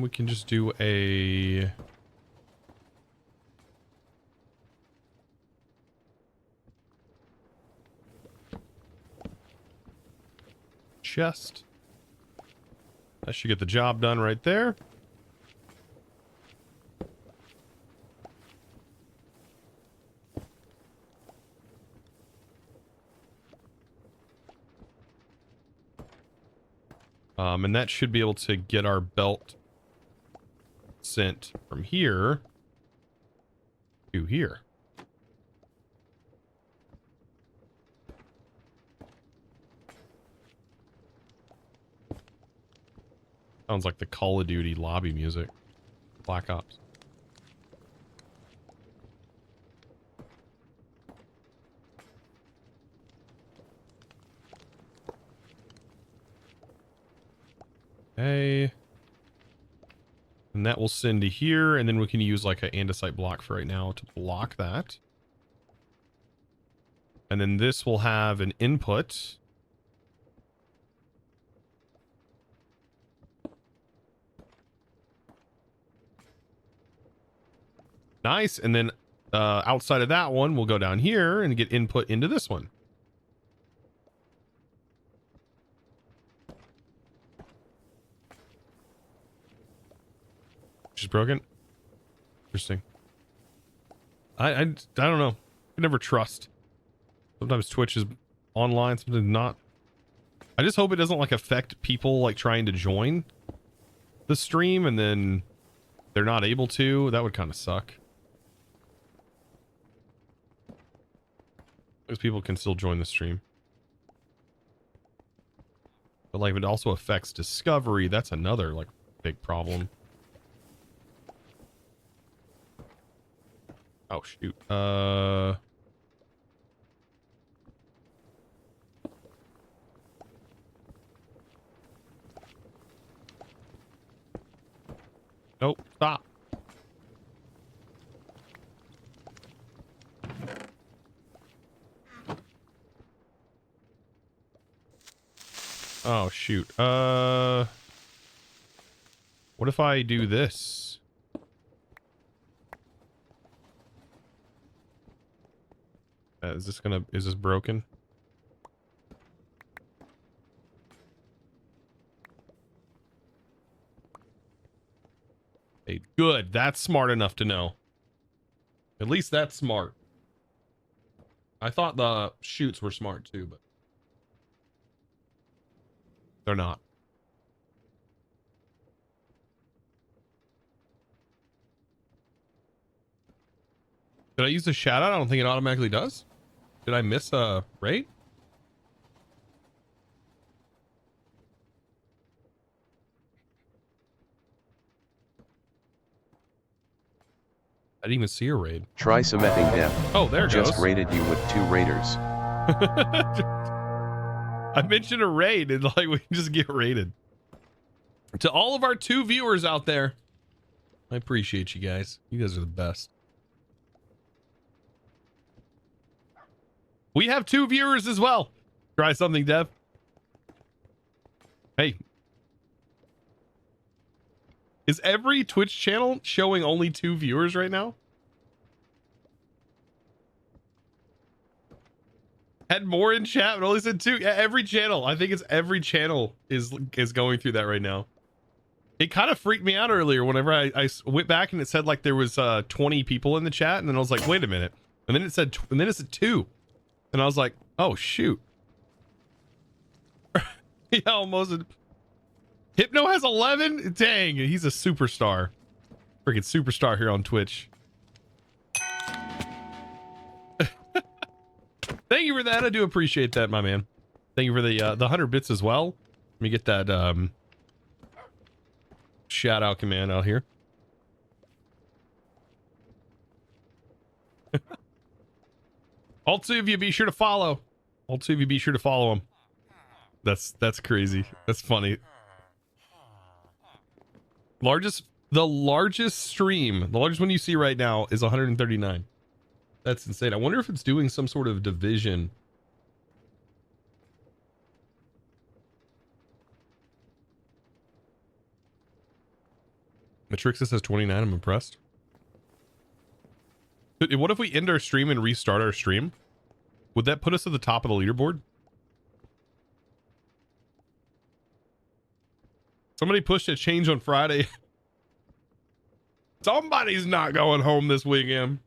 We can just do a chest. That should get the job done right there. And that should be able to get our belt sent from here to here. Sounds like the Call of Duty lobby music. Black Ops. Okay. And that will send to here, and then we can use like an andesite block for right now to block that. And then this will have an input. Nice. And then outside of that one, we'll go down here and get input into this one. She's broken. Interesting. I don't know. I never trust. Sometimes Twitch is online, sometimes not. I just hope it doesn't like affect people like trying to join the stream and then they're not able to. That would kind of suck. Because people can still join the stream. But like if it also affects discovery, that's another like big problem. Oh shoot. Nope, stop. Oh shoot. What if I do this? Is this broken? Hey, good. That's smart enough to know. At least that's smart. I thought the chutes were smart too, but they're not. Did I use the shout out? I don't think it automatically does. Did I miss a raid? I didn't even see a raid. Try cementing them. Oh, there it goes. Just raided you with 2 raiders. I mentioned a raid and like we can just get raided. To all of our 2 viewers out there, I appreciate you guys. You guys are the best. We have 2 viewers as well. Try something, Dev. Hey. Is every Twitch channel showing only 2 viewers right now? Had more in chat, but only said 2. Yeah, every channel. I think it's every channel is going through that right now. It kind of freaked me out earlier whenever I went back and it said like there was 20 people in the chat, and then I was like, wait a minute. And then it said 2. And I was like, oh shoot. Yeah, almost. Hypno has 11. Dang, he's a superstar. Freaking superstar here on Twitch. Thank you for that. I do appreciate that, my man. Thank you for the 100 bits as well. Let me get that shout out command out here. All two of you be sure to follow. All two of you be sure to follow him. That's crazy. That's funny. The largest stream, the largest one you see right now is 139. That's insane. I wonder if it's doing some sort of division. Matrixus has 29. I'm impressed. What if we end our stream and restart our stream? Would that put us at the top of the leaderboard? Somebody pushed a change on Friday. Somebody's not going home this weekend.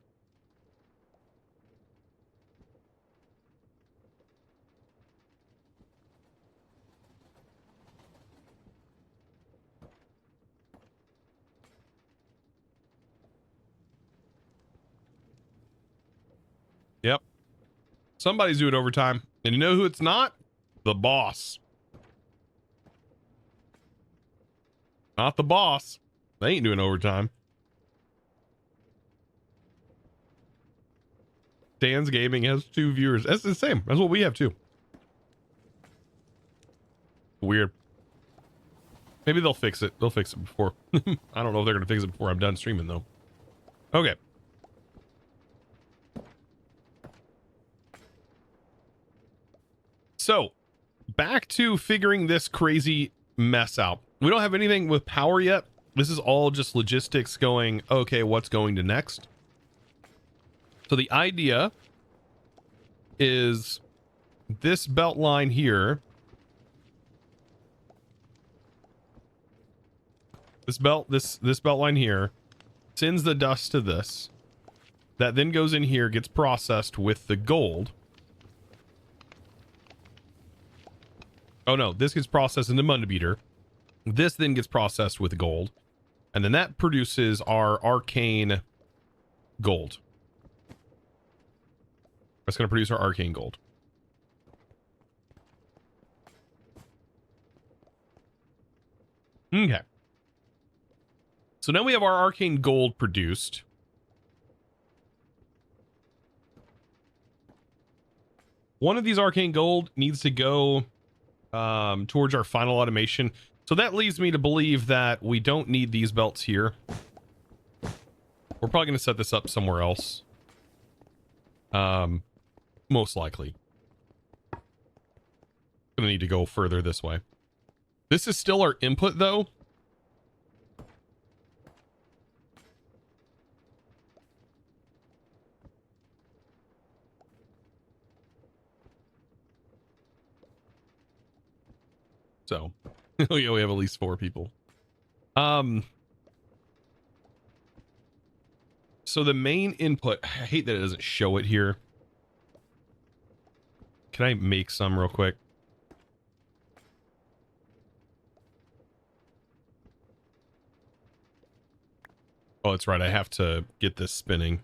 Yep. Somebody's doing overtime. And you know who it's not? The boss. Not the boss. They ain't doing overtime. Dan's Gaming has 2 viewers. That's the same. That's what we have too. Weird. Maybe they'll fix it. They'll fix it before. I don't know if they're going to fix it before I'm done streaming though. Okay. So, back to figuring this crazy mess out. We don't have anything with power yet. This is all just logistics going, okay, what's going to next? So the idea is this belt line here. This belt line here sends the dust to this. That then goes in here, gets processed with the gold. Oh no, this gets processed in the munda beater. This then gets processed with gold. And then that produces our arcane gold. That's going to produce our arcane gold. Okay. So now we have our arcane gold produced. One of these arcane gold needs to go towards our final automation. So that leads me to believe that we don't need these belts here. We're probably going to set this up somewhere else. Most likely. Going to need to go further this way. This is still our input though. So, we have at least 4 people. So the main input, I hate that it doesn't show it here. Can I make some real quick? Oh, that's right. I have to get this spinning.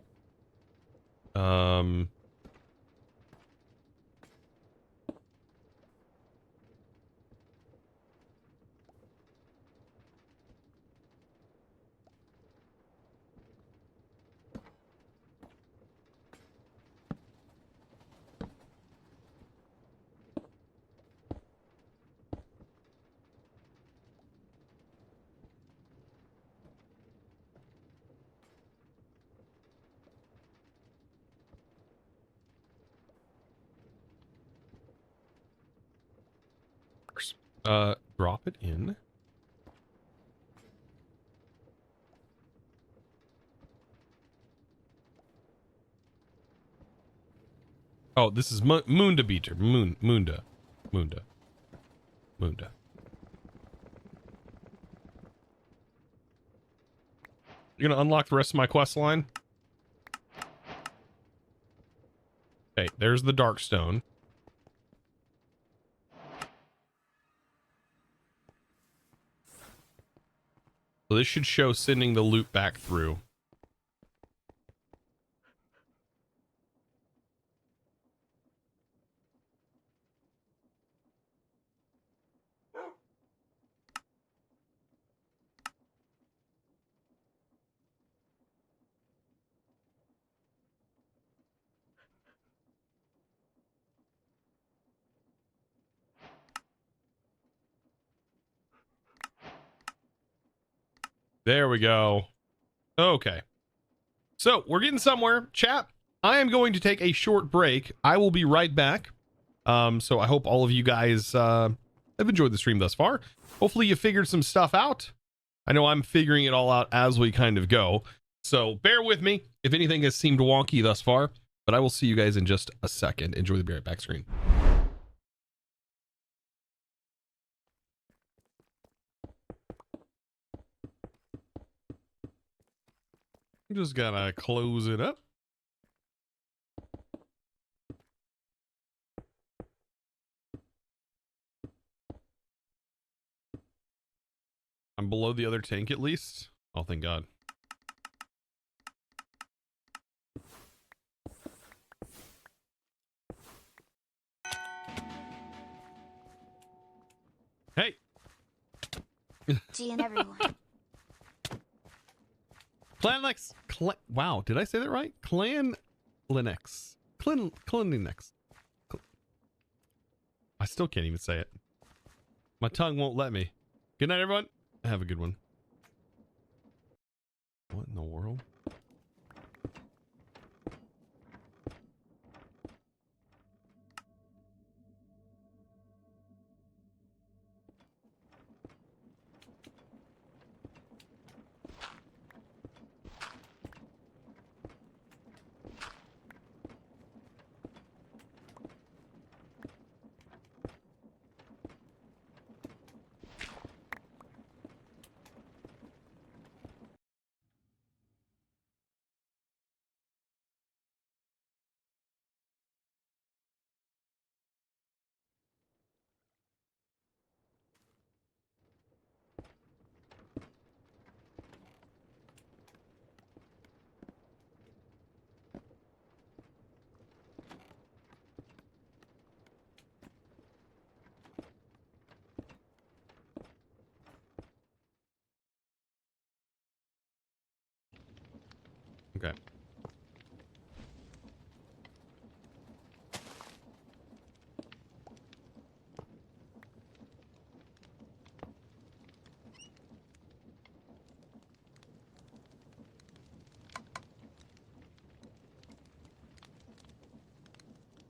Drop it in. Oh, this is munda beater. Munda. You're gonna unlock the rest of my quest line. Okay, there's the dark stone. So this should show sending the loot back through. There we go. Okay. So we're getting somewhere. Chat, I am going to take a short break. I will be right back. So I hope all of you guys have enjoyed the stream thus far. Hopefully you figured some stuff out. I know I'm figuring it all out as we kind of go. So bear with me if anything has seemed wonky thus far. But I will see you guys in just a second. Enjoy the Be Right Back screen. Just gotta close it up. I'm below the other tank at least. Oh, thank God. Hey. G and everyone. Clan Linux. Wow, did I say that right? Clan Linux. Clan Linux. I still can't even say it. My tongue won't let me. Good night, everyone. Have a good one. What in the world? Okay.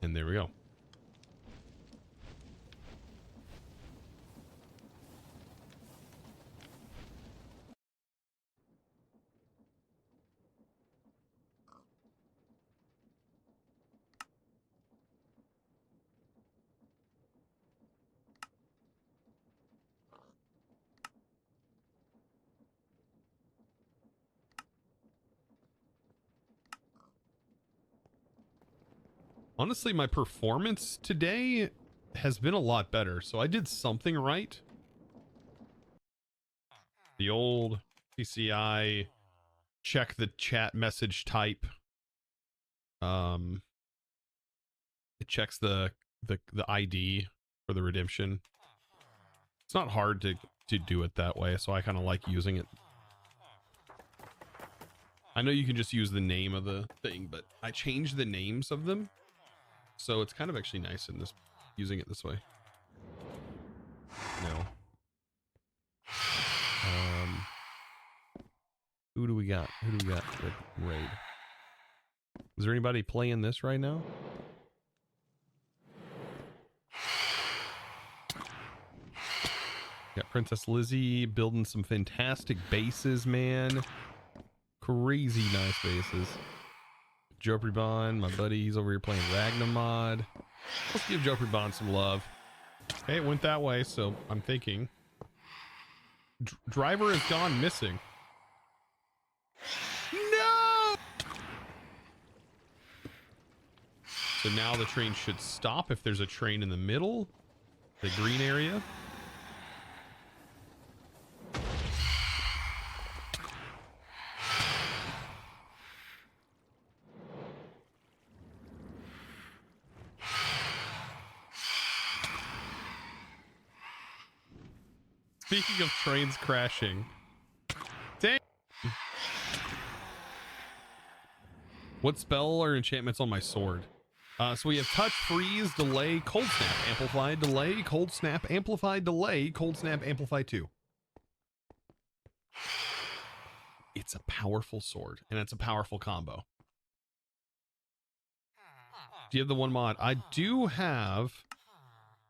And there we go. Honestly, my performance today has been a lot better, so I did something right. The old PCI check the chat message type. It checks the ID for the redemption. It's not hard to do it that way, so I kind of like using it. I know you can just use the name of the thing, but I changed the names of them. So it's kind of actually nice in this, using it this way. No. Who do we got? Who do we got with raid? Is there anybody playing this right now? Got Princess Lizzie building some fantastic bases, man. Crazy nice bases. Joper Bond, my buddy, he's over here playing Ragnamod. Let's give Joper Bond some love. Hey, it went that way, so I'm thinking. Driver has gone missing. No! So now the train should stop if there's a train in the middle. The green area. Speaking of trains crashing. Dang. What spell or enchantments on my sword? So we have touch, freeze, delay, cold snap, amplify, delay, cold snap, amplify, delay, cold snap, amplify 2. It's a powerful sword, and it's a powerful combo. Do you have the one mod? I do have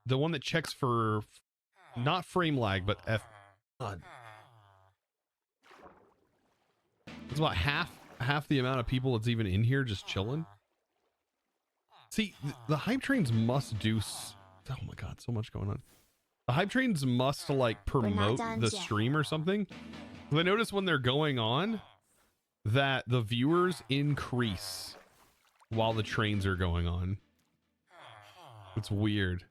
the one that checks for not frame lag, but it's about half the amount of people that's even in here just chilling. See, the hype trains must do. Oh my god, so much going on. The hype trains must like promote the stream or something. I notice when they're going on that the viewers increase while the trains are going on. It's weird.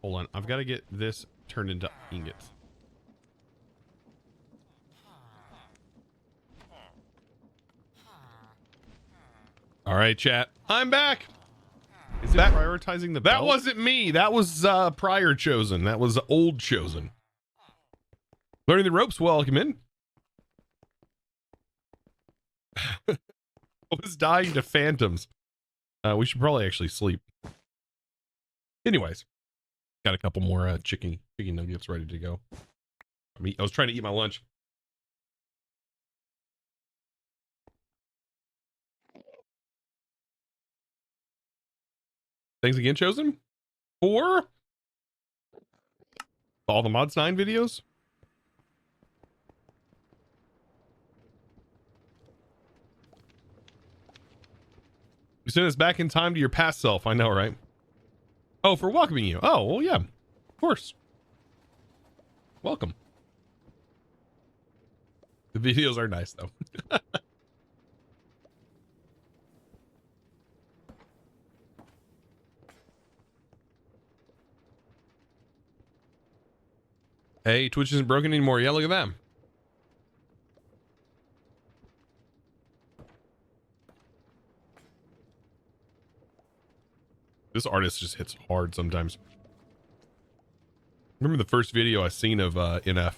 Hold on, I've got to get this turned into ingots. All right, chat. I'm back. Is it prioritizing the belt? That wasn't me. That was prior chosen. That was old chosen. Learning the ropes. Welcome in. I was dying to phantoms. We should probably actually sleep. Anyways, got a couple more chicken nuggets ready to go. I was trying to eat my lunch. Thanks again, Chosen, for all the Mods 9 videos. You sent us back in time to your past self. I know, right? Oh, for welcoming you. Oh, well, yeah, of course. Welcome. The videos are nice, though. Hey, Twitch isn't broken anymore. Yeah, look at that. This artist just hits hard sometimes. Remember the first video I seen of NF?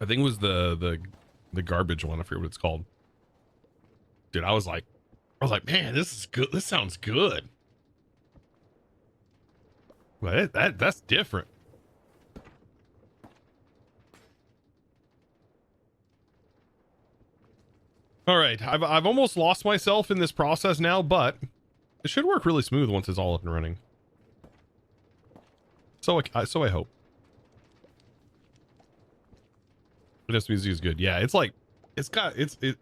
I think it was the garbage one. I forget what it's called. Dude, I was like, man, this is good. This sounds good. Well, that's different. All right, I've almost lost myself in this process now, but it should work really smooth once it's all up and running. So I hope. This music is good. Yeah, it's like I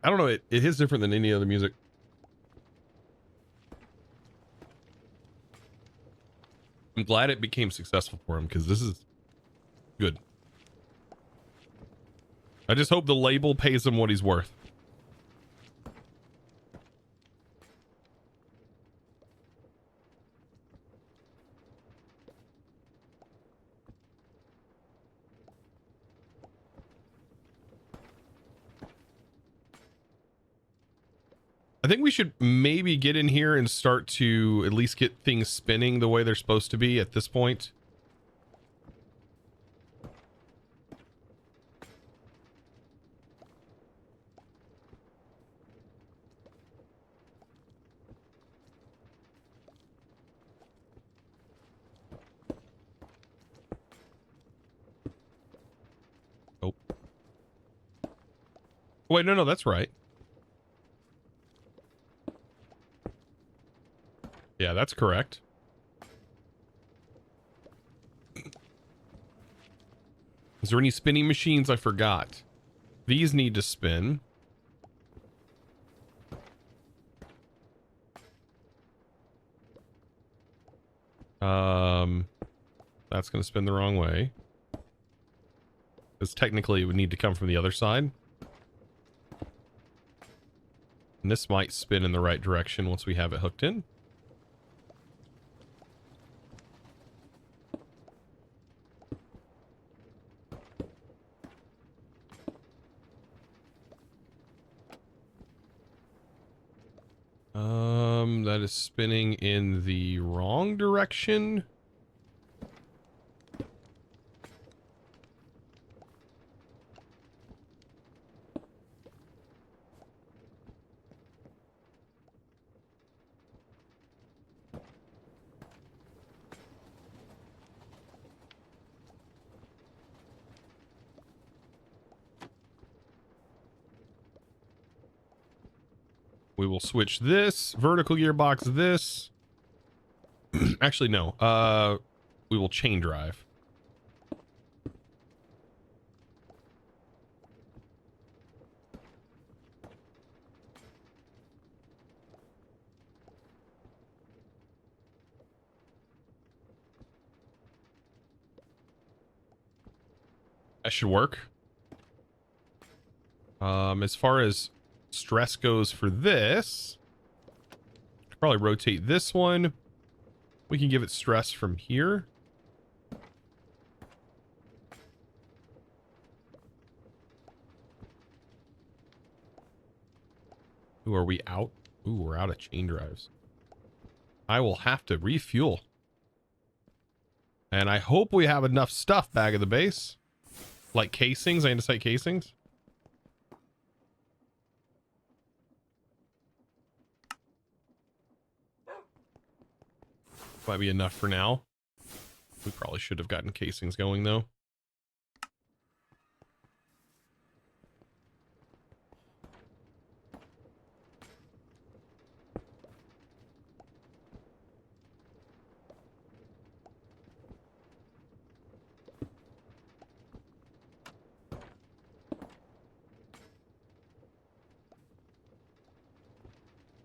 don't know, it is different than any other music. I'm glad it became successful for him because this is good. I just hope the label pays him what he's worth. I think we should maybe get in here and start to at least get things spinning the way they're supposed to be at this point. Oh. Wait, no, that's right. Yeah, that's correct. Is there any spinning machines I forgot? These need to spin. That's going to spin the wrong way. Because technically it would need to come from the other side. And this might spin in the right direction once we have it hooked in. that is spinning in the wrong direction. We will switch this vertical gearbox, this. Actually, no. We will chain drive. That should work. As far as stress goes for this, probably rotate this one. We can give it stress from here. Ooh, are we out? Ooh, we're out of chain drives. I will have to refuel. And I hope we have enough stuff back at the base. Like casings, andesite casings. Might be enough for now. We probably should have gotten casings going though.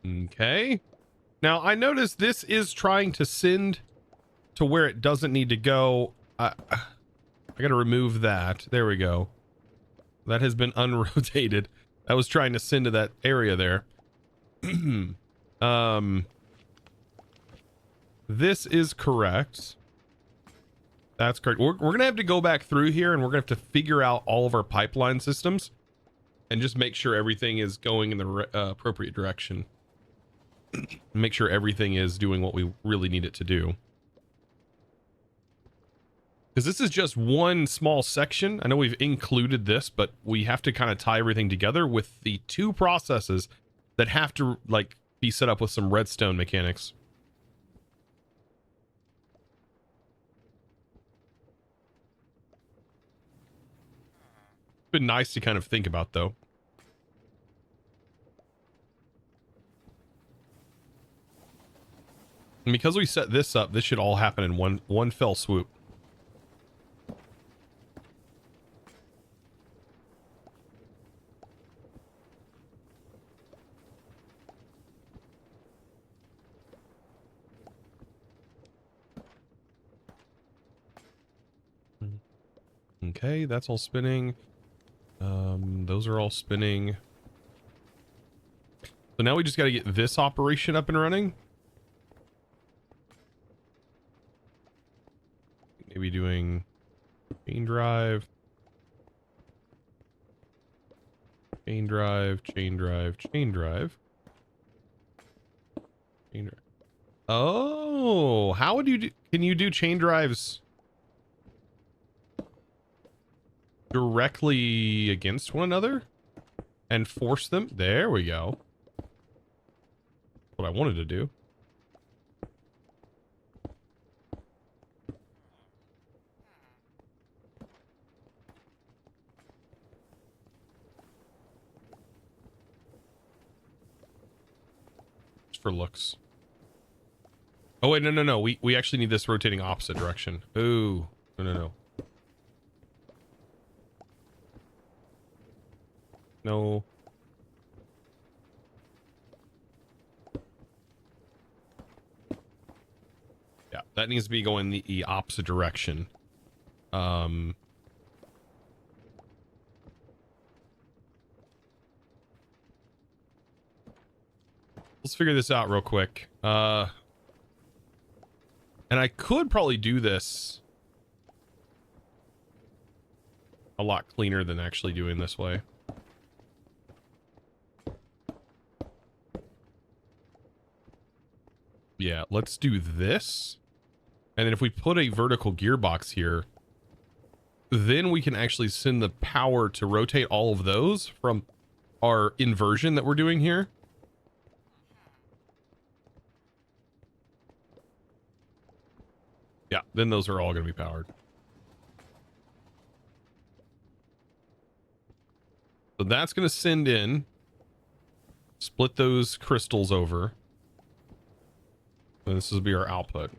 Okay. Now I noticed this is trying to send to where it doesn't need to go. I gotta remove that. There we go. That has been unrotated. I was trying to send to that area there. This is correct. That's correct. We're gonna have to go back through here and we're gonna have to figure out all of our pipeline systems and just make sure everything is going in the appropriate direction. Make sure everything is doing what we really need it to do. Because this is just one small section. I know we've included this, but we have to kind of tie everything together with the two processes that have to like be set up with some redstone mechanics. It's been nice to kind of think about though. And because we set this up, this should all happen in one fell swoop. Okay, that's all spinning. Those are all spinning. So now we just got to get this operation up and running. Maybe doing chain drive, chain drive, chain drive, chain drive, chain drive. Oh, how would you do? Can you do chain drives directly against one another and force them? There we go. What I wanted to do. For looks. Oh wait, no. We actually need this rotating opposite direction. Ooh, no. No. Yeah, that needs to be going the opposite direction. Let's figure this out real quick. And I could probably do this a lot cleaner than actually doing this way. Yeah, let's do this. And then if we put a vertical gearbox here, then we can actually send the power to rotate all of those from our inversion that we're doing here. Yeah, then those are all going to be powered. So that's going to send in, split those crystals over. And this will be our output.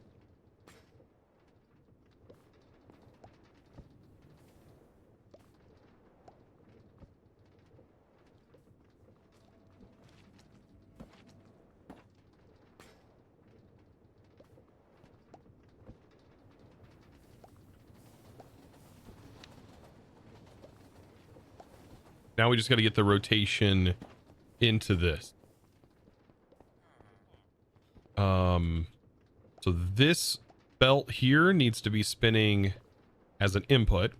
Now we just got to get the rotation into this. So this belt here needs to be spinning as an input.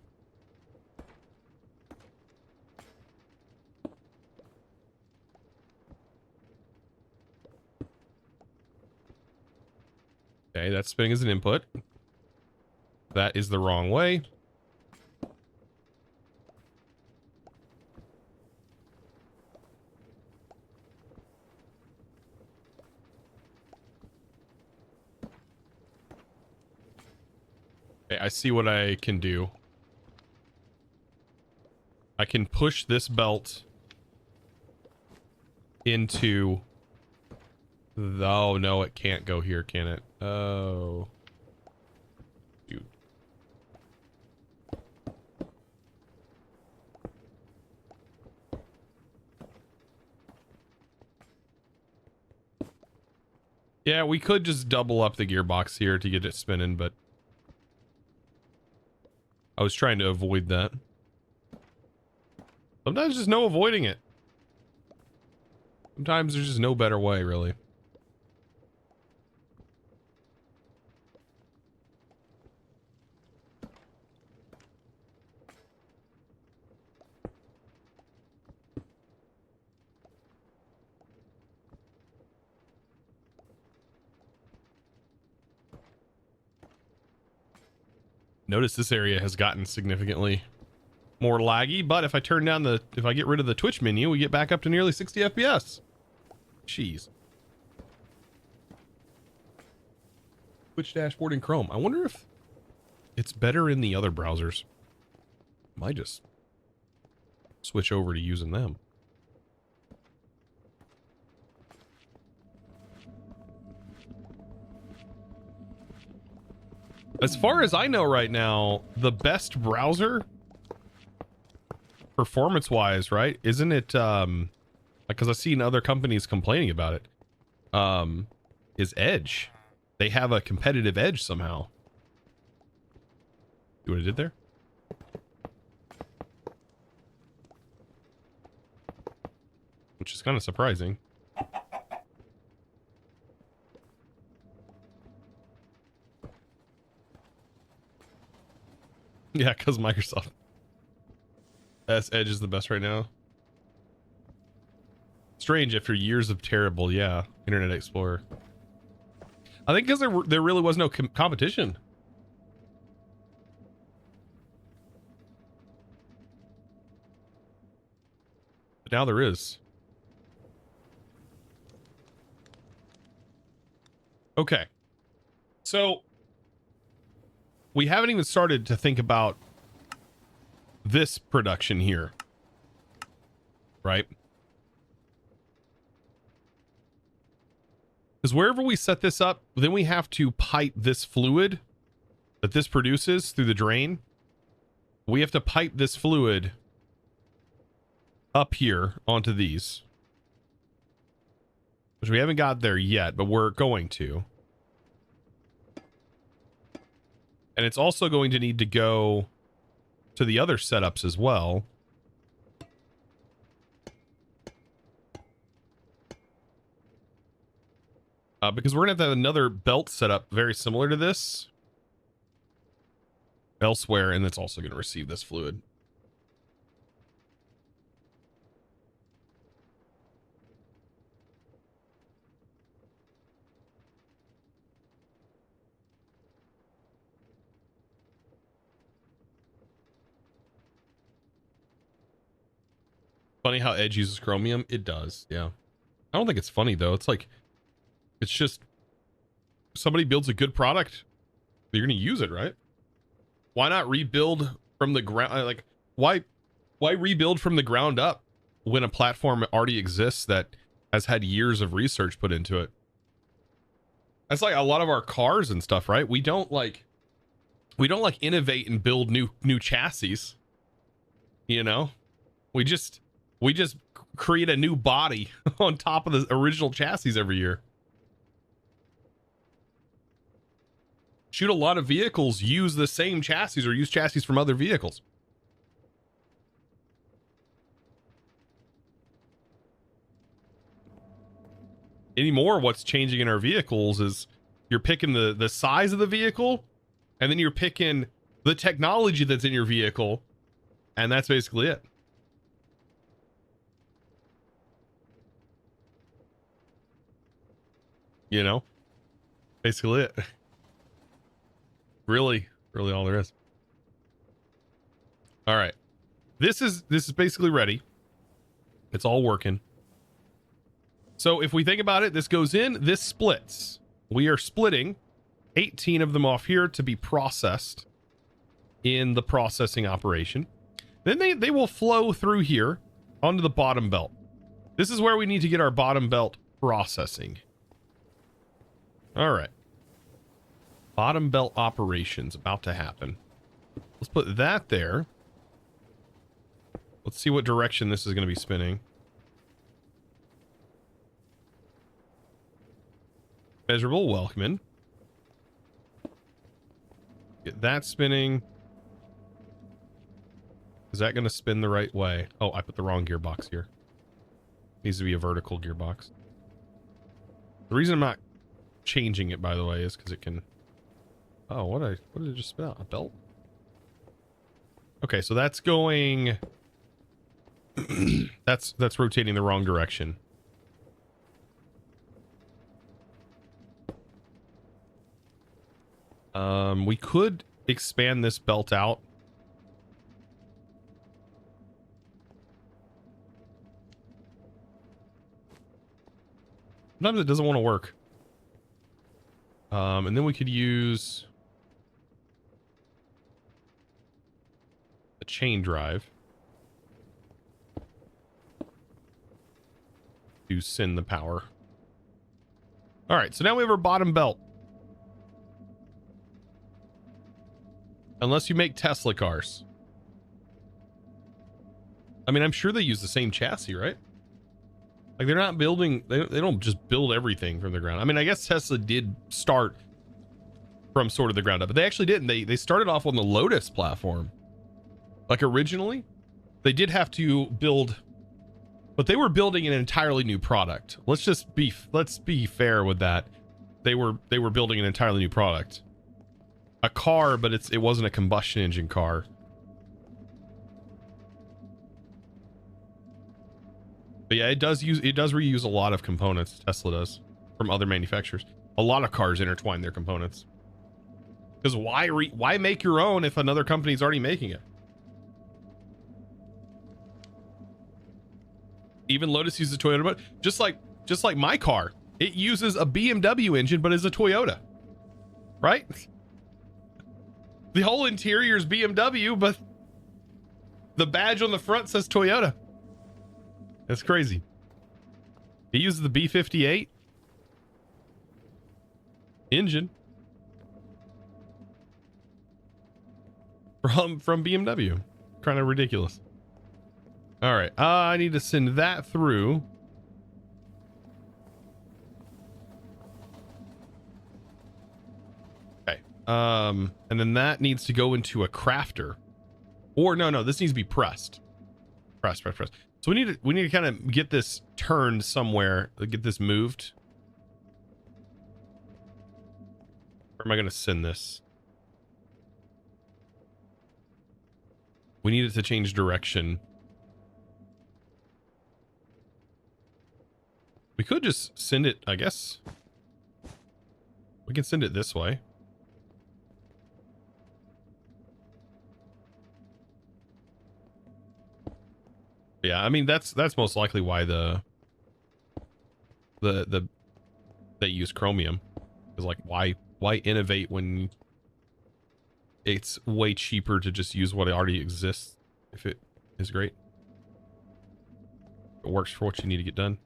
Okay, that's spinning as an input. That is the wrong way. Okay, I see what I can do. I can push this belt into... Oh, no, it can't go here, can it? Oh. Shoot. Yeah, we could just double up the gearbox here to get it spinning, but I was trying to avoid that. Sometimes there's no avoiding it. Sometimes there's just no better way, really. Notice this area has gotten significantly more laggy, but if I turn down the, if I get rid of the Twitch menu, we get back up to nearly 60 FPS. Jeez. Twitch dashboard in Chrome. I wonder if it's better in the other browsers. Might just switch over to using them. As far as I know right now, the best browser performance-wise, right? Isn't it, because I've seen other companies complaining about it, is Edge. They have a competitive edge somehow. See what I did there? Which is kind of surprising. Yeah, because Microsoft. Edge is the best right now. Strange after years of terrible, yeah, Internet Explorer. I think because there really was no competition. But now there is. Okay. So we haven't even started to think about this production here. Right? Because wherever we set this up, then we have to pipe this fluid that this produces through the drain. We have to pipe this fluid up here onto these. Which we haven't got there yet, but we're going to. And it's also going to need to go to the other setups as well. Because we're going to have another belt setup very similar to this elsewhere, and it's also going to receive this fluid. Funny how Edge uses chromium. It does, yeah. I don't think it's funny though. It's like, it's just somebody builds a good product, you're gonna use it, right? Why not rebuild from the ground? Like, why rebuild from the ground up when a platform already exists that has had years of research put into it? That's like a lot of our cars and stuff, right? We don't like innovate and build new chassis. You know, we just create a new body on top of the original chassis every year. Shoot, a lot of vehicles use the same chassis or use chassis from other vehicles. Anymore, what's changing in our vehicles is you're picking the size of the vehicle, and then you're picking the technology that's in your vehicle, and that's basically it. You know, basically it. Really all there is. All right, this is basically ready. It's all working. So if we think about it, this goes in, this splits. We are splitting 18 of them off here to be processed in the processing operation. Then they will flow through here onto the bottom belt. This is where we need to get our bottom belt processing. All right. Bottom belt operations about to happen. Let's put that there. Let's see what direction this is going to be spinning. Measurable, welcome in. Get that spinning. Is that going to spin the right way? Oh, I put the wrong gearbox here. Needs to be a vertical gearbox. The reason I'm not changing it, by the way, is because it can... Oh, what did it just spin out? A belt? Okay, so that's going... that's rotating the wrong direction. We could expand this belt out. Sometimes it doesn't want to work. And then we could use a chain drive to send the power. All right, so now we have our bottom belt. Unless you make Tesla cars. I mean, I'm sure they use the same chassis, right? Like, they're not building... They don't just build everything from the ground. I mean, I guess Tesla did start from sort of the ground up, but they actually didn't. They started off on the Lotus platform. Like, originally, they did have to build... But they were building an entirely new product. Let's be fair with that. They were building an entirely new product. A car, but it wasn't a combustion engine car. But yeah, it does reuse a lot of components. Tesla does from other manufacturers. A lot of cars intertwine their components. Because why make your own if another company's already making it? Even Lotus uses a Toyota, but just like my car, it uses a BMW engine, but is a Toyota, right? The whole interior is BMW, but the badge on the front says Toyota. That's crazy. It uses the B58 engine from BMW. Kind of ridiculous. All right, I need to send that through. Okay, and then that needs to go into a crafter. Or no, this needs to be pressed. Press. So we need to kind of get this turned somewhere, get this moved. Where am I going to send this? We need it to change direction. We could just send it, I guess. We can send it this way. Yeah, I mean that's most likely why they use chromium. Is like why innovate when it's way cheaper to just use what already exists if it is great. It works for what you need to get done.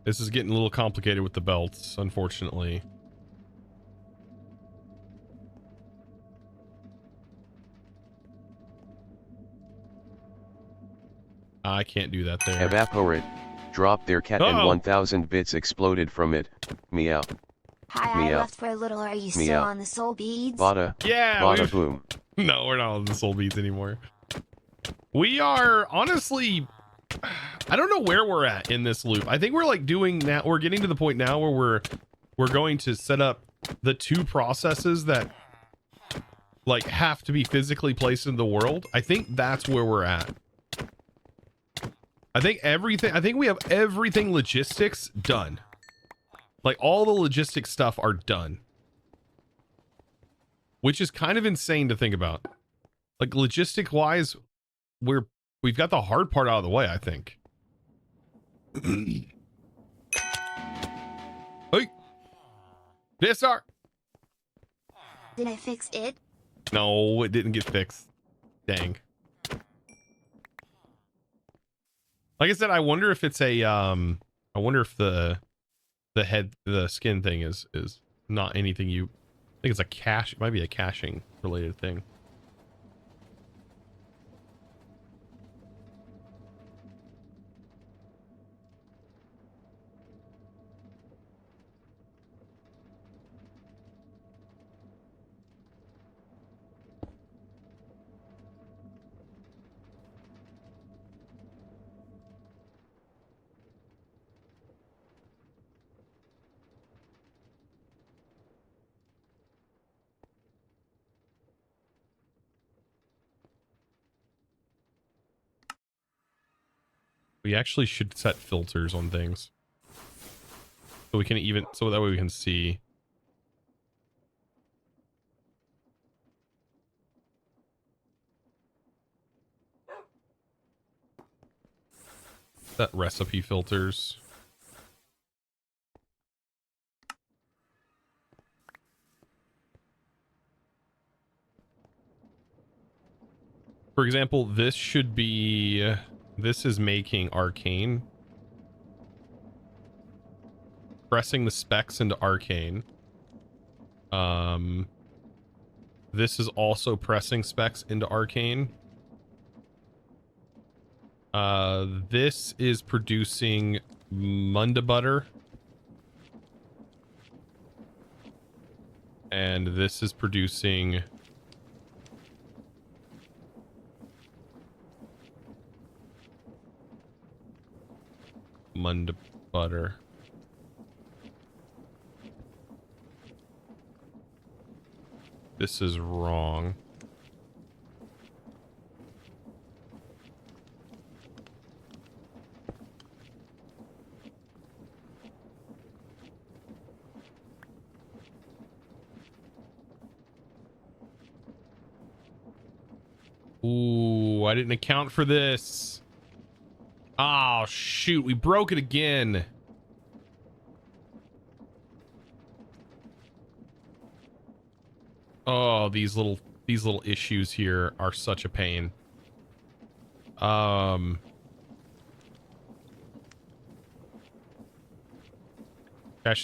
This is getting a little complicated with the belts, unfortunately. I can't do that there. Evaporate. Drop their cat and 1000 bits exploded from it. Meow. Hi, Meow. I left for a little. Are you still Meow. on the soul beads? Bada. Yeah. Bada boom. No, we're not on the soul beads anymore. We are honestly, I don't know where we're at in this loop. I think we're like doing now. We're getting to the point now where we're going to set up the two processes that like have to be physically placed in the world. I think that's where we're at. I think we have everything logistics done. Like all the logistics stuff are done. Which is kind of insane to think about. Like logistic wise, we've got the hard part out of the way, I think. Hey. DSR. Did I fix it? No, it didn't get fixed. Dang. Like I said, I wonder if it's a I wonder if the skin thing is not anything you I think it's a cache, it might be a caching related thing. We actually should set filters on things. So we can even, so that way we can see. Set recipe filters. For example, this should be, this is making Arcane. Pressing the specs into Arcane. This is also pressing specs into Arcane. This is producing Munda butter. And this is producing Munda butter. This is wrong. Ooh, I didn't account for this. Oh, shoot. We broke it again. Oh, these little issues here are such a pain. Cash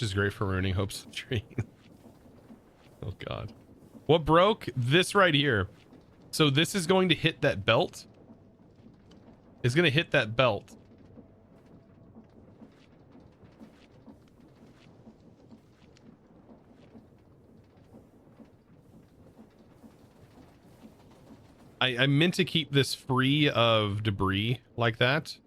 is great for ruining hopes and dreams. Oh god. What broke? This right here. So this is going to hit that belt. It's going to hit that belt. I meant to keep this free of debris like that.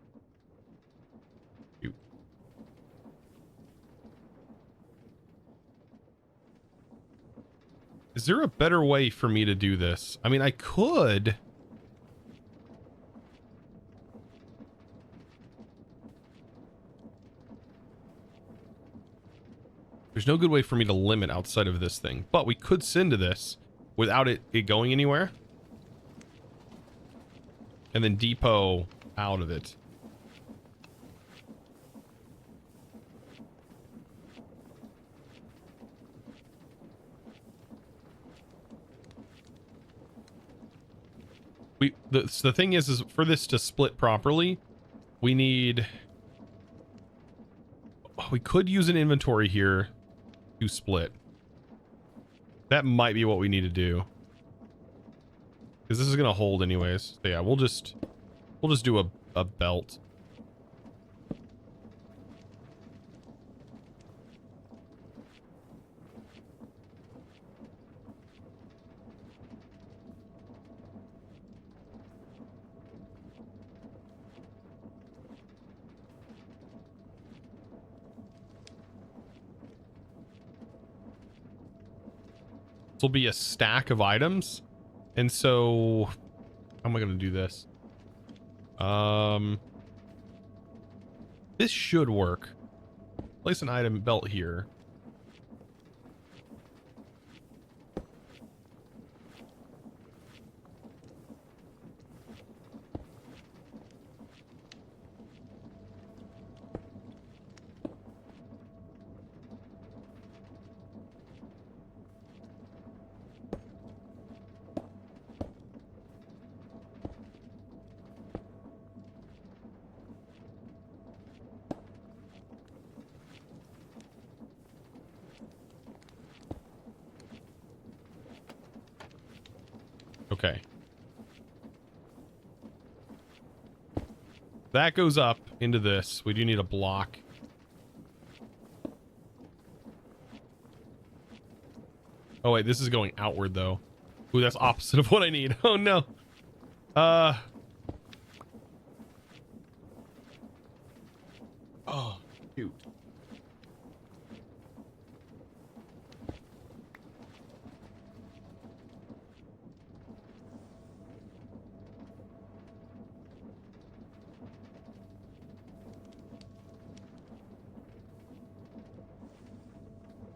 Is there a better way for me to do this? I mean, I could. There's no good way for me to limit outside of this thing, but we could send to this without it going anywhere. And then depot out of it. The thing is for this to split properly, we need... We could use an inventory here to split. That might be what we need to do. Because this is going to hold anyways. So yeah, we'll just do a belt. Will be a stack of items, and so how am I going to do this? This should work. Place an item belt here. Okay. That goes up into this. We do need a block. Oh wait, this is going outward though. Ooh, that's opposite of what I need. Oh no. Oh, shoot.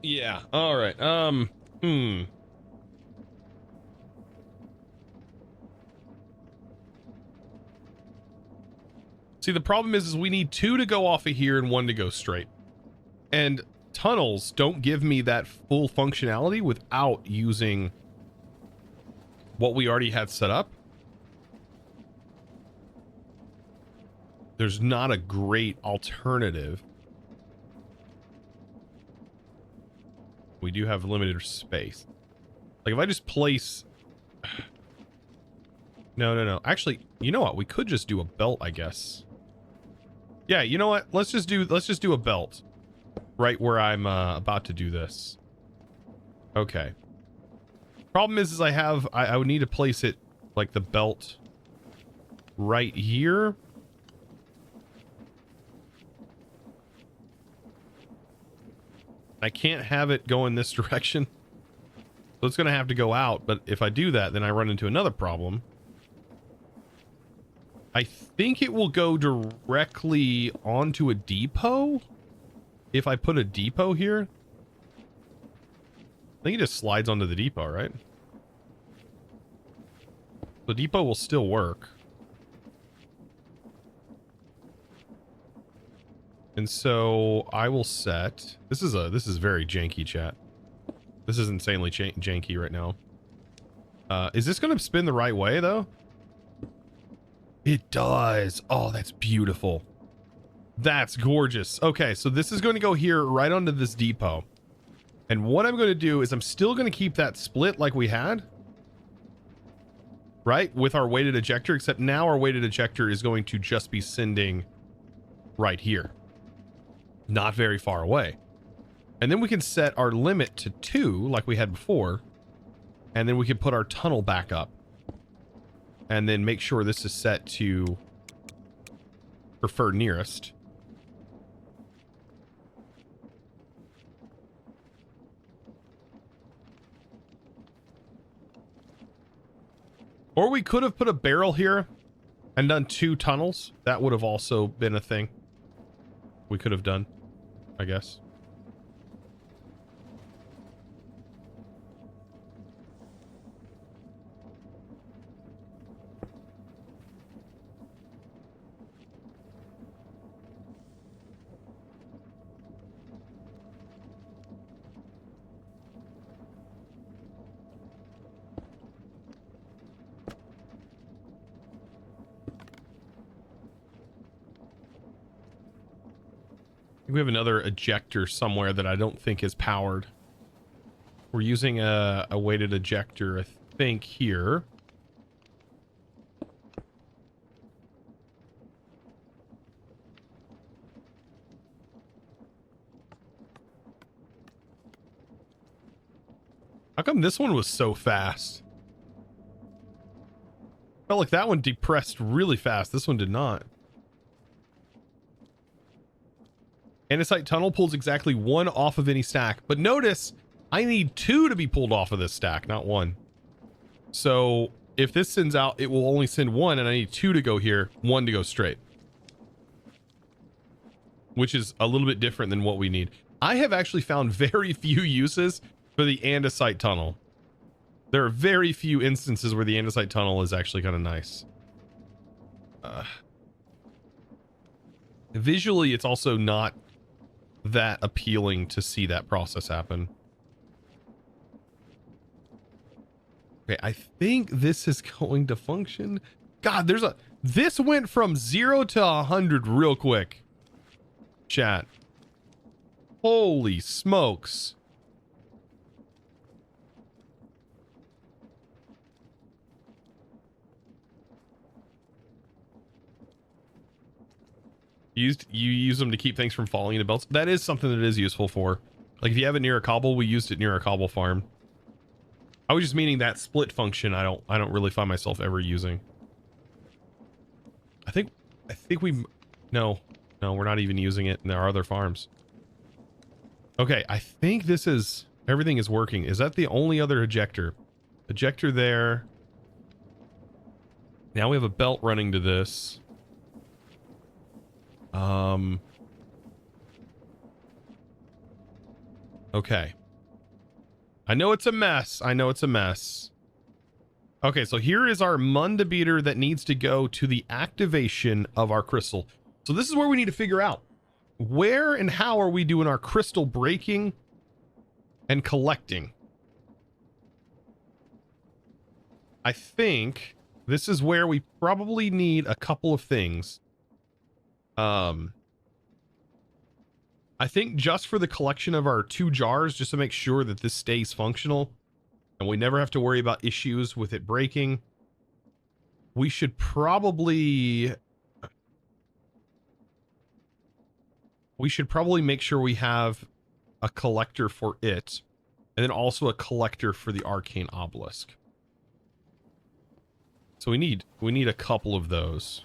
Yeah. All right. See, the problem is we need 2 to go off of here and 1 to go straight. And tunnels don't give me that full functionality without using what we already had set up. There's not a great alternative. We do have limited space. Like if I just place... No. Actually, you know what? We could just do a belt, I guess. Yeah, you know what? Let's just do a belt right where I'm about to do this. Okay. Problem is I would need to place it like the belt right here. I can't have it go in this direction. So it's going to have to go out. But if I do that, then I run into another problem. I think it will go directly onto a depot. If I put a depot here. I think it just slides onto the depot, right? The depot will still work. And so I will set, this is very janky, chat. This is insanely janky right now. Is this going to spin the right way though? It does. Oh, that's beautiful. That's gorgeous. Okay, so this is going to go here right onto this depot. And what I'm going to do is I'm still going to keep that split like we had. Right? With our weighted ejector, except now our weighted ejector is going to just be sending right here. Not very far away. And then we can set our limit to 2 like we had before. And then we can put our tunnel back up. and then make sure this is set to prefer nearest. Or we could have put a barrel here and done 2 tunnels. That would have also been a thing we could have done, I guess. We have another ejector somewhere that I don't think is powered. We're using a weighted ejector, I think, here. How come this one was so fast? Felt like that one depressed really fast. This one did not. Andesite tunnel pulls exactly 1 off of any stack. But notice, I need 2 to be pulled off of this stack, not 1. So if this sends out, it will only send 1, and I need 2 to go here, 1 to go straight. Which is a little bit different than what we need. I have actually found very few uses for the andesite tunnel. There are very few instances where the andesite tunnel is actually kind of nice. Visually, it's also not that appealing to see that process happen. Okay, I think this is going to function. God, this went from 0 to 100 real quick. Chat. Holy smokes. You use them to keep things from falling into belts. That is something that is useful for. Like if you have it near a cobble, we used it near a cobble farm. I was just meaning that split function I don't really find myself ever using. I think no, we're not even using it in our other farms. Okay, I think everything is working. Is that the only other ejector? Ejector there. Now we have a belt running to this. Okay. I know it's a mess. Okay, so here is our munda beater that needs to go to the activation of our crystal. So this is where we need to figure out where and how are we doing our crystal breaking and collecting. I think this is where we probably need a couple of things. I think just for the collection of our 2 jars, just to make sure that this stays functional and we never have to worry about issues with it breaking, we should probably make sure we have a collector for it and then also a collector for the arcane obelisk. So we need a couple of those.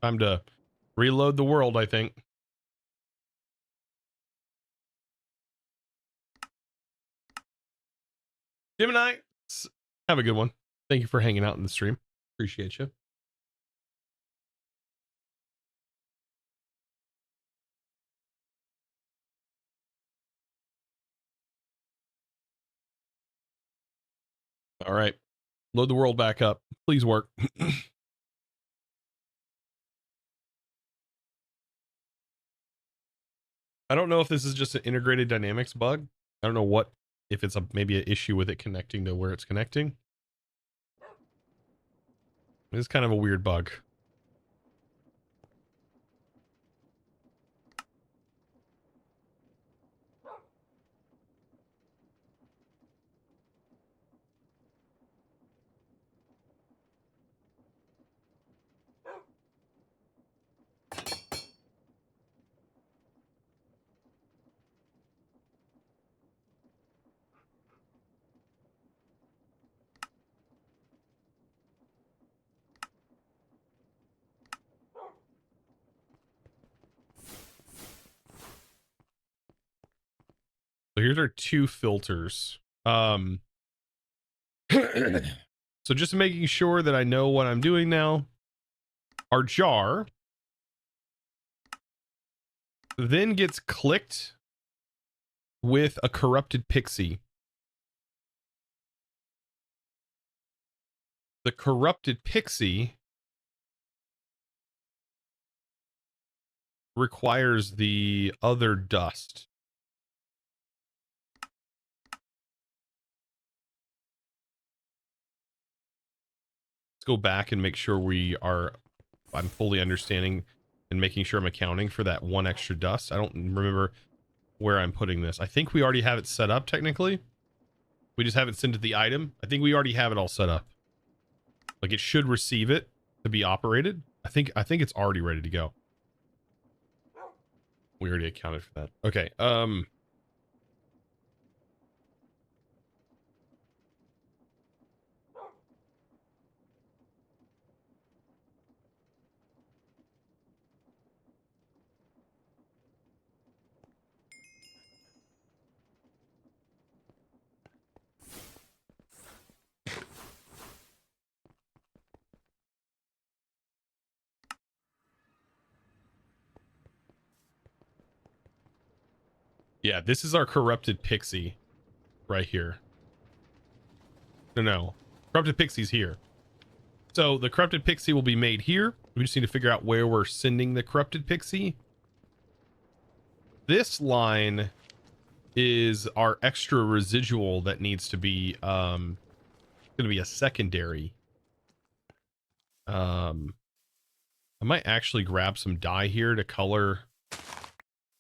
Time to reload the world, I think. Gemini, have a good one. Thank you for hanging out in the stream. Appreciate you. All right. Load the world back up. Please work. I don't know if this is just an integrated dynamics bug. I don't know if it's maybe an issue with it connecting to where it's connecting. It's kind of a weird bug. here's our 2 filters. So just making sure that I know what I'm doing now. Our jar then gets clicked with a corrupted pixie. The corrupted pixie requires the other dust. Let's go back and make sure I'm fully understanding and making sure I'm accounting for that 1 extra dust. I don't remember where I'm putting this. I think we already have it set up technically. We just haven't sent it the item. I think we already have it all set up. Like it should receive it to be operated. I think it's already ready to go. We already accounted for that. Okay. Yeah, this is our corrupted pixie right here. No. Corrupted pixie's here. So the corrupted pixie will be made here. We just need to figure out where we're sending the corrupted pixie. This line is our extra residual that needs to be going to be a secondary. I might actually grab some dye here to color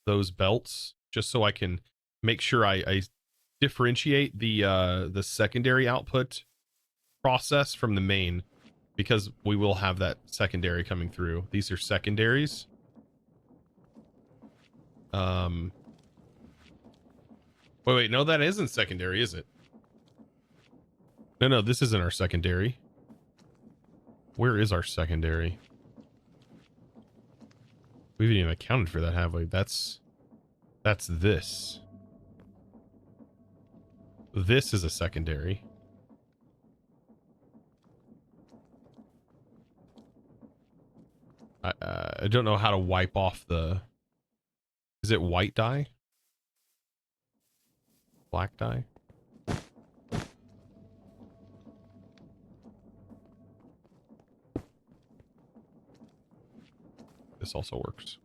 those belts just so I can make sure I differentiate the secondary output process from the main, because we will have that secondary coming through. These are secondaries. Wait, no, that isn't secondary, is it? No, this isn't our secondary. Where is our secondary? We haven't even accounted for that, have we? That's this. This is a secondary. I don't know how to wipe off the... Is it white dye? Black dye? This also works.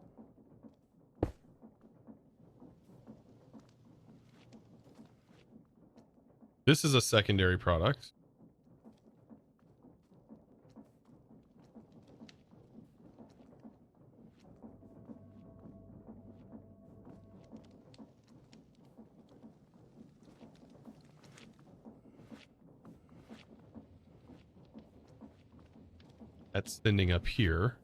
This is a secondary product. That's sending up here.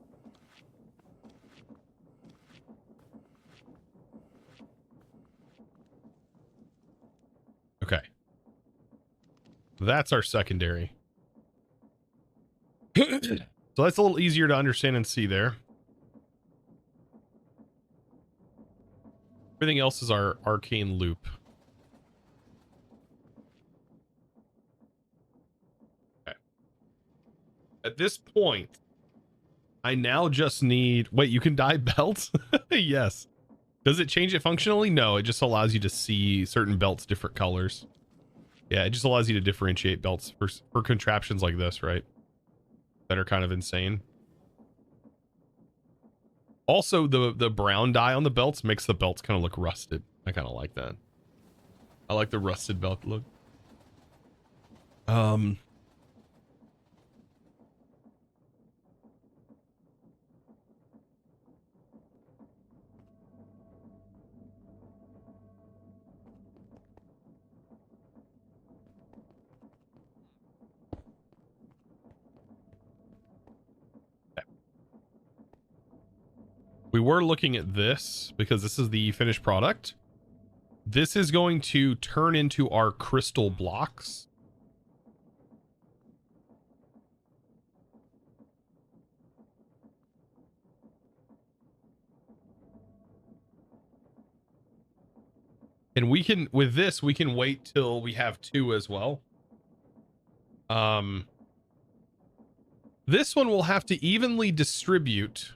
Okay. That's our secondary. So that's a little easier to understand and see there. Everything else is our arcane loop. Okay. At this point, I now just need... Wait, you can dye belts? Yes. Does it change it functionally? No, it just allows you to see certain belts different colors. Yeah, it just allows you to differentiate belts for contraptions like this, right? That are kind of insane. Also, the brown dye on the belts makes the belts kind of look rusted. I kind of like that. I like the rusted belt look. We were looking at this because this is the finished product. This is going to turn into our crystal blocks. And we can, with this, we can wait till we have 2 as well. This one will have to evenly distribute.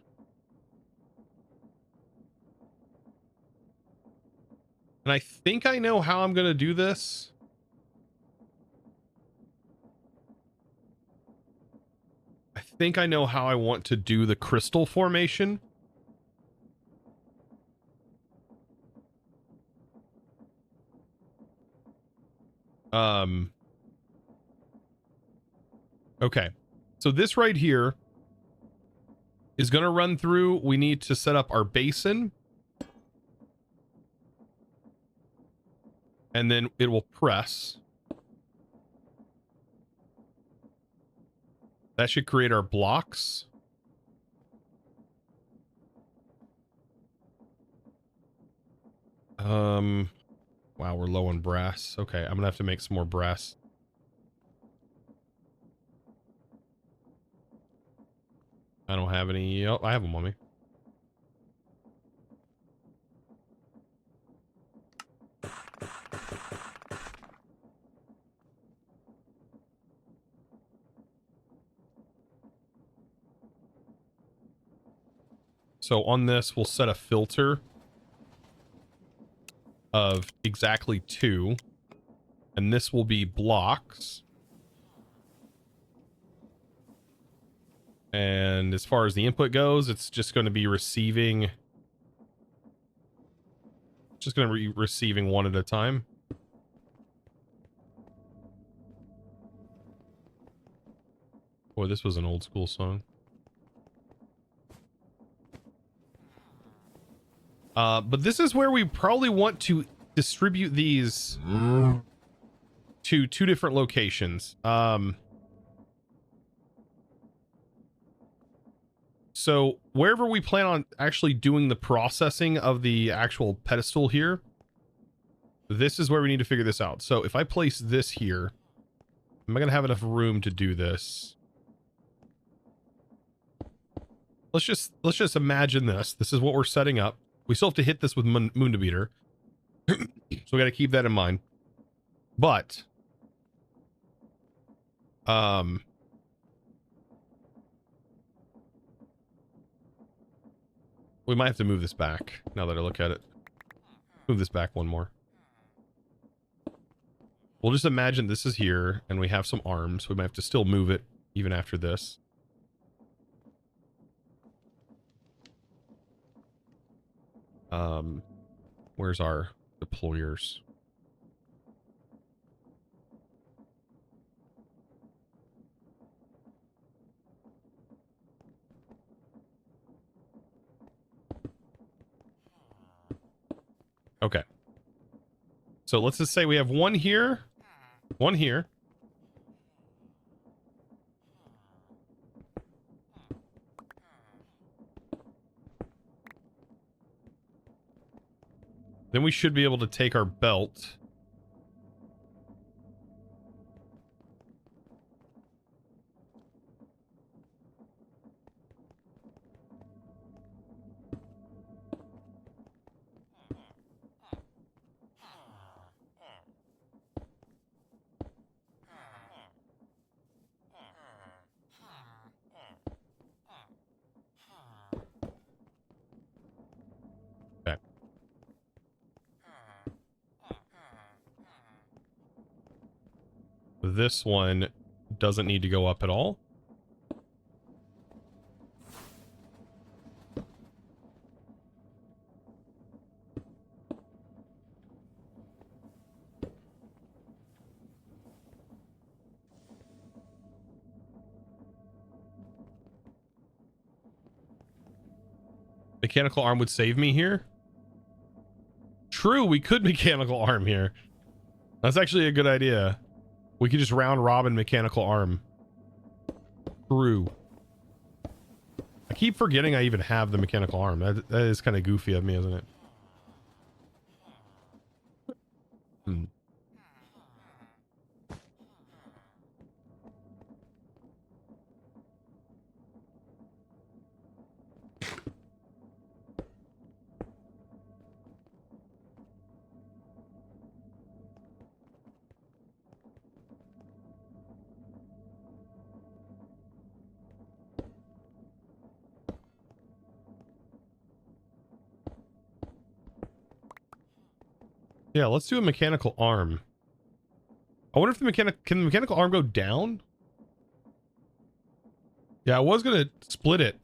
And I think I know how I'm going to do this. I think I know how I want to do the crystal formation. Okay. So this right here is going to run through. We need to set up our basin. And then it will press. That should create our blocks. Wow, we're low on brass. Okay, I'm gonna have to make some more brass. I don't have any. Oh, I have them on me. So on this, we'll set a filter of exactly 2. And this will be blocks. And as far as the input goes, it's just going to be receiving. Just going to be receiving 1 at a time. Boy, this was an old school song. But this is where we probably want to distribute these to 2 different locations. So wherever we plan on actually doing the processing of the actual pedestal here, this is where we need to figure this out. So if I place this here, am I going to have enough room to do this? Let's just imagine this. This is what we're setting up. We still have to hit this with munda beater. So we got to keep that in mind. But we might have to move this back now that I look at it. Move this back 1 more. We'll just imagine this is here and we have some arms. We might have to still move it even after this. Where's our deployers? Okay. So let's just say we have 1 here, 1 here. Then we should be able to take our belt. Okay. This one doesn't need to go up at all. Mechanical arm would save me here. True, we could mechanical arm here. That's actually a good idea. We could just round robin mechanical arm. True. I keep forgetting I even have the mechanical arm. That is kind of goofy of me, isn't it? Hmm. Yeah, let's do a mechanical arm. I wonder if can the mechanical arm go down? Yeah, I was gonna split it.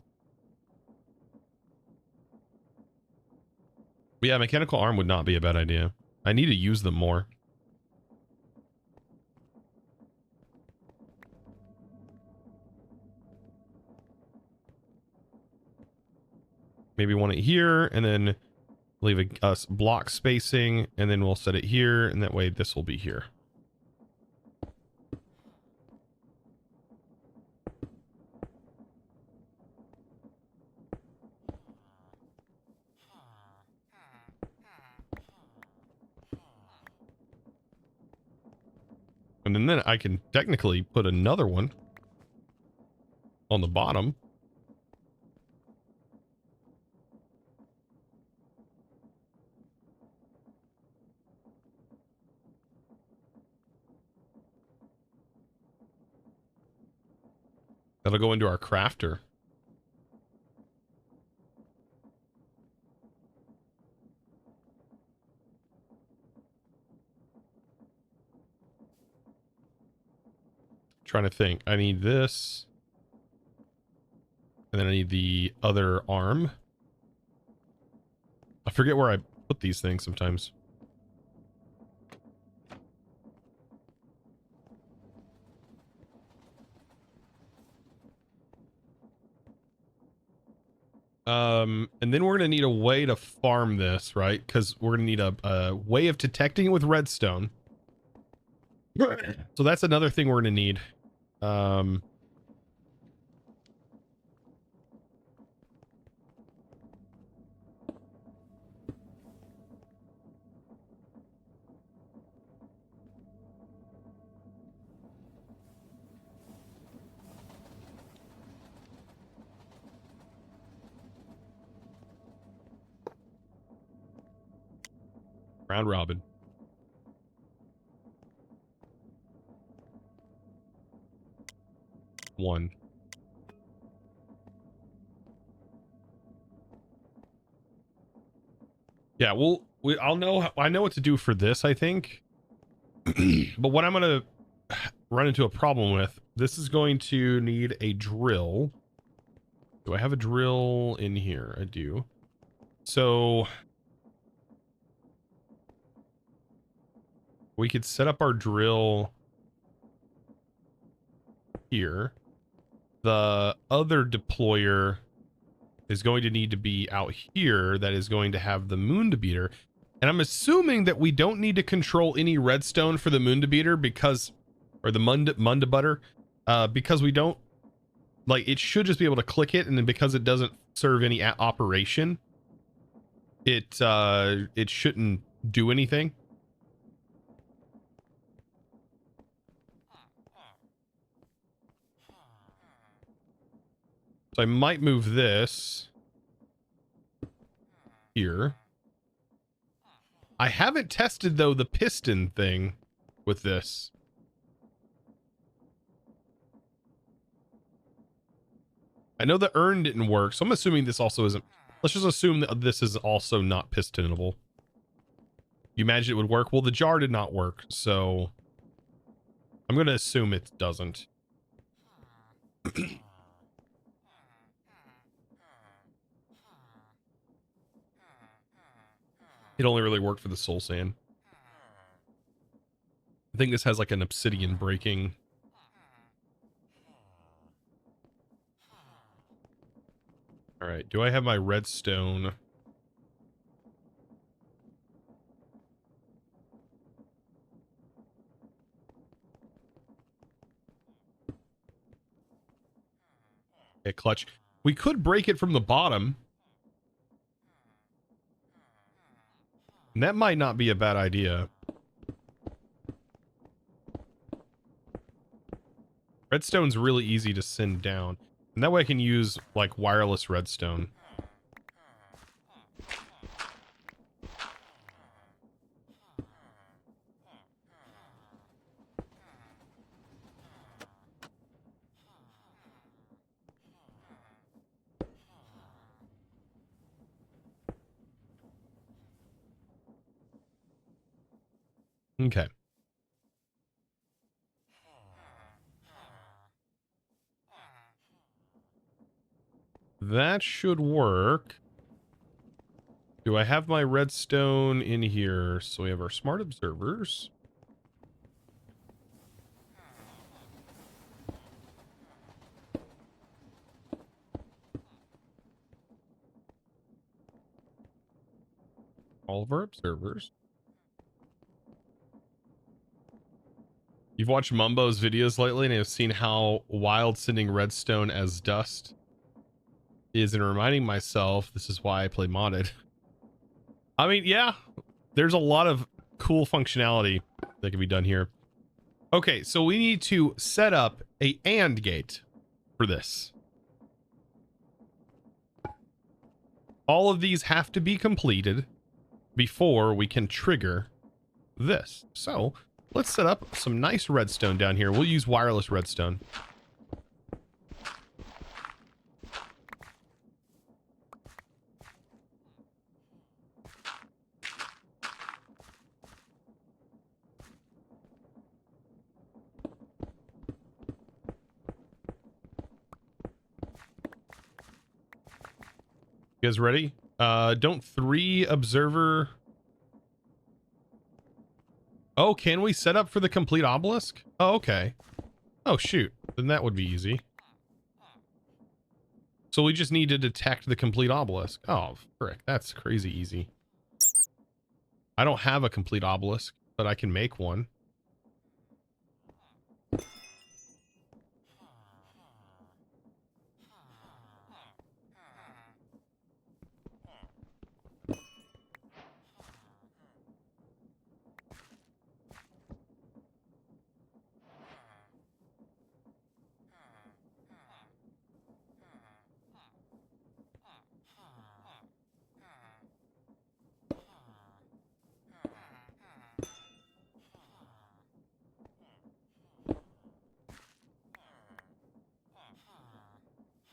But yeah, mechanical arm would not be a bad idea. I need to use them more. Maybe one it here, and then leave a block spacing, and then we'll set it here, and that way this will be here. And then I can technically put another one on the bottom. That'll go into our crafter. Trying to think. I need this. And then I need the other arm. I forget where I put these things sometimes. And then we're going to need a way to farm this, right? Because we're going to need a way of detecting it with redstone. So that's another thing we're going to need. Round robin. One. Yeah, I know what to do for this, I think. But what I'm going to run into a problem with, this is going to need a drill. Do I have a drill in here? I do. So we could set up our drill here. The other deployer is going to need to be out here. That is going to have the munda beater. And I'm assuming that we don't need to control any redstone for the munda beater because, or the munda butter, because we don't, like, it should just be able to click it. And then because it doesn't serve any operation, it shouldn't do anything. So I might move this here. I haven't tested, though, the piston thing with this. I know the urn didn't work, so I'm assuming this also isn't. Let's just assume that this is also not pistonable. You imagine it would work? Well, the jar did not work, so I'm going to assume it doesn't. It only really worked for the soul sand. I think this has like an obsidian breaking. All right, do I have my redstone? Okay, clutch. We could break it from the bottom. And that might not be a bad idea. Redstone's really easy to send down. And that way I can use, like, wireless redstone. Okay. That should work. Do I have my redstone in here? So we have our smart observers. All of our observers. You've watched Mumbo's videos lately and have seen how wild sending redstone as dust is, and reminding myself this is why I play modded. I mean, yeah, there's a lot of cool functionality that can be done here. Okay, so we need to set up a AND gate for this. All of these have to be completed before we can trigger this. So let's set up some nice redstone down here. We'll use wireless redstone. You guys ready? Don't 3 observer... Oh, can we set up for the complete obelisk? Oh, okay. Oh, shoot. Then that would be easy. So we just need to detect the complete obelisk. Oh, frick. That's crazy easy. I don't have a complete obelisk, but I can make one.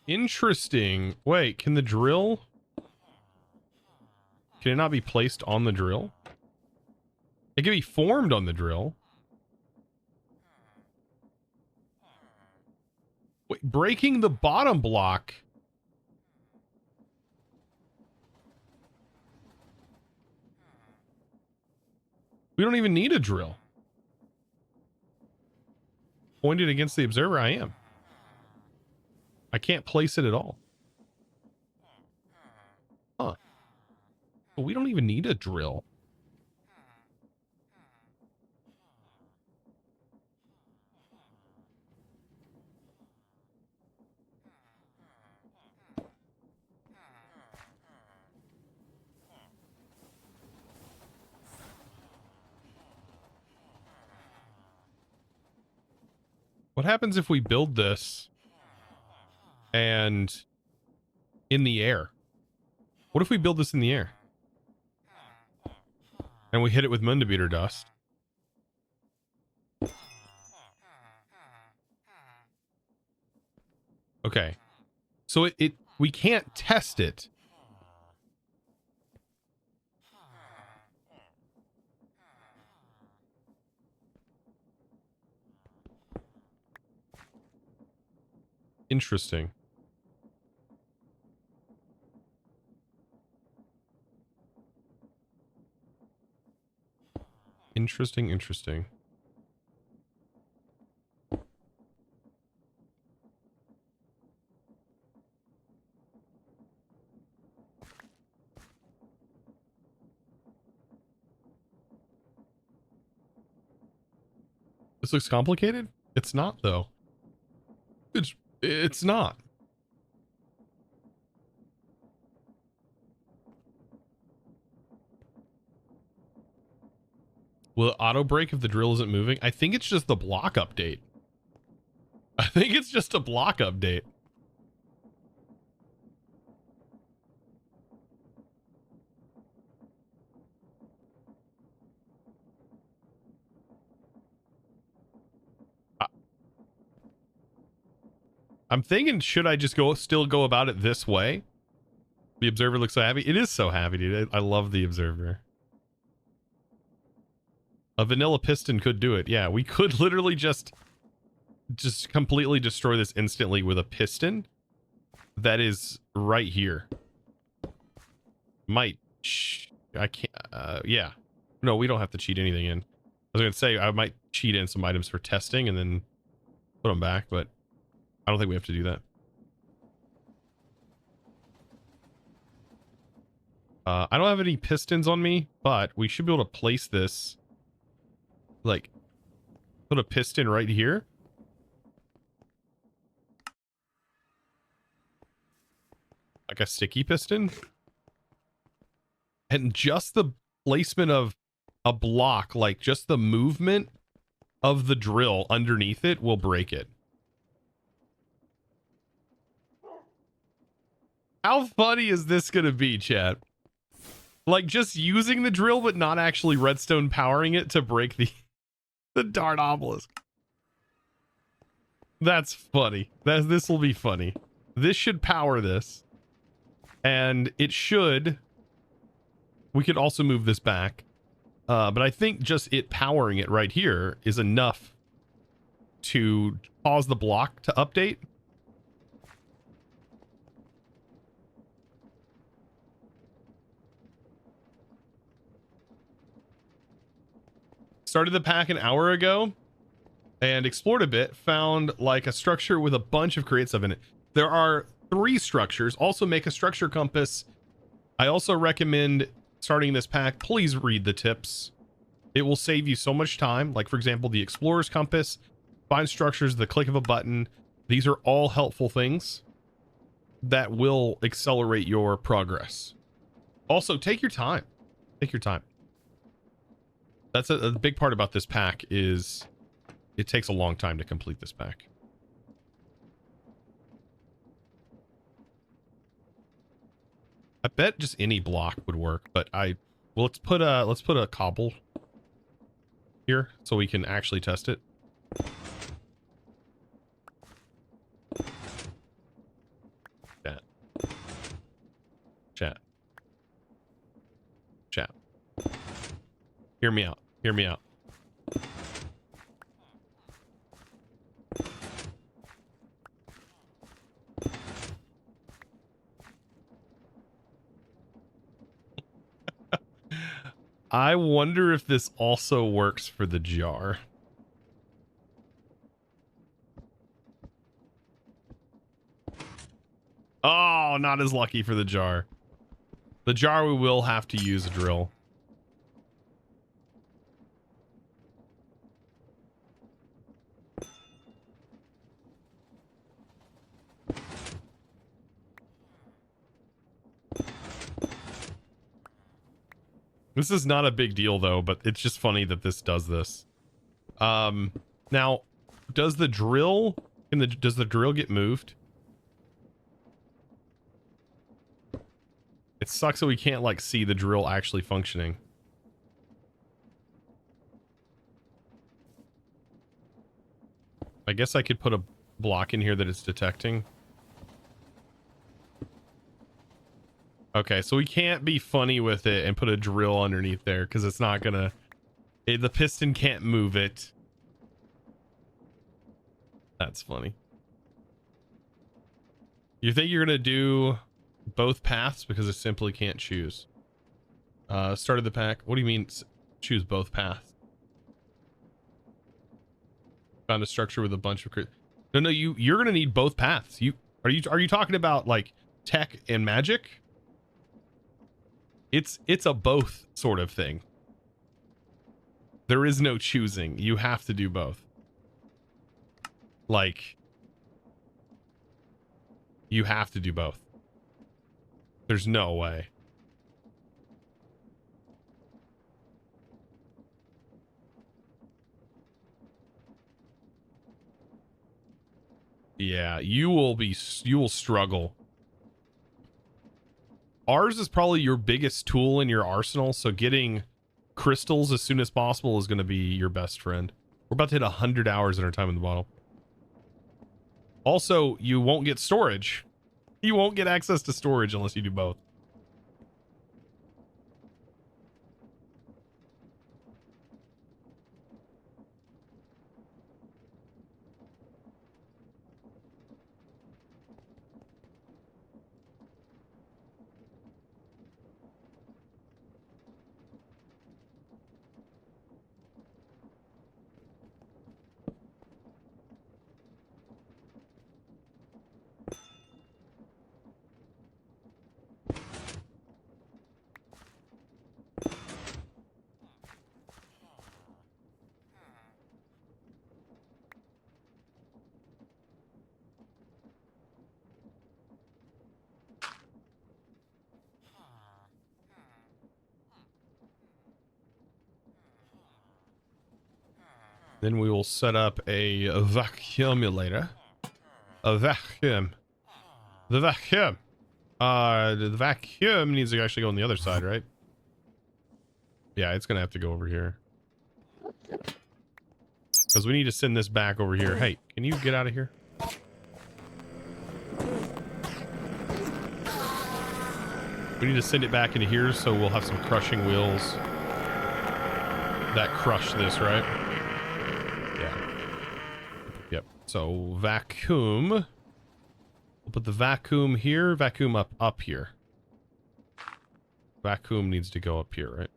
Interesting. Wait, can the drill... Can it not be placed on the drill? It can be formed on the drill. Wait, breaking the bottom block... We don't even need a drill. Pointed against the observer, I am. I can't place it at all. Huh. Well, we don't even need a drill. What happens if we build this and in the air? What if we build this in the air and we hit it with munda beater dust? Okay. So we can't test it. Interesting. Interesting. This looks complicated? It's not, though. It's not. Will it auto break if the drill isn't moving? I think it's just the block update. I think it's just a block update. I'm thinking, should I just still go about it this way? The observer looks so happy. It is so happy, dude. I love the observer. A vanilla piston could do it. Yeah, we could literally just completely destroy this instantly with a piston that is right here. I can't, yeah. No, we don't have to cheat anything in. I was gonna say I might cheat in some items for testing and then put them back, but I don't think we have to do that. I don't have any pistons on me, but we should be able to place this, like, put a piston right here. Like a sticky piston. And just the placement of a block, like just the movement of the drill underneath it will break it. How funny is this going to be, chat? Like just using the drill, but not actually redstone powering it to break the dart obelisk. That's funny. This will be funny. This should power this. And it should. We could also move this back. But I think just it powering it right here is enough to cause the block to update. Started the pack an hour ago and explored a bit. Found like a structure with a bunch of create stuff in it. There are 3 structures. Also make a structure compass. I also recommend starting this pack. Please read the tips. It will save you so much time. Like for example, the explorer's compass, find structures, the click of a button. These are all helpful things that will accelerate your progress. Also, take your time. Take your time. That's a big part about this pack is it takes a long time to complete this pack. I bet just any block would work, but well, let's put a cobble here so we can actually test it. Chat. Hear me out. Hear me out. I wonder if this also works for the jar. Oh, not as lucky for the jar. The jar, we will have to use a drill. This is not a big deal though, but it's just funny that this does this. Now, does the drill get moved? It sucks that we can't like see the drill actually functioning. I guess I could put a block in here that it's detecting. Okay, so we can't be funny with it and put a drill underneath there because it's not gonna... the piston can't move it. That's funny. You think you're gonna do both paths because it simply can't choose? Started the pack. What do you mean choose both paths? Found a structure with a bunch of... No, you're gonna need both paths. Are you talking about like tech and magic? It's a both sort of thing. There is no choosing. You have to do both. Like, you have to do both. There's no way. Yeah, you will struggle. Ours is probably your biggest tool in your arsenal, so getting crystals as soon as possible is going to be your best friend. We're about to hit 100 hours in our time in the bottle. Also, you won't get storage. You won't get access to storage unless you do both. Then we will set up a vacuumulator. A vacuum. The vacuum. The vacuum needs to actually go on the other side, right? Yeah, it's gonna have to go over here. Because we need to send this back over here. Hey, can you get out of here? We need to send it back into here so we'll have some crushing wheels that crush this, right? Yeah. Yep. So vacuum. We'll put the vacuum here, vacuum up here. Vacuum needs to go up here, right?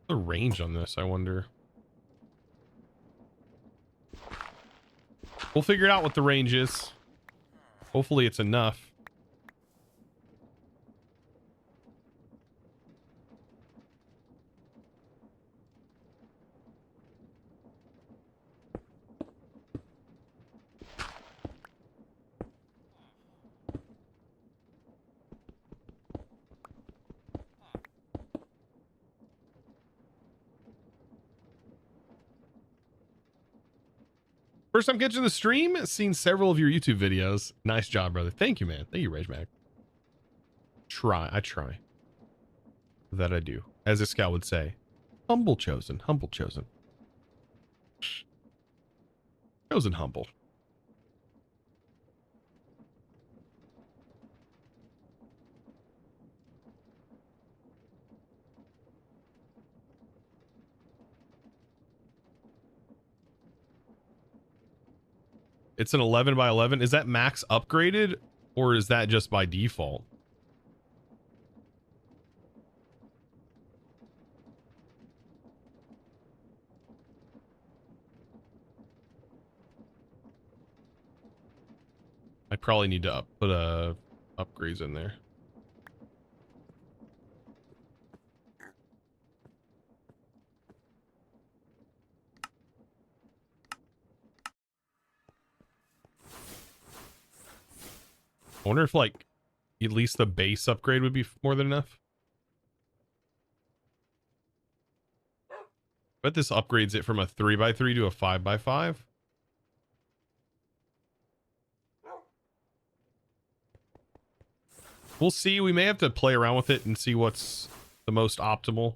The range on this, I wonder. We'll figure out what the range is. Hopefully it's enough. First time catching the stream, seen several of your YouTube videos. Nice job, brother. Thank you, man. Thank you, Rage Mag. I try. That I do. As a scout would say. Humble chosen. Humble chosen. Chosen humble. It's an 11 by 11. Is that max upgraded or is that just by default? I probably need to put upgrades in there. I wonder if like at least the base upgrade would be more than enough. Bet this upgrades it from a 3x3 to a 5x5. We'll see. We may have to play around with it and see what's the most optimal.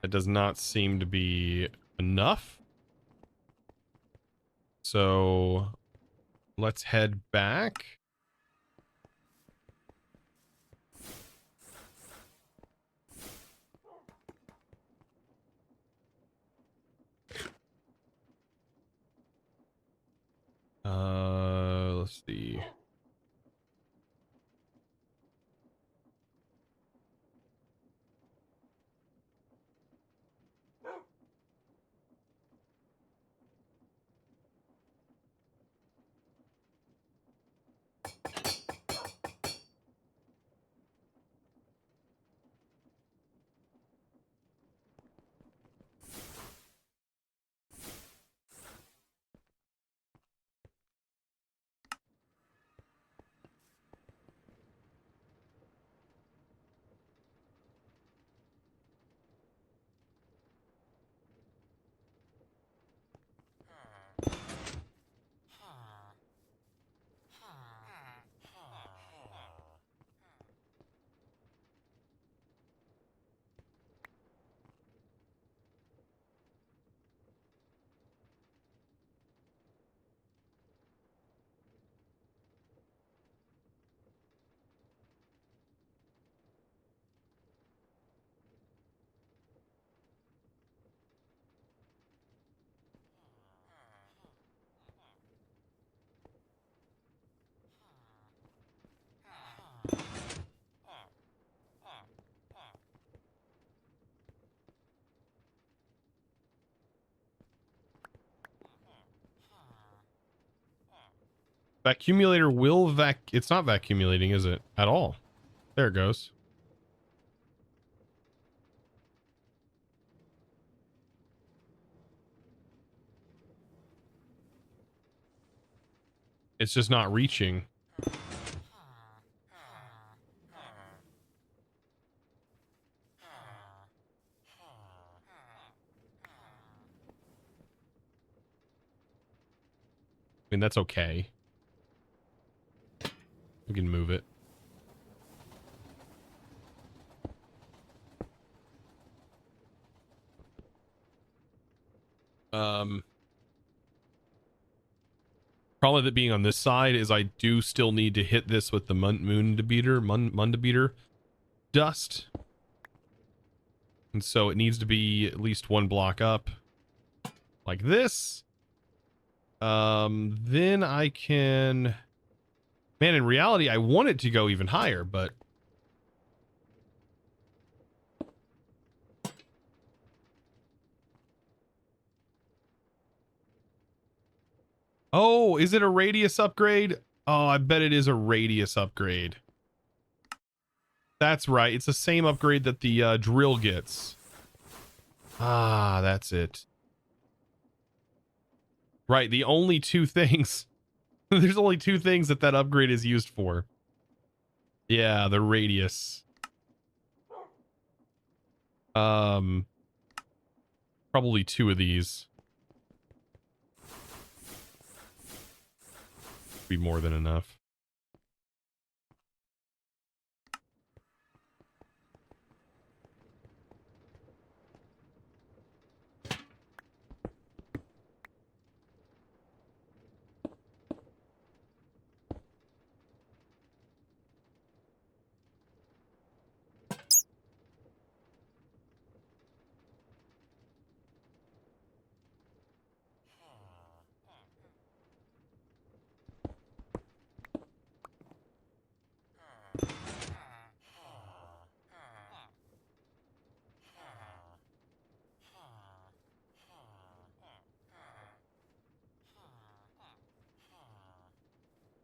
It does not seem to be enough. So let's head back. Let's see. Vacuumulator will it's not vacuumulating, is it? At all. There it goes. It's just not reaching. I mean, that's okay. We can move it. Problem with it being on this side is I do still need to hit this with the munda beater dust. And so it needs to be at least one block up like this. Then I can, man, in reality, I want it to go even higher, but oh, is it a radius upgrade? Oh, I bet it is a radius upgrade. That's right. It's the same upgrade that the drill gets. Ah, that's it. Right. The only two things. There's only two things that upgrade is used for. Yeah, the radius. Probably two of these. Be more than enough.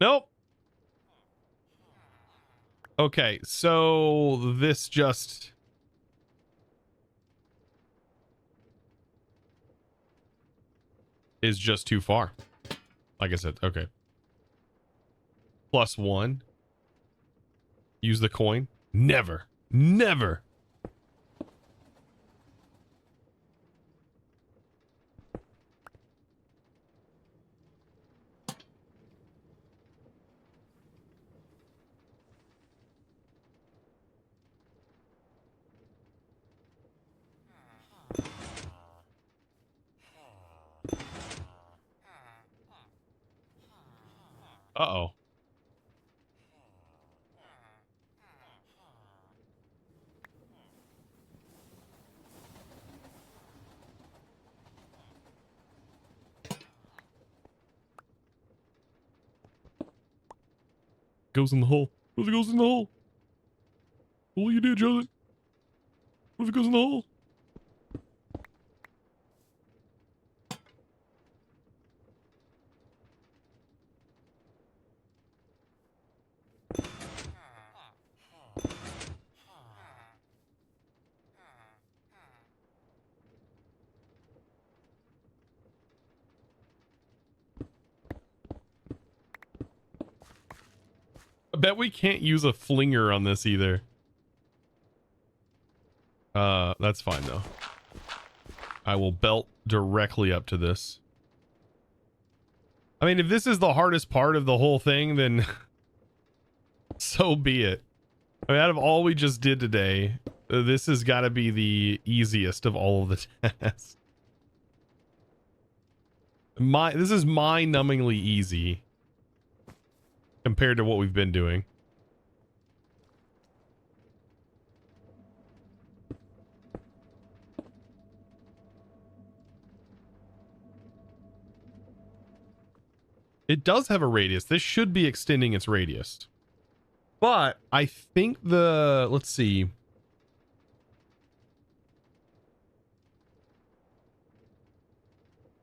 Nope. Okay, so this just is just too far. Like I said, okay. +1. Use the coin. Never. Never. Uh-oh. Goes in the hole. What if it goes in the hole? What will you do, Joseph? What if it goes in the hole? I bet we can't use a flinger on this either. That's fine though. I will belt directly up to this. I mean, if this is the hardest part of the whole thing, then so be it. I mean, out of all we just did today, this has got to be the easiest of all of the tasks. This is mind-numbingly easy compared to what we've been doing. It does have a radius. This should be extending its radius. But I think let's see. I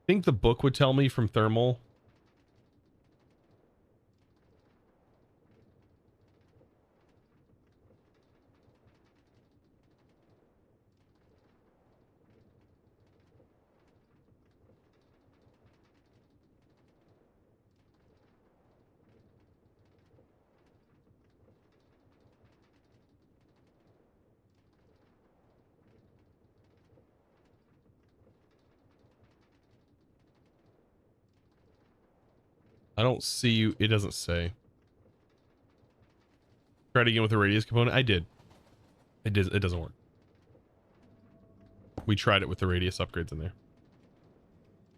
think the book would tell me from thermal. I don't see you. It doesn't say. Tried again with the radius component. I did. It doesn't work. We tried it with the radius upgrades in there.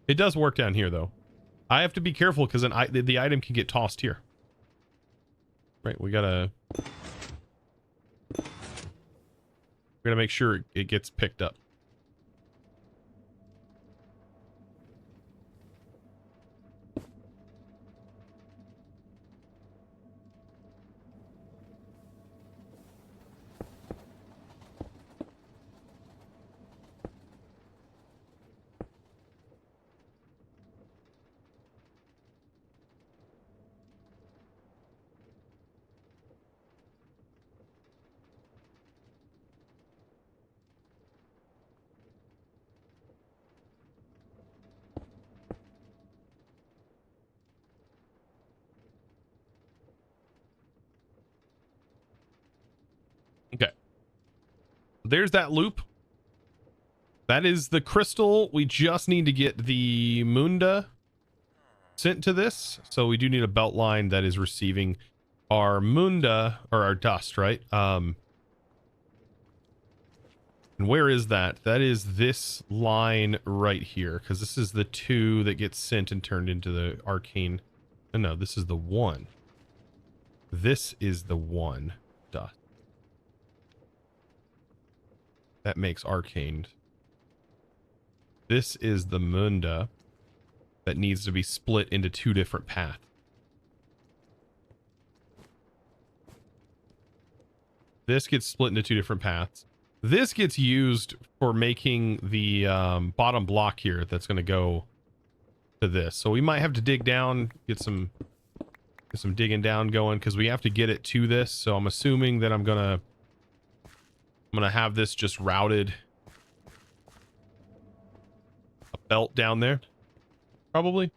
It does work down here though. I have to be careful because the item can get tossed here. Right, we gotta make sure it gets picked up. Okay. There's that loop. That is the crystal. We just need to get the munda sent to this. So we do need a belt line that is receiving our munda, or our dust, right? And where is that? That is this line right here, because this is the 2 that gets sent and turned into the arcane. Oh, no, this is the 1. This is the 1 dust. That makes arcane. This is the munda that needs to be split into 2 different paths. This gets split into 2 different paths. This gets used for making the bottom block here that's going to go to this. So we might have to dig down, get some digging down going, because we have to get it to this. So I'm assuming that I'm gonna have this just routed a belt down there, probably.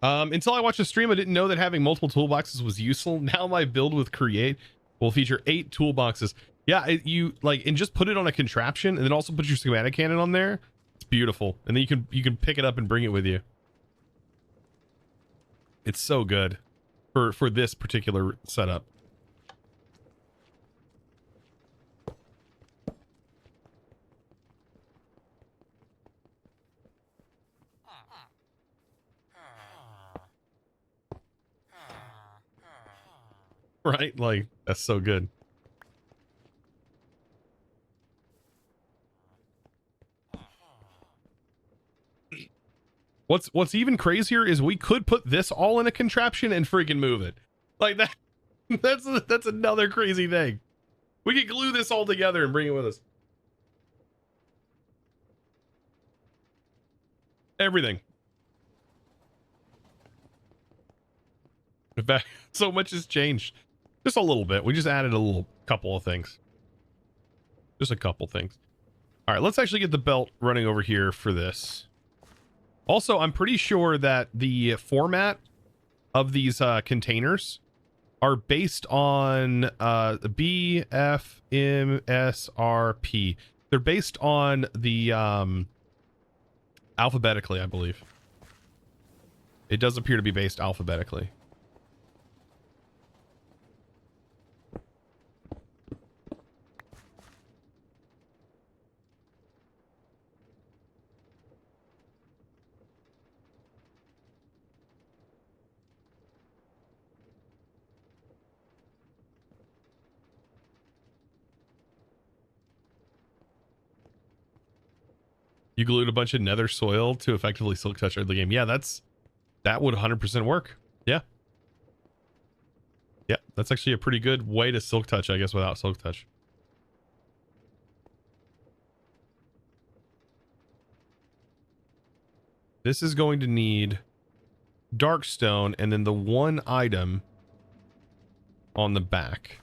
Until I watched the stream, I didn't know that having multiple toolboxes was useful. Now my build with Create will feature 8 toolboxes. Yeah, you like, and just put it on a contraption, and then also put your schematic cannon on there. It's beautiful, and then you can pick it up and bring it with you. It's so good for this particular setup. Right? Like, that's so good. What's even crazier is we could put this all in a contraption and freaking move it. Like that. That's another crazy thing. We could glue this all together and bring it with us. Everything. In fact, so much has changed. Just a little bit. We just added a little couple of things. Just a couple things. All right, let's actually get the belt running over here for this. Also, I'm pretty sure that the format of these containers are based on BFMSRP. They're based on the alphabetically, I believe. It does appear to be based alphabetically. You glued a bunch of nether soil to effectively silk touch early game. Yeah, that would 100% work. Yeah. Yeah, that's actually a pretty good way to silk touch, I guess, without silk touch. This is going to need dark stone and then the 1 item on the back.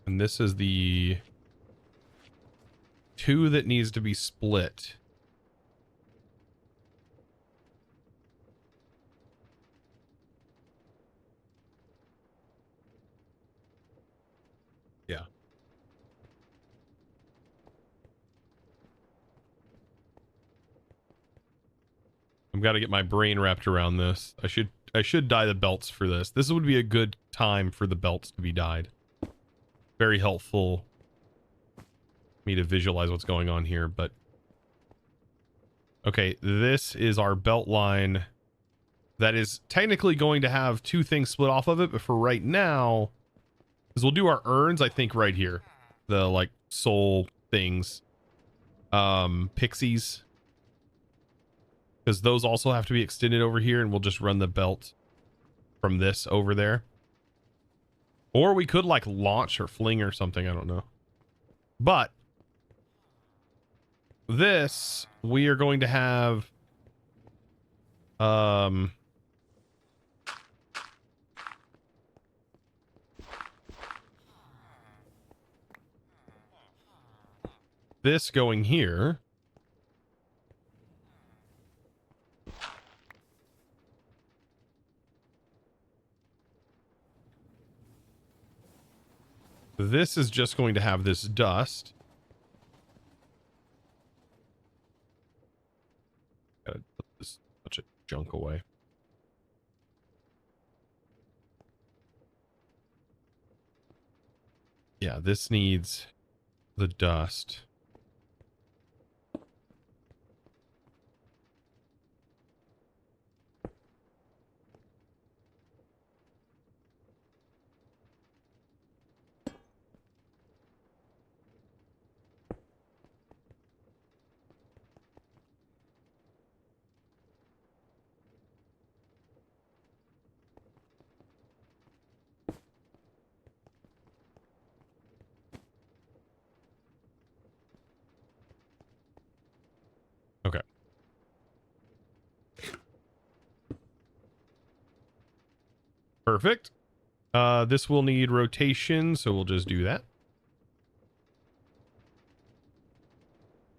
And this is the 2 that needs to be split. Yeah. I've got to get my brain wrapped around this. I should dye the belts for this. This would be a good time for the belts to be dyed. Very helpful me to visualize what's going on here, but okay, this is our belt line that is technically going to have 2 things split off of it, but for right now, because we'll do our urns, I think right here, the like soul things, pixies, because those also have to be extended over here, and we'll just run the belt from this over there. Or we could like launch or fling or something, I don't know. But this, we are going to have this going here. This is just going to have this dust. Gotta put this bunch of junk away. Yeah, this needs the dust. Okay. Perfect. This will need rotation, so we'll just do that.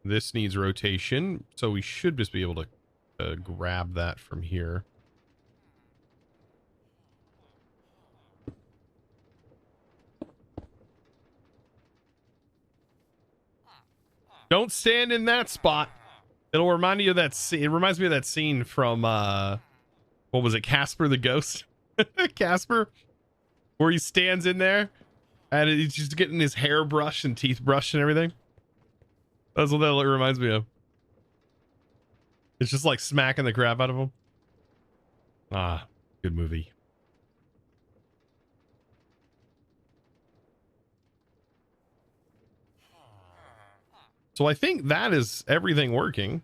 This needs rotation, so we should just be able to grab that from here. Don't stand in that spot. It'll remind you of that scene. It reminds me of that scene from what was it, Casper the Ghost? Casper, where he stands in there and he's just getting his hair brushed and teeth brushed and everything. That's what that reminds me of. It's just like smacking the crap out of him. Ah, good movie. So I think that is everything working.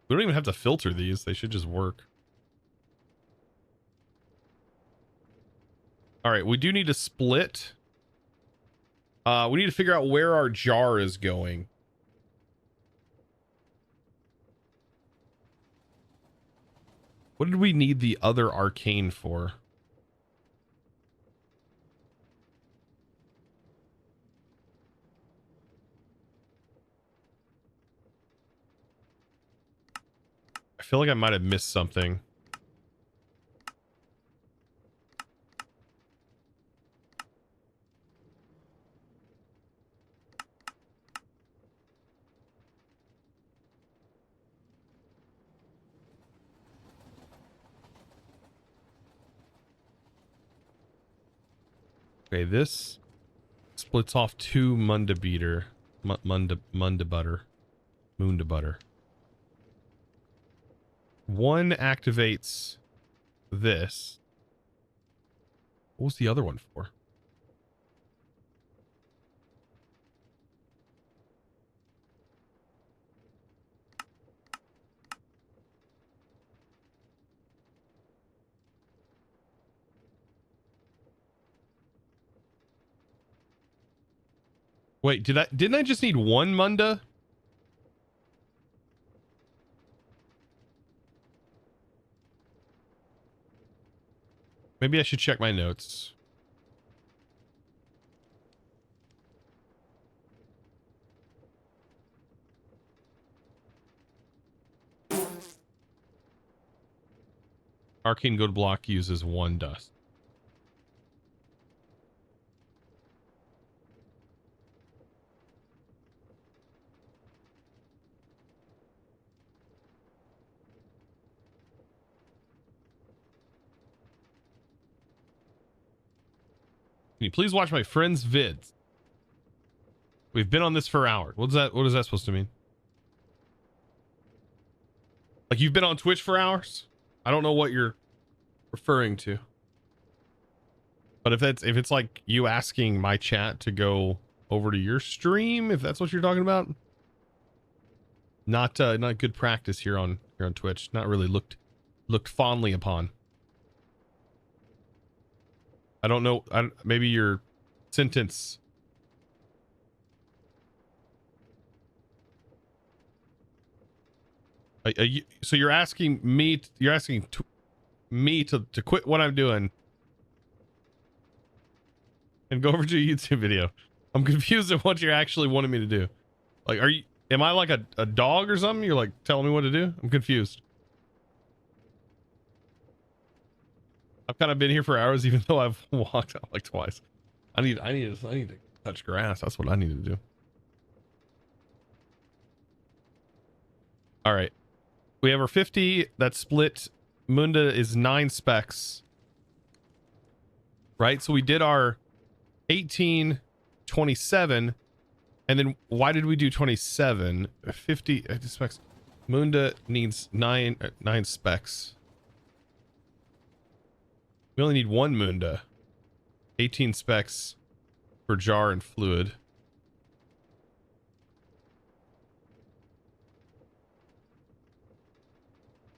We don't even have to filter these. They should just work. All right, we do need to split. We need to figure out where our jar is going. What did we need the other arcane for? I feel like I might have missed something. Okay, this splits off 2 munda beater. Munda butter. One activates this. What was the other one for? Wait, didn't I just need 1 munda? Maybe I should check my notes. Arcane good block uses 1 dust. Can you please watch my friend's vids? We've been on this for hours. What is that supposed to mean? Like you've been on Twitch for hours? I don't know what you're referring to. But if it's like you asking my chat to go over to your stream, if that's what you're talking about, not good practice here on Twitch. Not really looked fondly upon. I don't know. Maybe your sentence. So you're asking me. You're asking me to quit what I'm doing and go over to a YouTube video. I'm confused at what you're actually wanting me to do. Like, am I like a dog or something? You're like telling me what to do? I'm confused. I've kind of been here for hours, even though I've walked out like twice. I need to touch grass. That's what I need to do. All right. We have our 50 that's split. Munda is 9 specs. Right? So we did our 18, 27, and then why did we do 27? 50 specs. Munda needs 9 specs. We only need 1 Munda. 18 specs for jar and fluid.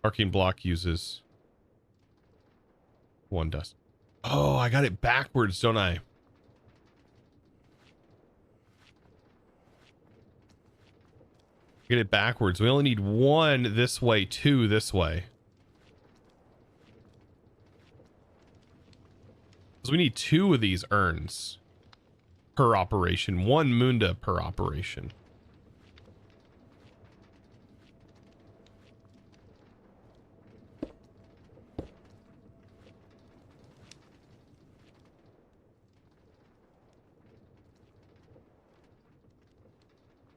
Arcane block uses 1 dust. Oh, I got it backwards, don't I? Get it backwards. We only need 1 this way, 2 this way. Because we need 2 of these urns per operation. 1 Munda per operation.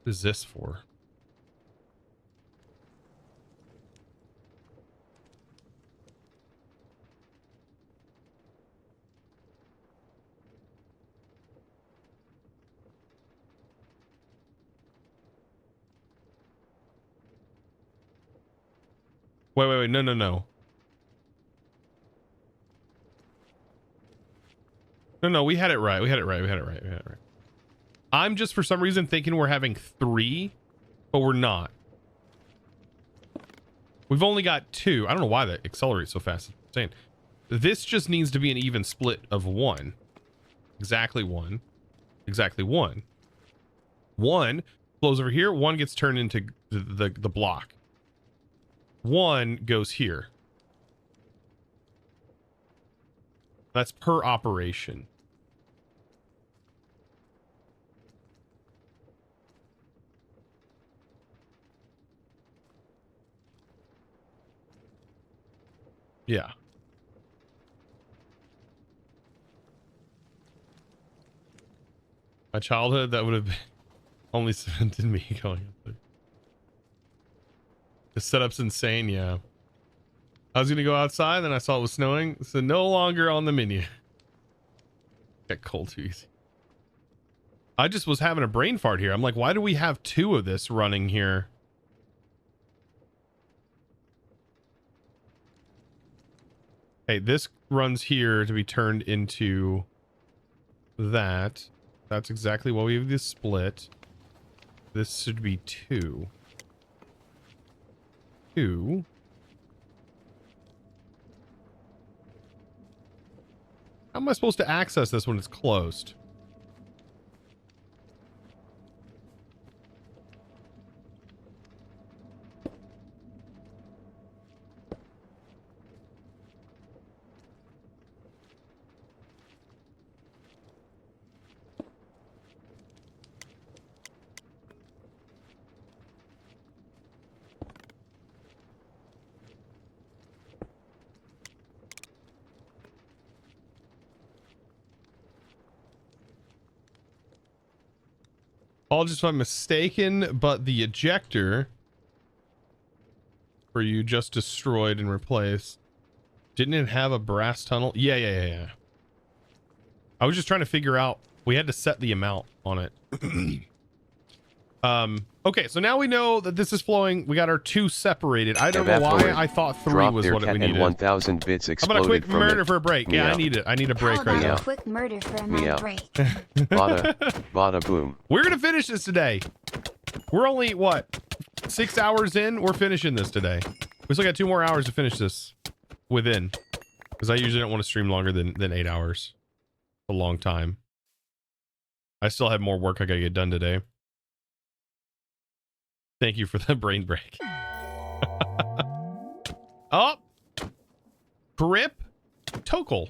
What is this for? Wait, no. No, we had it right. We had it right. I'm just for some reason thinking we're having 3, but we're not. We've only got 2. I don't know why that accelerates so fast. It's insane. This just needs to be an even split of 1. Exactly 1. Exactly 1. 1 flows over here. 1 gets turned into the block. 1 goes here. That's per operation. Yeah. My childhood, that would have been only cemented me going up there. The setup's insane, yeah. I was gonna go outside, then I saw it was snowing, so no longer on the menu. Got cold too easy. I just was having a brain fart here. I'm like, why do we have 2 of this running here? Hey, this runs here to be turned into that. That's exactly what we have this split. This should be 2. 2. How am I supposed to access this when it's closed? Apologies if I'm mistaken, but the ejector for you just destroyed and replaced. Didn't it have a brass tunnel? Yeah. I was just trying to figure out. We had to set the amount on it. Okay, so now we know that this is flowing. We got our two separated. I don't know why I thought 3 was what we needed. 1,000 bits How exploded. about a quick from murder it. for a break? Meow. Yeah, I need it. I need a break right now. A quick murder for a mad break. Bada boom. We're gonna finish this today. We're only what, 6 hours in? We're finishing this today. We still got 2 more hours to finish this within, because I usually don't want to stream longer than 8 hours. A long time. I still have more work I gotta get done today. Thank you for the brain break. Oh, Grip Tokal.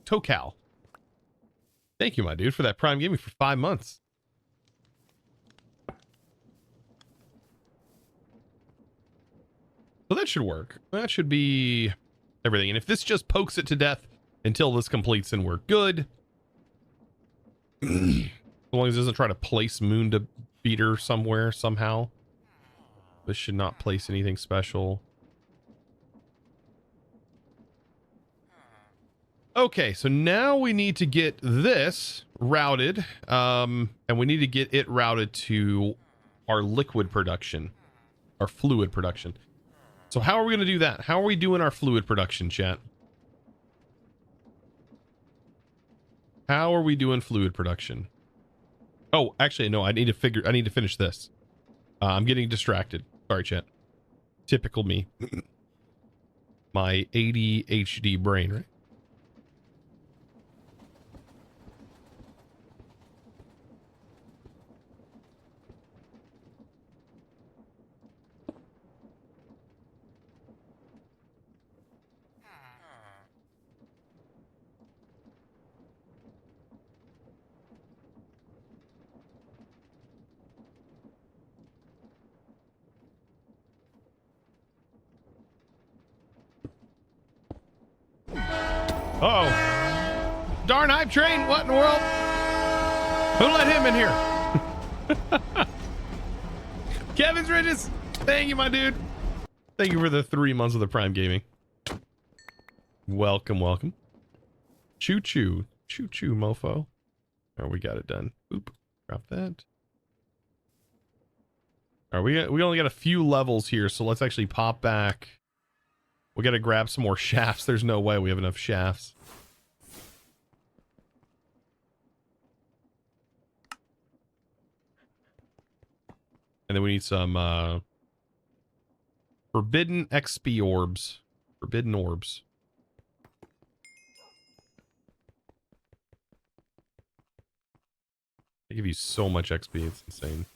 Tokal. Thank you, my dude, for that Prime Gaming for 5 months. So that should work. That should be everything. And if this just pokes it to death until this completes, then we're good. As long as it doesn't try to place munda beater somewhere somehow. This should not place anything special. Okay, so now we need to get this routed, and we need to get it routed to our liquid production, our fluid production. So how are we going to do that? How are we doing our fluid production, chat? How are we doing fluid production? Oh, actually, no, I need to finish this. I'm getting distracted. Sorry, chat. Typical me. My ADHD brain, right? Uh-oh. Darn hype train. What in the world? Who let him in here? Kevin's Riches. Thank you, my dude. Thank you for the 3 months of the Prime Gaming. Welcome, welcome. Choo choo. Choo choo, mofo. Oh, we got it done. Oop. Drop that. All right, we only got a few levels here, so let's actually pop back. We got to grab some more shafts. There's no way we have enough shafts. And then we need some forbidden XP orbs. Forbidden orbs. They give you so much XP. It's insane.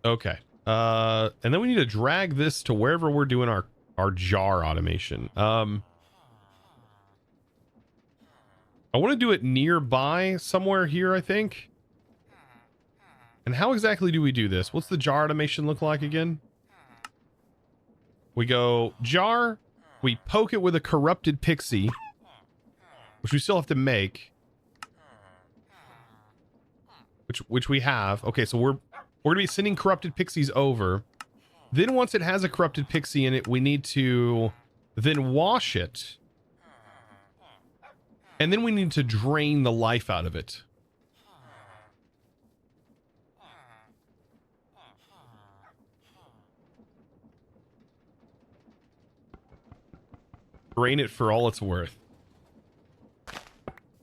Okay. And then we need to drag this to wherever we're doing our jar automation. I want to do it nearby somewhere here, I think. And how exactly do we do this? What's the jar automation look like again? We go jar, we poke it with a corrupted pixie, which we still have to make. Which we have. Okay, so we're gonna be sending corrupted pixies over. Then once it has a corrupted pixie in it, we need to then wash it. And then we need to drain the life out of it. Drain it for all it's worth.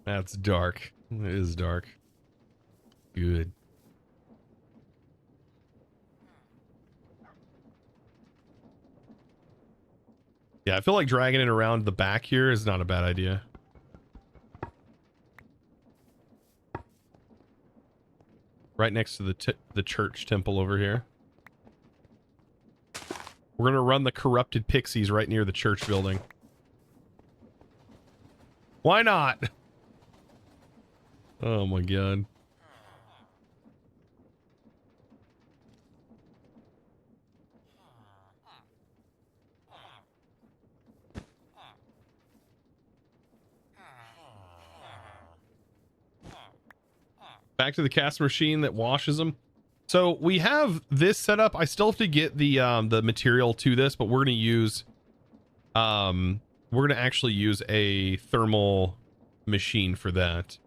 That's dark. It is dark. Good. Yeah, I feel like dragging it around the back here is not a bad idea. Right next to the church temple over here. We're going to run the corrupted pixies right near the church building. Why not? Oh my god. Back to the cast machine that washes them. So we have this set up. I still have to get the material to this, but we're gonna actually use a thermal machine for that.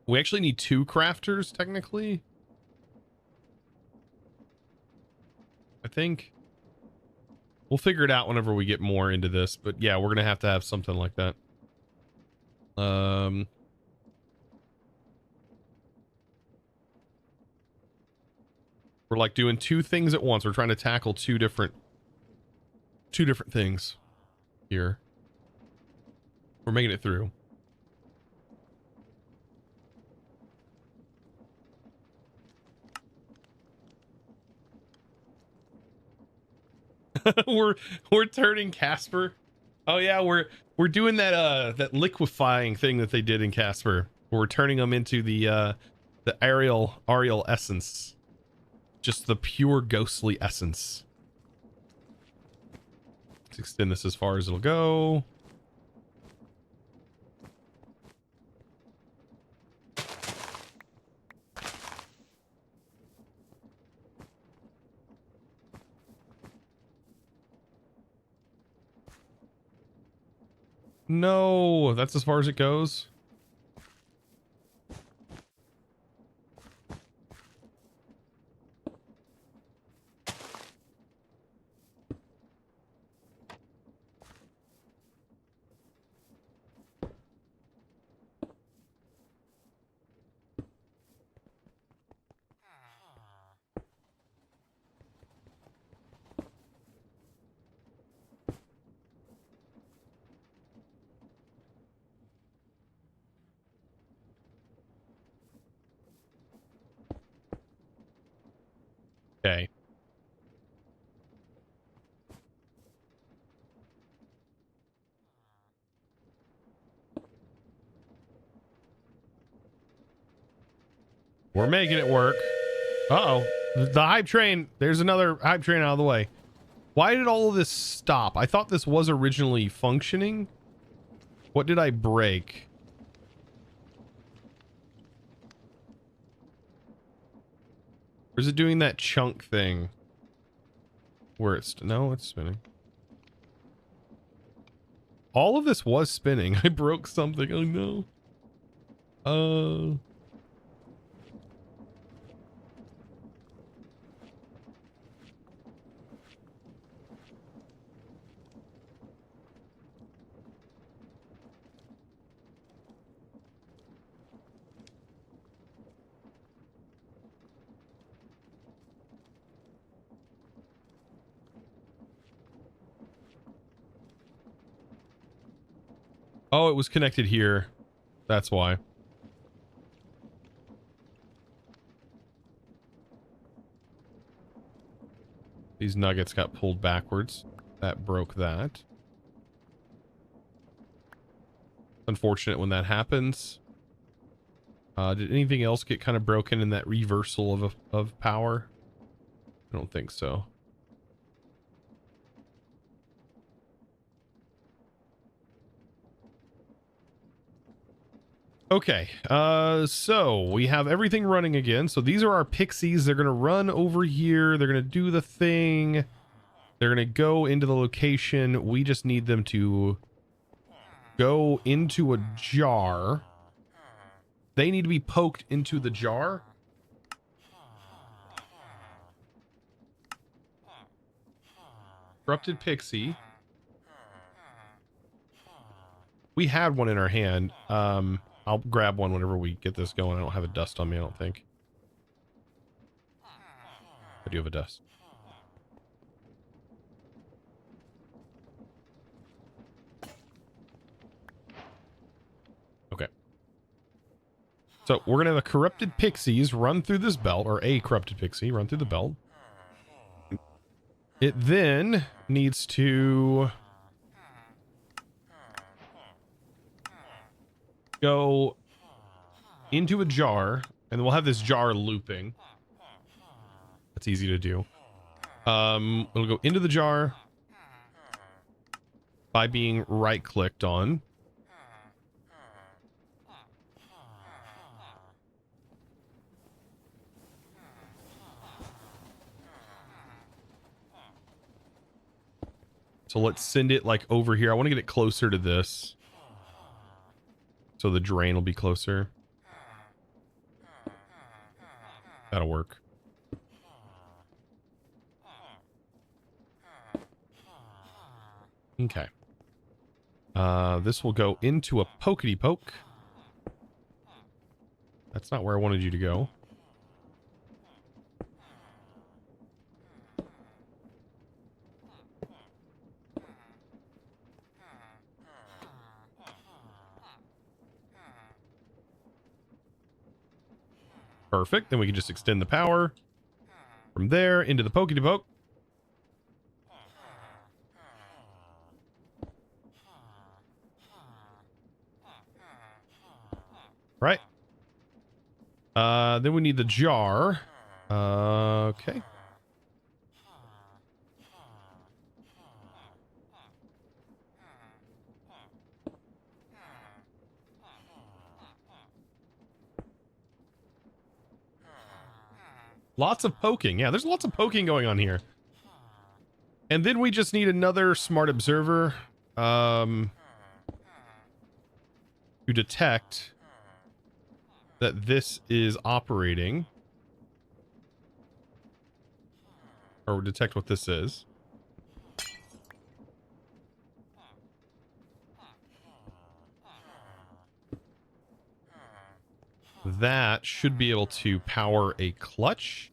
We actually need 2 crafters technically. I think we'll figure it out whenever we get more into this, but yeah, we're gonna have to have something like that. We're like doing 2 things at once. We're trying to tackle two different things here. We're making it through. we're turning Casper. Oh yeah, we're doing that liquefying thing that they did in Casper. We're turning them into the Ariel essence. Just the pure ghostly essence. Let's extend this as far as it'll go. No, that's as far as it goes. Okay. We're making it work. Uh-oh. The hype train. There's another hype train out of the way. Why did all of this stop? I thought this was originally functioning. What did I break? Or is it doing that chunk thing? Where it's... No, it's spinning. All of this was spinning. I broke something. Oh, no. Oh, it was connected here. That's why. These nuggets got pulled backwards. That broke that. Unfortunate when that happens. Did anything else get kind of broken in that reversal of power? I don't think so. Okay, so we have everything running again. So these are our pixies. They're going to run over here. They're going to do the thing. They're going to go into the location. We just need them to go into a jar. They need to be poked into the jar. Corrupted pixie. We had one in our hand. I'll grab one whenever we get this going. I don't have a dust on me, I don't think. I do have a dust. Okay. So we're going to have a corrupted pixies run through this belt, or a corrupted pixie run through the belt. It then needs to go into a jar, and we'll have this jar looping. That's easy to do. It'll go into the jar by being right-clicked on. So let's send it like over here. I want to get it closer to this. So the drain will be closer. That'll work. Okay. This will go into a pokety poke. That's not where I wanted you to go. Perfect. Then we can just extend the power from there into the pokety poke. Right. Then we need the jar. Okay. Lots of poking. Yeah, there's lots of poking going on here. And then we just need another smart observer to detect that this is operating. Or detect what this is. That should be able to power a clutch.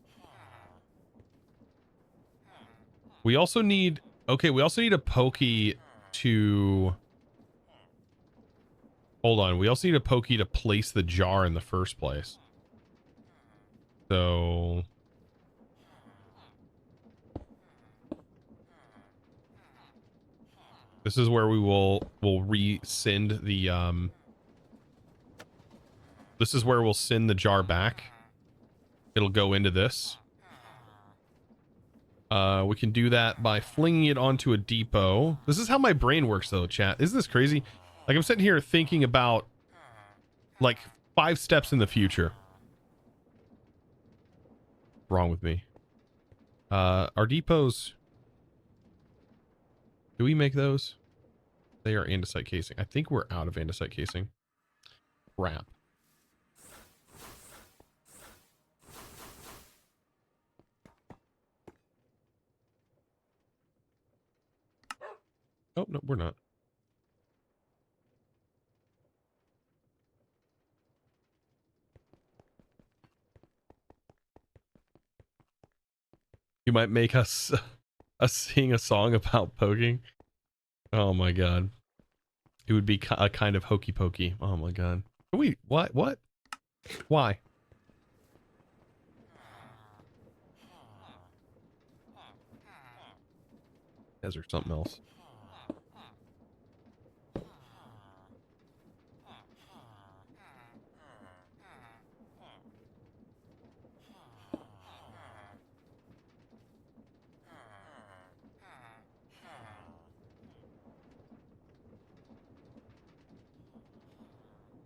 We also need... Okay, we also need a pokey to... Hold on. We also need a pokey to place the jar in the first place. So... This is where we'll resend the... This is where we'll send the jar back. It'll go into this. We can do that by flinging it onto a depot. This is how my brain works though, chat. Isn't this crazy? Like I'm sitting here thinking about like 5 steps in the future. What's wrong with me? Our depots. Do we make those? They are andesite casing. I think we're out of andesite casing. Crap. Oh, no, we're not. You might make us sing a song about poking. Oh my god. It would be a kind of hokey pokey. Oh my god. Wait, what? What? Why? Is there something else?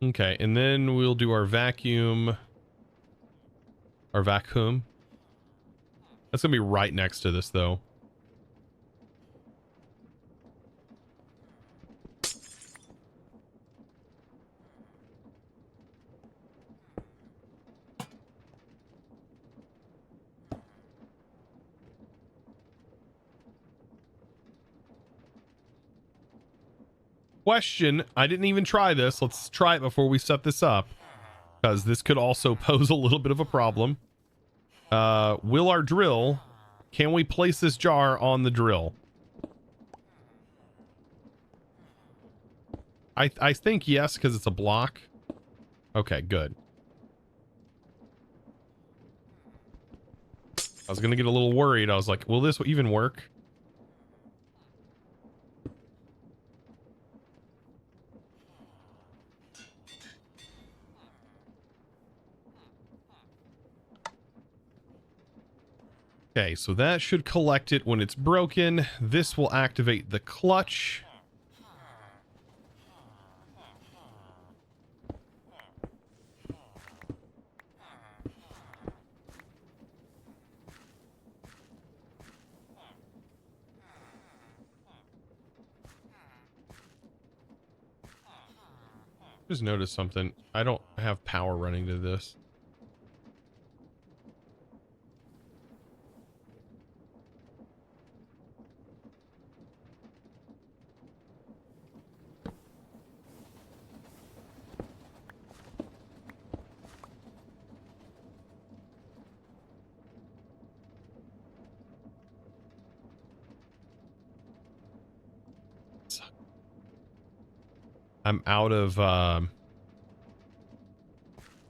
Okay, and then we'll do our vacuum. Our vacuum. That's gonna be right next to this though. Question, I didn't even try this. Let's try it before we set this up, because this could also pose a little bit of a problem. Will our drill, can we place this jar on the drill? I think yes, because it's a block. Okay, good. I was gonna get a little worried. I was like, will this even work? Okay, so that should collect it when it's broken. This will activate the clutch. Just noticed something. I don't have power running to this. I'm out of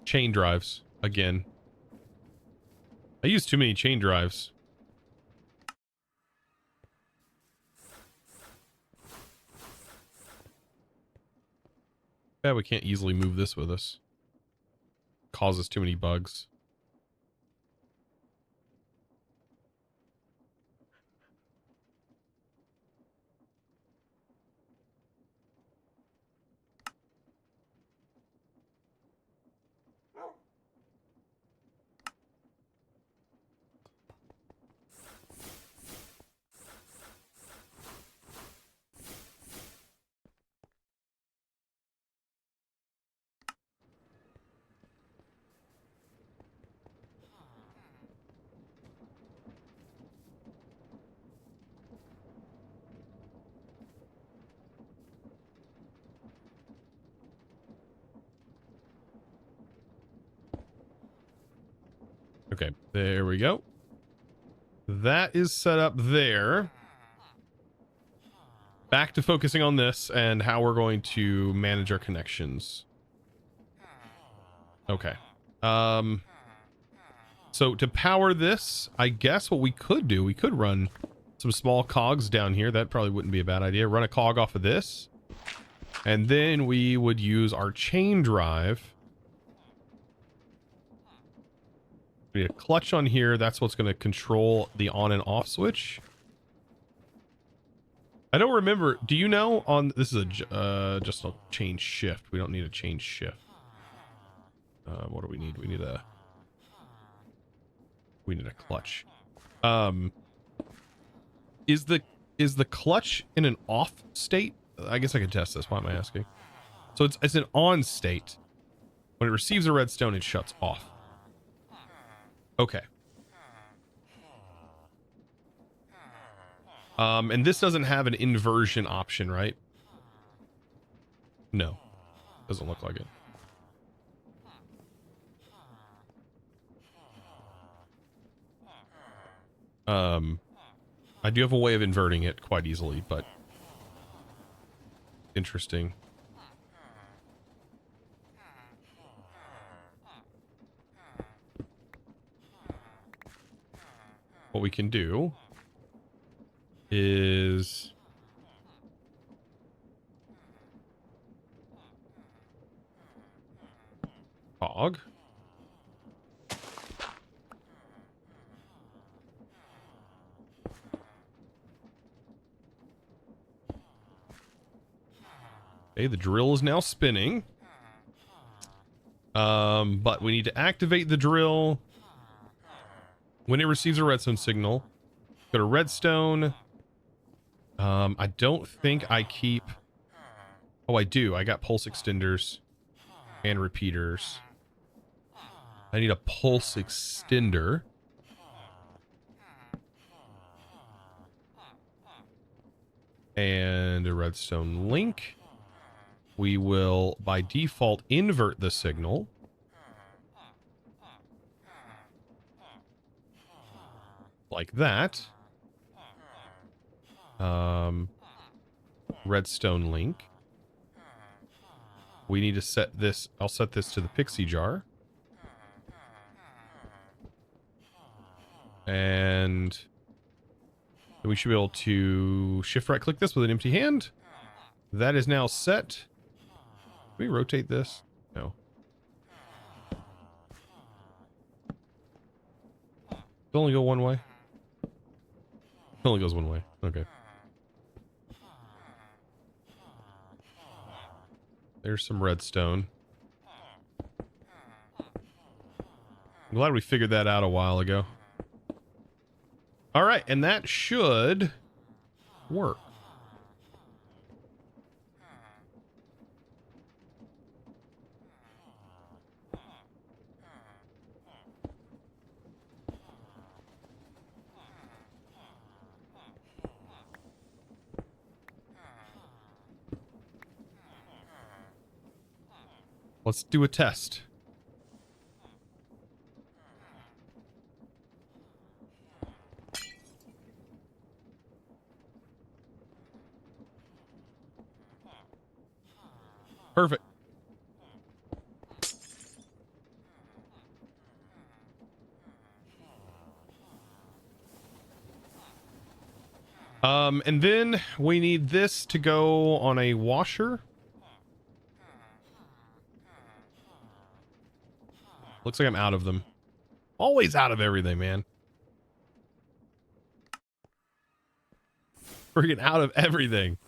chain drives again. I use too many chain drives. Yeah, we can't easily move this with us. Causes too many bugs. Okay, there we go. That is set up there. Back to focusing on this and how we're going to manage our connections. Okay. So to power this, I guess what we could do, we could run some small cogs down here. That probably wouldn't be a bad idea. Run a cog off of this. And then we would use our chain drive. We need a clutch on here. That's what's going to control the on and off switch. I don't remember. Do you know on this is a just a change shift. We don't need a change shift. What do we need? We need a clutch. Is the clutch in an off state? I guess I could test this. Why am I asking? So it's an on state. When it receives a redstone, it shuts off. Okay. And this doesn't have an inversion option, right? No. Doesn't look like it. I do have a way of inverting it quite easily, but interesting. What we can do is cog. Okay, the drill is now spinning. But we need to activate the drill when it receives a redstone signal. Go to redstone. I don't think I keep... Oh, I do. I got pulse extenders and repeaters. I need a pulse extender. And a redstone link. We will, by default, invert the signal. Like that. Redstone link. We need to set this, I'll set this to the pixie jar. And we should be able to shift right click this with an empty hand. That is now set. Can we rotate this? No. It'll only go one way. It only goes one way. Okay. There's some redstone. I'm glad we figured that out a while ago. All right, and that should work. Let's do a test. Perfect. And then we need this to go on a washer. Looks like I'm out of them. Always out of everything, man. Freaking out of everything.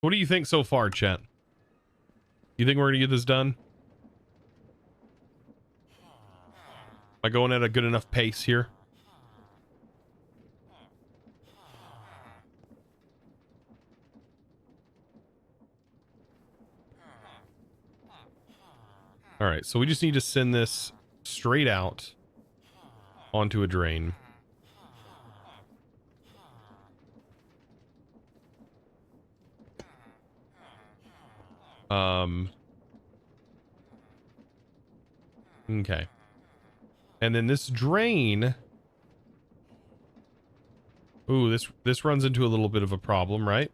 What do you think so far, chat? You think we're gonna get this done? Am I going at a good enough pace here? All right, so we just need to send this straight out onto a drain. Okay. And then this drain. Ooh, this runs into a little bit of a problem, right?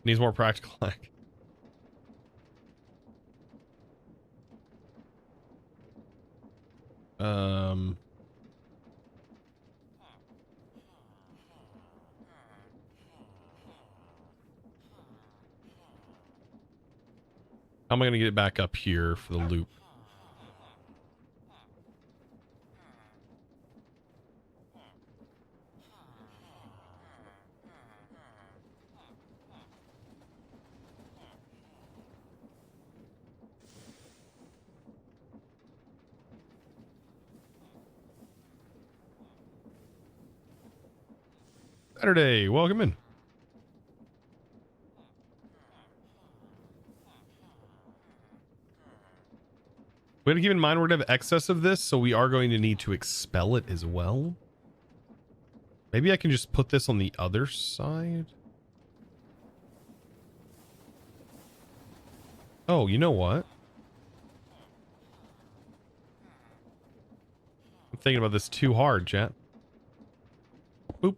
Needs more practical lag. How am I going to get it back up here for the loop? Saturday, welcome in. We got to keep in mind we're going to have excess of this, so we are going to need to expel it as well. Maybe I can just put this on the other side. Oh, you know what? I'm thinking about this too hard, chat. Boop.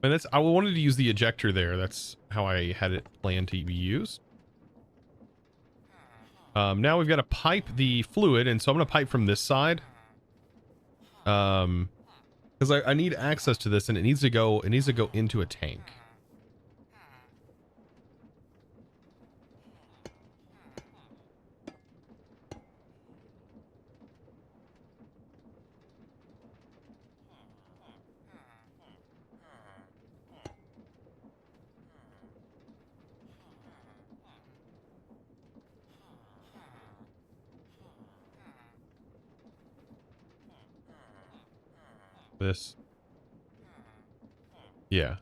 And that's, I wanted to use the ejector there. That's how I had it planned to be used. Now we've got to pipe the fluid, and so I'm going to pipe from this side. Because I need access to this, and it needs to go into a tank. This. Yeah.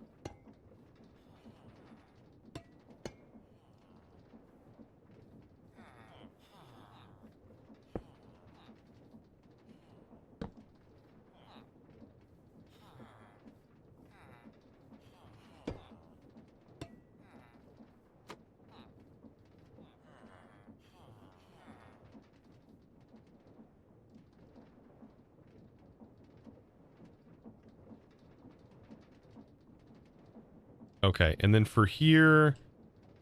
Okay, and then for here,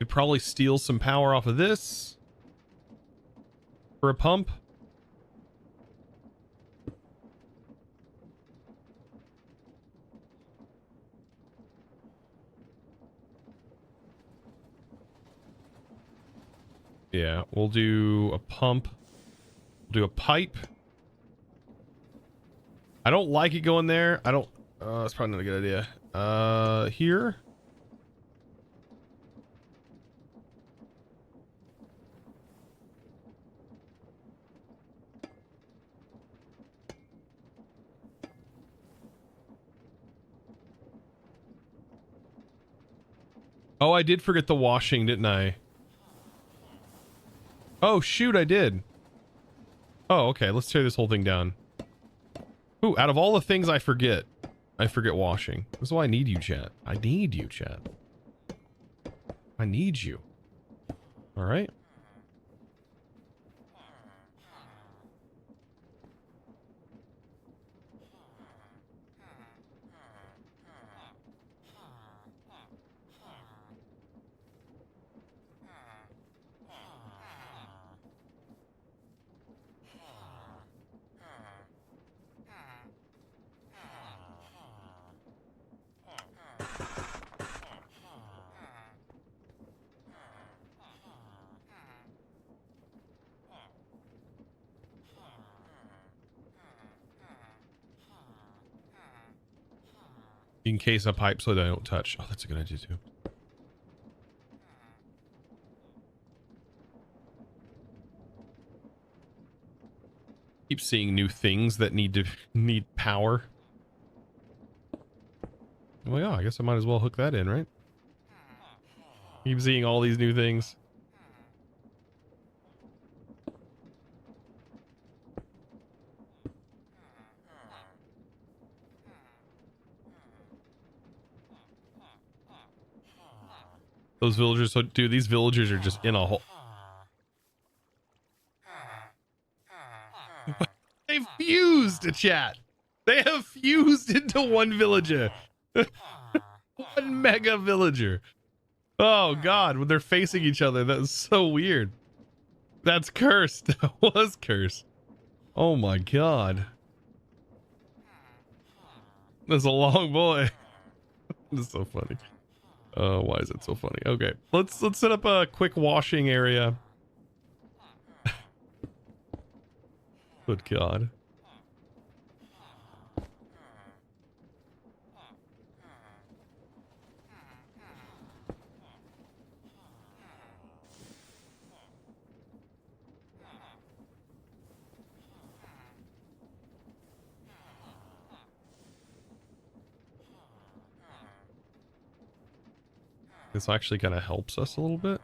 Could probably steal some power off of this for a pump. Yeah, we'll do a pump. We'll do a pipe. I don't like it going there. I don't... that's probably not a good idea. Here. Oh, I did forget the washing, didn't I? Oh, shoot, I did. Oh, okay, let's tear this whole thing down. Ooh, out of all the things I forget washing. This is why I need you, chat. I need you, chat. I need you. All right. In case a pipe so that I don't touch. Oh, that's a good idea too. Keep seeing new things that need power. Well, yeah, I guess I might as well hook that in, right? Keep seeing all these new things. Those villagers, so dude, these villagers are just in a hole. They've fused, chat. They have fused into one villager. One mega villager. Oh god, when they're facing each other, that's so weird. That's cursed. That was cursed. Oh my god. That's a long boy. This is so funny. Why is it so funny? Okay, let's set up a quick washing area. Good god. This actually kind of helps us a little bit.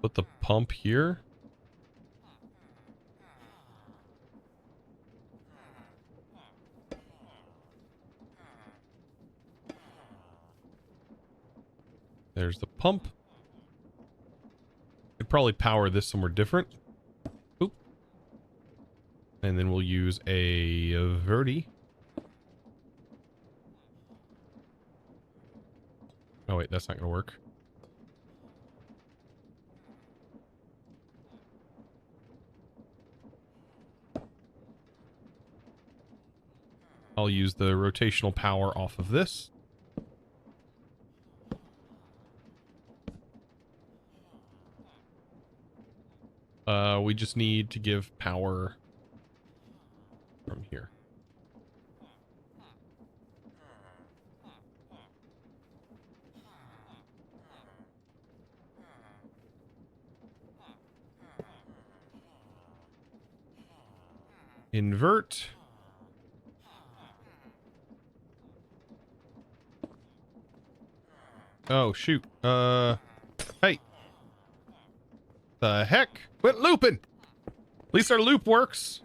Put the pump here. There's the pump. Could probably power this somewhere different. Oop. And then we'll use a Verdi. Oh wait, that's not gonna work. I'll use the rotational power off of this. We just need to give power from here. Invert. Oh, shoot. Hey. The heck? Quit looping! At least our loop works.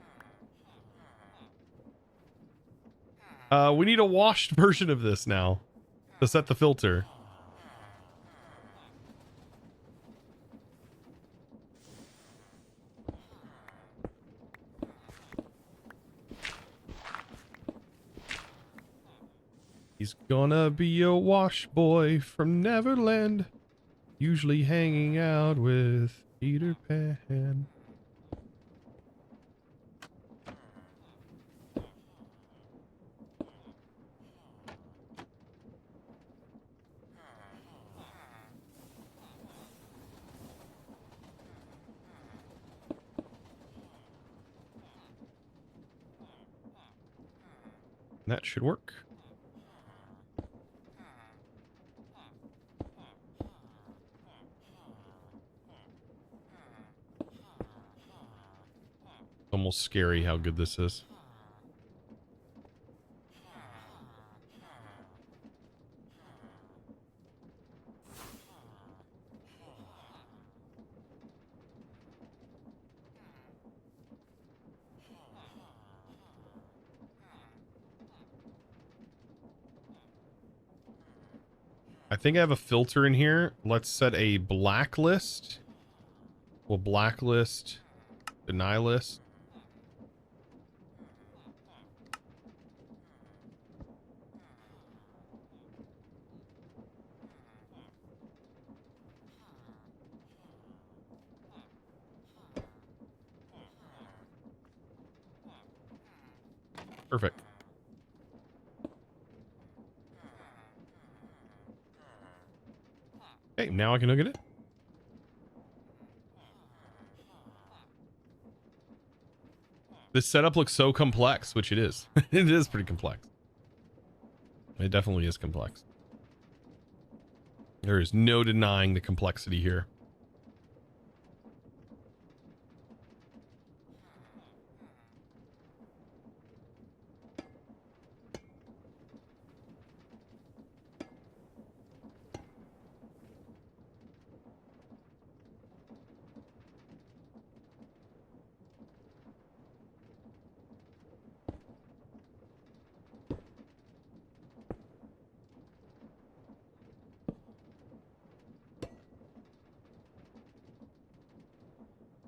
We need a washed version of this now to set the filter. He's gonna be a wash boy from Neverland, usually hanging out with Peter Pan. That should work. Almost scary how good this is. I think I have a filter in here. Let's set a blacklist. We'll blacklist, deny list. Perfect. Okay, now I can look at it. This setup looks so complex, which it is. It is pretty complex. It definitely is complex. There is no denying the complexity here.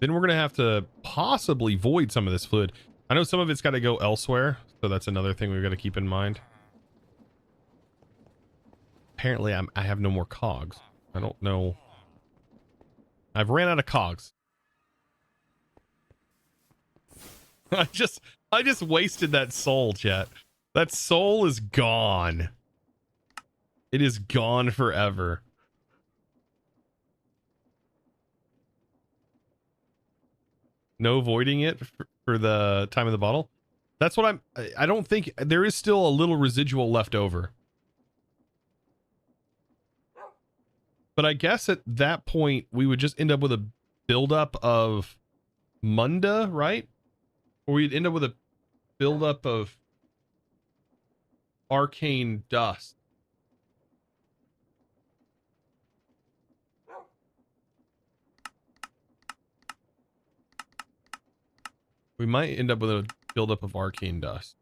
Then we're going to have to possibly void some of this fluid. I know some of it's got to go elsewhere, so that's another thing we've got to keep in mind. Apparently, I have no more cogs. I don't know. I've ran out of cogs. I just wasted that soul, chat. That soul is gone. It is gone forever. No voiding it for the time of the bottle. That's what I don't think there is still a little residual left over. But I guess at that point we would just end up with a buildup of munda, right? Or we'd end up with a buildup of arcane dust. We might end up with a buildup of arcane dust,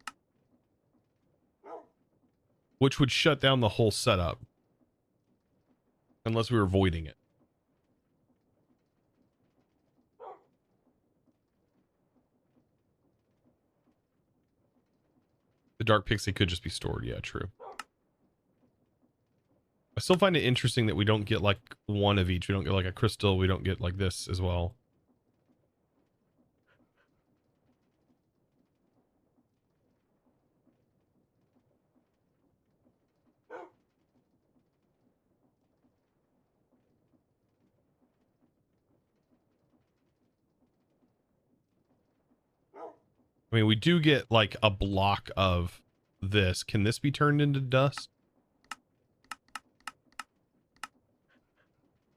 which would shut down the whole setup unless we were voiding it. The dark pixie could just be stored. Yeah, true. I still find it interesting that we don't get like one of each. We don't get like a crystal. We don't get like this as well. I mean, we do get like a block of this. Can this be turned into dust?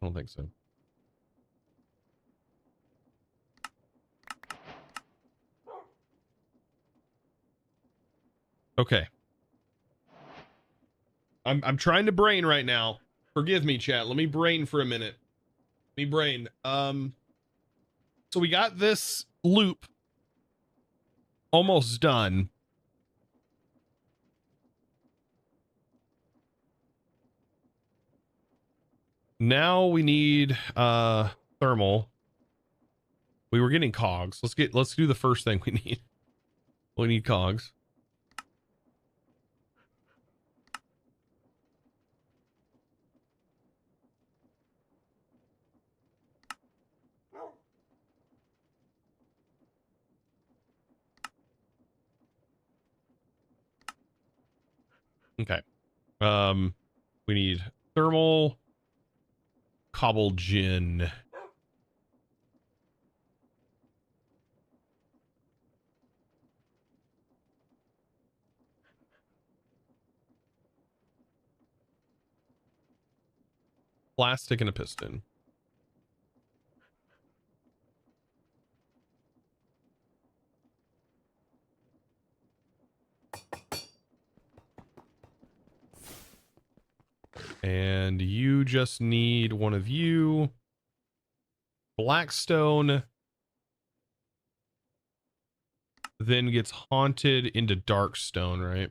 I don't think so. Okay. I'm trying to brain right now. Forgive me, chat. Let me brain for a minute. Let me brain. So we got this loop almost done. Now we need thermal. We were getting cogs. Let's do the first thing we need. We need cogs. Okay. We need thermal, cobble gin. Plastic and a piston. And you just need one of you. Blackstone then gets haunted into darkstone, right?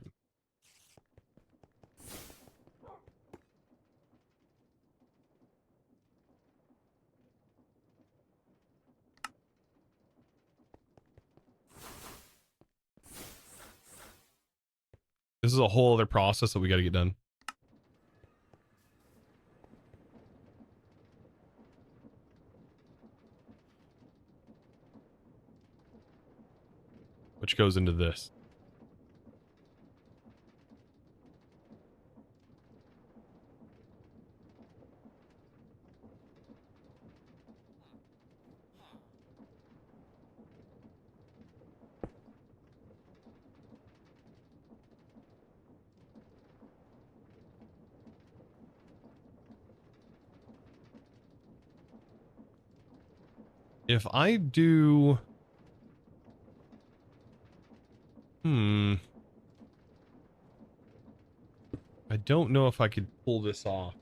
This is a whole other process that we got to get done. Which goes into this. If I do... I don't know if I could pull this off.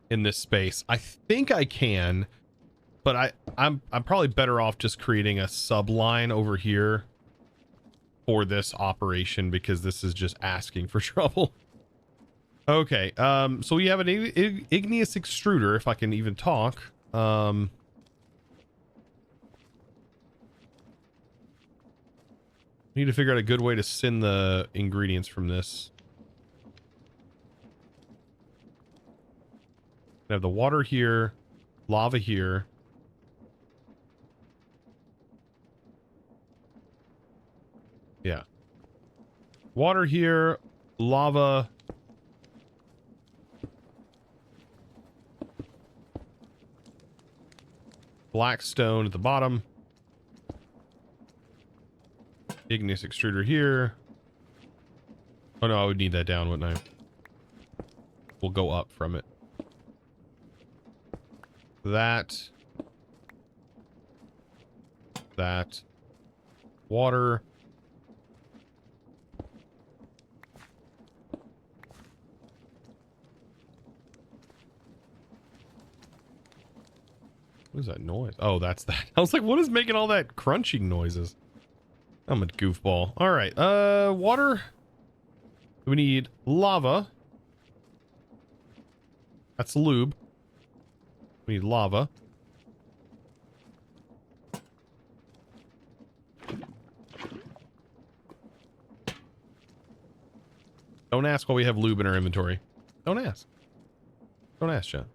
In this space. I think I can, but I'm probably better off just creating a subline over here for this operation because this is just asking for trouble. Okay, so we have an igneous extruder, if I can even talk. Need to figure out a good way to send the ingredients from this. I have the water here, lava here. Yeah. Water here, lava. Black stone at the bottom. Igneous extruder here. Oh no, I would need that down, wouldn't I? We'll go up from it. That. Water. What is that noise? Oh, that's that. I was like, what is making all that crunching noises? I'm a goofball. All right. Water. We need lava. That's lube. We need lava. Don't ask why we have lube in our inventory. Don't ask. Don't ask, John.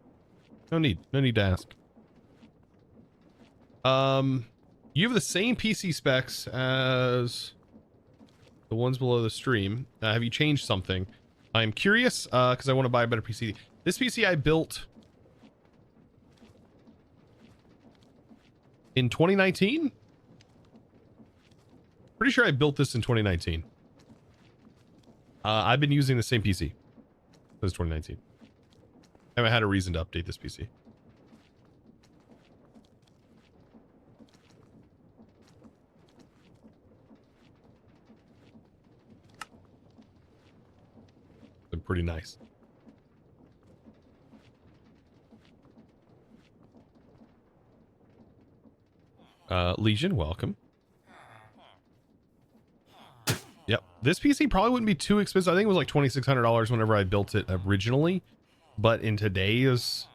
No need. No need to ask. You have the same PC specs as the ones below the stream. Have you changed something? I'm curious, because I want to buy a better PC. This PC I built in 2019. Pretty sure I built this in 2019. I've been using the same PC since 2019. Haven't had a reason to update this PC. Been pretty nice. Legion, welcome. Yep. This PC probably wouldn't be too expensive. I think it was like $2,600 whenever I built it originally. But in today's,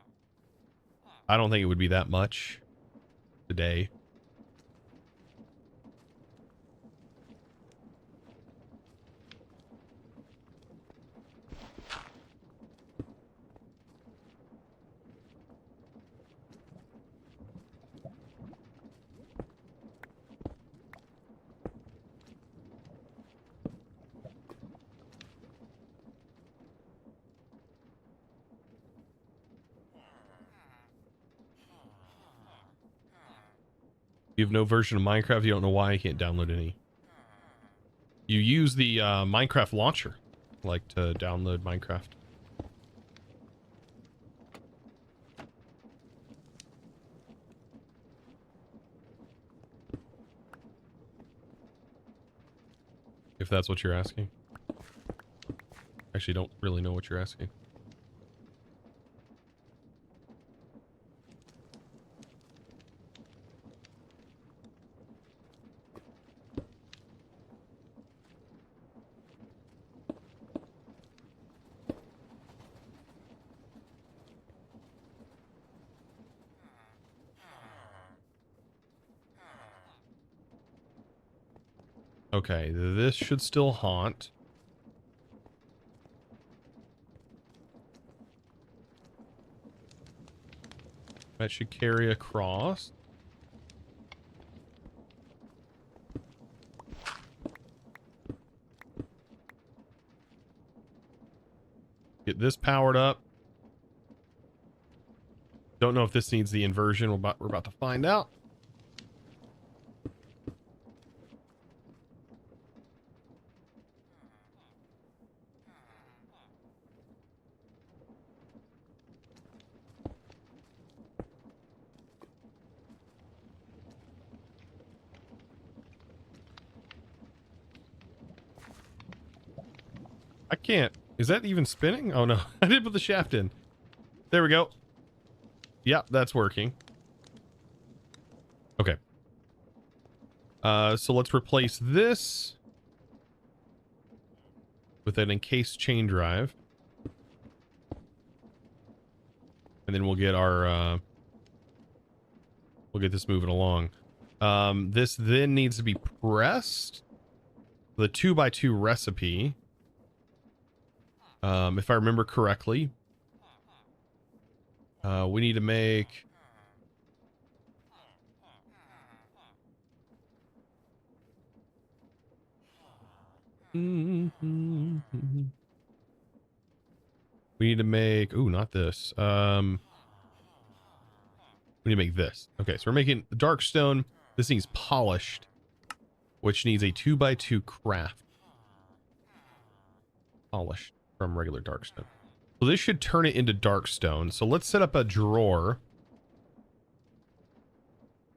I don't think it would be that much today. You have no version of Minecraft. You don't know why. You can't download any. You use the Minecraft launcher, like, to download Minecraft. If that's what you're asking. Actually, don't really know what you're asking. Okay, this should still haunt. That should carry across. Get this powered up. Don't know if this needs the inversion. We're about to find out. I can't. Is that even spinning? Oh no, I didn't put the shaft in. There we go. Yep, that's working. Okay. So let's replace this with an encased chain drive. And then we'll get our, we'll get this moving along. This then needs to be pressed. The 2x2 recipe. If I remember correctly, we need to make we need to make, ooh, not this. We need to make this. Okay, so we're making dark stone. This needs polished, which needs a 2x2 craft. Polished from regular dark stone. So this should turn it into dark stone. So let's set up a drawer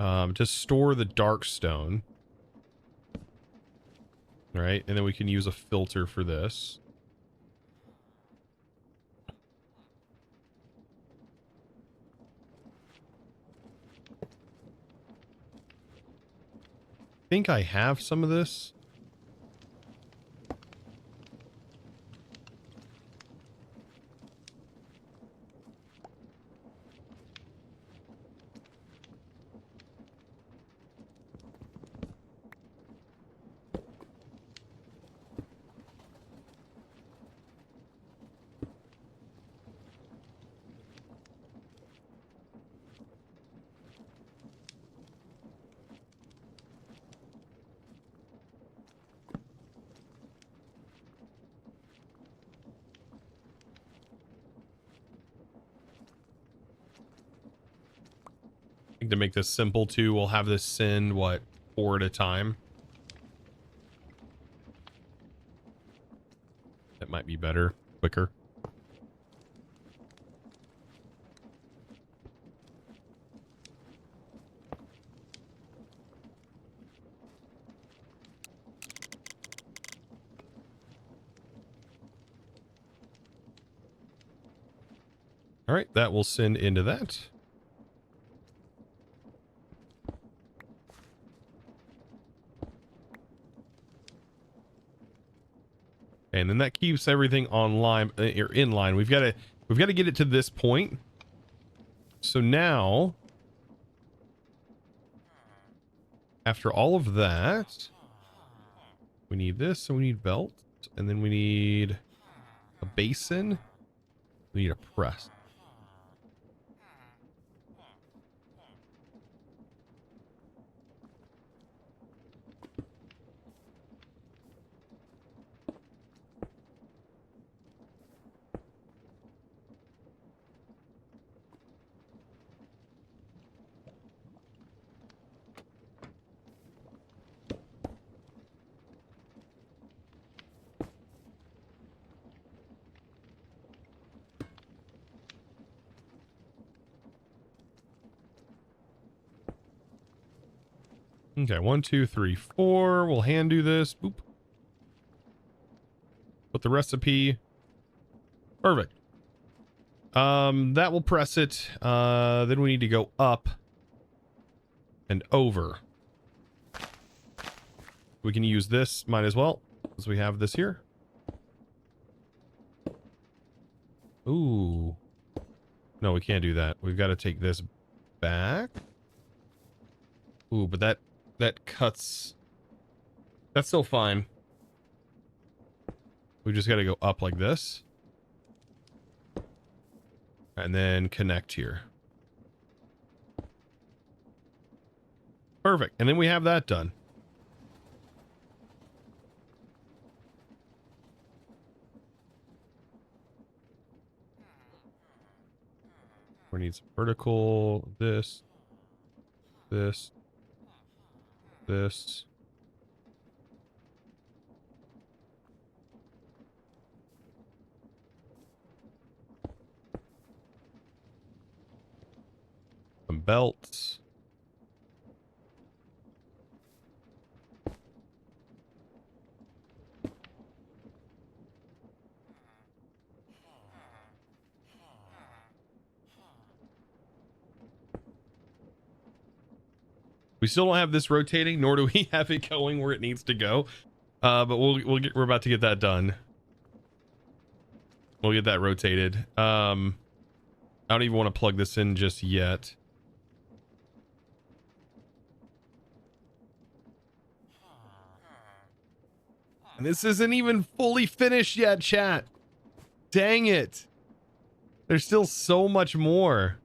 to store the dark stone. All right, and then we can use a filter for this. I think I have some of this. to make this simple too, we'll have this send, what, 4 at a time? That might be better, quicker. All right, that will send into that. And then that keeps everything online or in line. We've got to get it to this point. So now, after all of that, we need this. So we need belt, and then we need a basin. We need a press. Okay, 1, 2, 3, 4. We'll hand do this. Boop. Put the recipe. Perfect. That will press it. Then we need to go up and over. We can use this, might as well, because we have this here. Ooh. No, we can't do that. We've got to take this back. Ooh, but that cuts. That's still fine. We just got to go up like this. And then connect here. Perfect. And then we have that done. We need some vertical, this. Some belts. We still don't have this rotating, nor do we have it going where it needs to go. But we're about to get that done. We'll get that rotated. I don't even want to plug this in just yet. And this isn't even fully finished yet, chat. Dang it. There's still so much more.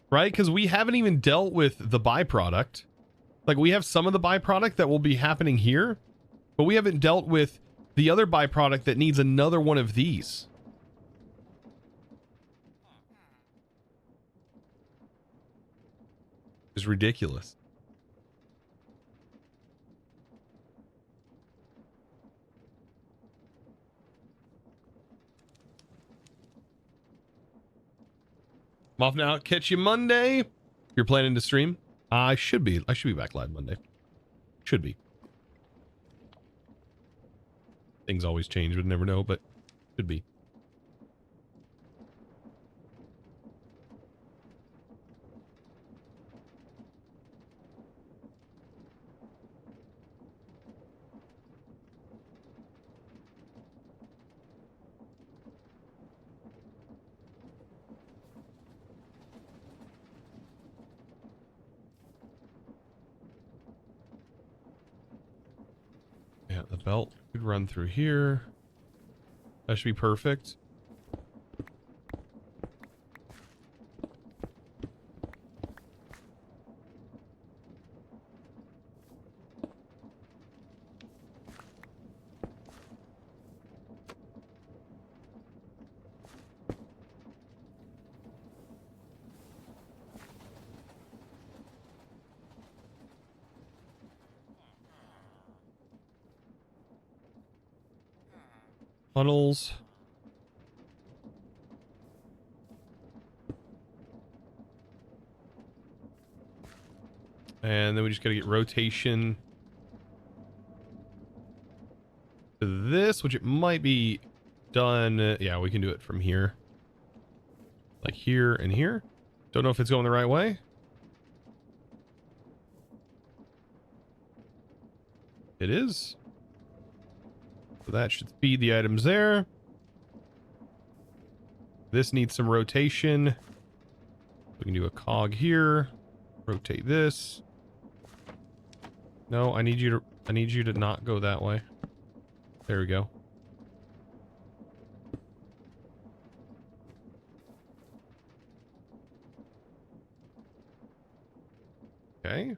Right? Because we haven't even dealt with the byproduct. Like, we have some of the byproduct that will be happening here, but we haven't dealt with the other byproduct that needs another one of these. It's ridiculous. I'm off now. Catch you Monday. If you're planning to stream, I should be back live Monday. Should be. Things always change, but never know, but should be. Yeah, the belt could run through here. That should be perfect. Funnels. And then we just got to get rotation to this, which it might be done. Yeah, we can do it from here. Like here and here. Don't know if it's going the right way. It is. So that should feed the items there. This needs some rotation. We can do a cog here. Rotate this. No, I need you to not go that way. There we go. Okay.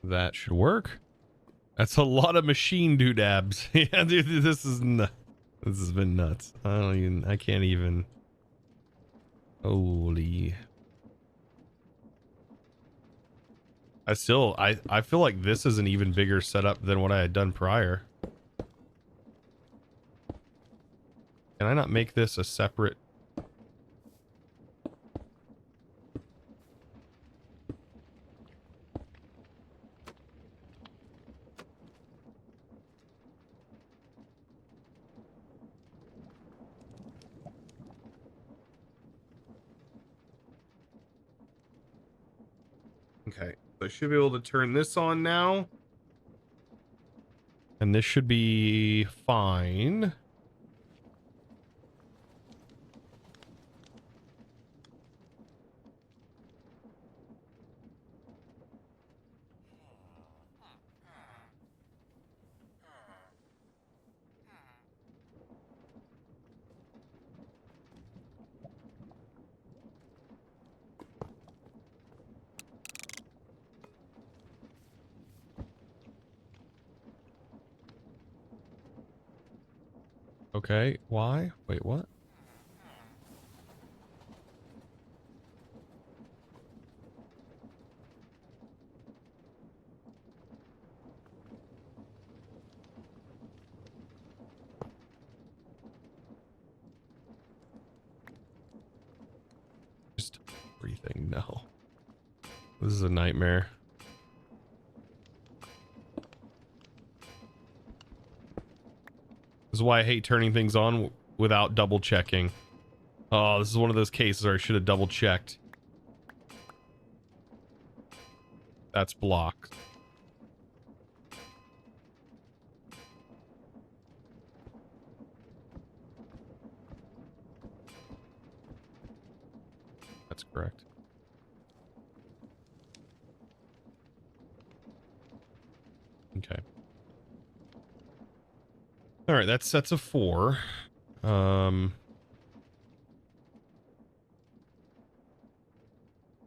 That should work. That's a lot of machine doodabs. Yeah, dude, this has been nuts. I can't even. Holy. I feel like this is an even bigger setup than what I had done prior. Can I not make this a separate? Okay, so I should be able to turn this on now. And this should be fine. Okay, why? Wait, what? Just everything, no. This is a nightmare. This is why I hate turning things on without double checking. Oh, this is one of those cases where I should have double checked. That's blocked. That's correct. Okay. All right, that sets a 4.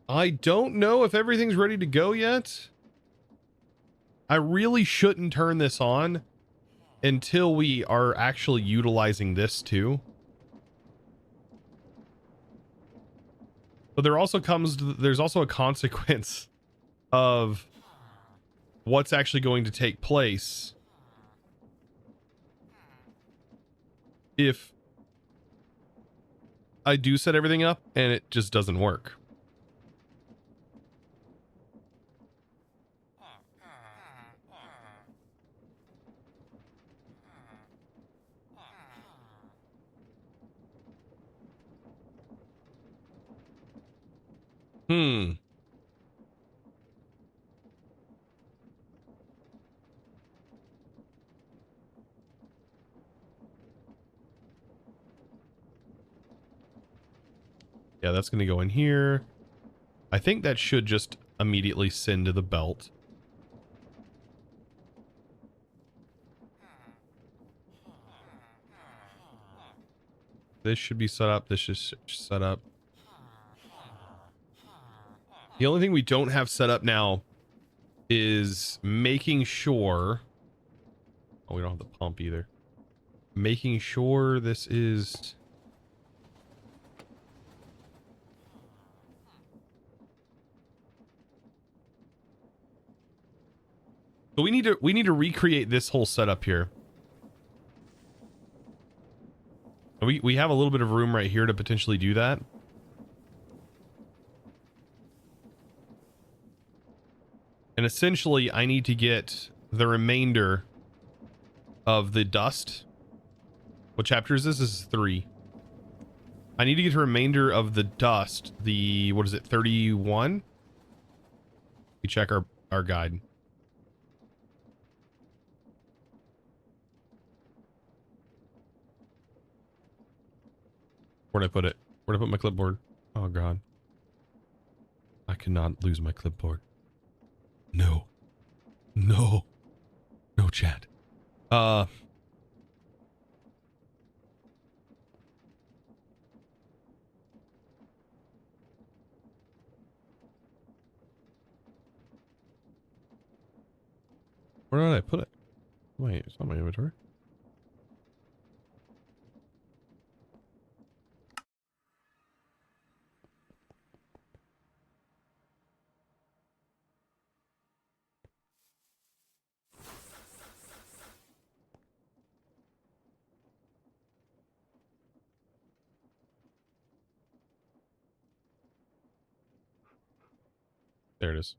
I don't know if everything's ready to go yet. I really shouldn't turn this on until we are actually utilizing this too. But there's also a consequence of what's actually going to take place if I do set everything up and it just doesn't work. Yeah, that's going to go in here. I think that should just immediately send to the belt. This should be set up. This is set up. The only thing we don't have set up now is making sure... Oh, we don't have the pump either. making sure this is... So we need to recreate this whole setup here. We have a little bit of room right here to potentially do that. And essentially, I need to get the remainder of the dust. What chapter is this? This is 3. I need to get the remainder of the dust. The, what is it, 31? We check our guide. Where'd I put it? Where'd I put my clipboard? Oh, God. I cannot lose my clipboard. No. No. No, chat. Where did I put it? Wait, it's not my inventory. There it is.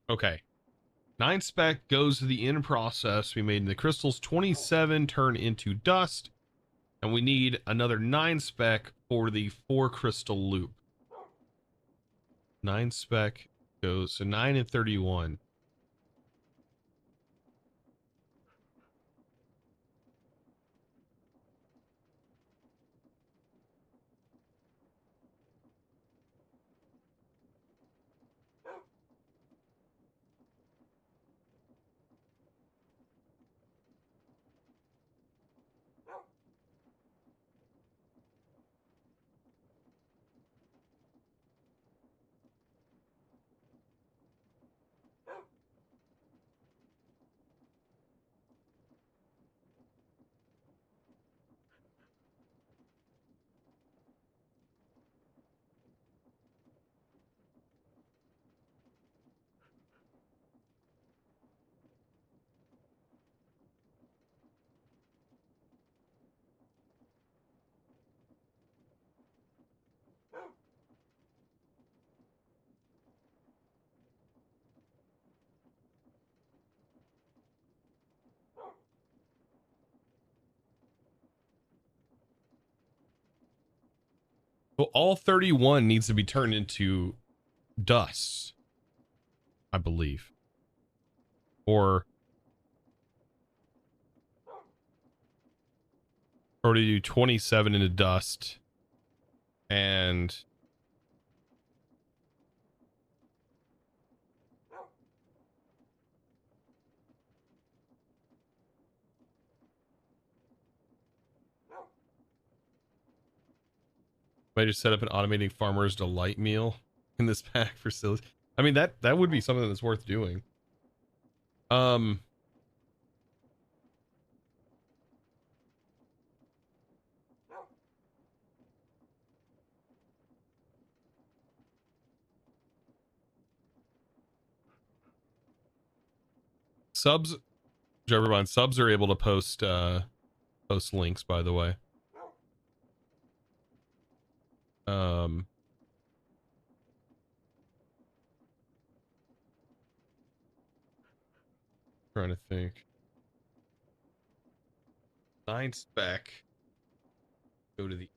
Okay. 9 spec goes to the end process we made in the crystals. 27 turn into dust. And we need another 9 spec for the 4 crystal loop. 9 spec goes to 9 and 31. Well, all 31 needs to be turned into dust, I believe. Or to do 27 into dust and I just set up an automating farmer's delight meal in this pack for silly. I mean, that would be something that's worth doing. Subs, Jarberbond, subs are able to post links, by the way. Trying to think. 9 spec. Go to the...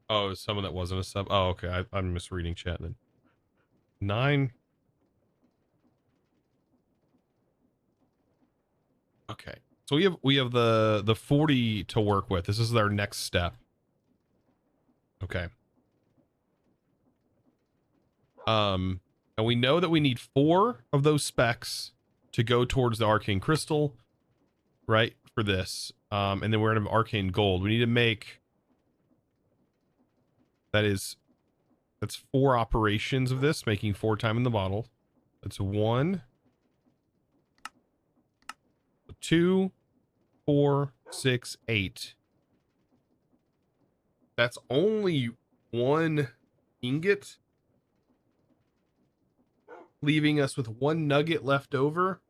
Oh, someone that wasn't a sub. Oh, okay. I'm misreading chat then. 9. Okay. So we have the 40 to work with. This is our next step. Okay. And we know that we need 4 of those specs to go towards the arcane crystal, right? For this. And then we're gonna have arcane gold. We need to make... That's 4 operations of this, making 4 time in the bottle. That's 1, 2, 4, 6, 8. That's only 1 ingot, leaving us with 1 nugget left over.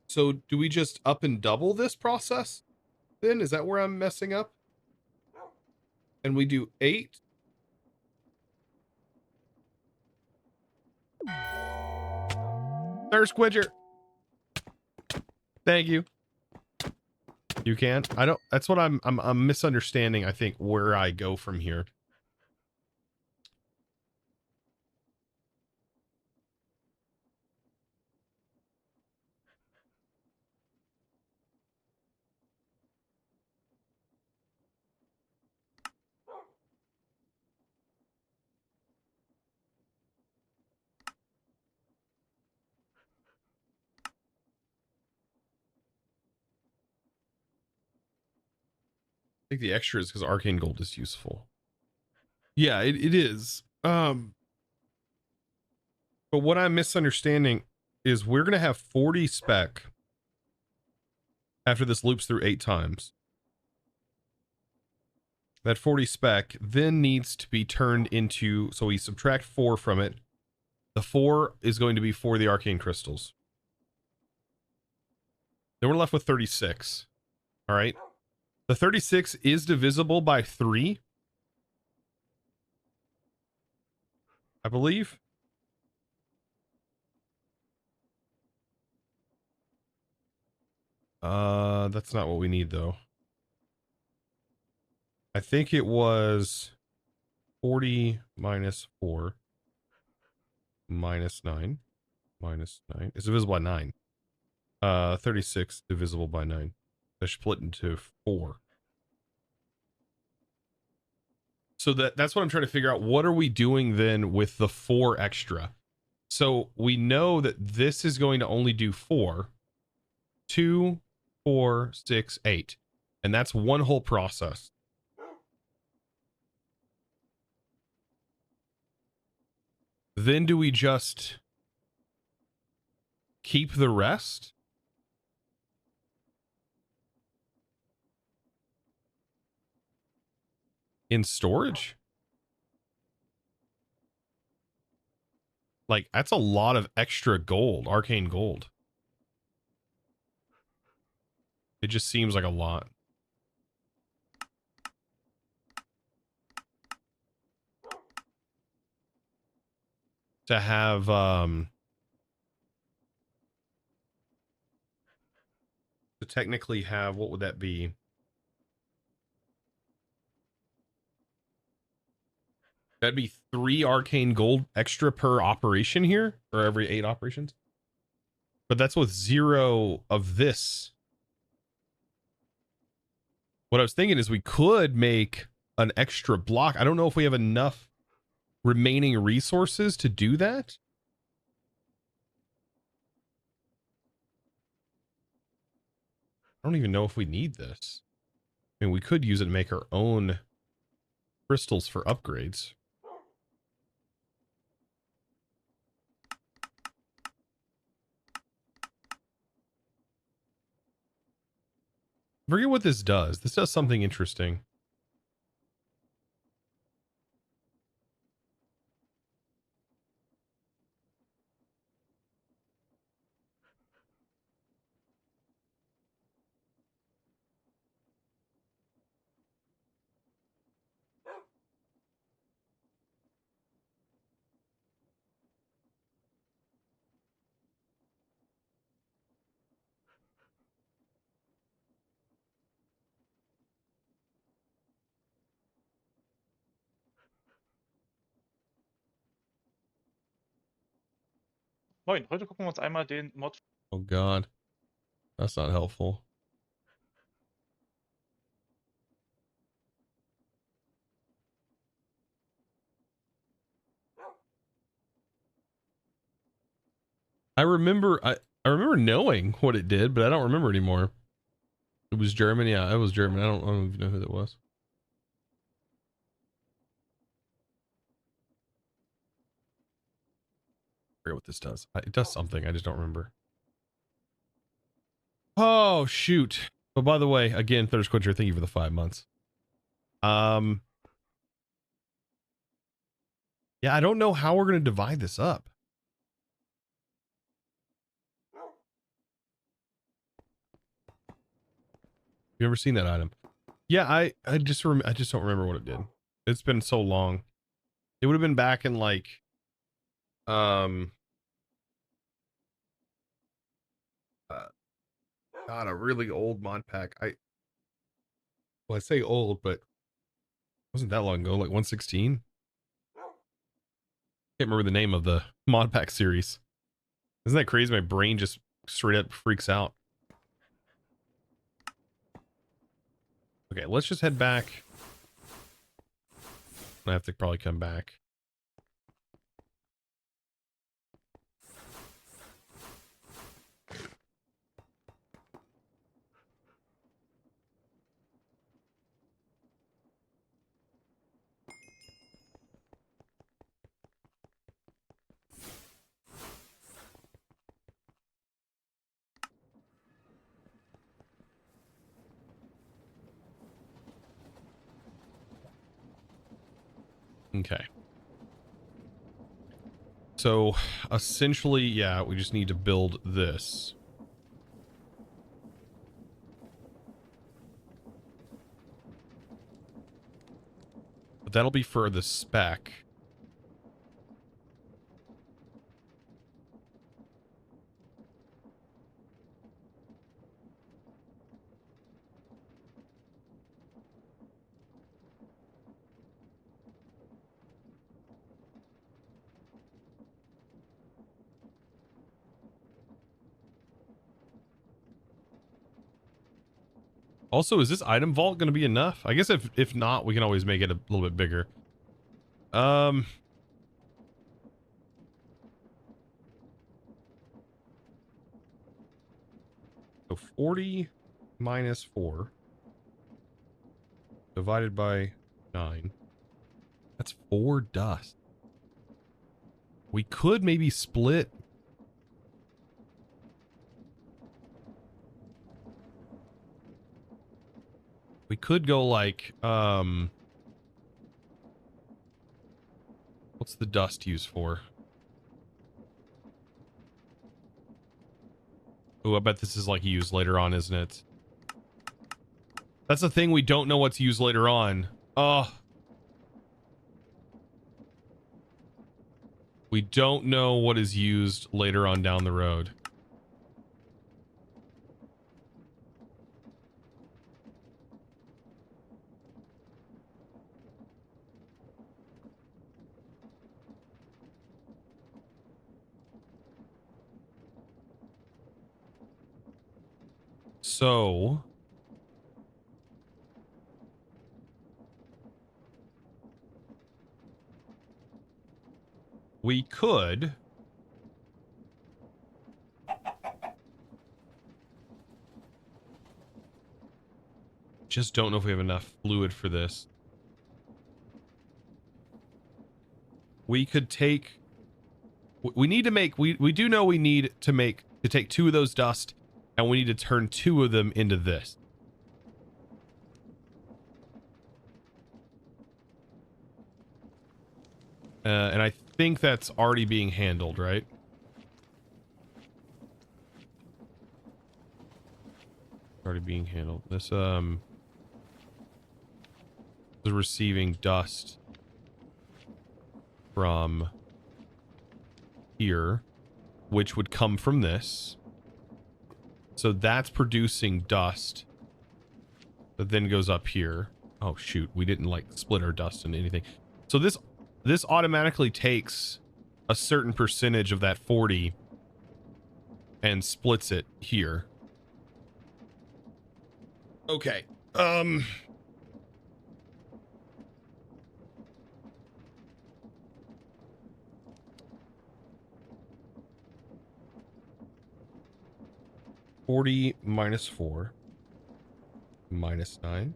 So do we just up and double this process then? Is that where I'm messing up? And we do 8. There's Squidger. Thank you. You can. I don't. That's what I'm misunderstanding. I think where I go from here. I think the extra is because arcane gold is useful. Yeah, it is. But what I'm misunderstanding is we're gonna have 40 spec after this loops through 8 times. That 40 spec then needs to be turned into, so we subtract 4 from it. The 4 is going to be for the arcane crystals. Then we're left with 36. All right. The 36 is divisible by 3, I believe. That's not what we need though. I think it was 40 minus 4 minus 9 minus 9. It's divisible by 9. 36 divisible by 9. They're split into 4. So that's what I'm trying to figure out. What are we doing then with the 4 extra? So we know that this is going to only do 4. 2, 4, 6, 8. And that's one whole process. Then do we just keep the rest? In storage? Like, that's a lot of extra gold, arcane gold. It just seems like a lot. To have, to technically have, what would that be? That'd be 3 arcane gold extra per operation here, or every 8 operations. But that's with 0 of this. What I was thinking is we could make an extra block. I don't know if we have enough remaining resources to do that. I don't even know if we need this. I mean, we could use it to make our own crystals for upgrades. I forget what this does. This does something interesting. Moin, heute gucken wir uns einmal den Mod. Oh God, that's not helpful. I remember knowing what it did, but I don't remember anymore. It was German. Yeah, it was German. I don't even know who that was. I forget what this does. It does something. I just don't remember. Oh, shoot. But by the way, again, Thirst Quencher, thank you for the 5 months. Yeah, I don't know how we're going to divide this up. You ever seen that item? Yeah, I just don't remember what it did. It's been so long. It would have been back in like um uh, God, a really old mod pack. I say old, but it wasn't that long ago, like 116. Can't remember the name of the mod pack series. Isn't that crazy? My brain just straight up freaks out. Okay, let's just head back. I have to probably come back. Okay. So essentially, yeah, we just need to build this. But that'll be for the spec. Also, is this item vault going to be enough? I guess if not, we can always make it a little bit bigger. So 40 minus 4 divided by 9. That's 4 dust. We could maybe split. We could go like, what's the dust used for? Oh, I bet this is like used later on, isn't it? That's the thing, we don't know what's used later on. Oh. We don't know what is used later on down the road. So we could just don't know if we have enough fluid for this. We could take, we need to make, we do know we need to take 2 of those dust, and we need to turn 2 of them into this. And I think that's already being handled, right? Already being handled. This is receiving dust from here, which would come from this. So that's producing dust that then goes up here. Oh shoot, we didn't like split our dust into anything. So this automatically takes a certain percentage of that 40 and splits it here. Okay. 40 minus 4 minus 9.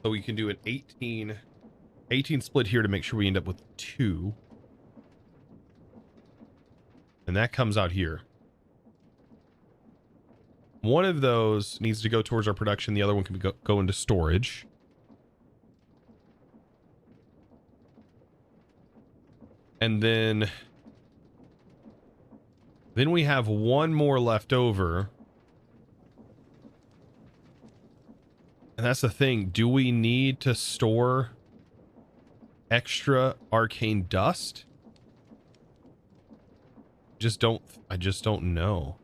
So we can do an 18 split here to make sure we end up with 2. And that comes out here. One of those needs to go towards our production. The other one can go into storage. And then we have one more left over. And that's the thing. Do we need to store extra arcane dust? I just don't know.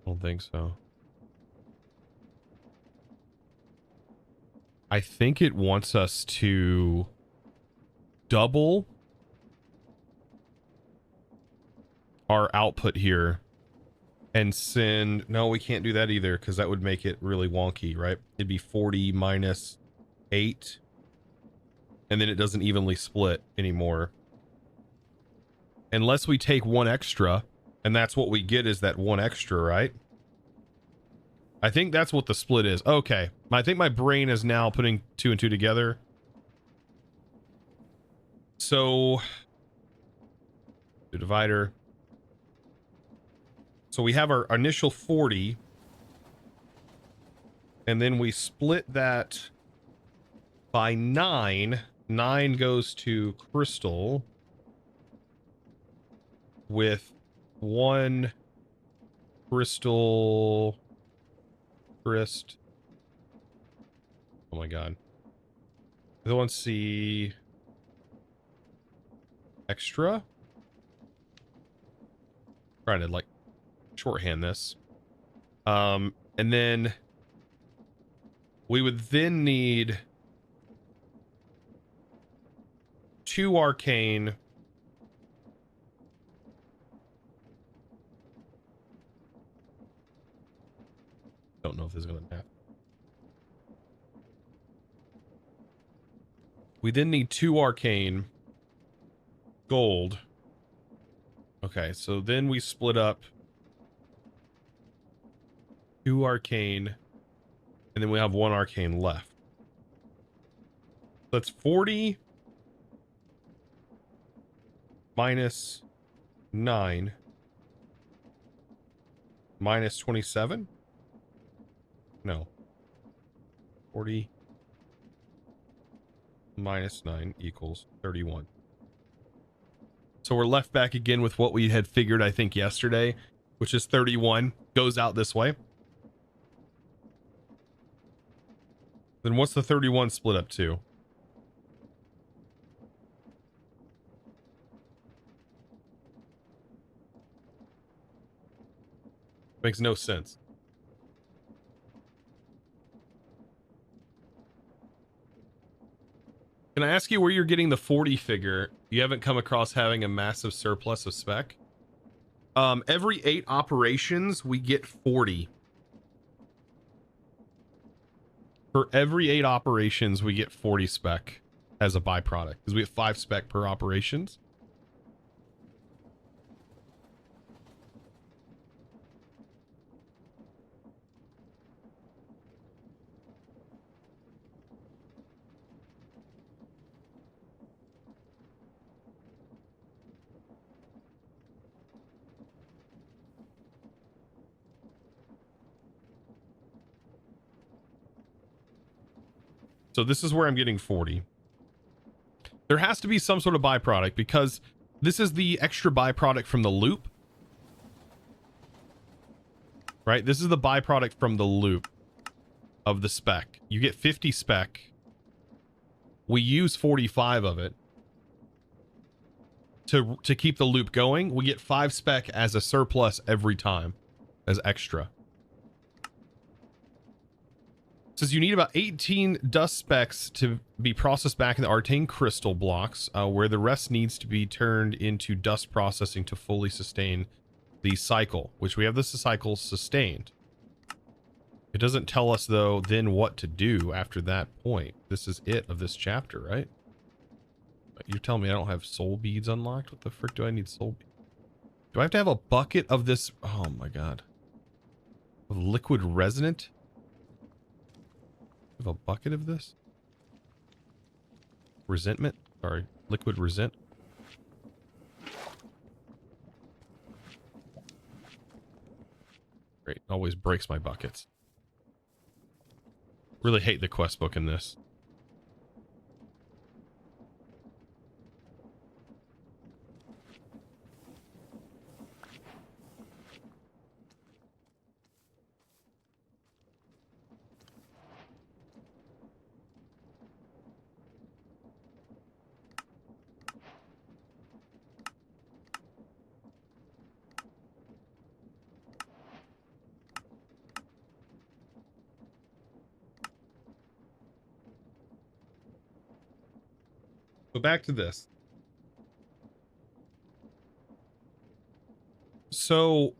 I don't think so. I think it wants us to double our output here and send... No, we can't do that either because that would make it really wonky, right? It'd be 40 minus 8. And then it doesn't evenly split anymore. Unless we take one extra, and that's what we get is that one extra, right? I think that's what the split is. Okay. I think my brain is now putting 2 and 2 together. So the divider. So we have our initial 40. And then we split that by 9. 9 goes to crystal with 1 crystal... Crist. Oh my god. The one see extra. Trying to like shorthand this. And then we would then need 2 arcane. Don't know if this is going to happen. We then need 2 arcane gold. Okay, so then we split up 2 arcane, and then we have 1 arcane left. That's 40 minus 9 minus 27. No. 40 minus 9 equals 31. So we're left back again with what we had figured, I think, yesterday, which is 31 goes out this way. Then what's the 31 split up to? Makes no sense. Can I ask you where you're getting the 40 figure? You haven't come across having a massive surplus of spec? Every 8 operations, we get 40. For every 8 operations, we get 40 spec as a byproduct. Because we have 5 spec per operations. So this is where I'm getting 40. There has to be some sort of byproduct because this is the extra byproduct from the loop. Right? This is the byproduct from the loop of the spec. You get 50 spec. We use 45 of it to keep the loop going. We get 5 spec as a surplus every time as extra. Says you need about 18 dust specs to be processed back in the arcane crystal blocks, where the rest needs to be turned into dust processing to fully sustain the cycle, which we have this cycle sustained. It doesn't tell us, though, then what to do after that point. This is it of this chapter, right? You're telling me I don't have soul beads unlocked? What the frick do I need soul beads? Do I have to have a bucket of this? Oh my god. Of liquid resonant? I have a bucket of this? Resentment? Sorry, liquid resent. Great, always breaks my buckets. Really hate the quest book in this. So back to this. So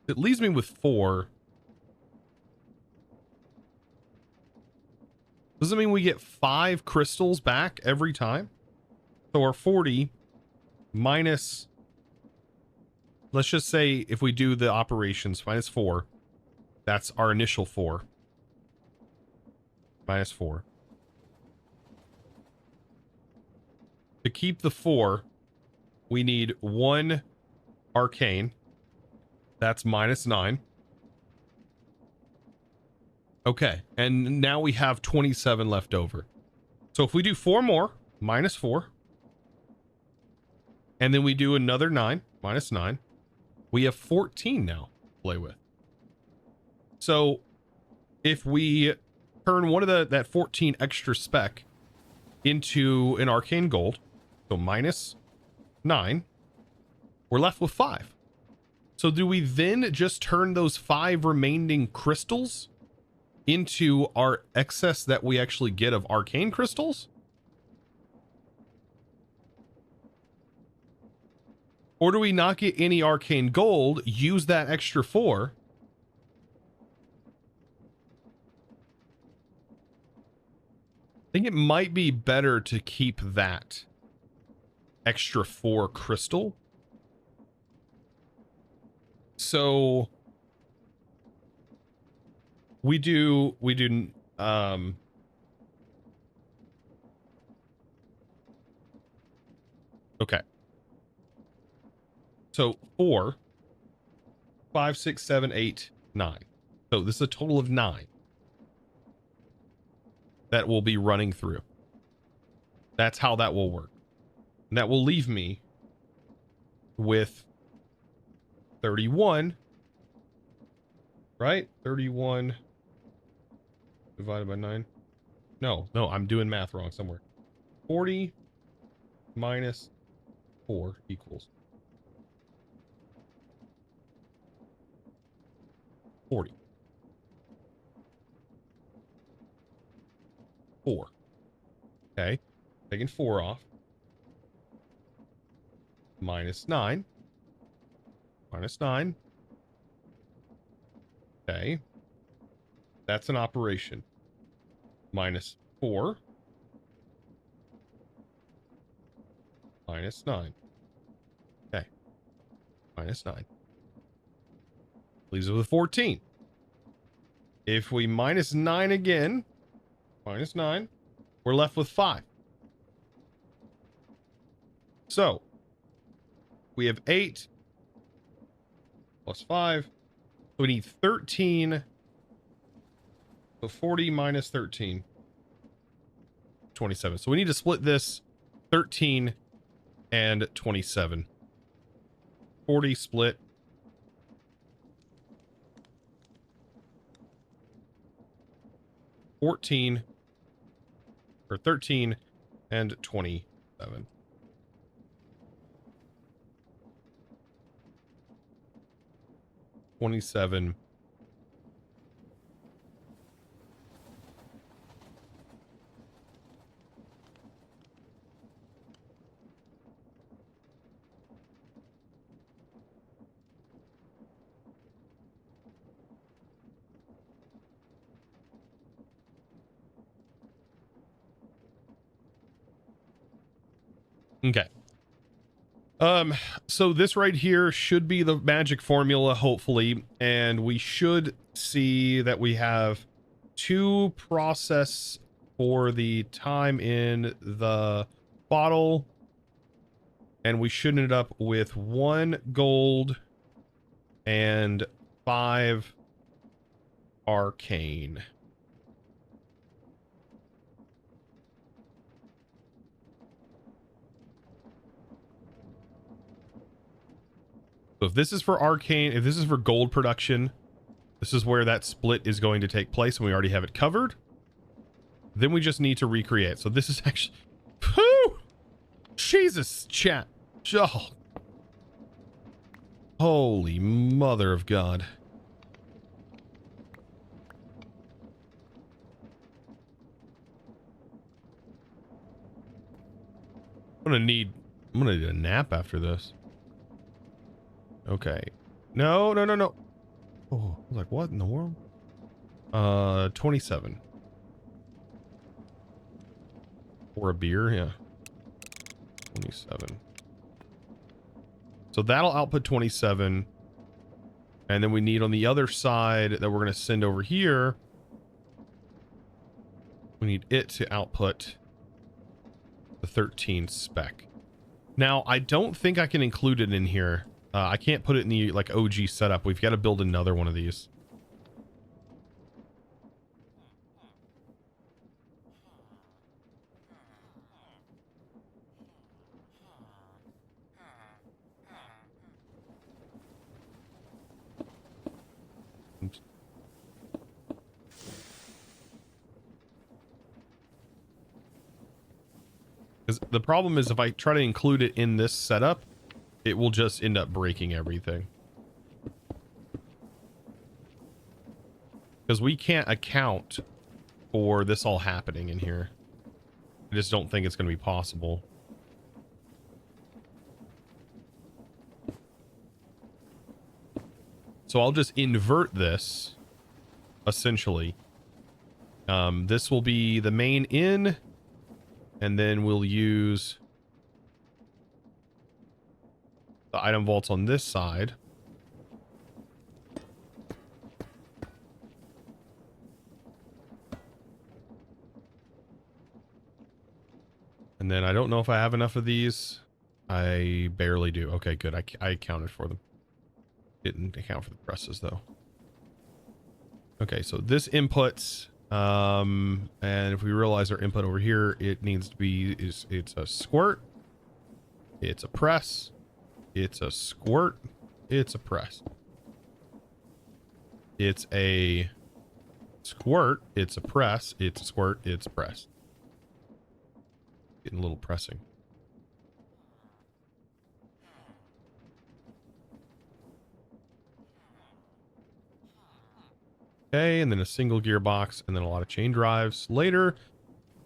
it leaves me with 4. Does it mean we get 5 crystals back every time? So our 40 minus, let's just say if we do the operations, minus 4. That's our initial 4. Minus 4. To keep the 4, we need 1 arcane. That's minus 9. Okay, and now we have 27 left over. So if we do 4 more, minus 4, and then we do another 9, minus 9, we have 14 now to play with. So if we turn one of that 14 extra spec into an arcane gold, so minus 9, we're left with 5. So do we then just turn those 5 remaining crystals into our excess that we actually get of arcane crystals? Or do we not get any arcane gold, use that extra 4, I think it might be better to keep that extra 4 crystal. So we do okay. So 4, 5, 6, 7, 8, 9. So this is a total of 9 that will be running through. That's how that will work. And that will leave me with 31, right? 31 divided by 9. No, I'm doing math wrong somewhere. 40 minus 4 equals 40. 4. Okay. Taking 4 off. Minus 9. Minus 9. Okay. That's an operation. Minus 4. Minus 9. Okay. Minus 9. Leaves us with 14. If we minus 9 again, minus 9, we're left with 5. So we have 8 plus 5. So we need 13. So 40 minus 13. 27. So we need to split this 13 and 27. 40 split. Or 13 and 27. 27. Okay. So this right here should be the magic formula, hopefully, and we should see that we have 2 process for the time in the bottle, and we should end up with 1 gold and 5 arcane. So if this is for arcane, if this is for gold production, this is where that split is going to take place, and we already have it covered. Then we just need to recreate. So this is actually... Whew! Jesus, chat. Oh. Holy mother of God. I'm gonna need a nap after this. Okay. No. Oh, I was like, what in the world? 27. Or a beer, yeah. 27. So that'll output 27. And then we need on the other side that we're going to send over here, we need it to output the 13 spec. Now, I don't think I can include it in here. I can't put it in the like OG setup. We've got to build another one of these. Because the problem is if I try to include it in this setup, it will just end up breaking everything. Because we can't account for this all happening in here. I just don't think it's going to be possible. So I'll just invert this, essentially. This will be the main in, and then we'll use the item vaults on this side. And then I don't know if I have enough of these. I barely do. Okay, good. I accounted for them. Didn't account for the presses though. Okay, so this inputs, and if we realize our input over here, it needs to be, it's a squirt, it's a press, it's a squirt, it's a press. It's a squirt, it's a press, it's a squirt, it's a press. Getting a little pressing. Okay, and then a single gearbox, and then a lot of chain drives later,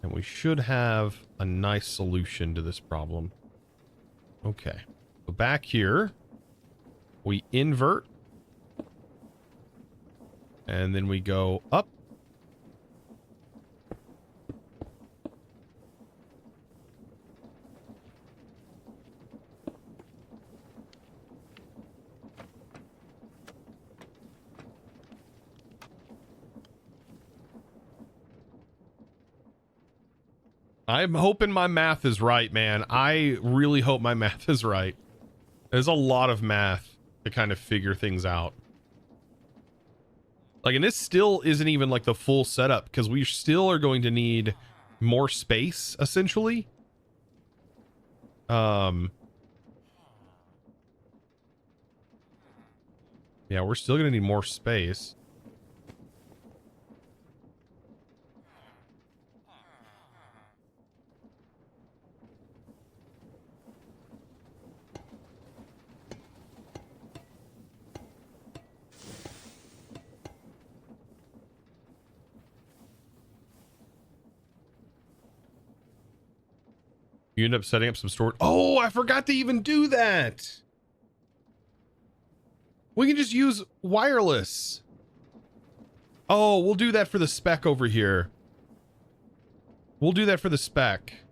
and we should have a nice solution to this problem. Okay, so back here, we invert, and then we go up. I'm hoping my math is right, man. I really hope my math is right. There's a lot of math to kind of figure things out. Like, and this still isn't even like the full setup because we still are going to need more space, essentially. Yeah, we're still going to need more space. You end up setting up some storage. Oh, I forgot to even do that. We can just use wireless. Oh, we'll do that for the spec over here. We'll do that for the spec.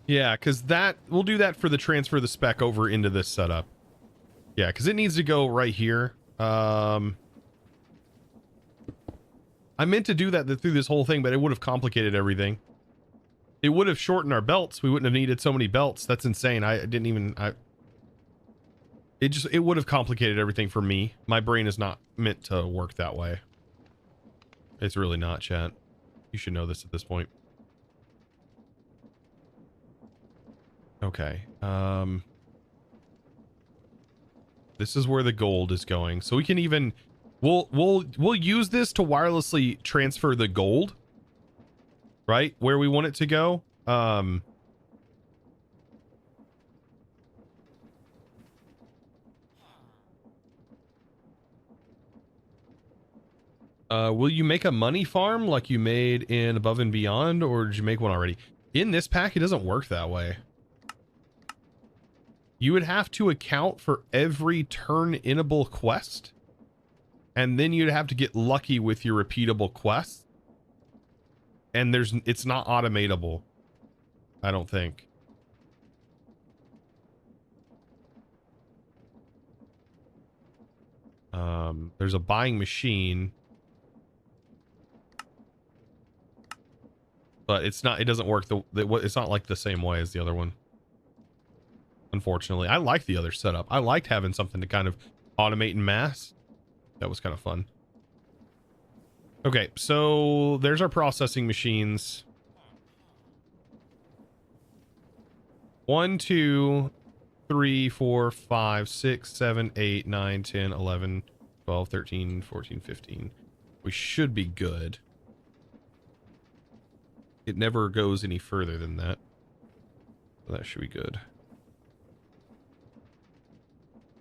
Yeah, because that we'll do that for the transfer of the spec over into this setup. Yeah, because it needs to go right here. I meant to do that through this whole thing, but it would have complicated everything. It would have shortened our belts. We wouldn't have needed so many belts. That's insane. It would have complicated everything for me. My brain is not meant to work that way. It's really not, chat. You should know this at this point. Okay. This is where the gold is going. So we can even we'll use this to wirelessly transfer the gold, right? Where we want it to go. Will you make a money farm like you made in Above and Beyond, or did you make one already? In this pack, it doesn't work that way. You would have to account for every turn-inable quest, and then you'd have to get lucky with your repeatable quests. And it's not automatable, I don't think. There's a buying machine, but it doesn't work it's not like the same way as the other one. Unfortunately, I like the other setup. I liked having something to kind of automate in mass. That was kind of fun. Okay, so there's our processing machines. 1, 2, 3, 4, 5, 6, 7, 8, 9, 10, 11, 12, 13, 14, 15. We should be good. It never goes any further than that. So that should be good.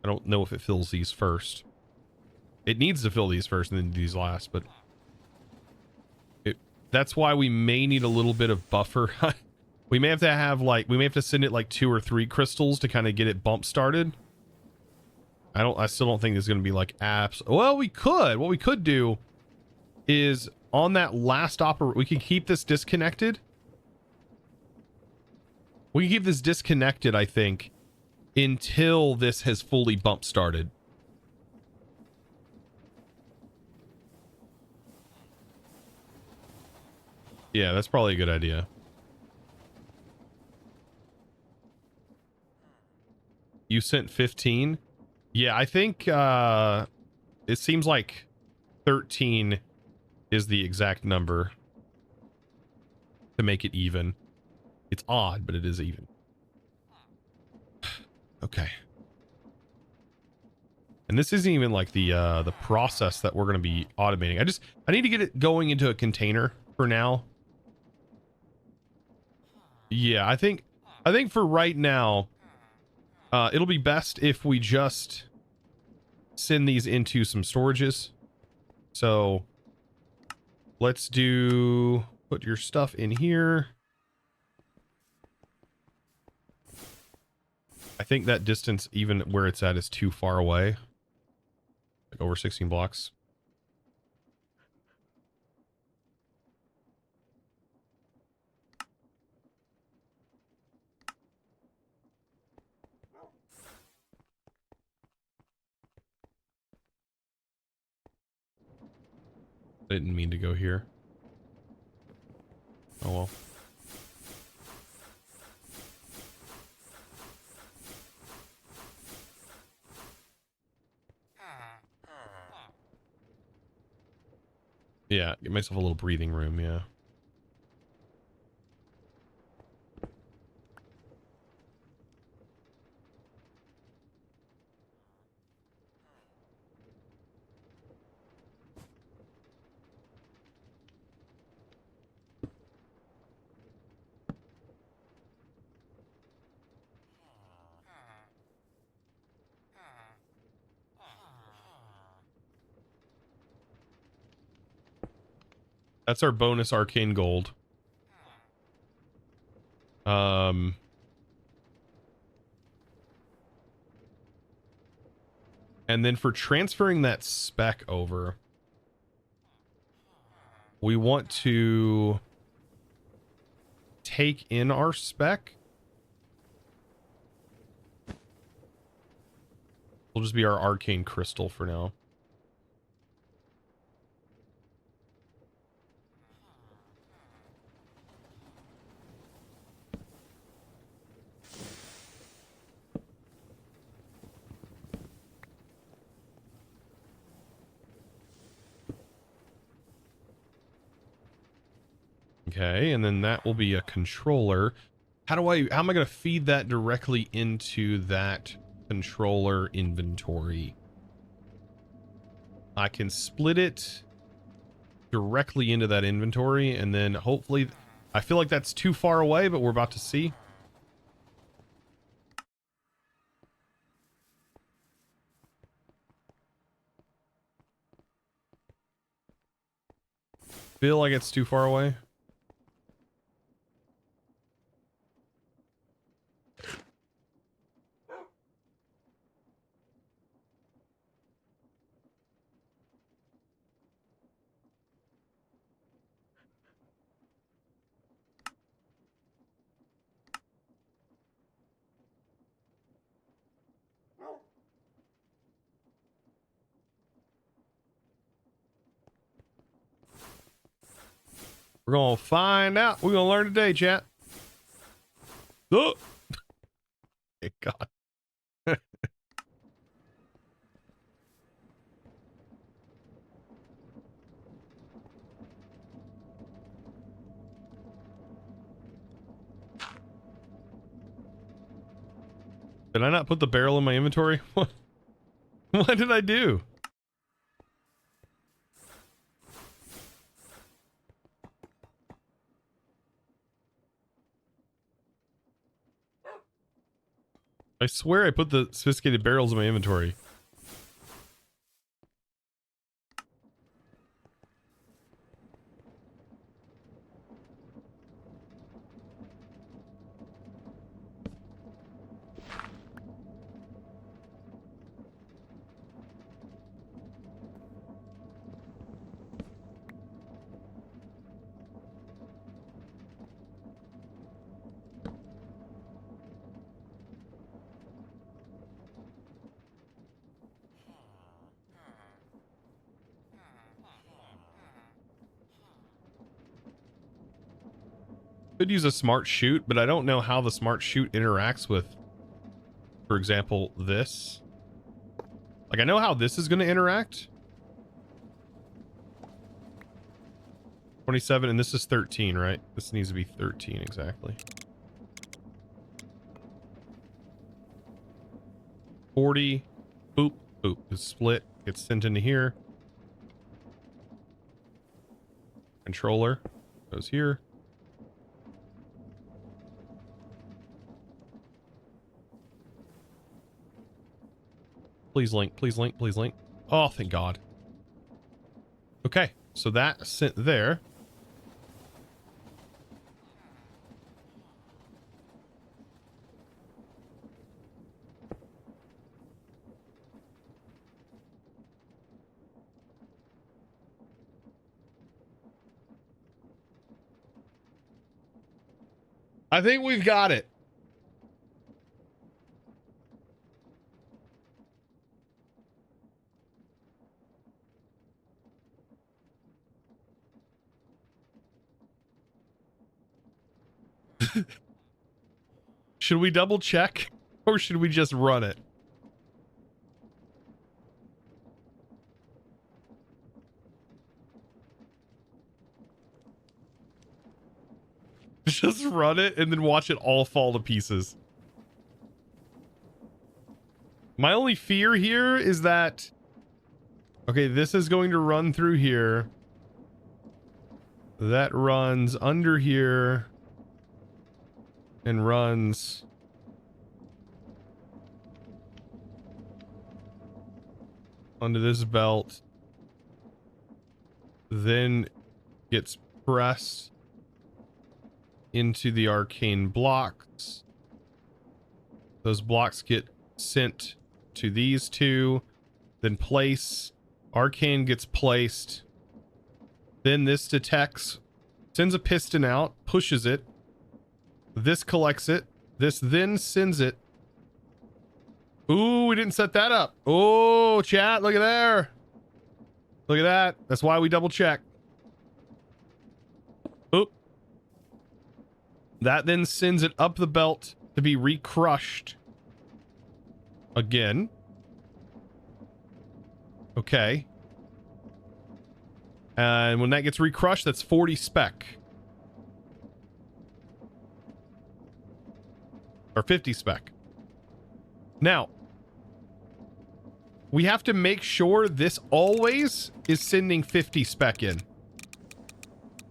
I don't know if it fills these first. It needs to fill these first and then these last, but that's why we may need a little bit of buffer. We may have to send it like 2 or 3 crystals to kind of get it bump started. I still don't think there's going to be like apps. Well, we could. What we could do is on that last we can keep this disconnected. We can keep this disconnected, I think, until this has fully bump started. Yeah, that's probably a good idea. You sent 15? Yeah, I think it seems like 13 is the exact number to make it even. It's odd, but it is even. Okay. And this isn't even like the process that we're going to be automating. I need to get it going into a container for now. Yeah, I think for right now, it'll be best if we just send these into some storages. So let's put your stuff in here. I think that distance, even where it's at, is too far away. Like over 16 blocks. I didn't mean to go here. Oh well. Yeah, get myself a little breathing room, yeah. That's our bonus arcane gold. And then for transferring that spec over, we want to take in our spec Will just be our arcane crystal for now. Okay, and then that will be a controller. How am I going to feed that directly into that controller inventory? I can split it directly into that inventory, and then hopefully, I feel like that's too far away, but we're about to see. Feel like it's too far away. We're gonna find out. We're gonna learn today, chat. Oh, thank God. Did I not put the barrel in my inventory? What? What did I do? I swear I put the sophisticated barrels in my inventory. Could use a smart shoot, but I don't know how the smart shoot interacts with, for example, this. Like, I know how this is going to interact. 27, and this is 13, right? This needs to be 13, exactly. 40. Boop, boop. The split gets sent into here. Controller goes here. Please link, please link, please link. Oh, thank God. Okay, so that sent there. I think we've got it. Should we double check or should we just run it? Just run it and then watch it all fall to pieces. My only fear here is that, okay, this is going to run through here. That runs under here and runs onto this belt, then gets pressed into the arcane blocks. Those blocks get sent to these two, then place. Arcane gets placed. Then this detects, sends a piston out, pushes it. This collects it. This then sends it Ooh, we didn't set that up. Oh, chat, look at there. Look at that. That's why we double check. Oop. That then sends it up the belt to be recrushed again. Okay. And when that gets recrushed, that's 40 spec. Or 50 spec. Now, we have to make sure this always is sending 50 spec in.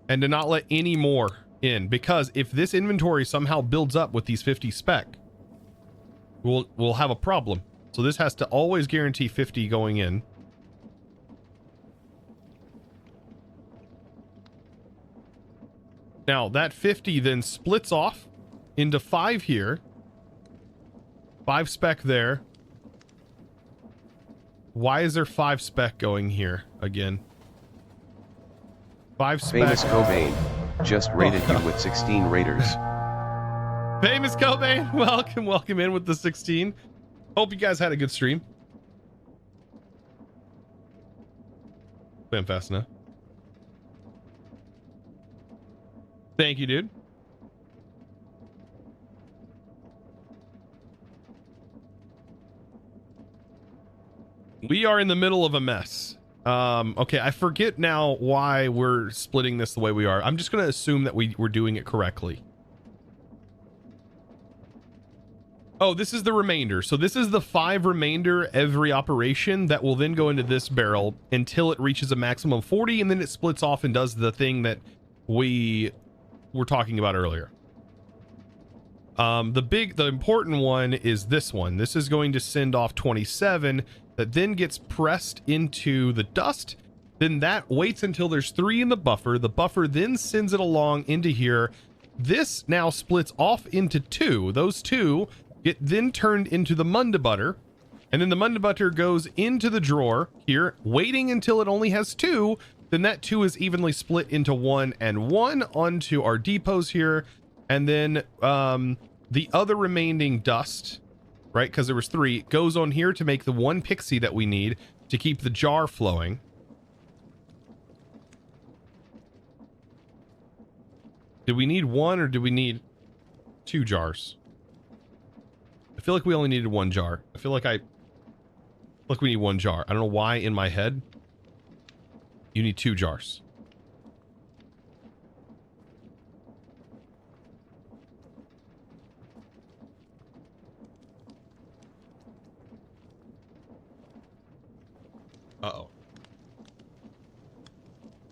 And to not let any more in. Because if this inventory somehow builds up with these 50 spec, we'll have a problem. So this has to always guarantee 50 going in. Now, that 50 then splits off into 5 here. 5 spec there. Why is there 5 spec going here again? 5 spec. Famous Cobain just rated you with 16 raiders. Famous Cobain, welcome in with the 16. Hope you guys had a good stream. Been fast enough. Thank you, dude. We are in the middle of a mess. Okay, I forget now why we're splitting this the way we are. I'm just going to assume that we're doing it correctly. Oh, this is the remainder. So this is the 5 remainder every operation that will then go into this barrel until it reaches a maximum of 40, and then it splits off and does the thing that we were talking about earlier. The important one is this one. This is going to send off 27 that then gets pressed into the dust. Then that waits until there's 3 in the buffer. The buffer then sends it along into here. This now splits off into 2. Those 2 get then turned into the munda butter. And then the munda butter goes into the drawer here, waiting until it only has 2. Then that 2 is evenly split into 1 and 1 onto our depots here. And then the other remaining dust, right, because there was 3, goes on here to make the 1 pixie that we need to keep the jar flowing. Did we need 1 or do we need 2 jars? I feel like we only needed 1 jar. I feel like we need 1 jar. I don't know why in my head. You need 2 jars. Uh-oh.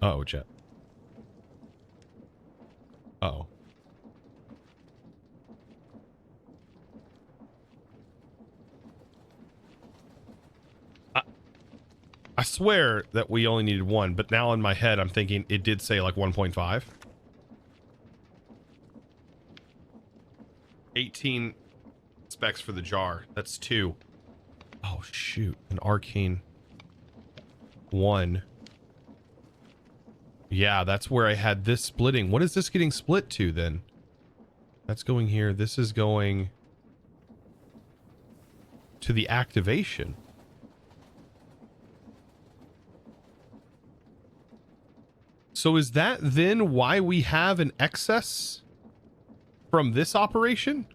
Uh-oh, chat. Uh-oh. I swear that we only needed 1, but now in my head I'm thinking it did say like 1.5. 18 specs for the jar. That's 2. Oh shoot, an arcane 1. Yeah, that's where I had this splitting. What is this getting split to then? That's going here. This is going to the activation. So is that then why we have an excess from this operation?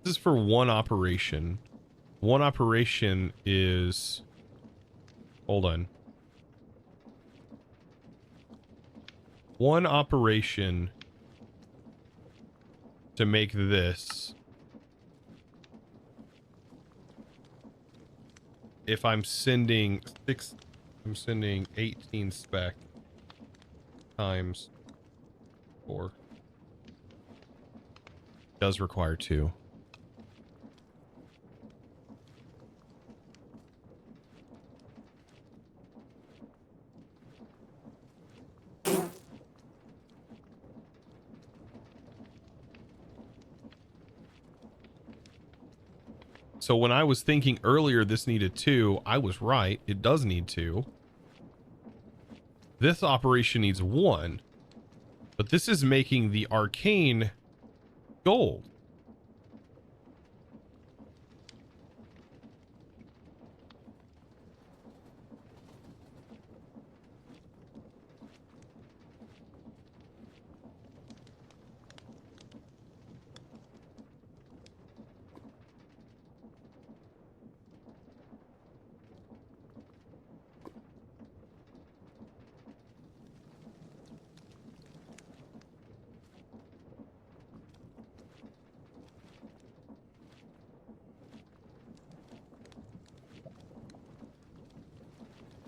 This is for 1 operation. 1 operation is... Hold on. one operation to make this. If I'm sending 18 spec times 4. Does require 2. So when I was thinking earlier this needed 2, I was right. It does need 2. This operation needs 1. But this is making the arcane gold.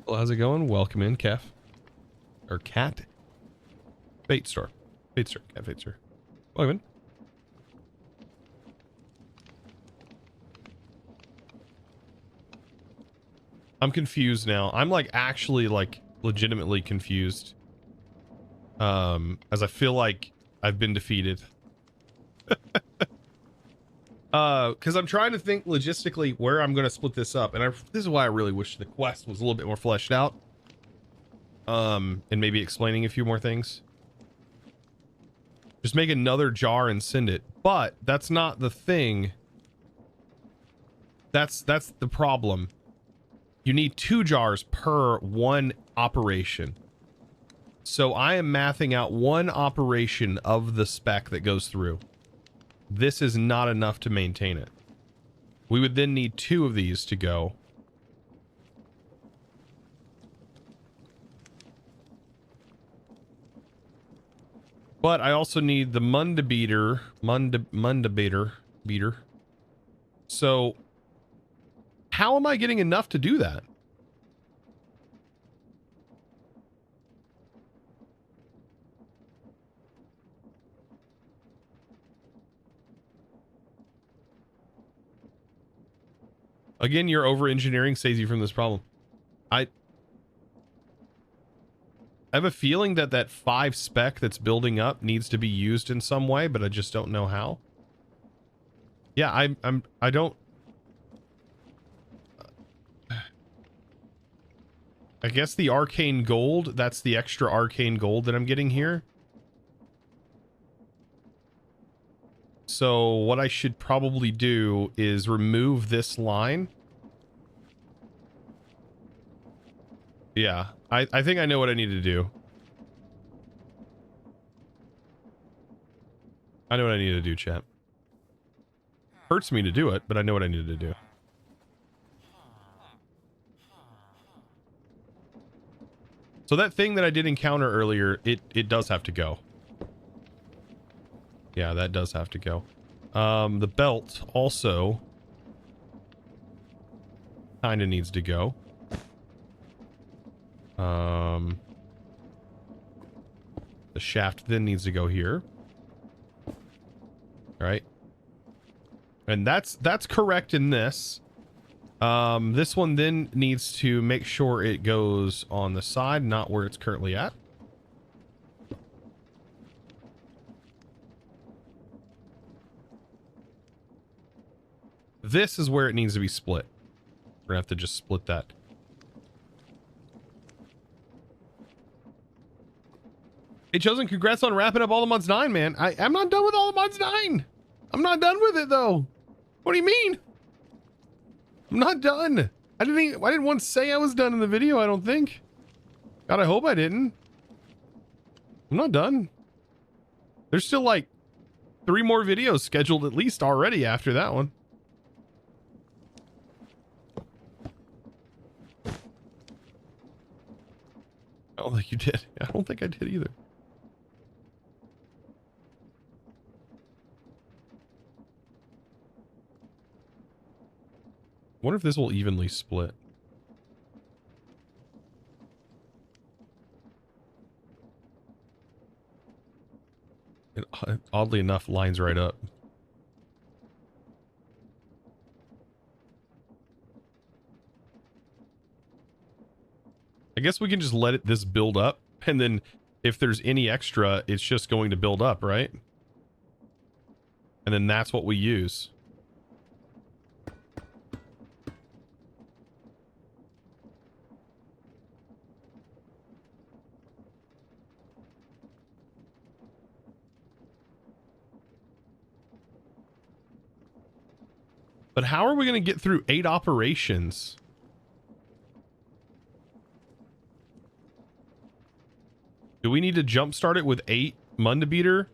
Well, how's it going? Welcome in, Kef. Or Cat. Bait store. Bait store. Cat bait store. Welcome in. I'm confused now. I'm like actually like legitimately confused. As I feel like I've been defeated. Because I'm trying to think logistically where I'm going to split this up. And this is why I really wish the quest was a little bit more fleshed out. And maybe explaining a few more things. Just make another jar and send it. But that's not the thing. That's the problem. You need 2 jars per 1 operation. So I am mathing out 1 operation of the spec that goes through. This is not enough to maintain it. We would then need 2 of these to go. But I also need the munda beater. Munda beater. So how am I getting enough to do that? Again, you're over-engineering saves you from this problem. I have a feeling that that 5 spec that's building up needs to be used in some way, but I just don't know how. Yeah, I don't... I guess the arcane gold, that's the extra arcane gold that I'm getting here. So what I should probably do is remove this line. Yeah, I think I know what I need to do. I know what I need to do, chat. Hurts me to do it, but I know what I need to do. So that thing that I did encounter earlier, it does have to go. Yeah, that does have to go. The belt also kind of needs to go. The shaft then needs to go here. All right. And that's correct in this. This one then needs to make sure it goes on the side, not where it's currently at. This is where it needs to be split. We're gonna have to just split that. Hey, Chosen, congrats on wrapping up all the mods 9, man. I'm not done with all the mods 9. I'm not done with it, though. What do you mean? I'm not done. I didn't once say I was done in the video, I don't think. God, I hope I didn't. I'm not done. There's still like 3 more videos scheduled at least already after that one. I don't think you did. I don't think I did either. Wonder if this will evenly split. It, oddly enough, lines right up. I guess we can just let this build up, and then if there's any extra, it's just going to build up, right? And then that's what we use. But how are we going to get through 8 operations? Do we need to jumpstart it with 8 munda beater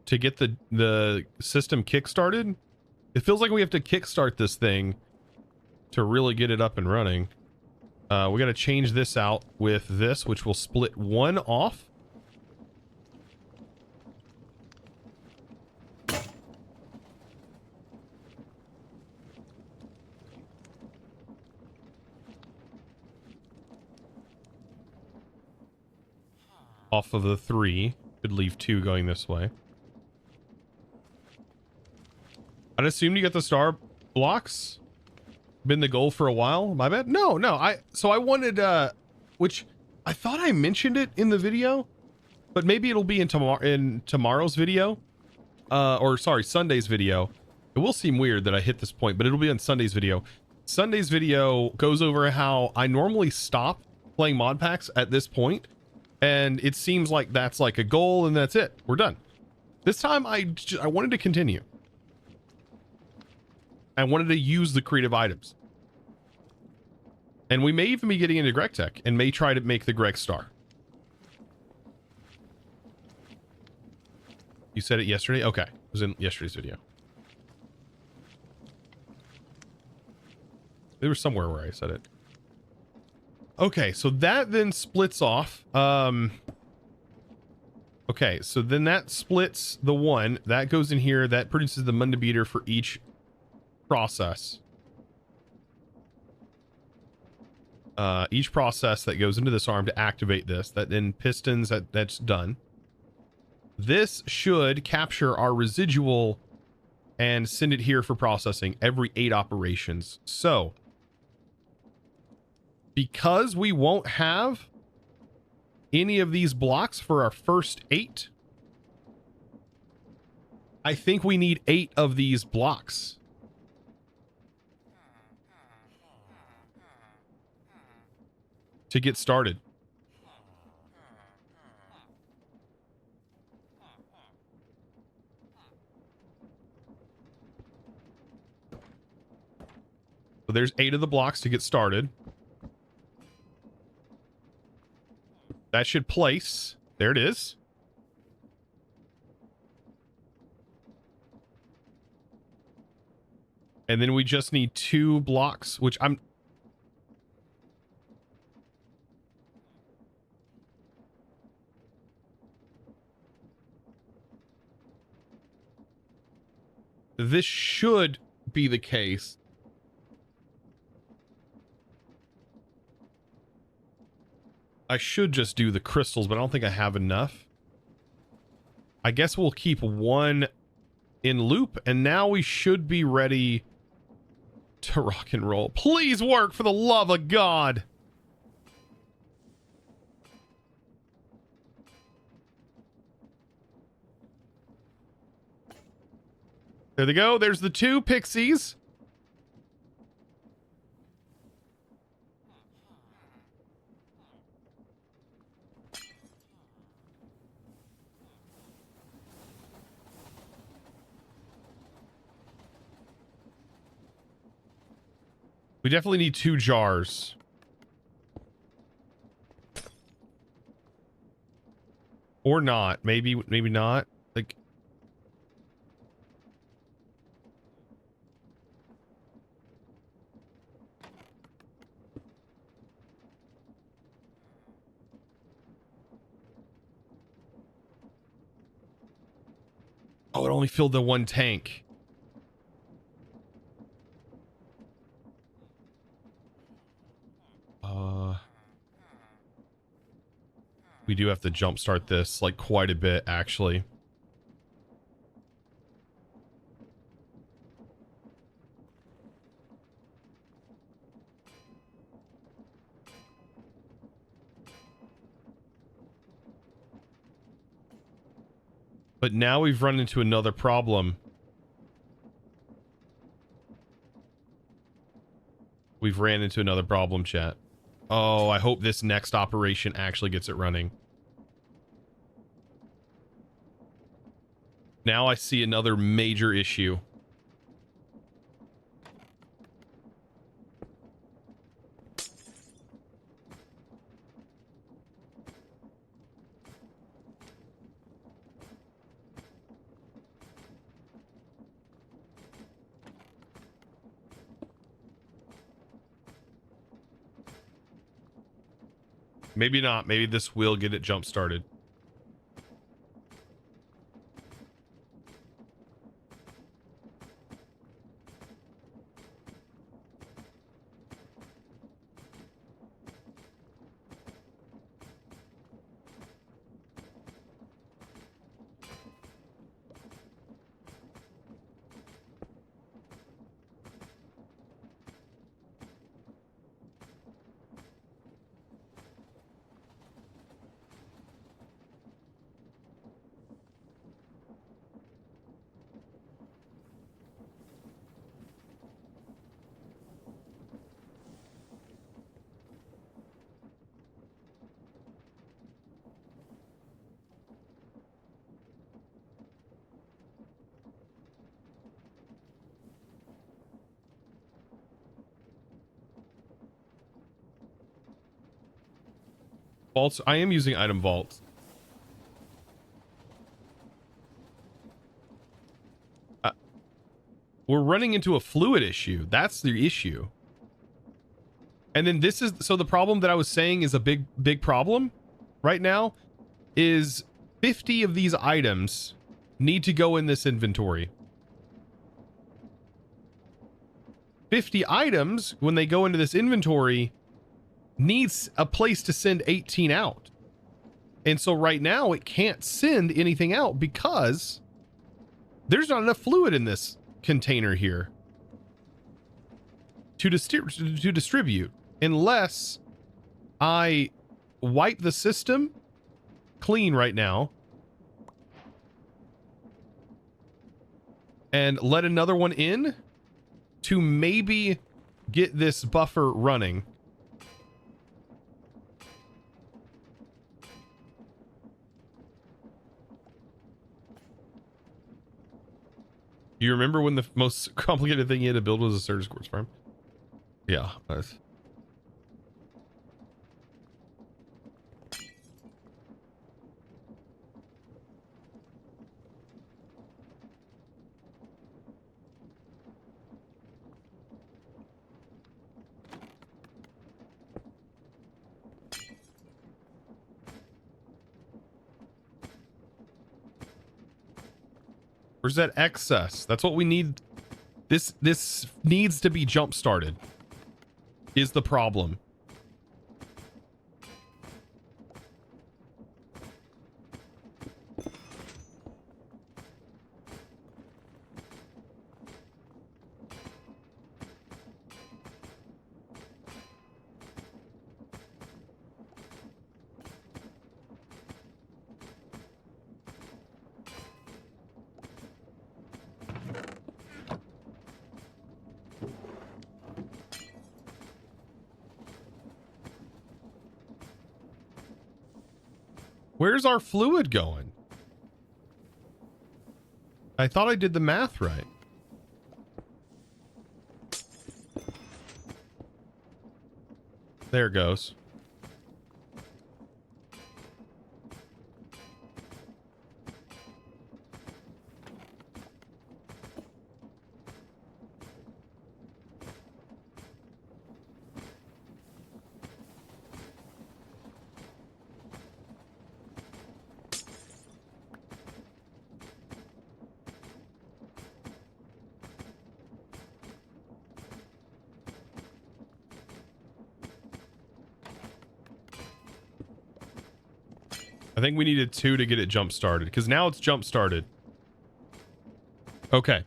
to get the system kickstarted? It feels like we have to kickstart this thing to really get it up and running. We got to change this out with this, which will split 1 off. Off of the 3. Could leave 2 going this way. I'd assume you got the star blocks. Been the goal for a while. My bad. No. So I wanted, which I thought I mentioned it in the video, but maybe it'll be in tomorrow's video, or sorry, Sunday's video. It will seem weird that I hit this point, but it'll be on Sunday's video. Sunday's video goes over how I normally stop playing mod packs at this point, and it seems like that's like a goal, and that's it. We're done. This time I wanted to continue. I wanted to use the creative items. And we may even be getting into Greg Tech and may try to make the Greg Star. You said it yesterday? Okay. It was in yesterday's video. There was somewhere where I said it. Okay, so that then splits off. Okay, so then that splits the 1. That goes in here. That produces the munda beater for each process. Each process that goes into this arm to activate this, that then pistons, that's done. This should capture our residual and send it here for processing every 8 operations. So because we won't have any of these blocks for our first 8, I think we need 8 of these blocks. To get started. So there's 8 of the blocks to get started. That should place. There it is. And then we just need 2 blocks, which this should be the case. I should just do the crystals, but I don't think I have enough. I guess we'll keep 1 in loop, and now we should be ready to rock and roll. Please work, for the love of God. There they go. There's the 2 pixies. We definitely need 2 jars. Or not. Maybe not. Like, oh, it only filled the 1 tank. We do have to jumpstart this like quite a bit, actually. But now we've run into another problem. We've ran into another problem, chat. Oh, I hope this next operation actually gets it running. Now I see another major issue. Maybe not. Maybe this will get it jump started. Vaults. I am using item vaults. We're running into a fluid issue. That's the issue. And then this is, so the problem that I was saying is a big problem right now is 50 of these items need to go in this inventory. 50 items, when they go into this inventory, needs a place to send 18 out. And so right now it can't send anything out because there's not enough fluid in this container here to distribute unless I wipe the system clean right now and let another one in to maybe get this buffer running. You remember when the most complicated thing you had to build was a surge quartz farm? Yeah, that's... Where's that excess? That's what we need. This needs to be jump started. Is the problem. Where's our fluid going? I thought I did the math right. There it goes. I think we needed 2 to get it jump started because now it's jump started. Okay.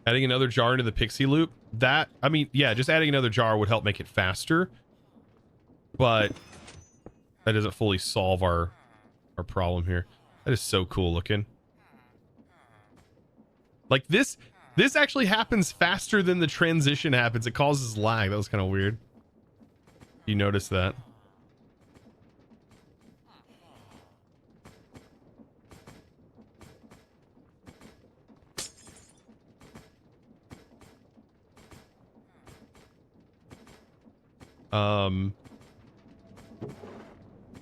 Adding another jar into the pixie loop. That, I mean, yeah, just adding another jar would help make it faster. But that doesn't fully solve our problem here. That is so cool looking. Like this actually happens faster than the transition happens. It causes lag. That was kind of weird. You notice that?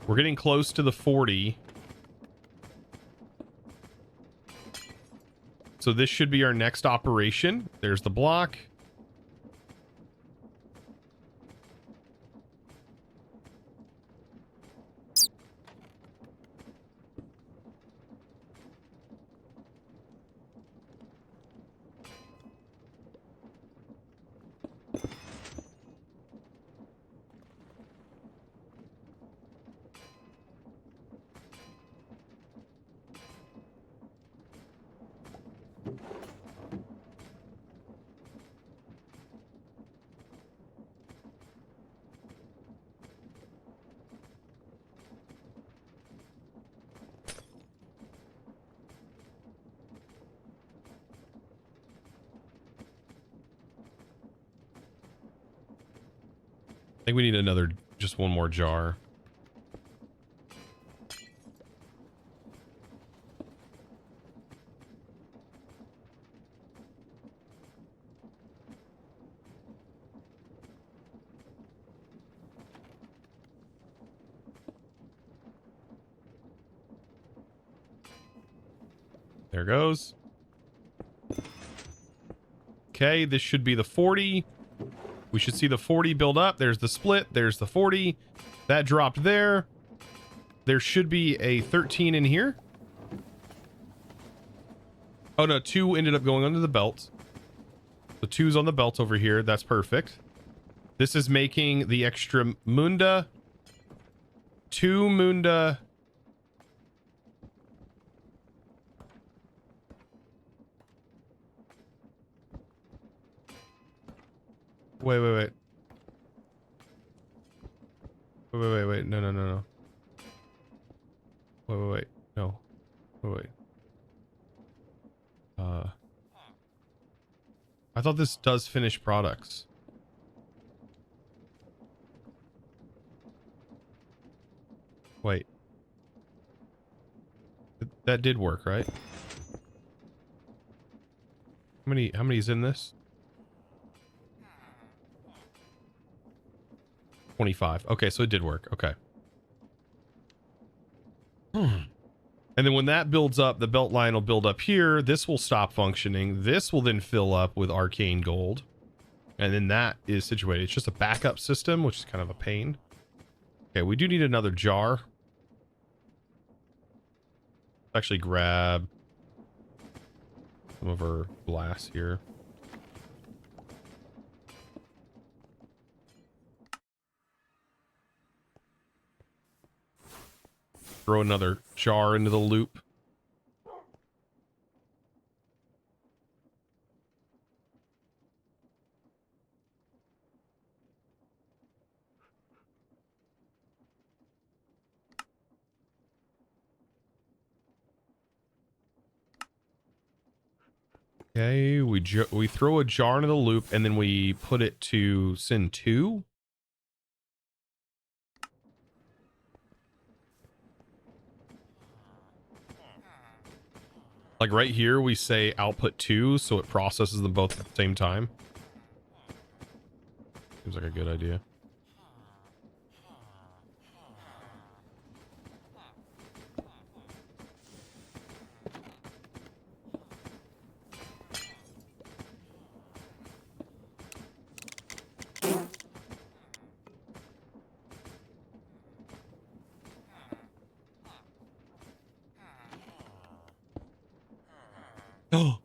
We're getting close to the 40. So this should be our next operation. There's the block. I think we need another, just one more jar. There goes. Okay, this should be the 40. We should see the 40 build up. There's the split. There's the 40. That dropped there. There should be a 13 in here. Oh no, 2 ended up going under the belt. The 2's on the belt over here. That's perfect. This is making the extra munda. 2 munda. Wait. Wait. No. Wait. No. Wait. I thought this does finished products. Wait. That did work, right? How many is in this? 25. Okay, so it did work. Okay. And then when that builds up, the belt line will build up here. This will stop functioning. This will then fill up with arcane gold. And then that is situated. It's just a backup system, which is kind of a pain. Okay, we do need another jar. Actually grab some of our glass here. Throw another jar into the loop. Okay, we throw a jar into the loop and then we put it to send 2. Like right here, we say output 2, so it processes them both at the same time. Seems like a good idea. Oh,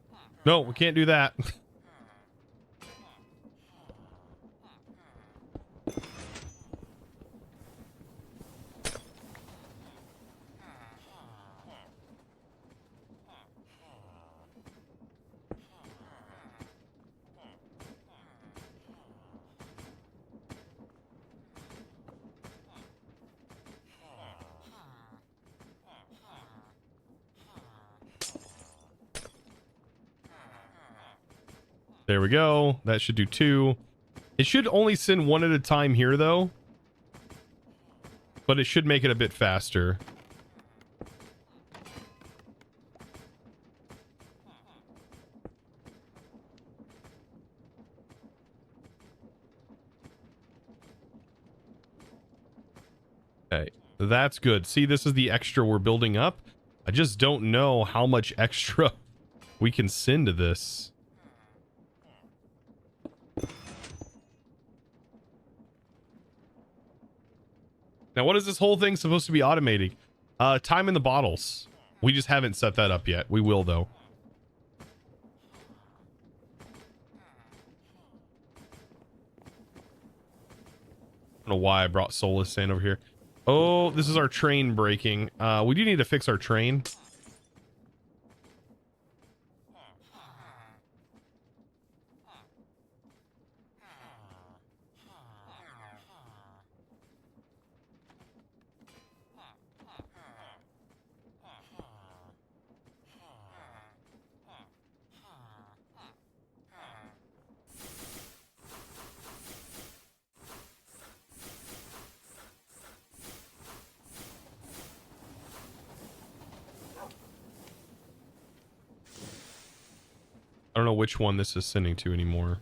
no, we can't do that. There we go. That should do 2. It should only send 1 at a time here, though. But it should make it a bit faster. Okay, that's good. See, this is the extra we're building up. I just don't know how much extra we can send to this. Now, what is this whole thing supposed to be automating? Time in the bottles. We just haven't set that up yet. We will, though. I don't know why I brought Solus Sand over here. Oh, this is our train breaking. We do need to fix our train. I don't know which one this is sending to anymore.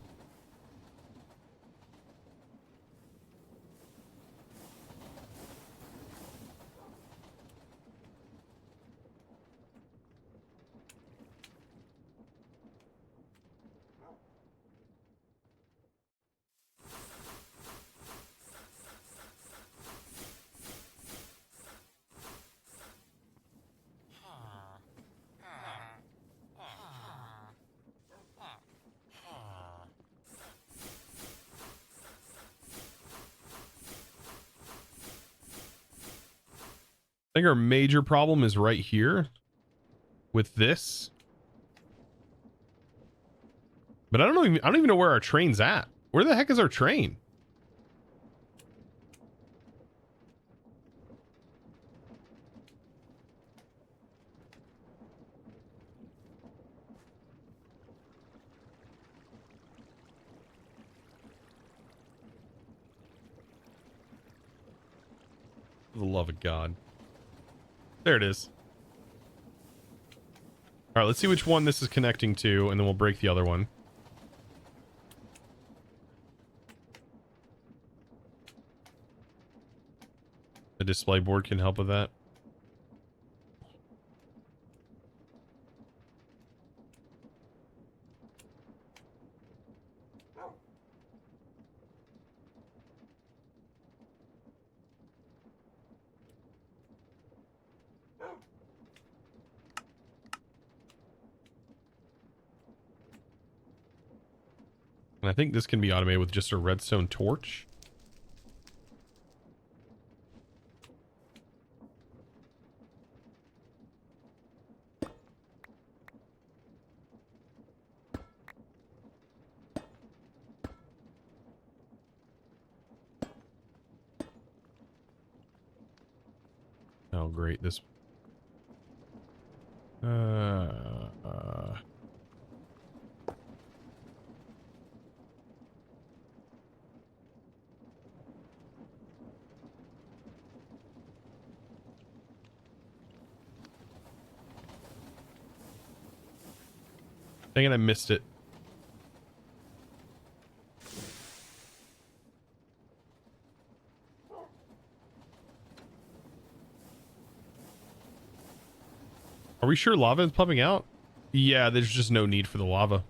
I think our major problem is right here with this. But I don't even know where our train's at. Where the heck is our train? For the love of God. There it is. All right, let's see which one this is connecting to, and then we'll break the other one. The display board can help with that. And I think this can be automated with just a redstone torch. Oh, great. This... Dang it, I missed it. Are we sure lava is pumping out? Yeah, there's just no need for the lava.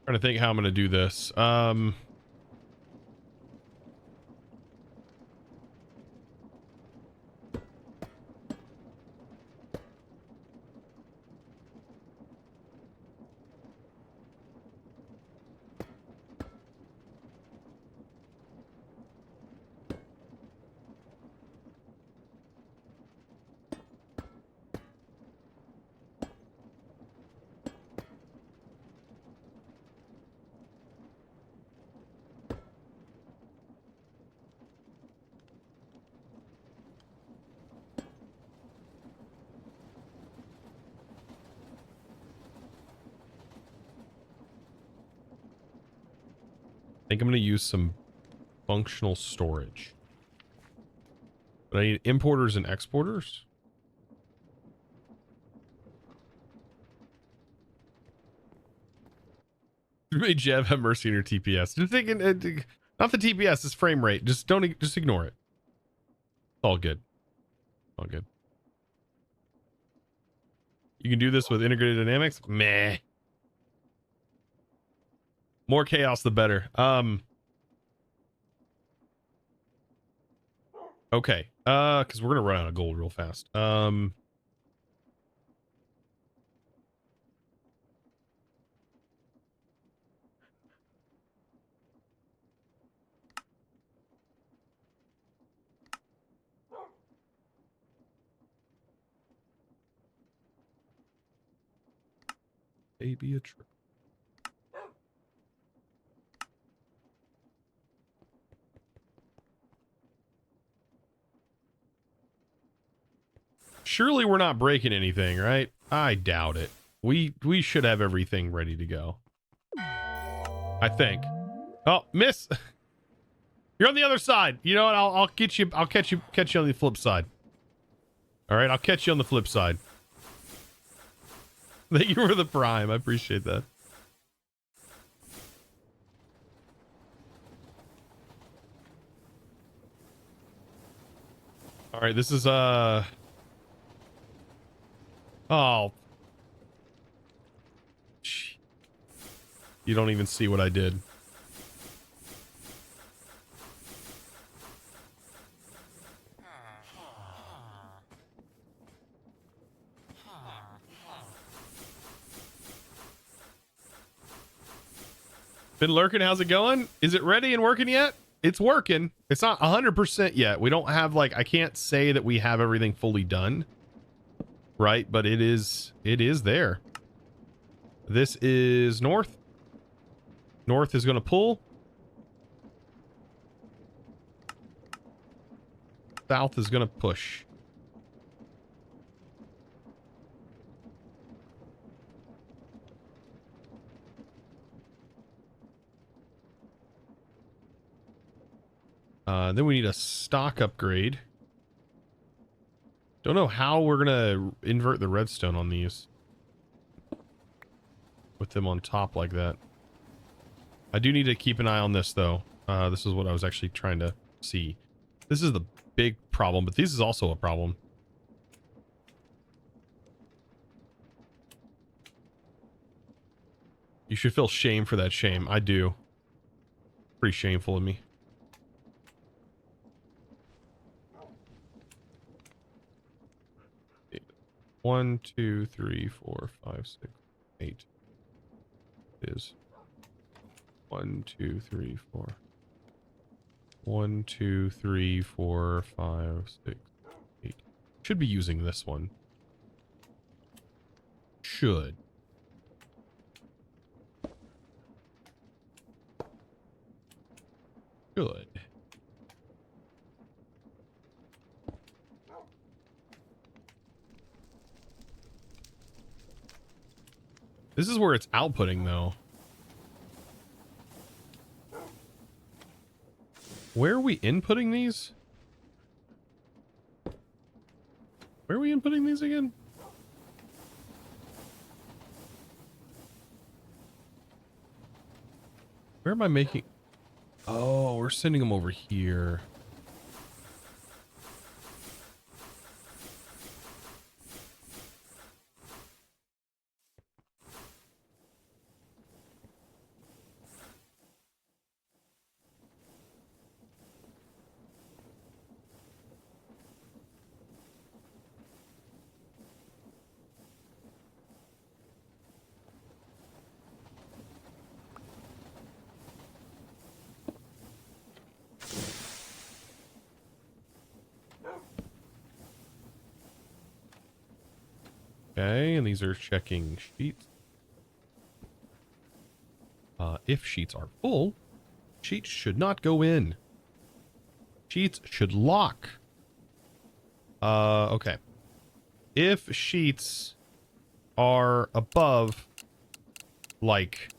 Trying to think how I'm going to do this. think I'm going to use some functional storage. But I need importers and exporters. You made Jev have mercy on your TPS. Just thinking, not the TPS, it's frame rate. Just just ignore it. It's all good. All good. You can do this with integrated dynamics. Meh. More chaos, the better. Okay. Because we're gonna run out of gold real fast. Baby a trip. Surely we're not breaking anything, right? I doubt it. We should have everything ready to go. I think. Oh, miss. You're on the other side. You know what? I'll get you. I'll catch you on the flip side. All right, I'll catch you on the flip side. Thank you for the prime. I appreciate that. All right, this is oh. You don't even see what I did. Been lurking. How's it going? Is it ready and working yet? It's working. It's not 100% yet. We don't have, like, I can't say that we have everything fully done. Right? But it is there. This is north. North is going to pull. South is going to push. Then we need a stock upgrade. Don't know how we're gonna invert the redstone on these. With them on top like that. I do need to keep an eye on this though. This is what I was actually trying to see. This is the big problem, but this is also a problem. You should feel shame for that shame. I do. Pretty shameful of me. 1, 2, 3, 4, 5, 6, 8 is 1, 2, 3, 4. 1, 2, 3, 4, 5, 6, 8. Should be using this one. Should. Good. This is where it's outputting, though. Where are we inputting these? Where are we inputting these again? Where am I making... Oh, we're sending them over here. Okay, and these are checking sheets. If sheets are full, sheets should not go in. Sheets should lock. Okay. If sheets are above, like,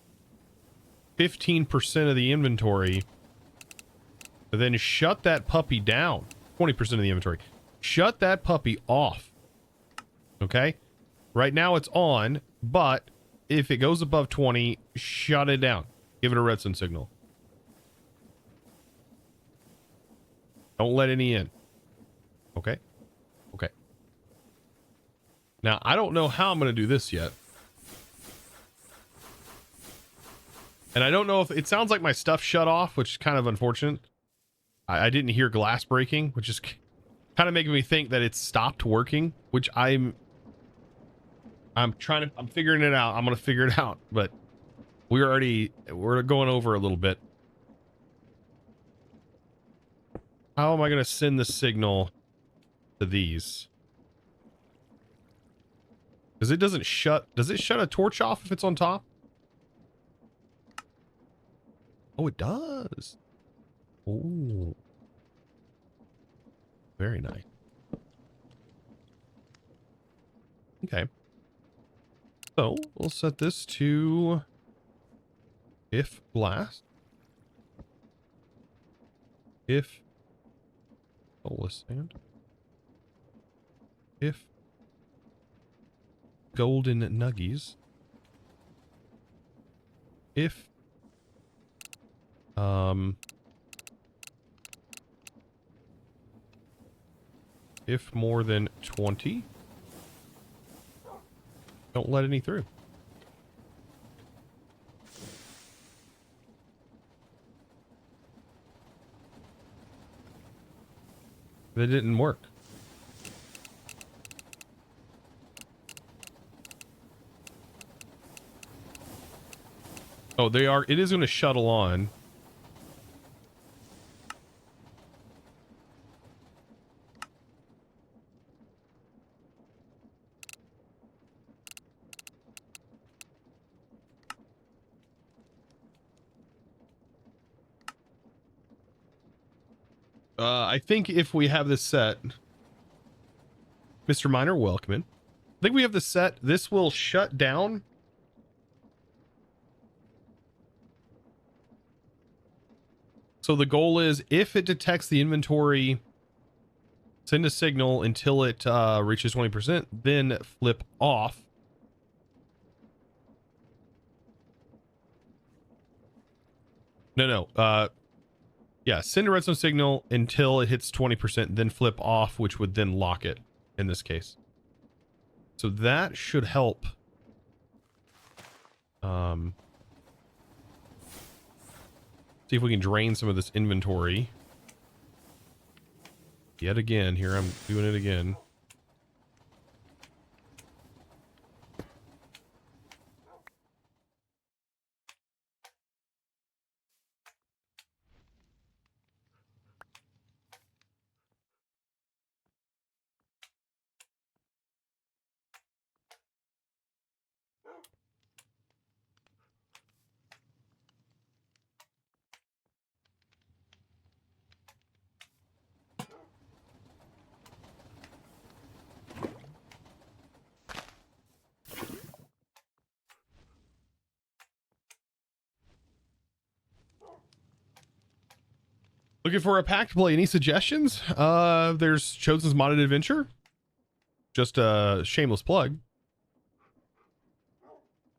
15% of the inventory, then shut that puppy down. 20% of the inventory. Shut that puppy off. Okay? Right now it's on, but if it goes above 20, shut it down. Give it a redstone signal. Don't let any in. Okay? Okay. Now, I don't know how I'm going to do this yet. And I don't know if... It sounds like my stuff shut off, which is kind of unfortunate. I didn't hear glass breaking, which is kind of making me think that it's stopped working, which I'm figuring it out. I'm going to figure it out, but we're going over a little bit. How am I going to send the signal to these? Because it doesn't shut... Does it shut a torch off if it's on top? Oh, it does. Oh. Very nice. Okay. So, we'll set this to... if blast. If... soulless sand. If... golden nuggies. If... if more than 20, don't let any through. That didn't work. Oh, it is going to shuttle on. I think if we have this set, Mr. Miner, welcome in. I think we have this set. This will shut down. So the goal is if it detects the inventory, send a signal until it reaches 20%, then flip off. No. Yeah, send a redstone signal until it hits 20%, then flip off, which would then lock it in this case. So that should help. See if we can drain some of this inventory. Yet again, here I'm doing it again. Looking for a pack to play. Any suggestions? There's Chosen's Modded Adventure. Just a shameless plug.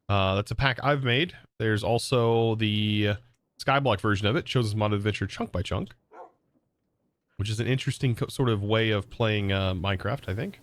That's a pack I've made. There's also the Skyblock version of it, Chosen's Modded Adventure chunk by chunk, which is an interesting sort of way of playing Minecraft, I think.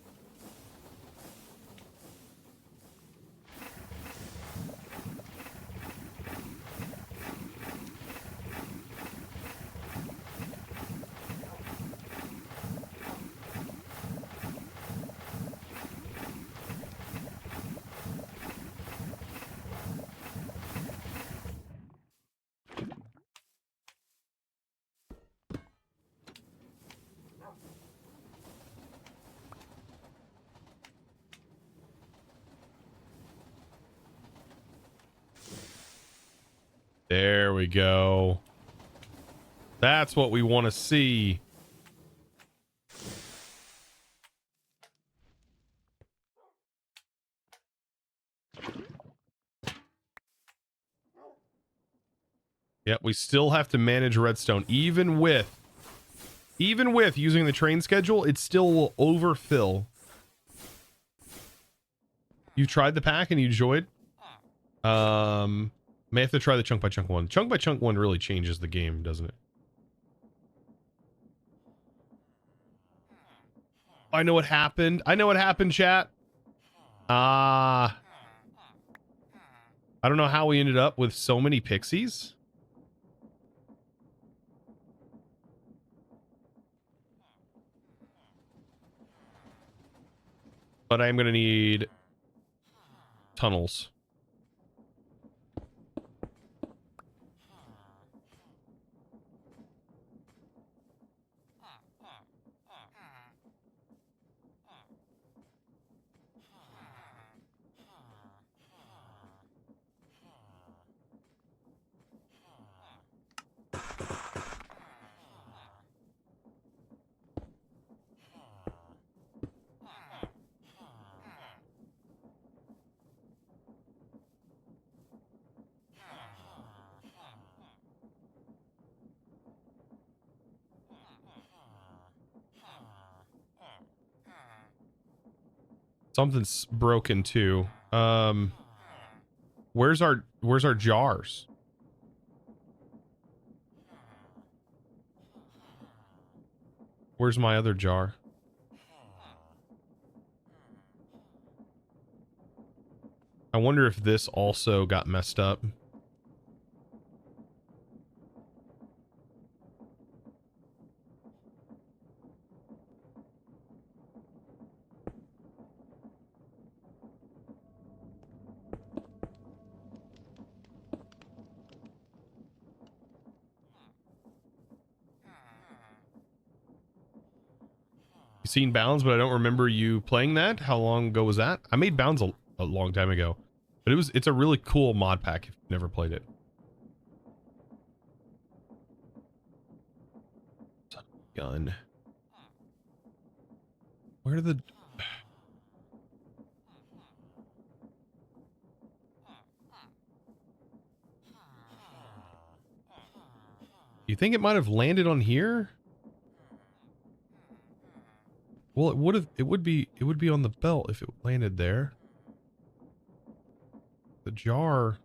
There we go. That's what we want to see. Yep, we still have to manage redstone. Even with using the train schedule, it still will overfill. You tried the pack and you enjoyed? May have to try the chunk by chunk one. Chunk by chunk one really changes the game, doesn't it? I know what happened. I know what happened, chat. I don't know how we ended up with so many pixies. But I'm going to need tunnels. Something's broken too. Where's our jars? Where's my other jar? I wonder if this also got messed up. You've seen Bounds, but I don't remember you playing that. How long ago was that? I made Bounds a long time ago, but it's a really cool mod pack if you've never played it. Gun. Where are the... You think it might have landed on here? Well, it would be on the belt if it landed there. The jar,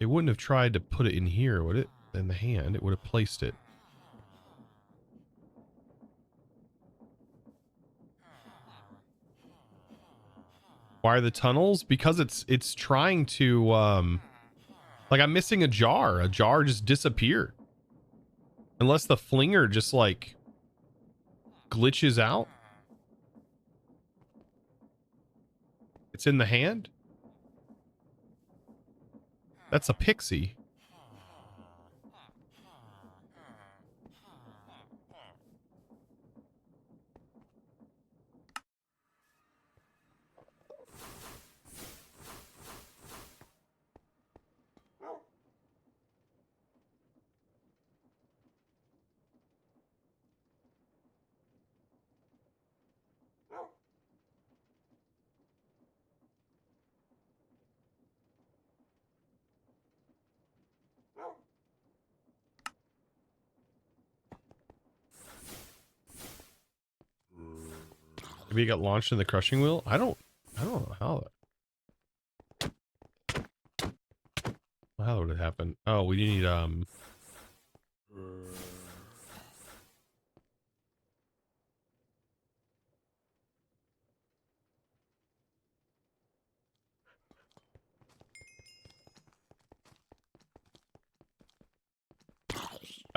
it wouldn't have tried to put it in here, would it? In the hand, it would have placed it. Why are the tunnels? Because it's trying to like I'm missing a jar. A jar just disappeared. Unless the flinger just like glitches out. It's in the hand. That's a pixie. Maybe it got launched in the crushing wheel. I don't know how would it happen? Oh, we need I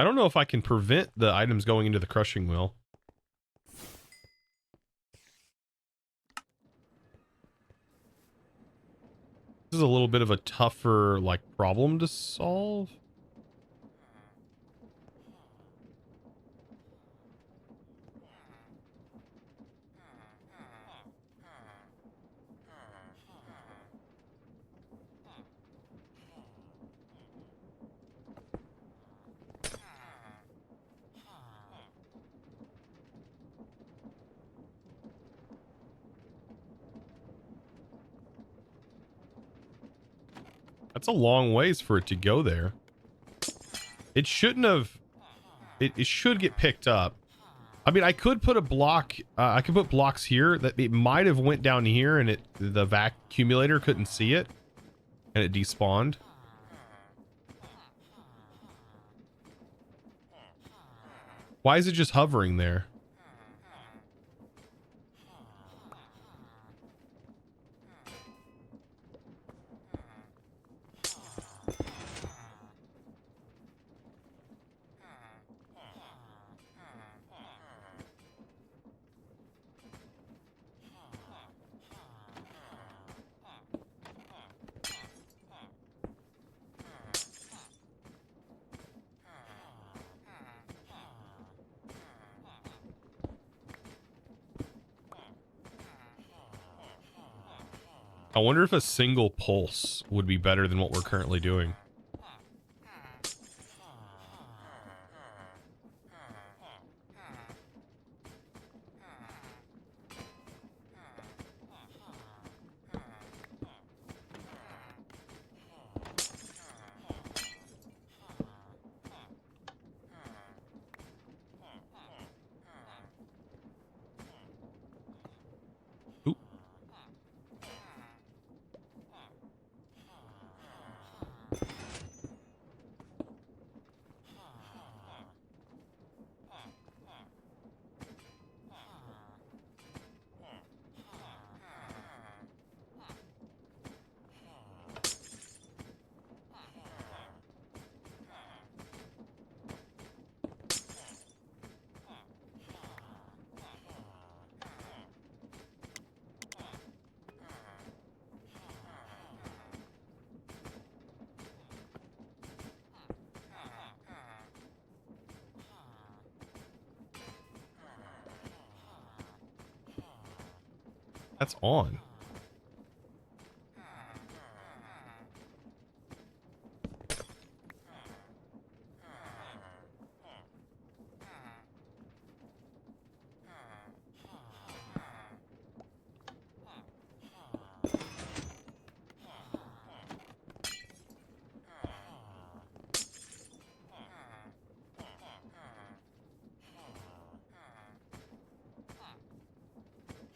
don't know if I can prevent the items going into the crushing wheel. This is a little bit of a tougher like problem to solve. That's a long ways for it to go there. It shouldn't have. It should get picked up. I mean, I could put a block. I could put blocks here that it might have went down here, and the vac accumulator couldn't see it, and it despawned. Why is it just hovering there? I wonder if a single pulse would be better than what we're currently doing. That's on.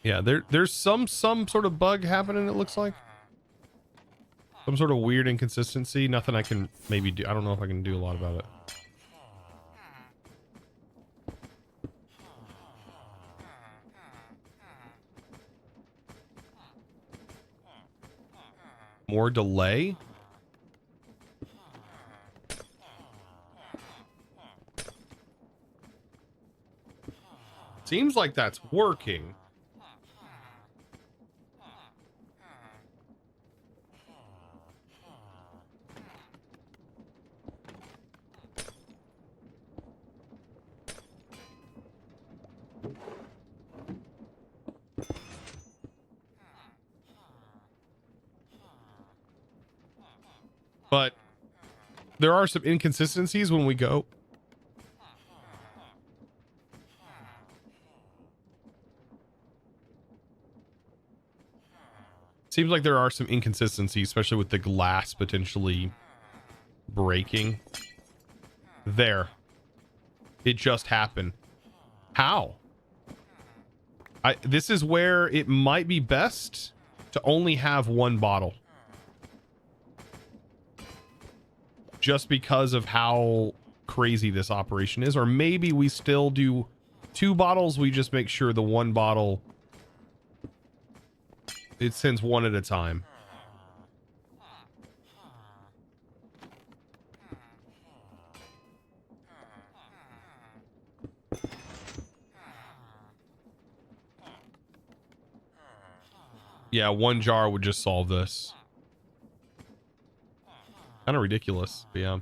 Yeah, there's some sort of bug happening, it looks like. Some sort of weird inconsistency. Nothing I can maybe do. I don't know if I can do a lot about it. More delay? Seems like that's working. But there are some inconsistencies when we go. Seems like there are some inconsistencies, especially with the glass potentially breaking. There. It just happened. How? This is where it might be best to only have one bottle. Just because of how crazy this operation is. Or maybe we still do 2 bottles. We just make sure the 1 bottle, it sends 1 at a time. Yeah, 1 jar would just solve this. Kind of ridiculous, but yeah.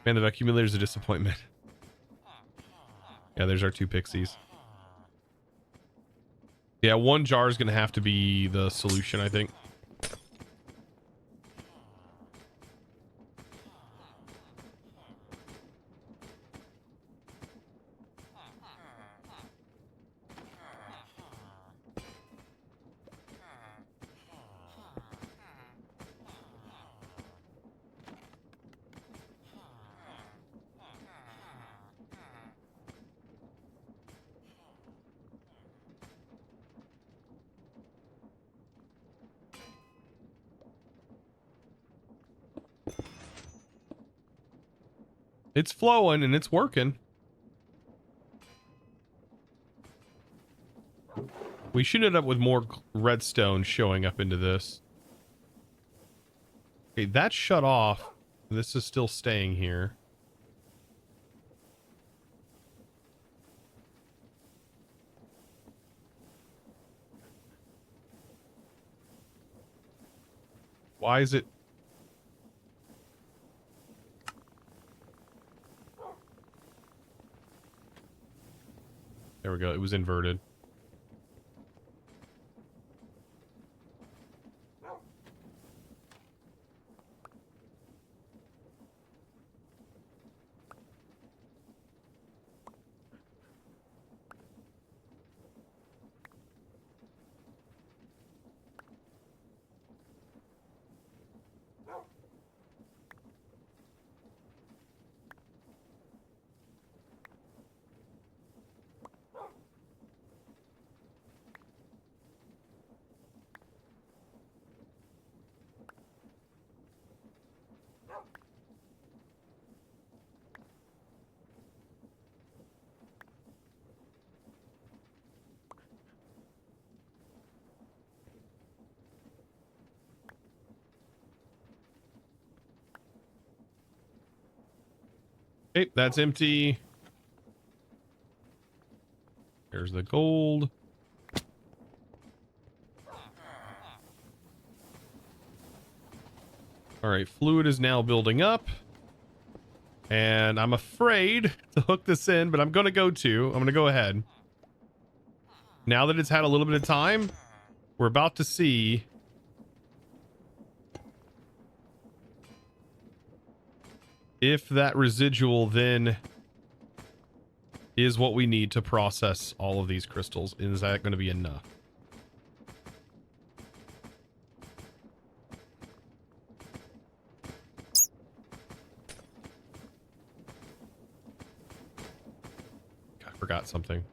Man, the accumulator's a disappointment. Yeah, there's our 2 pixies. Yeah, 1 jar is going to have to be the solution, I think. It's flowing and it's working. We should end up with more redstone showing up into this. Okay, that's shut off. This is still staying here. Why is it? There we go. It was inverted. Okay, that's empty. There's the gold. All right, fluid is now building up. And I'm afraid to hook this in, but I'm going to go ahead. Now that it's had a little bit of time, we're about to see if that residual then is what we need to process all of these crystals. Is that going to be enough? I forgot something.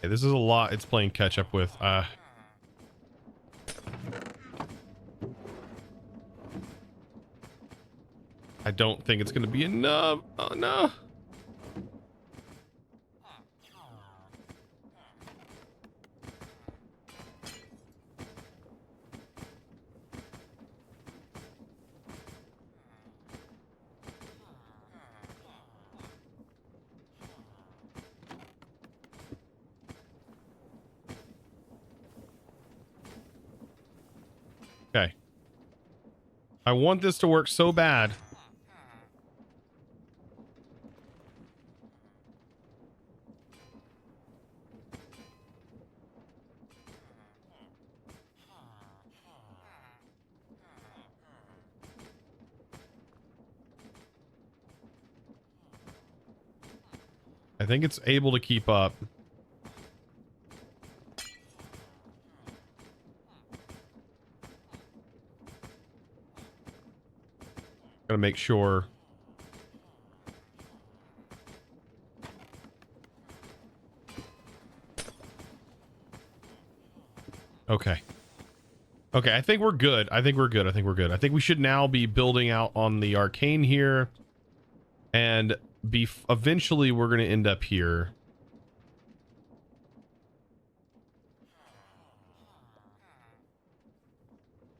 Okay, this is a lot it's playing catch up with. I don't think it's going to be enough. Oh, no. Okay. I want this to work so bad. I think it's able to keep up. Gotta make sure. Okay. Okay, I think we're good. I think we're good. I think we should now be building out on the Arcane here. And eventually we're going to end up here.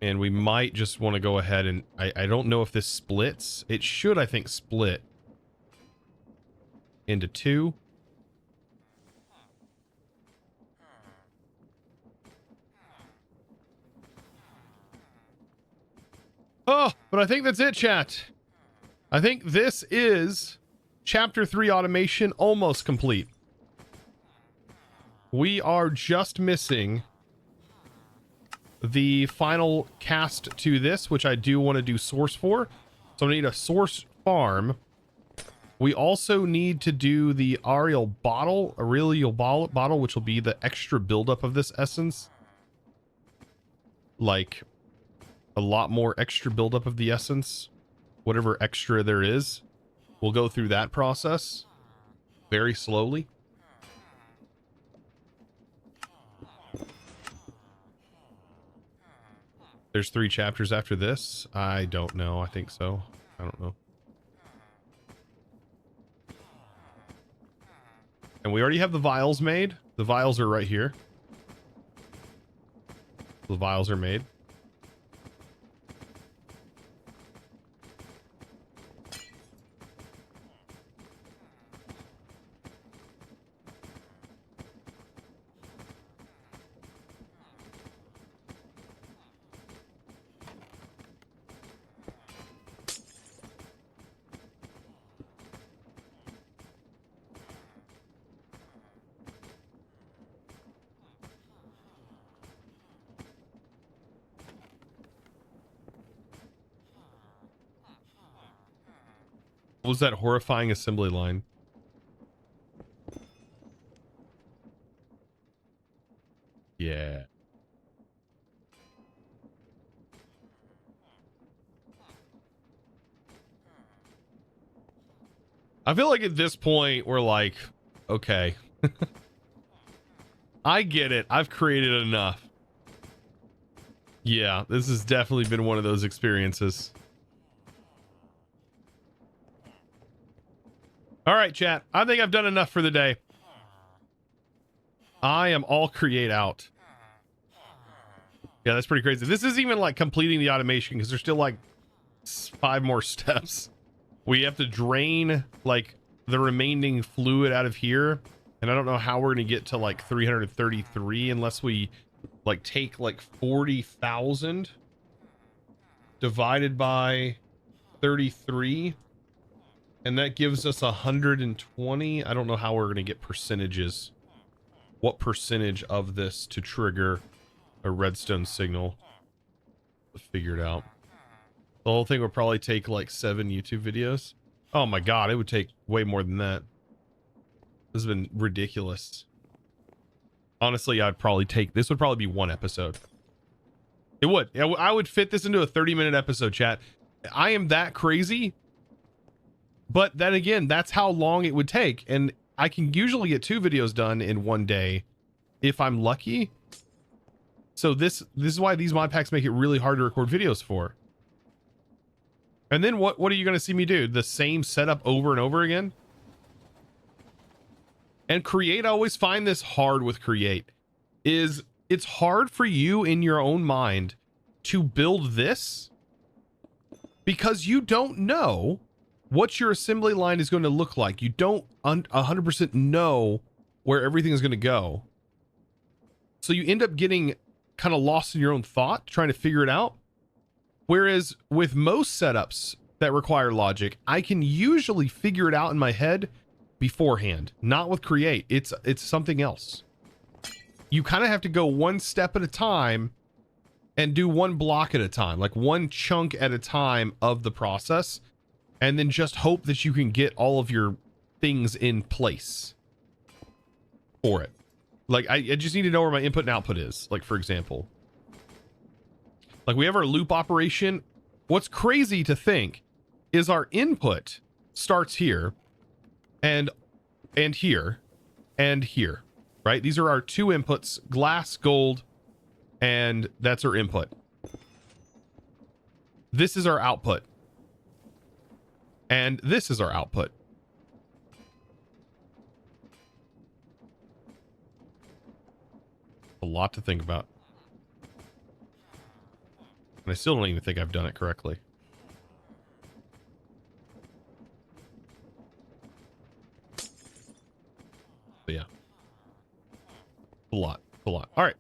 And we might just want to go ahead and... I don't know if this splits. It should, I think, split into two. Oh, but I think that's it, chat. I think this is chapter 3 automation almost complete. We are just missing the final cast to this, which I do want to do source for. So I need a source farm. We also need to do the aerial bottle, which will be the extra buildup of this essence. Like a lot more extra buildup of the essence. Whatever extra there is. We'll go through that process very slowly. There's 3 chapters after this. I don't know. I think so. I don't know. And we already have the vials made. The vials are right here. The vials are made. What was that horrifying assembly line? Yeah. I feel like at this point we're like, okay. I get it. I've created enough. Yeah, this has definitely been one of those experiences. All right, chat. I think I've done enough for the day. I am all create out. Yeah, that's pretty crazy. This is even like completing the automation because there's still like 5 more steps. We have to drain like the remaining fluid out of here. And I don't know how we're going to get to like 333 unless we like take like 40,000 divided by 33. And that gives us 120. I don't know how we're going to get percentages. What percentage of this to trigger a redstone signal? Let's figure it out. The whole thing would probably take like 7 YouTube videos. Oh my god, it would take way more than that. This has been ridiculous. Honestly, I'd probably take... This would probably be 1 episode. It would. I would fit this into a 30-minute episode, chat. I am that crazy. But then again, that's how long it would take. And I can usually get 2 videos done in 1 day if I'm lucky. So this is why these mod packs make it really hard to record videos for. And then what are you going to see me do? The same setup over and over again? And create, I always find this hard with create. It's hard for you in your own mind to build this because you don't know what your assembly line is going to look like. You don't 100% know where everything is going to go. So you end up getting kind of lost in your own thought, trying to figure it out. Whereas with most setups that require logic, I can usually figure it out in my head beforehand. Not with create. It's something else. You kind of have to go 1 step at a time and do 1 block at a time, like 1 chunk at a time of the process. And then just hope that you can get all of your things in place for it. Like, I just need to know where my input and output is. Like, for example, like we have our loop operation. What's crazy to think is our input starts here and here and here, right? These are our 2 inputs, glass, gold, and that's our input. This is our output. And this is our output. A lot to think about. And I still don't even think I've done it correctly. But yeah. A lot. All right.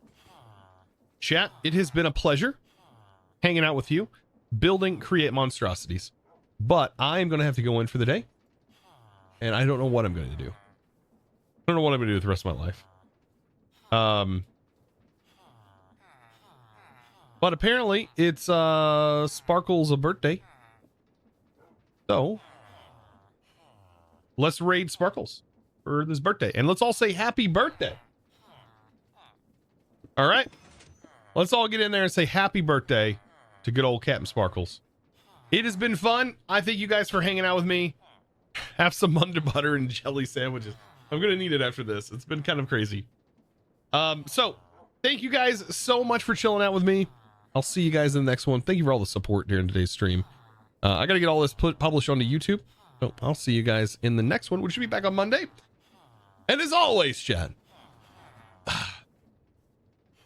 Chat, it has been a pleasure hanging out with you. building create monstrosities. But I'm going to have to go in for the day. And I don't know what I'm going to do. I don't know what I'm going to do with the rest of my life. But apparently it's Sparkle's birthday. So let's raid Sparkles for this birthday. And let's all say happy birthday. All right. Let's all get in there and say happy birthday to good old Captain Sparkles. It has been fun. I thank you guys for hanging out with me. Have some munda butter and jelly sandwiches. I'm going to need it after this. It's been kind of crazy. So thank you guys so much for chilling out with me. I'll see you guys in the next one. Thank you for all the support during today's stream. I got to get all this published onto YouTube. So I'll see you guys in the next one, which should be back on Monday. And as always, chat,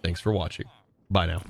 thanks for watching. Bye now.